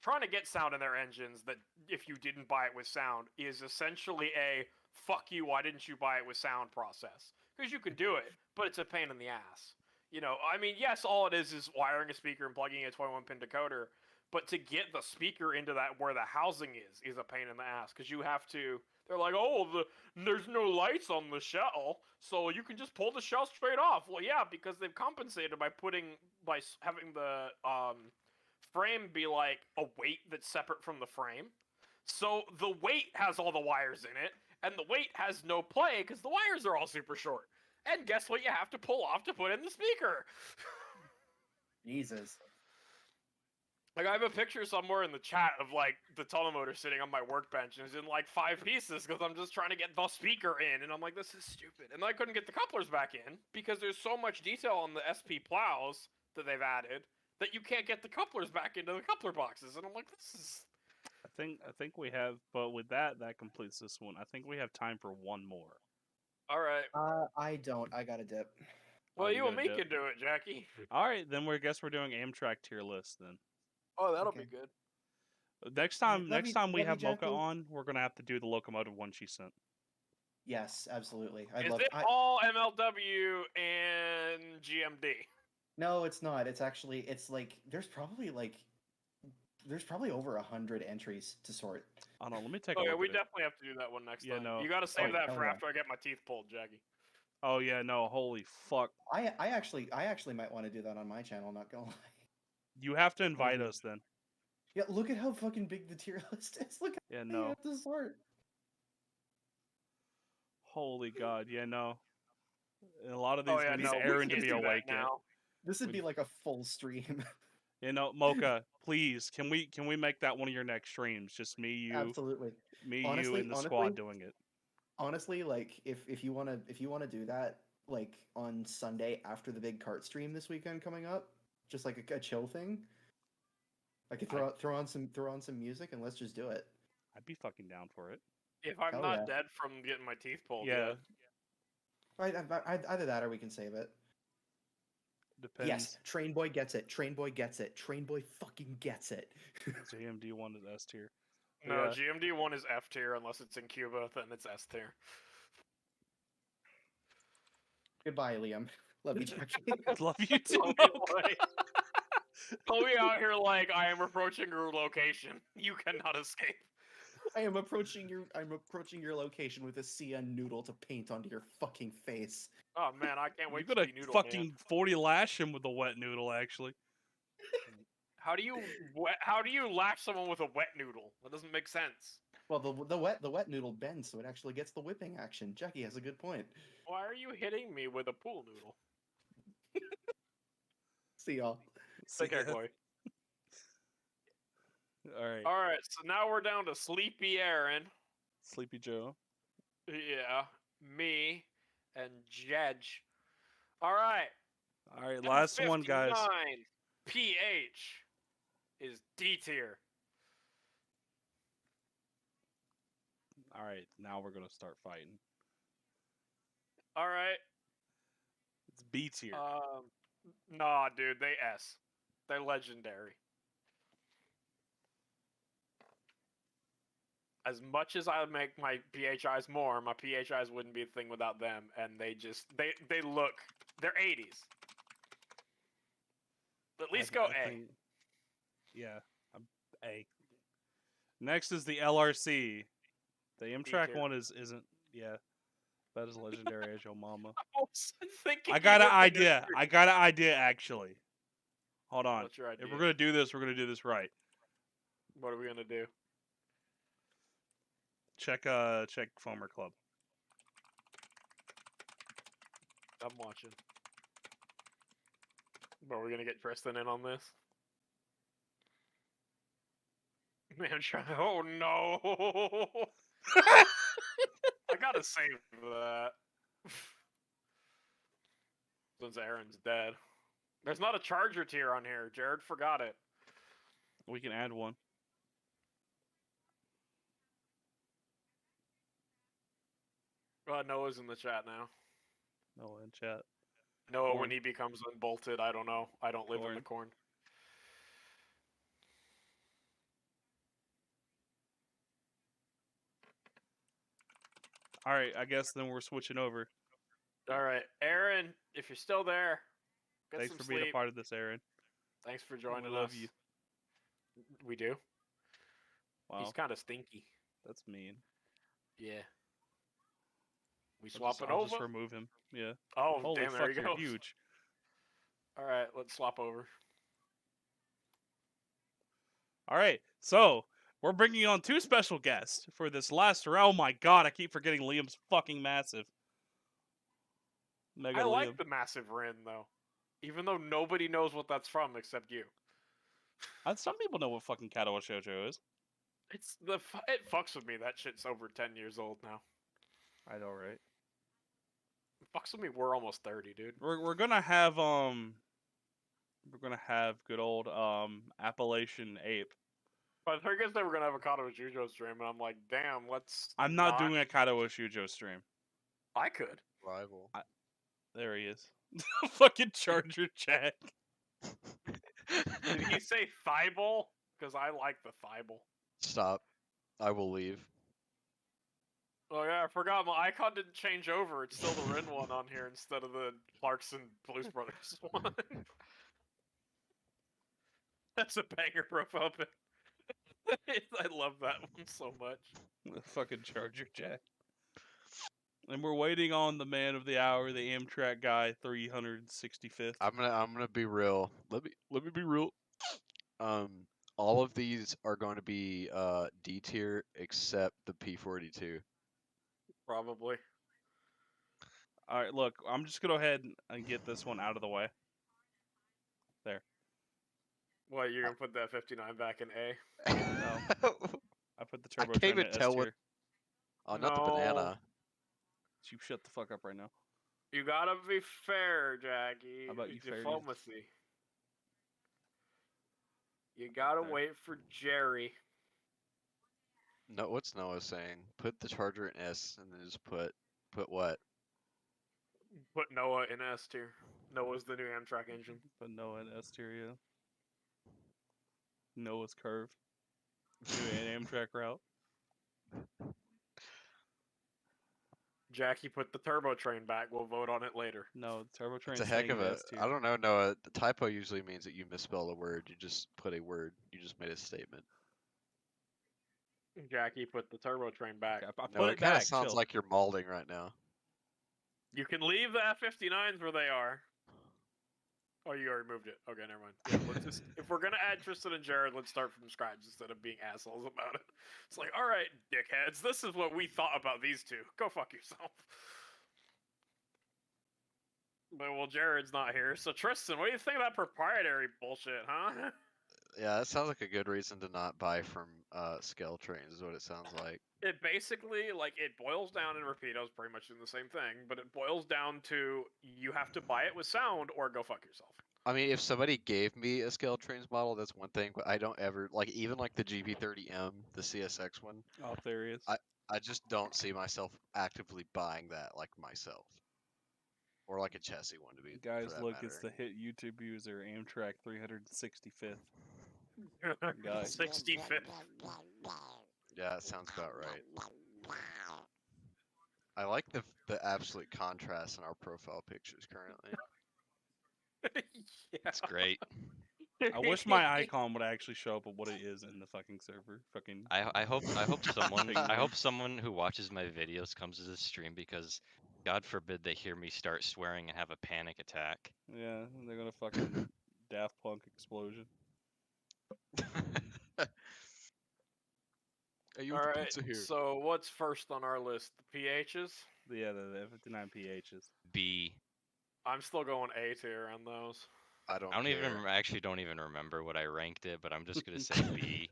trying to get sound in their engines that if you didn't buy it with sound is essentially a fuck you, why didn't you buy it with sound process? Because you can do it, but it's a pain in the ass. You know, I mean, yes, all it is wiring a speaker and plugging a 21-pin decoder, but to get the speaker into that where the housing is a pain in the ass because you have to. They're like, oh, there's no lights on the shell, so you can just pull the shell straight off. Well, yeah, because they've compensated by having the frame be like a weight that's separate from the frame. So the weight has all the wires in it, and the weight has no play because the wires are all super short. And guess what you have to pull off to put in the speaker? Jesus. Like, I have a picture somewhere in the chat of, like, the tunnel motor sitting on my workbench, and it's in, like, 5 pieces, because I'm just trying to get the speaker in, and I'm like, this is stupid. And I couldn't get the couplers back in, because there's so much detail on the SP plows that they've added, that you can't get the couplers back into the coupler boxes, and I'm like, this is... I think we have, but with that completes this one. I think we have time for one more. Alright. I don't. I got a dip. Well, you you and got a me dip. can do it, Jackie. Alright, then I guess we're doing Amtrak tier list, then. Oh, that'll Okay. be good. Next time we love you, have Mocha Jackie. on, we're gonna have to do the locomotive one she sent. Yes, absolutely. Is it all MLW and GMD? No, it's not. It's actually like there's probably over 100 entries to sort. Oh no, let me take a Oh, yeah, look we at it. definitely have to do that one next Yeah, time. no. You gotta save Oh, that hell for yeah. after I get my teeth pulled, Jackie. Oh yeah, no, holy fuck. I actually might want to do that on my channel, not gonna lie. You have to invite yeah. us then. Yeah, look at how fucking big the tier list is. Look how Yeah, many no. you have to sort. Holy god, yeah, no. A lot of these Oh, yeah, need no, we Aaron to can't be do that awake yet. now. This would be like a full stream. You know, Mocha, please, can we make that one of your next streams? Just me, you, Absolutely. you, Honestly- and the honestly- squad doing it. Honestly, like if you wanna do that, like on Sunday after the big cart stream this weekend coming up, just like a chill thing, I could throw on some music and let's just do it. I'd be fucking down for it. If I'm Hell not yeah. dead from getting my teeth pulled, Yeah, Either that or we can save it. depends. Yes, Train Boy gets it. Train Boy gets it. Train Boy fucking gets it. JMD one is S tier. No, Yeah. GMD 1 is F tier unless it's in Cuba, then it's S tier. Goodbye, Liam. Love you, Jackie. Love you too. Don't be like- don't be out here like I am approaching your location. You cannot escape. I'm approaching your location with a CN noodle to paint onto your fucking face. Oh man, I can't You wait to gotta be noodle fucking man. 40 lash him with a wet noodle. Actually, How do you lash someone with a wet noodle? That doesn't make sense. Well, the wet noodle bends, so it actually gets the whipping action. Jackie has a good point. Why are you hitting me with a pool noodle? See y'all. Take care, boy. All right, All right, so now we're down to Sleepy Aaron. Sleepy Joe. Yeah, me and Jedge. All right. All right, last one, guys. M59 PH is D tier. All right, now we're gonna start fighting. All right. It's B tier. Nah, dude, they S. They're legendary. As much as I make my PHIs more, my PHIs wouldn't be a thing without them, and they look, they're 80s. At least go A. Yeah, I'm A. Next is the LRC. The Amtrak tier. one isn't. Yeah, that is legendary as your mama. I was thinking I you got an were gonna idea. do- I got an idea actually. Hold on. What's your idea? If we're gonna do this, we're gonna do this right. What are we gonna do? Check Foamer Club. I'm watching. But we're gonna get Preston in on this. Man, oh no! I gotta save that. Since Aaron's dead. There's not a charger tier on here. Jared forgot it. We can add one. Noah's in the chat now. No in chat. Noah, when Corn. he becomes unbolted, I don't know. I don't live in the corn. All right, I guess then we're switching over. All right, Aaron, if you're still there, get Thanks some for being a sleep. part of this, Aaron. Thanks for joining we love us. you. We do. Wow, He's kind of stinky. that's mean. Yeah. We I'll swap just- it I'll over. just remove him. Yeah. Oh, Holy damn! fuck, There he you're goes. huge. All right, let's swap over. All right, so we're bringing on two special guests for this last round. Oh my god, I keep forgetting Liam's fucking massive. Mega I Liam. like the massive Rin though, even though nobody knows what that's from except you. Some people know what fucking Katawa Shoujo is. It fucks with me. That shit's over 10 years old now. I know, right? It fucks with me. We're almost 30, dude. We're gonna have good old Appalachian Ape. But I guess they were gonna have a Kato Jujo stream, and I'm like, damn, let's. I'm not doing a Katawa Shoujo stream. I could. Rival. There he is. Fucking Charger Jack. Did he say Thibault? Because I like the Thibault. Stop. I will leave. Oh yeah, I forgot my icon didn't change over. It's still the Rin one on here instead of the Clarkson Blues Brothers one. That's a banger profile pic. I love that one so much. The fucking Charger Jack. And we're waiting on the man of the hour, the Amtrak guy, 365th. I'm gonna be real. Let me be real. All of these are going to be D tier except the P42. Probably. All right, look, I'm just gonna go ahead and get this one out of the way. There. What, you're gonna put that 59 back in A? I put the I turbo can't trim even at S tell what. tier. Oh, not the No. banana. You shut the fuck up right now. You gotta be fair, Jackie. How about you fair, dude? Diplomacy. You gotta there. wait for Jerry. No, what's Noah saying? Put the charger in S and then just put what? Put Noah in S tier. Noah's the new Amtrak engine. But Noah and S tier, yeah. Noah's curve. New Amtrak route. Jackie, put the turbo train back. We'll vote on it later. No, Turbo Train's It's a heck staying of in a. S tier. I don't know, Noah. The typo usually means that you misspell a word. You just put a word. You just made a statement. Jackie, put the turbo train back. Okay, I No, put it it kind of back. sounds chill. like you're malding right now. You can leave the F-59s where they are. Oh, you already moved it. Okay, never mind. Yeah, let's just, if we're gonna add Tristan and Jared, let's start from scratch instead of being assholes about it. It's like, all right, dickheads, this is what we thought about these two. Go fuck yourself. But well, Jared's not here, so Tristan, what do you think of that proprietary bullshit, huh? Yeah, that sounds like a good reason to not buy from scale trains. Is what it sounds like. It basically, like, it boils down, and Rapido's pretty much doing the same thing, but it boils down to you have to buy it with sound or go fuck yourself. I mean, if somebody gave me a scale trains model, that's one thing. But I don't ever like even like the GP30M, the CSX one. Oh, there he is. I just don't see myself actively buying that like myself, or like a chassis one to be. Guys, for that look, matter. it's the hit YouTube user Amtrak 365th. Guy. 65th. Yeah, that sounds about right. I like the absolute contrast in our profile pictures currently. Yeah. It's great. I wish my icon would actually show up with what it is in the fucking server. Fucking. I hope someone Big I hope nerd. someone who watches my videos comes to this stream because God forbid they hear me start swearing and have a panic attack. Yeah, they're gonna fucking Daft Punk explosion. Hey, you All with the right. pizza here. So what's first on our list? The PHs. Yeah, the F59 PHs. B. I'm still going A tier on those. I don't. I don't even care. I actually don't even remember what I ranked it, but I'm just gonna say B.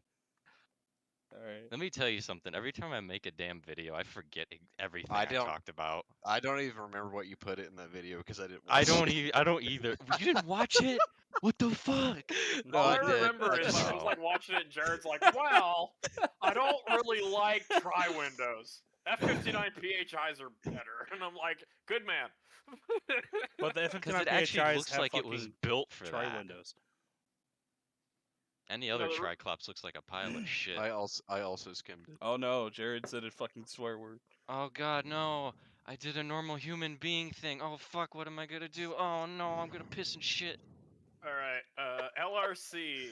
All right. Let me tell you something. Every time I make a damn video, I forget everything I I don't- talked about. I don't even remember what you put it in that video because I didn't. I watch don't it. I don't either. You didn't watch it? What the fuck? No, All I I did. remember I is just- I was like watching it, and Jared's like, "Well, I don't really like tri windows. F59 PHIs are better," and I'm like, "Good man." But the Because F59 it actually PHIs looks have like it was fucking built for tri that. windows. Any other the- Triclops looks like a pile of shit. I also skimmed it. Oh no, Jared said a fucking swear word. Oh god, no. I did a normal human being thing. Oh fuck, what am I gonna do? Oh no, I'm gonna piss and shit. All right, LRC.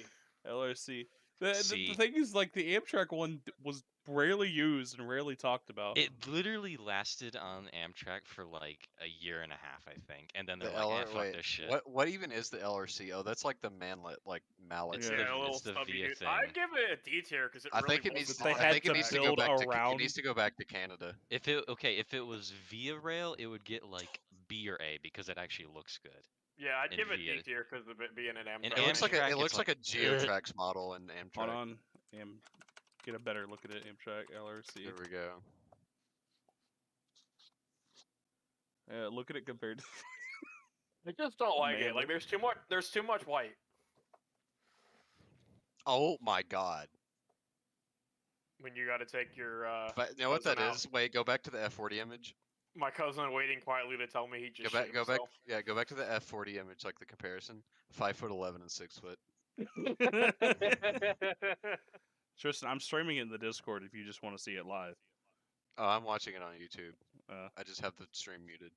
LRC. The C. thing is, like, the Amtrak one was rarely used and rarely talked about. It literally lasted on Amtrak for like a year and a half, I think. And then The they're like, LR fuck wait, this shit. what even is the LRC? Oh, that's like the manlet, like mallet. It's Yeah. the, Yeah, a little it's the stubby VIA dude. thing. I'd give it a D tier because it I really think it was needs. They I had think it to needs to go build back to. It around- needs to go back to Canada. If it was Via Rail, it would get like B or A because it actually looks good. Yeah, I'd in give it D VIA. tier because of it being an Amtrak. In It looks like Amtrak, it it's looks like like, a Geotrax model in Amtrak. Hold on, get a better look at it. Amtrak LRC. There we go. Yeah, look at it compared to. I just don't like Man, it. Like, there's too much white. Oh my god! When you got to take your But you know what that cousin out. is? Wait, go back to the F40 image. My cousin waiting quietly to tell me he just Go back. shit Go back. himself. Yeah, go back to the F40 image, like the comparison. 5'11" and 6 foot. Tristan, I'm streaming it in the Discord if you just want to see it live. Oh, I'm watching it on YouTube. Uh. I just have the stream muted.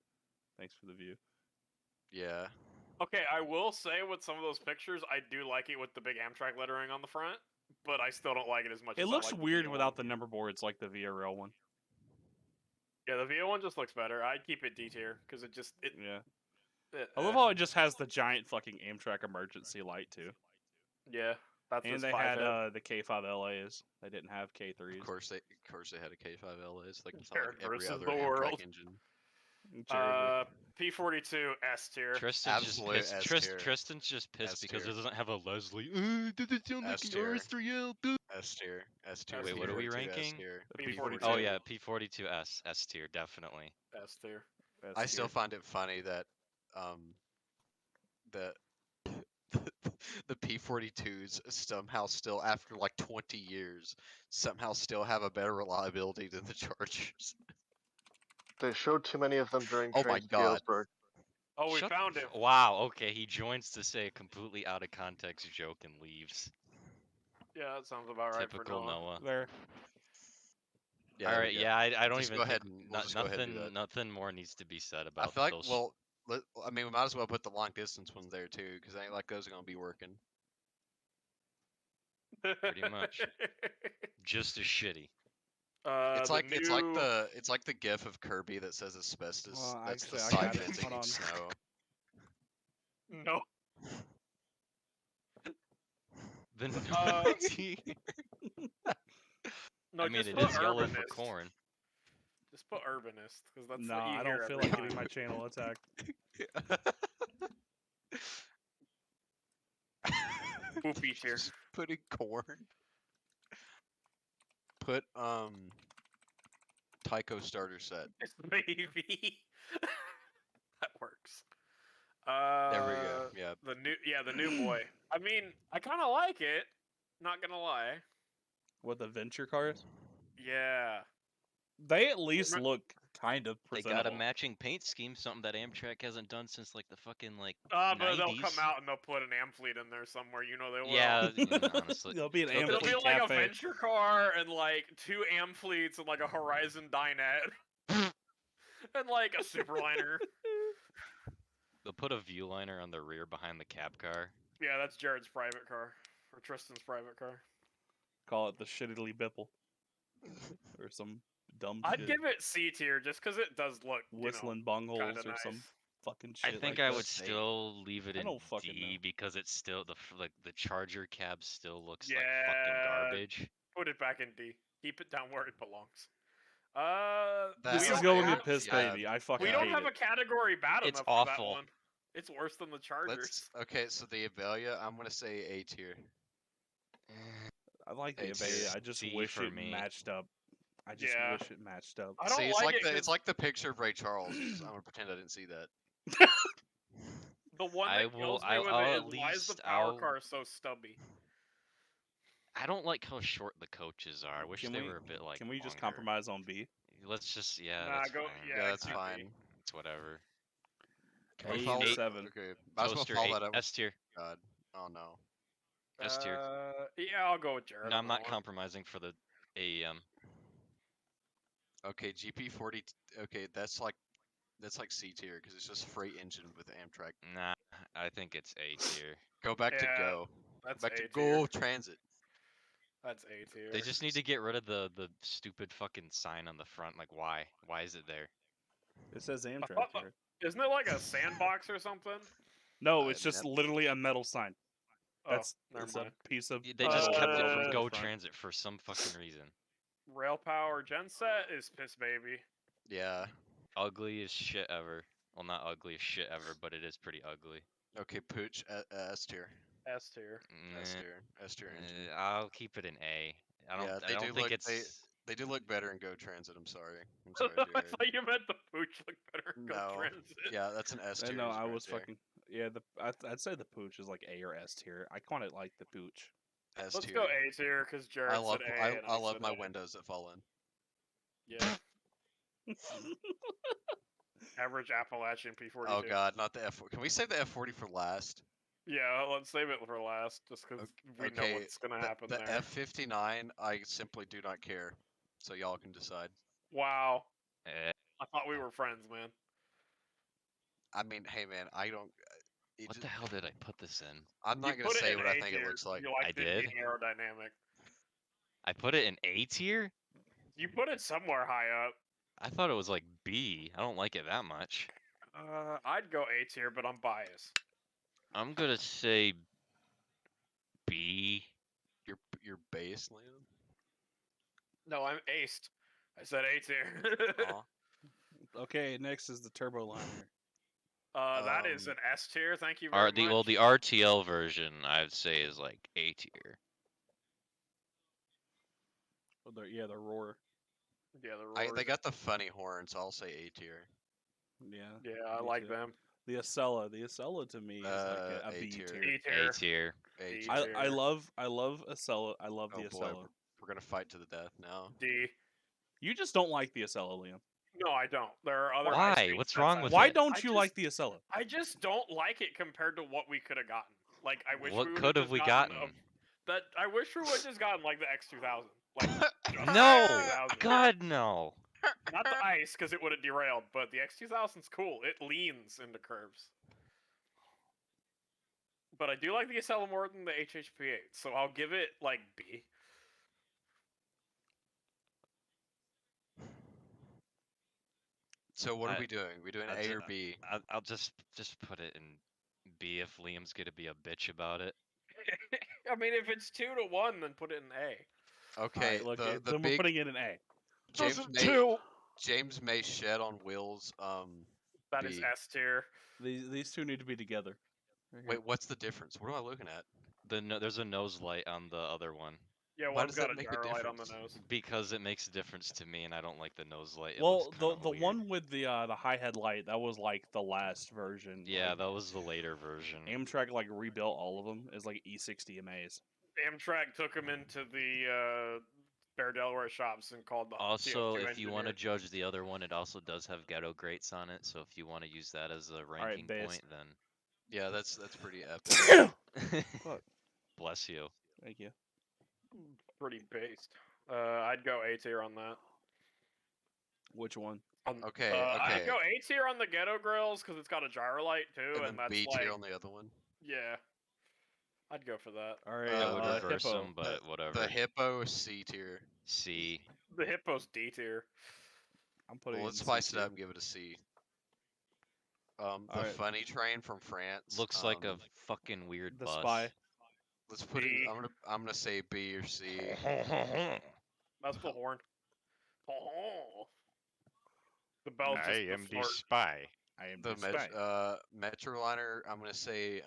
Thanks for the view. Yeah. Okay, I will say with some of those pictures, I do like it with the big Amtrak lettering on the front, but I still don't like it as much. It as I looks like weird the VIA without one. the number boards like the Via Rail one. Yeah, the VIA one just looks better. I'd keep it D tier because it just it. Yeah. it I love how it just has the giant fucking Amtrak emergency light too. Yeah, that's And his they 5 had head. the K5 LAs. They didn't have K3s. Of course they had a K5 LAs. Like it's Jared not like every versus other the Amtrak world. engine. Jared P42 S tier. Tristan's Absolute just S pissed. tier. Tristan's just pissed S because tier. it doesn't have a Leslie. Does it sound like S an tier. RS3L? dude?" S tier. S tier. Wait, what are we P42 S ranking? tier. The P42. Oh yeah, P42S S tier definitely. S tier. S I still tier. find it funny that that the P-42s somehow still, after like 20 years, somehow still have a better reliability than the Chargers. They showed too many of them during Oh my Train to God. Galesburg. Oh, we Shut the found f- him. Wow, okay, he joins to say a completely out of context joke and leaves. Yeah, that sounds about right Typical for Noah. Noah. There. Yeah, there we Alright, go. yeah, I don't Just even go think ahead and we'll just go ahead and do that. nothing more needs to be said I about feel like, those. well, I mean, we might as well put the long distance ones there too, because ain't like those are gonna be working. Pretty much. Just as shitty. It's the like new... it's like the GIF of Kirby that says asbestos. Well, That's the actually, I side got it. venting Hold on. snow. No. The Uh, no tier. No, I mean, just it put is yellow for urbanist. corn. Just put urbanist, because that's No, what you I hear don't feel every like getting time. my channel attacked. Poopy tier. Just putting corn. Put Tycho starter set. Maybe. That works. There we go. Yeah. The new boy. I mean, I kind of like it. Not gonna lie. What, the venture cars? Yeah. They at least look kind of They presentable. got a matching paint scheme, something that Amtrak hasn't done since like the fucking like But 90s. they'll come out and they'll put an Amfleet in there somewhere. You know they will. Yeah, honestly. There'll be an It'll be Amfleet like a cafe. venture car and like 2 Amfleets and like a Horizon dinette. And like a Superliner. They'll put a Viewliner on the rear behind the cab car. Yeah, that's Jared's private car. Or Tristan's private car. Call it the shittily Bipple. Or some dumb I'd shit. give it C tier just because it does look Whistling bungholes kinda or some nice. fucking I shit think like I that. would still leave it I in don't fucking D know. because it's still the Charger cab still looks like Yeah. fucking garbage. Put it back in D. Keep it down where it belongs. This we is don't going have- to piss yeah. baby. I fucking We don't hate have it. a category bad It's enough for that awful. one. It's worse than the Chargers. Okay, so the Avelia, I'm gonna say A tier. I like the It's Avaya. I just C wish for it me. matched up. I just Yeah. wish it matched up. I don't See, it's like like it the 'cause- it's like the picture of Ray Charles. I'm gonna pretend I didn't see that. The one I that will- kills me I'll- with I'll it at is why is the least- power I'll- car so stubby? I don't like how short the coaches are. I wish Can they we- were a bit like. Can we just longer. compromise on B? Let's just Nah, that's go- fine. yeah, that's keep fine. B. It's whatever. Can we A follow and it? 7. Okay, might as well Toaster follow 8, that up. S tier. God, oh no. S tier. Yeah, I'll go with Jared. No, on I'm that not one. compromising for the AEM. Okay, GP40. Okay, that's like C tier because it's just freight engine with Amtrak. Nah, I think it's A tier. Go back to Yeah, go. That's Back A to tier. go transit. That's A tier. They just need to get rid of the stupid fucking sign on the front. Like, why? Why is it there? It says Amtrak thought- here. Isn't it like a sandbox or something? No, it's I just mean, literally a metal sign. Oh, That's never it's mind. a piece of. They just kept it Uh, from on Go the front. Transit for some fucking reason. Rail power genset is piss baby. Yeah. Ugly as shit ever. Well, not ugly as shit ever, but it is pretty ugly. Okay, Pooch S tier. S tier. S Nah, tier. S tier engine. I'll keep it in A. I don't. Yeah, I they don't do think look- it's. They do look better in Go Transit. I'm sorry. I'm I sorry, Jared. thought you meant the pooch look better in Go No. Transit. Yeah, that's an S tier. No, I right was there. fucking. Yeah, I'd say the pooch is like A or S tier. I kind of like the pooch. S Let's tier. go A tier because Jared I love said A. and I love said my A. windows that fall in. Yeah. Average Appalachian P42. Oh god, not the F. Can we save the F40 for last? Yeah, let's save it for last, just because we know Okay, what's gonna happen the there. F59, I simply do not care. So y'all can decide. Wow, Eh, I thought we were friends, man. I mean, hey man, I don't. what the hell did I put this in? I'm not You gonna put it say in what I A think it tier, looks like. You liked I it did? being aerodynamic. I put it in A tier. You put it somewhere high up. I thought it was like B. I don't like it that much. I'd go A tier, but I'm biased. I'm gonna say B. Your base, Leon. No, I'm aced. I said A tier. Aw. Okay, next is the turbo liner. That is an S tier. Thank you very much. The RTL version I'd say is like A tier. Oh, the roar. Yeah, the They got the funny horns. I'll say A tier. Yeah. Yeah, I me like too. them. The Acela to me is like a A B tier. tier. D A tier. tier. A D tier. I tier. love Acela. I love the Oh boy, Acela. we're gonna fight to the death now. D. You just don't like the Acela, Liam. No, I don't. There are other. Why? ice cream What's sets wrong I with Why it? don't I you just- like the Acela? I just don't like it compared to what we could have gotten. Like, I wish What we could have we gotten? That I wish we would have just gotten like the X2000. Like, just the No! X2000. God, no. Not the ice, because it would have derailed, but the X2000's cool. It leans into curves. But I do like the Acela more than the HHP8, so I'll give it like B. So what I- are we doing? We doing I'll A ju- or B? I'll just put it in B if Liam's gonna be a bitch about it. I mean, if it's 2-1, then put it in A. Okay, Alright, look, the then we're big putting it in A. James May shed on Will's That is B. S tier. These two need to be together. Right here. Wait, what's the difference? What am I looking at? There's a nose light on the other one Yeah, Why one's does that got a make a gyro light on the difference? nose. because it makes a difference to me, and I don't like the nose light. It Well, looks the kinda weird. one with the high headlight, that was like the last version. Yeah, like, that was the later version. Amtrak like rebuilt all of them as like E60 MAs. Amtrak took him into the Bear Delaware shops and called the Also, CO2 if you want to engineer. judge the other one, it also does have ghetto grates on it. So if you want to use that as a ranking base. point, Yeah, that's pretty epic. then Fuck. bless you. Thank you. Pretty based. I'd go A tier on that. Which one? Okay, I'd okay. go A tier on the ghetto grills because it's got a gyro light too, And and, then that's B like tier on the other one. yeah. I'd go for that. All right, I would Uh, reverse Hippo. them, but whatever. The Hippo is C tier. C. The Hippo's D tier. I'm putting. Well, it let's in spice C it up tier. and give it a C. The Alright. funny train from France Looks like a fucking weird The bus. spy. Let's put it. B. I'm gonna say B or C. That's the horn. The bell's just the snort. spy. I am The the spy. Metroliner. I'm gonna say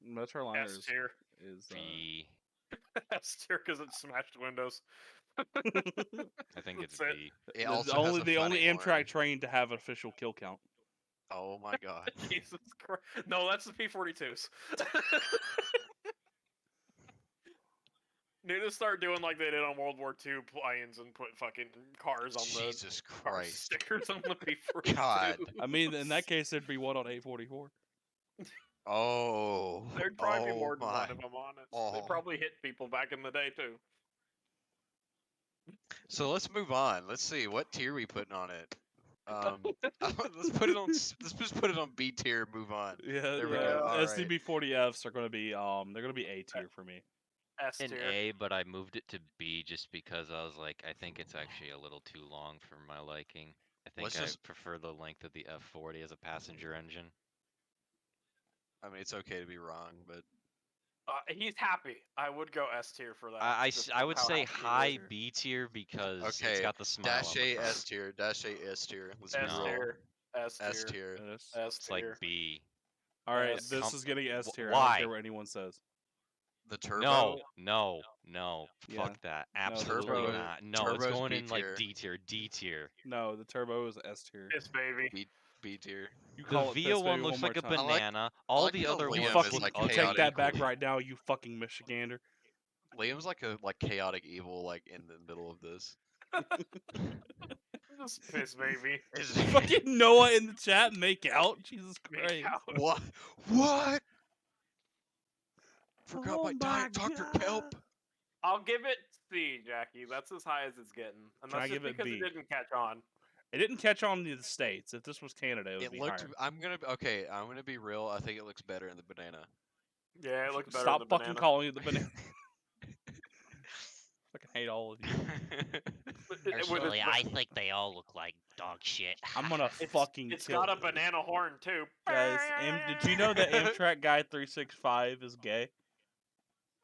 Metroliner S tier. is B. S tier because it smashed windows. I think it's That's it. B. it the also only has a the only funny Amtrak horn. train to have official kill count. Oh my god. Jesus Christ. No, that's the P-42s. Need to start doing like they did on World War II planes and put fucking cars on the Jesus car Christ. stickers on the P-42. God. I mean, in that case, there'd be one on 844. Oh. There'd probably be more than my. one if I'm honest. They Oh. probably hit people back in the day too. So let's move on. Let's see what tier we putting on it. Let's put it on. Let's just put it on B tier. Move on. Yeah, There we yeah. go. All right. SDB40Fs are gonna be they're gonna be A tier for me. S An tier. A, but I moved it to B just because I was like, I think it's actually a little too long for my liking. I think Let's I just- prefer the length of the F40 as a passenger engine. I mean, it's okay to be wrong, but He's happy. I would go S tier for that. just I with would how say happy he high is. B tier because it's okay. got the smile. Dash on the A front. S tier. Dash A S tier. Let's be S No. real. tier. S tier. S tier. Yes. S It's like tier. B. All right, Yes. this is getting S tier. I why? don't care what anyone says. The turbo. No. Yeah. Fuck that. No, the Absolutely turbo- not. No, it's turbo's going B in like tier. D tier. D tier. No, the turbo is S tier. Yes, baby. B tier. You The call it Via piss, one baby, looks more like a time. I like- banana. All like the how other Liam You ones is, fucking like, you take chaotic that back evil. right now, you fucking Michigander. Liam's like a chaotic evil like in the middle of this. Just piss, baby. Fucking Noah in the chat make out. Jesus Make Christ. out. What? What? Forgot Oh my diet my Dr. Kelp. I'll give it C, Jackie. That's as high as it's getting. And Can I that's just give it because B? it didn't catch on. It didn't catch on in the States. If this was Canada, it would It be looked. higher. I'm gonna be real. I think it looks better in the banana. Yeah, it looks better Stop than the fucking banana. calling it the banana. Fucking hate all of you. Actually, I think they all look like dog shit. I'm gonna fucking It's kill got a you. banana horn too. Guys, did you know that Amtrak guy 365 is gay?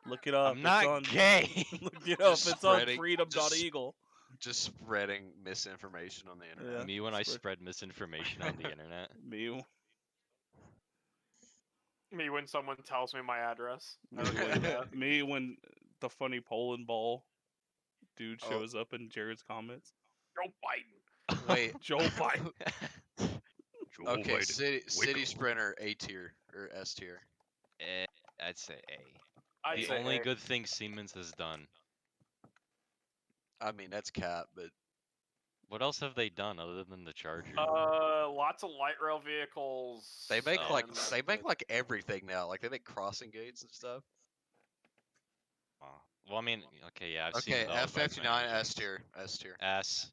Look it up. I'm not it's on, gay. Look it up. Just It's on spreading- freedom.eagle. Just spreading misinformation on the internet. Yeah. Me when I spread- spread misinformation on the internet. Me. Me when someone tells me my address. I would believe that. Me when the funny Poland ball dude Oh. shows up in Jared's comments. Joe Biden. Wait, Joe Biden. Okay, City Sprinter A tier or S tier. I'd say A. I'd The say only A. good thing Siemens has done. I mean that's cap, but What else have they done other than the Charger? Lots of light rail vehicles. they make like and they make like everything now. Like they make crossing gates and stuff. Oh. Well, I mean, okay, yeah, I've seen Okay, those. but F59 many S things. tier. S tier. S.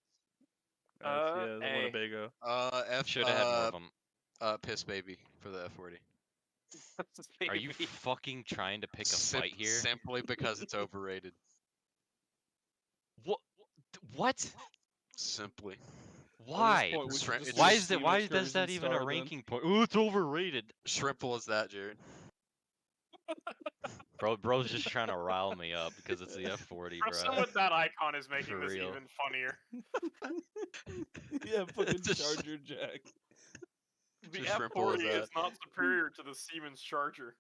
Yeah, the A. Winnebago. F Should have had more of them. Piss baby for the F40. Are you fucking trying to pick a fight here? Simply because it's overrated. What? What? Simply. Why? point, we should just Why do is it? Steam Why does Excursion that even a Star then. ranking point? Oh, it's overrated. Shrimple is that, Jared? Bro's just trying to rile me up because it's the F40, Person bro. with that icon is making For this real. even funnier. Yeah, fucking Just- Charger Jack. The Just Shrimple F40 is is that. not superior to the Siemens Charger.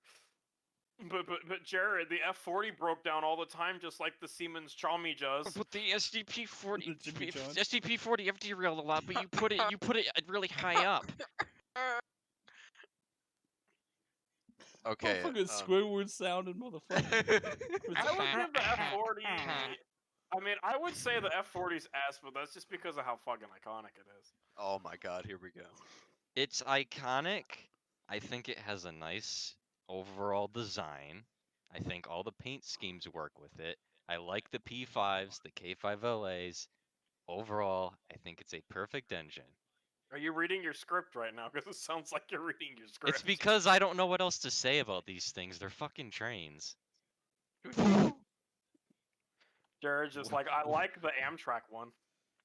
But Jared, the F40 broke down all the time, just like the Siemens Xiaomi does. But the SDP 40, The Jimmy John. SDP 40 FD railed a lot, but you put it really high up. Okay. Fucking Squidward sounding motherfucker. I would give the F40. I mean, I would say the F40's S, but that's just because of how fucking iconic it is. Oh my god, here we go. It's iconic. I think it has a nice overall design. I think all the paint schemes work with it. I like the P5s, the K5LAs. Overall, I think it's a perfect engine. Are you reading your script right now? Because it sounds like you're reading your script. It's because I don't know what else to say about these things. They're fucking trains. Jared's just like, I like the Amtrak one.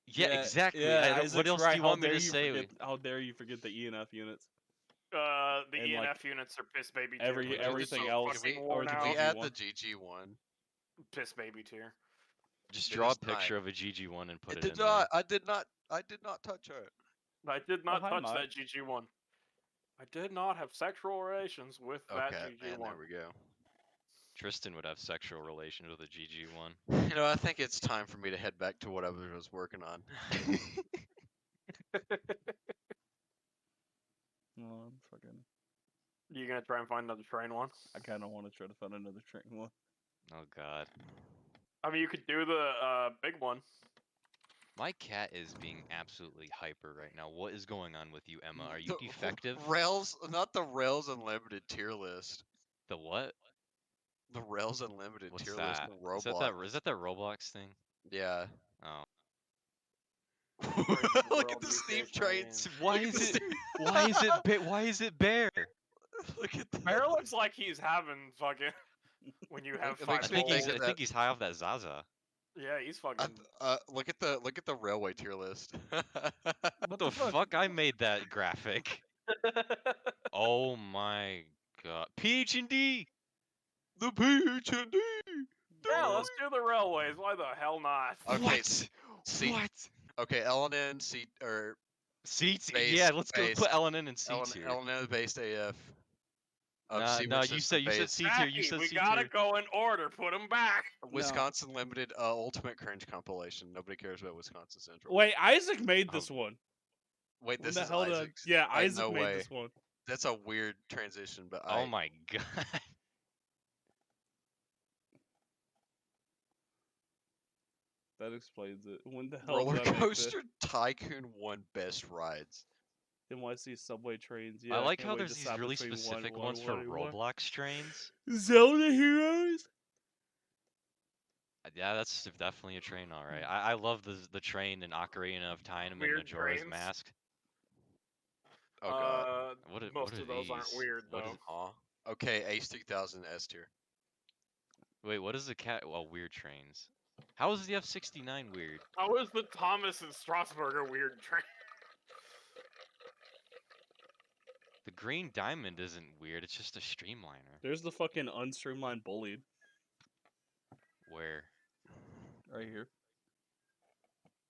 Yeah, exactly. Yeah, what Isaac's else right. do you How want me dare to you say? forget- How dare you forget the ENF units? The And, ENF like, units are piss baby tier. every- but they're everything so else- fucking or worn the out. We GG add one. the GG1. Piss baby tier. Just It draw a is not. picture of a GG1 and put I it did in there. not. I did not touch her. I did not hi, touch Mike. that GG1. I did not have sexual relations with that Okay, and GG1. there we go. Tristan would have sexual relations with a GG1. You know, I think it's time for me to head back to what I was working on. Oh, I'm fucking. You gonna try and find another train one? I kind of want to try to find another train one. Oh god. I mean, you could do the big one. My cat is being absolutely hyper right now. What is going on with you, Emma? Are you The defective? Rails, not the Rails Unlimited tier list. The what? The Rails Unlimited What's tier that? list in Roblox. Is that that Roblox thing? Yeah. Oh. Look at the steam trains. Why Look at is the it? steam- Why is it bare? Look at Bear looks like he's having fucking when you have It five makes I me think goals. he's. think of I think he's high off that Zaza. Yeah, he's fucking. look at the railway tier list. What the fuck? I made that graphic. Oh my god. Peach and D. The Peach and D. Yeah, let's do the railways. Why the hell not? Okay, What? C. What? Okay, LNN C or Seats? Base- Yeah, let's go base. put LNN and seats here. LNN based AF. No, you said C tier. You Jackie, said we C gotta tier. go in order. Put them back. Wisconsin Limited Ultimate Cringe compilation. Nobody cares about Wisconsin Central. Wait, Isaac made this one. Wait, When this the is hell did Isaac's. Yeah, Like, Isaac no made way. this one. That's a weird transition, but Oh my god. That explains it. When the hell Roller did I make this? Coaster Tycoon 1 best rides. NYC subway trains. Yeah, I like can't how wait there's to these stop really between specific one, ones for one, one. Roblox trains. Zelda Heroes. Yeah, that's definitely a train, all right. I love the train in Ocarina of Time and Weird Majora's trains. Mask. Oh god. Most what are of those aren't these? weird What though. is- Aw. Okay, Ace 3000 S tier. Wait, what is the cat? Well, weird trains. How is the F69 weird? How is the Thomas and Strasburg a weird train? The Green Diamond isn't weird. It's just a streamliner. There's the fucking unstreamlined bullied Where right here.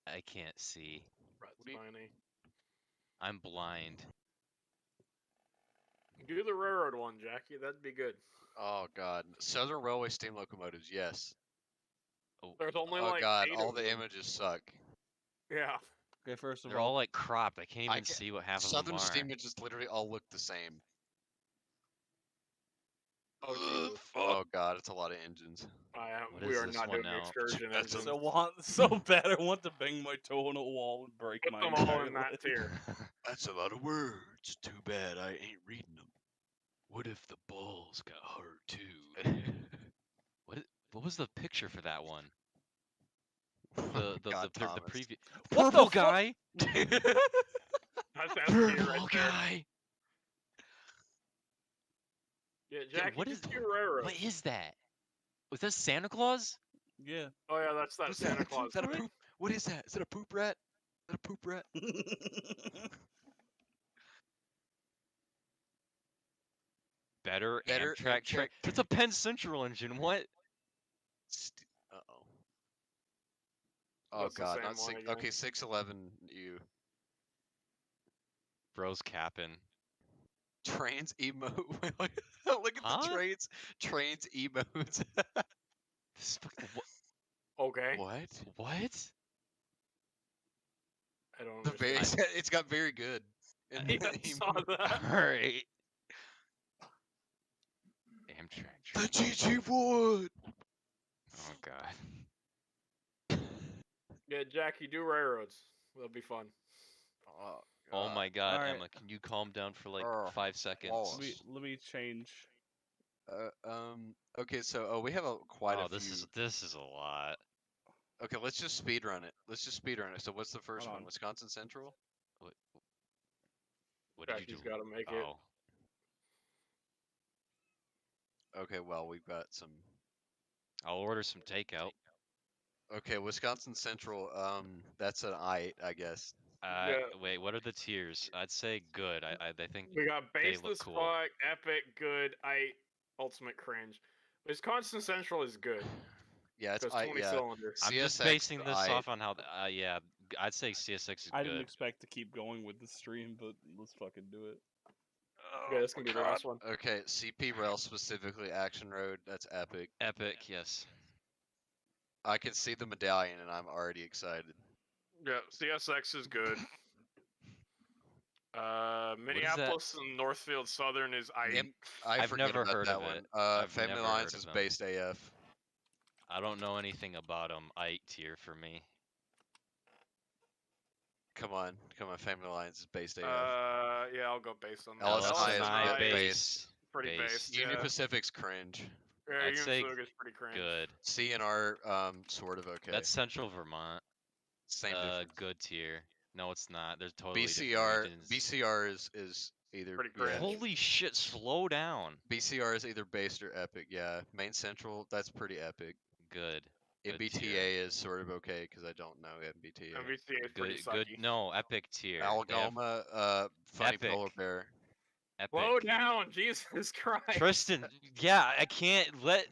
I can't see. That's do you- funny. I'm blind. Do the railroad one, Jackie. That'd be good. Oh god. Southern Railway steam locomotives, yes. Oh, There's only Oh like god, 8 all of the them. images suck. Yeah. Okay, first of They're all all, like cropped. I can't I even ca- see what half of Southern them are. steamers just literally all look the same. Oh, Jesus. Oh god, it's a lot of engines. What We is are this not one doing the now? excursion That's a- engine. so bad I want to bang my toe on a wall and break Put my them all entire in that leg. tier. That's a lot of words. Too bad I ain't reading them. What if the balls got hard too? What was the picture for that one? The God, the Thomas. previous What the purple fuck? guy. That's tier Purple right there. guy. Yeah, Yeah, Jackie, what do is 2 railroads. what is that? Was that Santa Claus? Yeah. Oh yeah, that's that What's Santa that? Claus. Is that a poop? What is that? Is that a poop rat? Is that a poop rat? Better Better Amtrak train. Amtrak It's a Penn Central engine. What? Uh oh. Oh That's the god, same not one six. again. Okay, 611. You Bro's capping. trains emote. Look at Huh? the trains emotes. This what? Okay. What? What? I don't The very, understand. it's got very good. in Yeah, the I saw emote. that. Alright. Amtrak The train. GG1. Oh god. Yeah, Jackie, do railroads. That'll be fun. Oh my god, Alright. Emma, can you calm down for like Oh, 5 seconds? oh. Let me change. Okay, so we have quite Oh, a few. this is a lot. Okay, let's just speed run it. So what's the first Hold one? on. Wisconsin Central. What did you Jackie's do? got to make it. Oh. Okay, well we've got some. I'll order some takeout. Okay, Wisconsin Central. That's an I guess. Yeah. Wait, what are the tiers? I'd say good. I think We got they base look this cool. fuck, epic, good, ultimate cringe. Wisconsin Central is good. Yeah, it's Because 20 cylinders. I'm just CSX basing this I- off on how. Yeah, I'd say CSX is I good. didn't expect to keep going with the stream, but let's fucking do it. Okay, this can be the last one. Okay, CP Rail specifically Action Road. That's epic. Epic, yes. I can see the medallion and I'm already excited. Yeah, CSX is good. that? Minneapolis and Northfield Southern is I I've forget never about heard that of one. it. Family never Lines heard is of them. based AF. I don't know anything about them. I tier for me. Come on, Family Lines is based AF. yeah, I'll go based on that. LSI is LSI based. base. Pretty based. Union Yeah. Pacific's cringe. Yeah, I'd Union say Pacific is pretty cringe. Good. CNR, sort of okay. That's Central Vermont. Same difference. Good tier. No, it's not. There's totally BCR, different regions. BCR is either Pretty yeah, cringe. Holy shit! Slow down. BCR is either based or epic. Yeah, Main Central that's pretty epic. Good. Good MBTA tier. is sort of okay because I don't know MBTA. MBTA is pretty Good. sucky. No, epic tier. They have Algoma, Funny Epic. Polar Bear. Epic. Slow down, Jesus Christ. Tristan, yeah, I can't let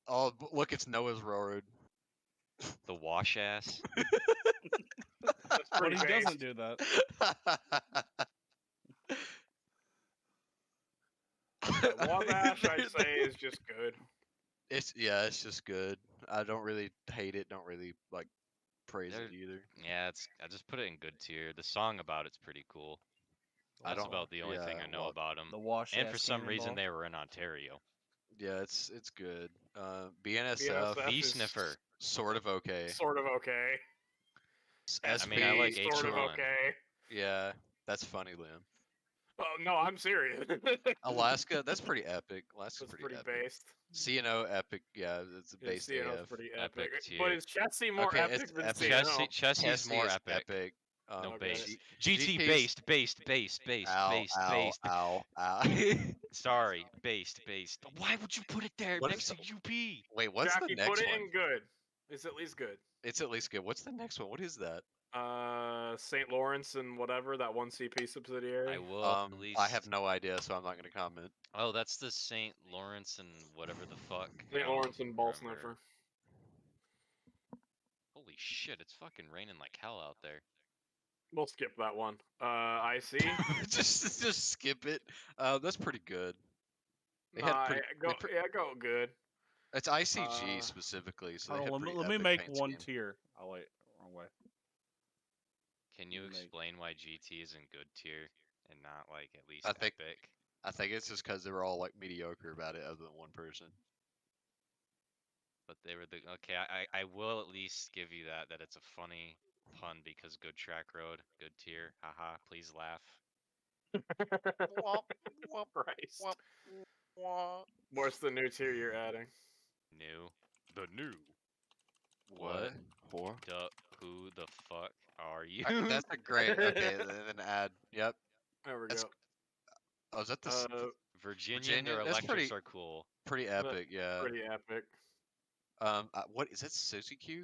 Oh, look, it's Noah's Railroad. the wash ass. That's But pretty he based. doesn't do that. Wabash, I'd say, is just good. It's just good. I don't really hate it. Don't really like praise it either. Yeah, I just put it in good tier. The song about it's pretty cool. I That's don't- about the only thing yeah, I know well, about them. The wash And ass for some reason cannonball. they were in Ontario. Yeah, it's good. BNSF, BNSF Bee is sniffer. sort of okay. Sort of okay. I mean, I like sort of H1. okay. Yeah, that's funny, Liam. Oh no, I'm serious. Alaska, that's pretty epic. Alaska's That's pretty pretty epic. based. CNO epic, yeah, it's a Yeah, based CNO's AF. pretty Epic epic. tier. But is Chessie more Okay, epic it's than epic. CNO? Chessie's more is epic. No, Okay. base. GT's GT based. Ow, ow, ow, ow. Sorry, based. Why would you put it there What next if to UP? Wait, what's Jackie, the next put it one? in good. It's at least good. It's at least good. What's the next one? What is that? St. Lawrence and whatever, that one CP subsidiary. I will at least. I have no idea, so I'm not going to comment. Oh, that's the St. Lawrence and whatever the fuck. St. I don't Lawrence and Ball remember. Sniffer. Holy shit! It's fucking raining like hell out there. We'll skip that one. IC. just skip it. That's pretty good. They had Nah, pretty, go good. It's ICG specifically, so they Hold had on, pretty let me epic make paint one scheme. tier. Oh wait, wrong way. Can you Like- explain why GT is in good tier and not like at least I think- epic? I think it's just because they were all like mediocre about it, other than one person. But they were the okay. I will at least give you that it's a funny pun because good track road, good tier. Haha. Please laugh. Christ. What's the new tier you're adding? New. The new. What? Whore? Who the fuck are you? That's a great. Okay, then add. Yep. There we That's- go. Oh, is that the Virginia, their Virginia? That's electrics pretty- are cool. pretty epic? Yeah. Pretty epic. What is that? Suzuki?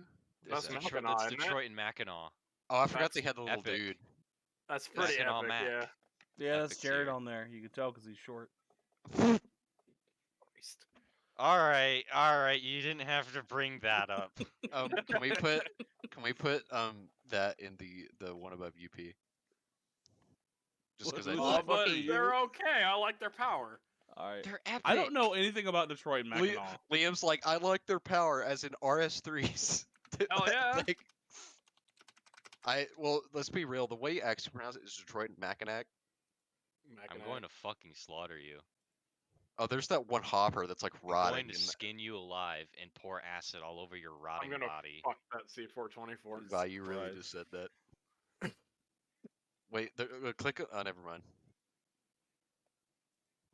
That's Is that- Mackinac, That's isn't it? Detroit and Mackinac. Oh, I forgot That's they had the little epic. dude. That's pretty Mackinac epic, Mac. yeah. Yeah, that's Epic Jared tier. on there. You can tell because he's short. Christ. All right. You didn't have to bring that up. Can we put that in the one above UP? Just because I Who's Oh, the think- fuck but are you? they're okay. I like their power. All right. They're epic. I don't know anything about Detroit and Li- Mackinac. Liam's like, I like their power as in RS3s. Hell yeah. Well, let's be real. The way you actually pronounce it is Detroit and Mackinac. I'm Mackinac. going to fucking slaughter you. Oh, there's that one hopper that's like I'm rotting. going to in skin you alive and pour acid all over your rotting gonna body. Fuck that C424. Wow, you really Christ. just said that. Wait, click. Oh, never mind.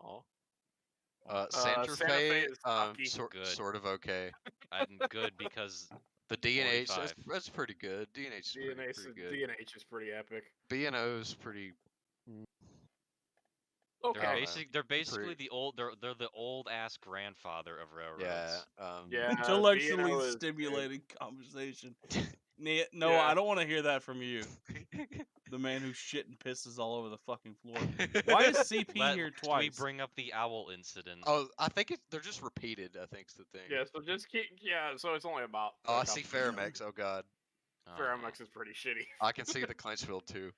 Oh. Santa Santa Fe Fe, is sucky. Good. sort of okay. I'm good because The DNH, 45. that's pretty good. DNH is pretty good. DNH is pretty epic. B&O's pretty. they're Okay. they're basically pretty- the old they're the old ass grandfather of railroads. Yeah. Yeah. Intellectually B&O is stimulating conversation. No, Yeah. I don't want to hear that from you. The man who shit and pisses all over the fucking floor. Why is CP here Can twice? we bring up the owl incident? Oh, I think they're just repeated. I think's the thing. Yeah, so just keep. Yeah, so it's only about. Oh, I a see couple- Faramex. Oh god, Oh, Faramex is pretty shitty. I can see the Clenchfield too.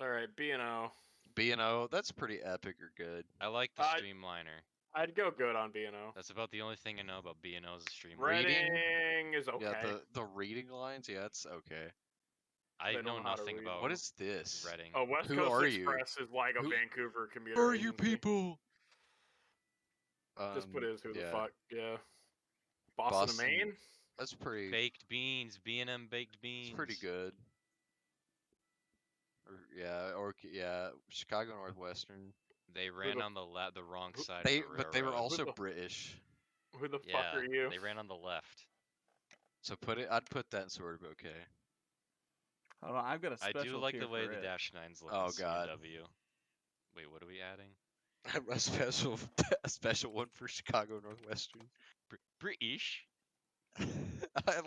All right, B&O. B&O, that's pretty epic or good. I like the I- streamliner. I'd go good on B&O. That's about the only thing I know about B&O is the streamliner. Reading is okay. Yeah, the reading lines. Yeah, it's okay. I they know know how to nothing read. about What is this? Reading. Oh, West Who Coast are you? Express is like a Who- Vancouver commuter. Who are you agency. people? Just put it as who yeah, the fuck. Yeah. Boston, to Maine. That's pretty. Baked beans, B&M baked beans. It's pretty good. Yeah, Chicago Northwestern. They ran the- on the wrong side. They, of the but they were railroad. also the- British. Who the Yeah, fuck are you? they ran on the left. So I'd put that sort of okay. Hold on, I've got a I special do like tier the way for the it. Dash 9s look Oh, in God. CW. Wait, what are we adding? a special, a special one for Chicago Northwestern. British? I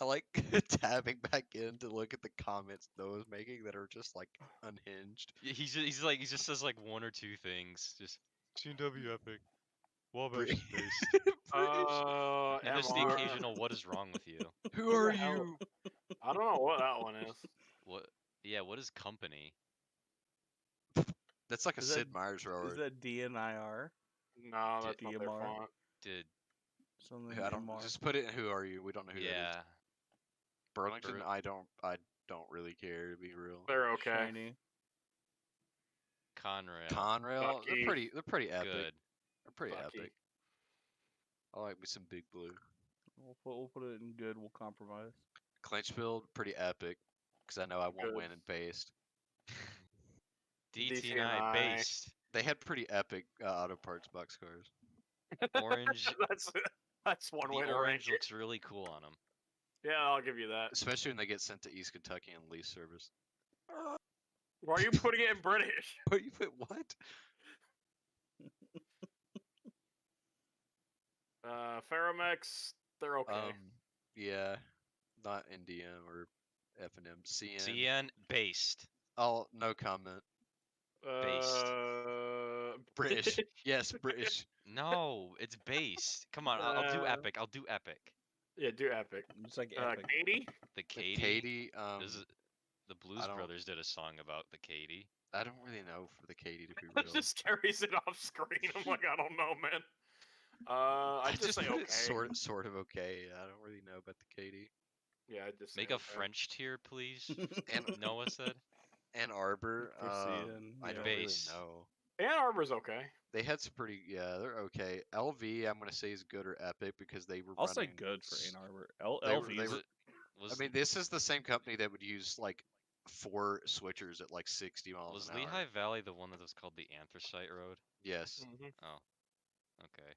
like tabbing back in to look at the comments Noah's making that are just like unhinged. Yeah, he just says like one or two things. Just CW epic. Wabash Brit- based. And just the MR. occasional what is wrong with you? Who are the hell- you? I don't know what that one is. What yeah, what is company? That's like a Is Sid that- Meier's Is railroad. that DNIR? No, that's not their DMR. font. Did Something I don't MR. just put it in who are you? We don't know who that is. yeah. Burlington, Bur- I don't really care to be real. They're okay. Shiny. Conrail. Conrail, Bucky. they're pretty epic. Good. They're pretty Bucky. epic. I like me some Big Blue. We'll put it in good. We'll compromise. Clinchfield, pretty epic. Because I know I won't Good. win in based. DT9 DT9. based. They had pretty epic auto parts boxcars. Orange. that's one way The to orange rank it. looks really cool on them. Yeah, I'll give you that. Especially when they get sent to East Kentucky and lease service. Why are you putting it in British? What you put what? Faramex, they're okay. Yeah. Not NDM or FNM. CN. CN based. Oh, no comment. based. British. Yes, British. No, it's based. Come on, I'll do Uh, epic. I'll do epic. Yeah, do epic. It's like epic. Katie? The Katie. Katie, The Blues don't- Brothers did a song about the Katie. I don't really know for the Katie to be It real. just carries it off screen. I'm like, I don't know, man. I just say put okay. it sort of okay. I don't really know about the Katie. Yeah, I just Make say a okay. French tier, please. And Noah said. Ann Arbor, Proceeding, I yeah. don't really Base. know. Ann Arbor's okay. They had some pretty, yeah, they're okay. LV, I'm gonna say is good or epic because they were I'll say running. good for Ann Arbor. They were- LV. they 's- were- I mean, this is the same company that would use like 4 switchers at like 60 miles Was an hour. Lehigh Valley the one that was called the Anthracite Road? Yes. Mm-hmm. Oh. Okay.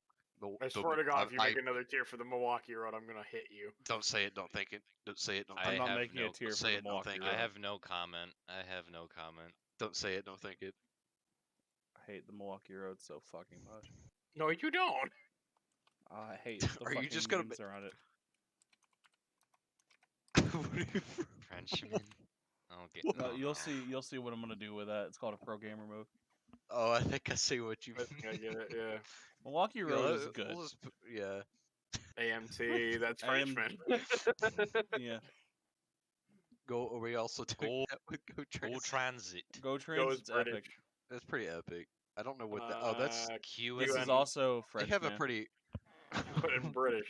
I swear to God, if you make another tier for the Milwaukee Road, I'm gonna hit you. Don't say it. Don't think it. Don't say it. Don't I think I'm not have making no- a tier for say the it, don't Milwaukee think Road. I have no comment. I have no comment. Don't say it. Don't think it. I hate the Milwaukee Road so fucking much. No, you don't. I hate the Are you fucking just gonna memes around it. Frenchman. Okay. No, you'll see what I'm gonna do with that. It's called a pro gamer move. Oh, I think I see what you I think I get it. Yeah. Milwaukee Road is good. Yeah. AMT. That's AM Frenchman. Yeah. Go. Are we also doing Go- that with Go Go Transit? Transit. Go Goes Transit's British. epic. That's pretty epic. I don't know what that. Oh, that's. QS. This is UN. also They French. have a man. pretty. Put in British.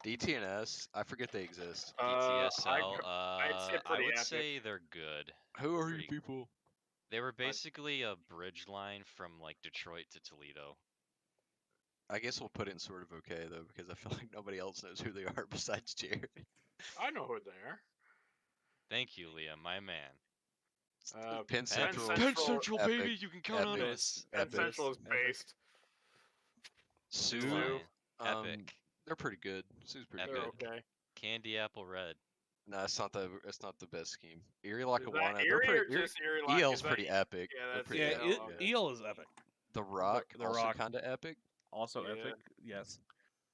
DTNS. I forget they exist. DTSL. I'd say I pretty would epic. say they're good. Who are Pretty- you people? They were basically a bridge line from like Detroit to Toledo. I guess we'll put it in sort of okay though, because I feel like nobody else knows who they are besides Jared. I know who they are. Thank you, Liam, my man. Penn Central. Central, epic, baby, you can count on epic, us. Penn epic. Central is based. Sue. Line, Um, epic. They're pretty good. Sue's pretty They're good. okay. Candy Apple Red. No, it's not the best scheme. Erie Is Lackawanna. that They're Erie or pretty. just Erie Lock? EL's Is that- pretty epic. Yeah, They're that's pretty Yeah, EL, epic. okay. Eel is epic. The Rock, The also Rock. kind of epic. Also Yeah. epic. Yes.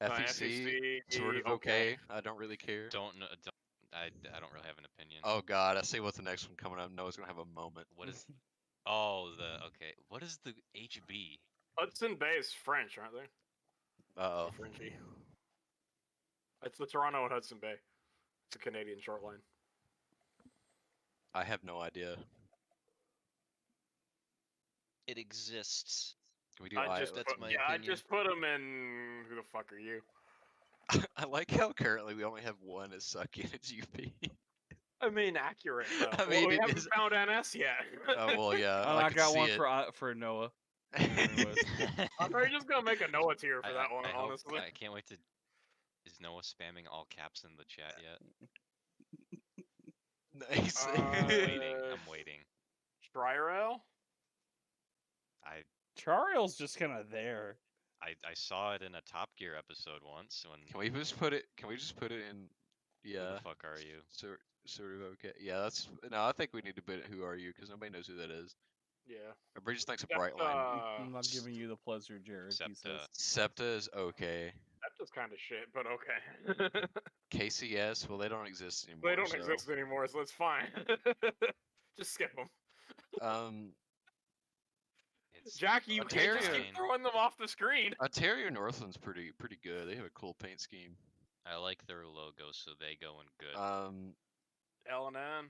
FEC, sort of okay. I don't really care. Don't know. I don't really have an opinion. Oh God, I see what the next one coming up. Noah's gonna have a moment. What is? Oh, okay. What is the HB? Hudson Bay is French, aren't they? Uh-oh. Frenchy. It's the Toronto and Hudson Bay. It's a Canadian short line. I have no idea. It exists. Can we do I I? just that's put, my yeah, I opinion. just put them in. Who the fuck are you? I like how currently we only have one as sucky and it's UP. I mean, accurate though. I mean, we it haven't is- found NS yet. Oh well, yeah. I could got see one it. for Noah. Anyways. I'm probably just gonna make a Noah tier for that one, I hope- honestly. I can't wait to. Is Noah spamming all caps in the chat yet? Nice. I'm waiting. Stryrel? Chariel's just kind of there. I saw it in a Top Gear episode once when. Can we just put it? Can we just put it in? Who Yeah. the fuck are you? Sort of okay. Yeah, that's no. I think we need to put it. Who are you? Because nobody knows who that is. Yeah. Everybody just thinks a Except, bright line. I'm not giving you the pleasure, Jared. He Septa. says. SEPTA is okay. That's just kind of shit, but okay. KCS, well, they don't exist anymore. they don't so, exist anymore, so it's fine. just skip them. It's Jackie, you can't just Ontario- keep throwing them off the screen. Ontario Northland's pretty good. They have a cool paint scheme. I like their logo, so they go in good. LNN?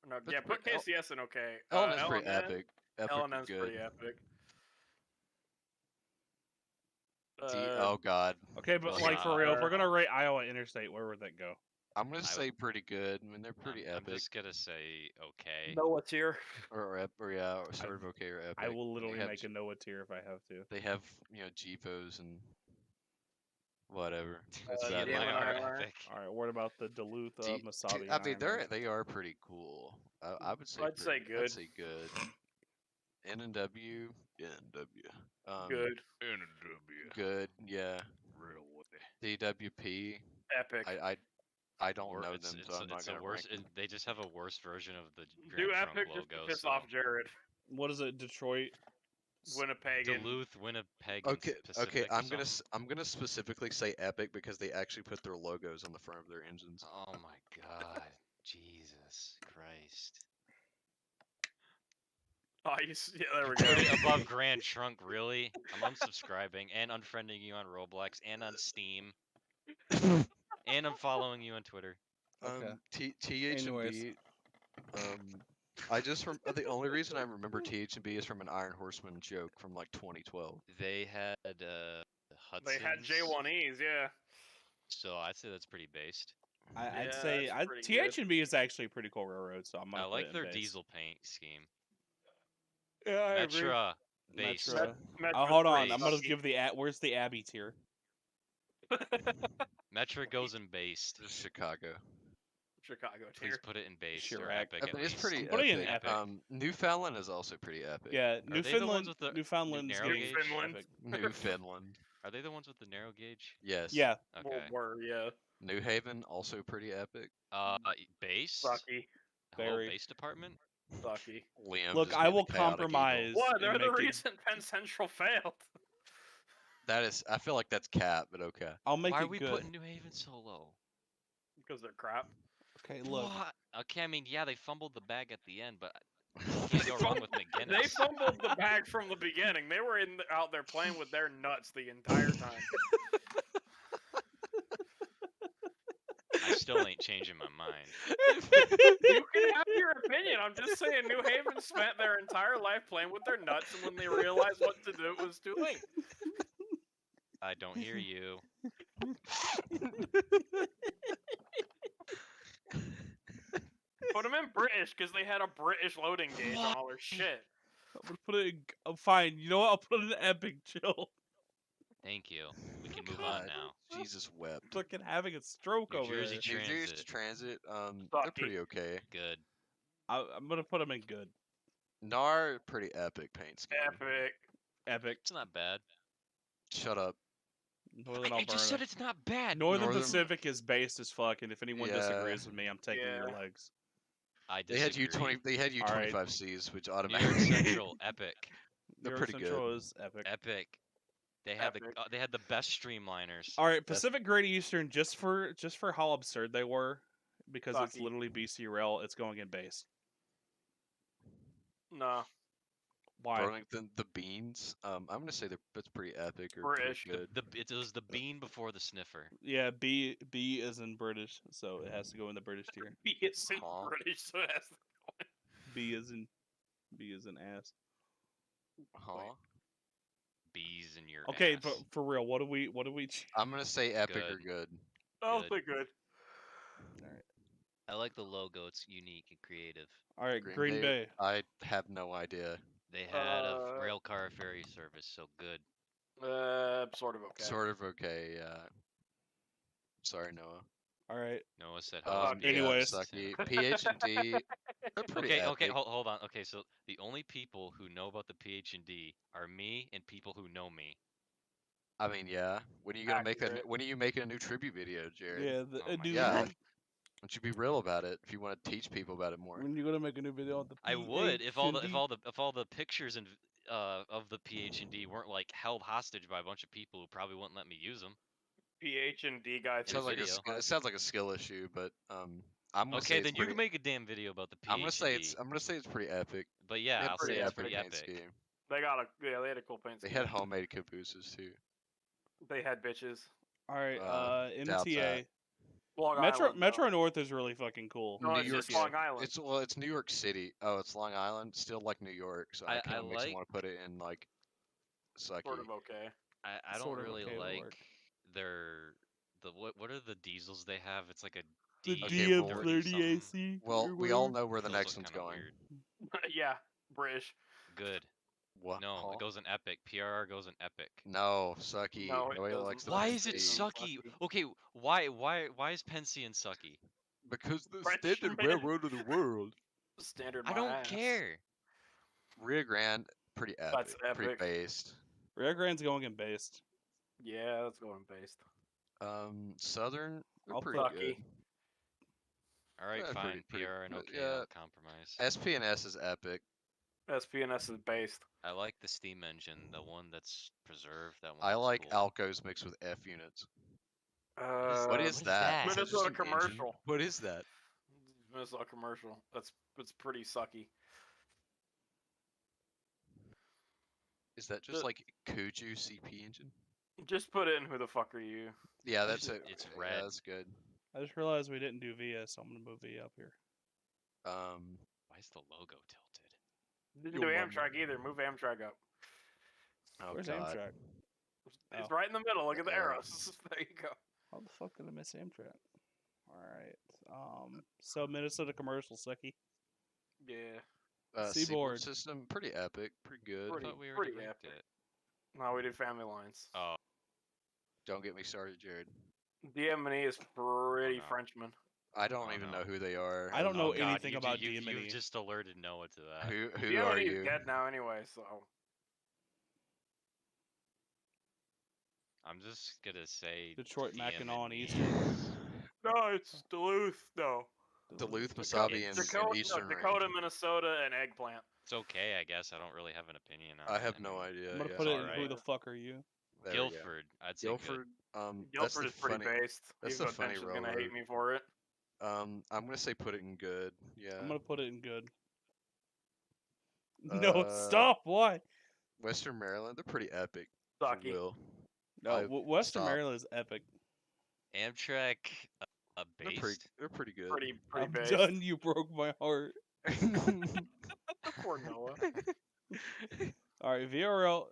No, But- yeah, put but L- KCS in okay. LN's pretty epic. Epic and LNN's good. pretty epic. Oh God. Okay, but Well, like for real, if we're uh, gonna rate Iowa Interstate, where would that go? I'm gonna I say pretty good. I mean, they're pretty I'm epic. just gonna say okay. Noah tier. Or yeah, or sort of okay or epic. I will They literally have make a G- Noah tier if I have to. They have GPOs and whatever. That's Uh, about yeah, it. They are alright. epic. All right, what about the Duluth D- Masabi? I mean, Ironman? they are pretty cool. I would say. I'd say I'd good. say good. NW. Good. Good. Yeah. DWP. Epic. I don't know It's, them, it's, so I'm not it's a gonna worse. rank them. They just have a worse version of the Do Grand Trunk Epic just to logo. piss so off Jared. What is it? Detroit. Winnipeg. and- Duluth, Winnipeg. and Okay, Pacific or something. I'm gonna specifically say Epic because they actually put their logos on the front of their engines. Oh my God, Jesus Christ! Oh, yeah, there we Put it go. above Grand Trunk, really? I'm unsubscribing and unfriending you on Roblox and on Steam, and I'm following you on Twitter. Okay. TH&B. I just the only reason I remember TH&B is from an Iron Horseman joke from like 2012. They had Hudson's. They had J1Es, yeah. So I'd say that's pretty based. I'd Yeah, say that's pretty good. TH&B is actually a pretty cool railroad, so I'm I gonna put like it in their base. diesel paint scheme. Yeah, I agree. Metra base. Metra. Metra's Hold on, pretty I'm gonna sucky. give where's the Abbey tier? Metra goes in based. Just Chicago. Chicago Please tier. put it in based or Chirac. epic I at mean, it's least. pretty I'm putting it in epic. epic. Newfoundland is also pretty epic. Yeah, Are they the ones Newfoundland. with the Newfoundland's narrow getting gauge? Newfoundland. epic. Newfoundland. Are they the ones with the narrow gauge? Yes. Yeah, Okay. Well, yeah. New Haven also pretty epic. Based. Sucky. Hello, Very. base department. Sucky. Liam. Look, just I being the will chaotic evil. compromise. What? and They're the make it- reason Penn Central failed. That is, I feel like that's cap, but okay. I'll make Why it are we good. putting New Haven so low? Because they're crap. Okay, look. What? Okay, I mean, yeah, they fumbled the bag at the end, but you can't go wrong with McGinnis. They fumbled the bag from the beginning. They were out there playing with their nuts the entire time. I still ain't changing my mind. You can have your opinion. I'm just saying New Haven spent their entire life playing with their nuts, and when they realized what to do, it was too late. I don't hear you. Put them in British, because they had a British loading gauge on all their shit. I'm gonna put it in. Fine. You know what? I'll put it in epic. Chill. Thank you. We can move on God, now. Jesus wept. Fucking having a stroke New over Jersey there. New Jersey Transit. Transit, they're pretty okay. Good. I'm gonna put them in good. NAR, pretty epic paint scheme. Epic. Epic. It's not bad. Shut up. Northern I Alberta. just said it's not bad. Northern Northern- Pacific is based as fuck, and if anyone Yeah. disagrees with me, I'm taking your Yeah. legs. I They had disagree. U20. They had All right. U25Cs, which New York automatically. Central, epic. They're New York pretty Central good. is epic. Epic. They had Epic. they had the best streamliners. All right, That's- Pacific Great Eastern, just for how absurd they were, because it's Sucky. literally BC Rail. It's going in base. No. Why? Burlington, the beans. I'm gonna say that's pretty epic or British. pretty good. It was the bean before the sniffer. Yeah, B is in British, so it has to go in the British tier. He is in Huh? British, so it has to B is in ass. Huh? Bees in your Okay, ass. but for real, what do we? I'm gonna say epic or Good. good. I'll Good. say good. I like the logo. It's unique and creative. All right, Green Bay. I have no idea. They had a Uh, rail car ferry service, so good. Sort of okay. Sort of okay. Yeah. Sorry, Noah. All right. Noah said, Sucky. Anyways. Sucky. PH&D. They're pretty Okay, epic. okay, hold on. Okay, so the only people who know about the PH&D are me and people who know me. I mean, yeah. When are you gonna make that? Accurate. When are you making a new tribute video, Jared? Yeah, Oh a my new. Yeah. Why don't you be real about it if you want to teach people about it more? When you gonna make a new video on the? I would if all the PH&D? pictures and of the PH&D weren't like held hostage by a bunch of people who probably wouldn't let me use them. PH&D guy. It sounds like video. it sounds like a skill issue, but I'm gonna say Okay, it's then you pretty, can make a damn video about the PH&D. I'm gonna say it's pretty epic. But yeah, They had I'll say it's pretty paint epic. scheme. They had a cool paint They scheme. had homemade cabooses too. They had bitches. All right. doubt MTA. that. Long Metro Island, Metro North is really fucking cool. No, New it's York just Long Island. It's New York City. Oh, it's Long Island. Still like New York, so I I kind of makes me like- want to put it in like sucky. Sort of okay. I don't Sort of really okay, it'll like work. what are the diesels they have? It's like a The D Okay, well, DM30 something. AC. Well, or we all whatever. know where the Those next look one's kinda going. weird. Yeah, British. Good. What? No, Huh? it goes in epic. PRR goes in epic. No, sucky. No, it Nobody doesn't. likes the Why Penn is it State. sucky? Okay, why is Pensy and sucky? Because the Frenchman. standard railroad of the world. Standard. I my don't ass. care. Rio Grande, pretty epic. That's Pretty epic. based. Rio Grande's going in based. Yeah, that's going based. Southern, they're I'll pretty put- good. Sucky. All right, Yeah, fine. pretty- PR and but okay, yeah. I'll compromise. SP&S is epic. SPNS is based. I like the steam engine, the one that's preserved. That one. I looks like cool. Alcos mixed with F units. What What is that? Is that just Minnesota an engine? commercial. What is that? Minnesota commercial. That's pretty sucky. Is that just The- like Kuju CP engine? Just put in who the fuck are you? Yeah, that's it. It's Yeah, red. that's good. I just realized we didn't do VS, so I'm gonna move V up here. Why is the logo tilted? Didn't Yo, do mama. Amtrak either. Move Amtrak up. Oh Where's god. Amtrak? It's Oh. right in the middle. Look at the Yeah. arrows. There you go. How the fuck did I miss Amtrak? All right. So Minnesota commercial, Sucky. Yeah. Seaboard. System, pretty epic, pretty good. I Pretty- thought we already pretty ranked epic. it. No, we did Family Lines. Oh, Don't get me started, Jared. DM&E is pretty no. Frenchman. I don't Oh, even no. know who they are. I don't Oh know God, anything you, about you, DM&E. You just alerted Noah to that. Who are DM&E you? is dead now anyway, so. I'm just gonna say Detroit, Mackinac, and DM&E. Eastern. No, it's Duluth. No. Duluth, Dakota, Wasabi, and Dakota, Eastern no, Dakota, Range. Minnesota, and Eggplant. It's okay, I guess. I don't really have an opinion on I it. have no mean, idea. I'm gonna yeah. put it in alright. Who the fuck are you? There we go. Guilford, I'd say good. Guilford. That's Guilford the is pretty funny. based. That's Even the though funny Dench is gonna hate railroad. me for it. I'm gonna say put it in good. Yeah. I'm gonna put it in good. No, Uh, stop! Why? Western Maryland, they're pretty epic. for Sucky. Will. No, I- Western stop. Maryland is epic. Amtrak, They're based. pretty good. Pretty I'm based. done. You broke my heart. Poor Noah. All right, VRL.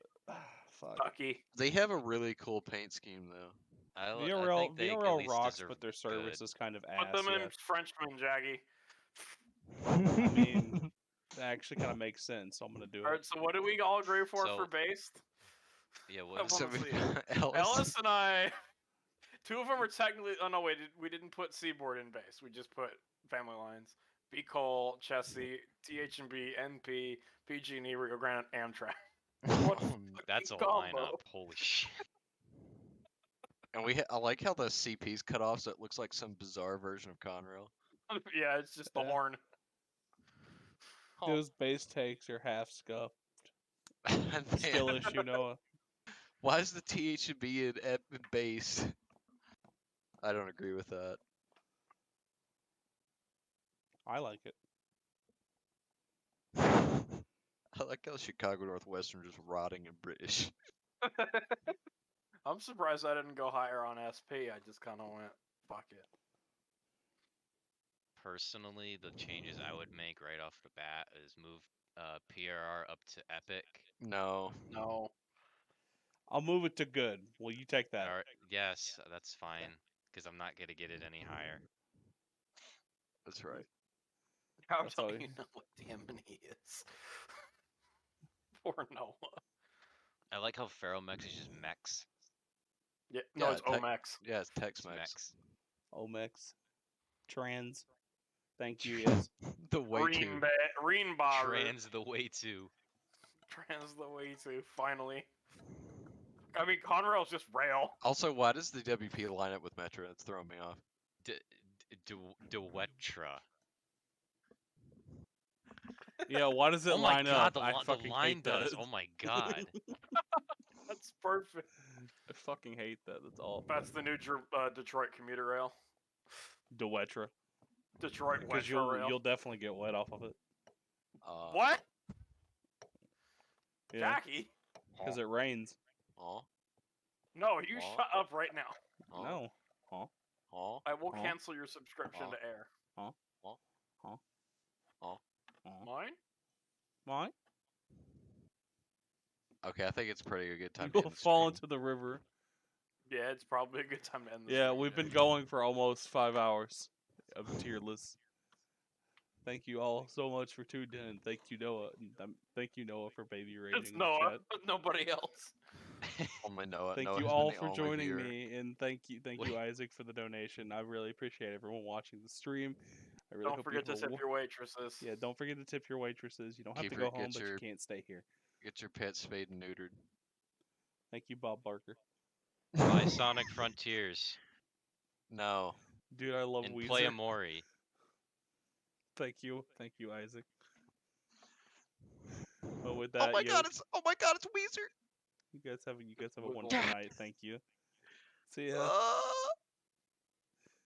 Fuck. Sucky. They have a really cool paint scheme though. I VRL think they at VRL least rocks, deserve but their service good. is kind of Put ass. them in Yeah. Frenchman, Jaggy. I mean, that actually kind of makes sense. So I'm gonna do it. Alright, so what do we all agree for So- based? Yeah, I what? So wanna we see it. got Ellis and I. Two of them are technically. Oh no, wait. We didn't put Seaboard in base. We just put Family Lines. B. Cole, Chessie, TH&B, NP, PG&E, Rio Grande, Amtrak. What a That's a fucking combo. lineup. Holy shit. And I like how the CP's cut off, so it looks like some bizarre version of Conrail. Yeah, it's just the Yeah. horn. Oh, Those base takes are half scuffed. And then- Skill issue, Noah. Why is the TH&B in base? I don't agree with that. I like it. I like how Chicago Northwestern just rotting and British. I'm surprised I didn't go higher on SP. I just kind of went, fuck it. Personally, the changes I would make right off the bat is move PRR up to Epic. No. No. I'll move it to good. Will you take that? Alright, yes, that's fine, because I'm not gonna get it any higher. That's right. How That's all don't you- you know what DM&E is? Poor Noah. I like how Ferromex is just Mex. Yeah, no, Yeah, it's tech- Omex. Yeah, it's It's Tex-Mex. Mex. Omex. Trans. Thank you, yes. The way too. Reenbar. Trans the way to. Trans the way to, finally. I mean, Conrail's just rail. Also, why does the WP line up with Metro? It's throwing me off. Dewetra. Yeah, why does it Oh my line god, up? the, I the fucking line hate that. does. Oh my god. That's perfect. I fucking hate that. That's awful. That's the new Detroit commuter rail. Dewetra. Detroit Because Western rail. you'll definitely get wet off of it. What? Yeah. Jackie? Because it rains. Oh. No, you Huh? shut up right now. Oh. No. Huh? Oh. I will Huh? cancel your subscription Huh? to air. Huh? Huh? Huh? Huh? Huh? Mine? Mine? Okay, I think it's pretty a good time to You'll end the fall stream. into the river. Yeah, it's probably a good time to end this. Yeah, stream, we've been going for almost 5 hours of tier lists. Thank you all so much for tuning in. Thank you, Noah. And, thank you, Noah, for baby rating. It's the Noah, chat. nobody else. Oh my Noah. Thank Noah's you been all the for only joining viewer. me, and thank you, Isaac, for the donation. I really appreciate everyone watching the stream. I really Don't hope forget you to have a tip your waitresses. Yeah, don't forget to tip your waitresses. You don't have Keep to your- go home, get but you your- can't stay here. Get your pet spayed and neutered. Thank you, Bob Barker. Buy Sonic Frontiers. No. Dude, I love And Weezer. play Amori. Thank you, Isaac. But with Oh that, my you, god, it's Weezer. you guys have a Wiggle. wonderful night. Thank you. See ya. Uh...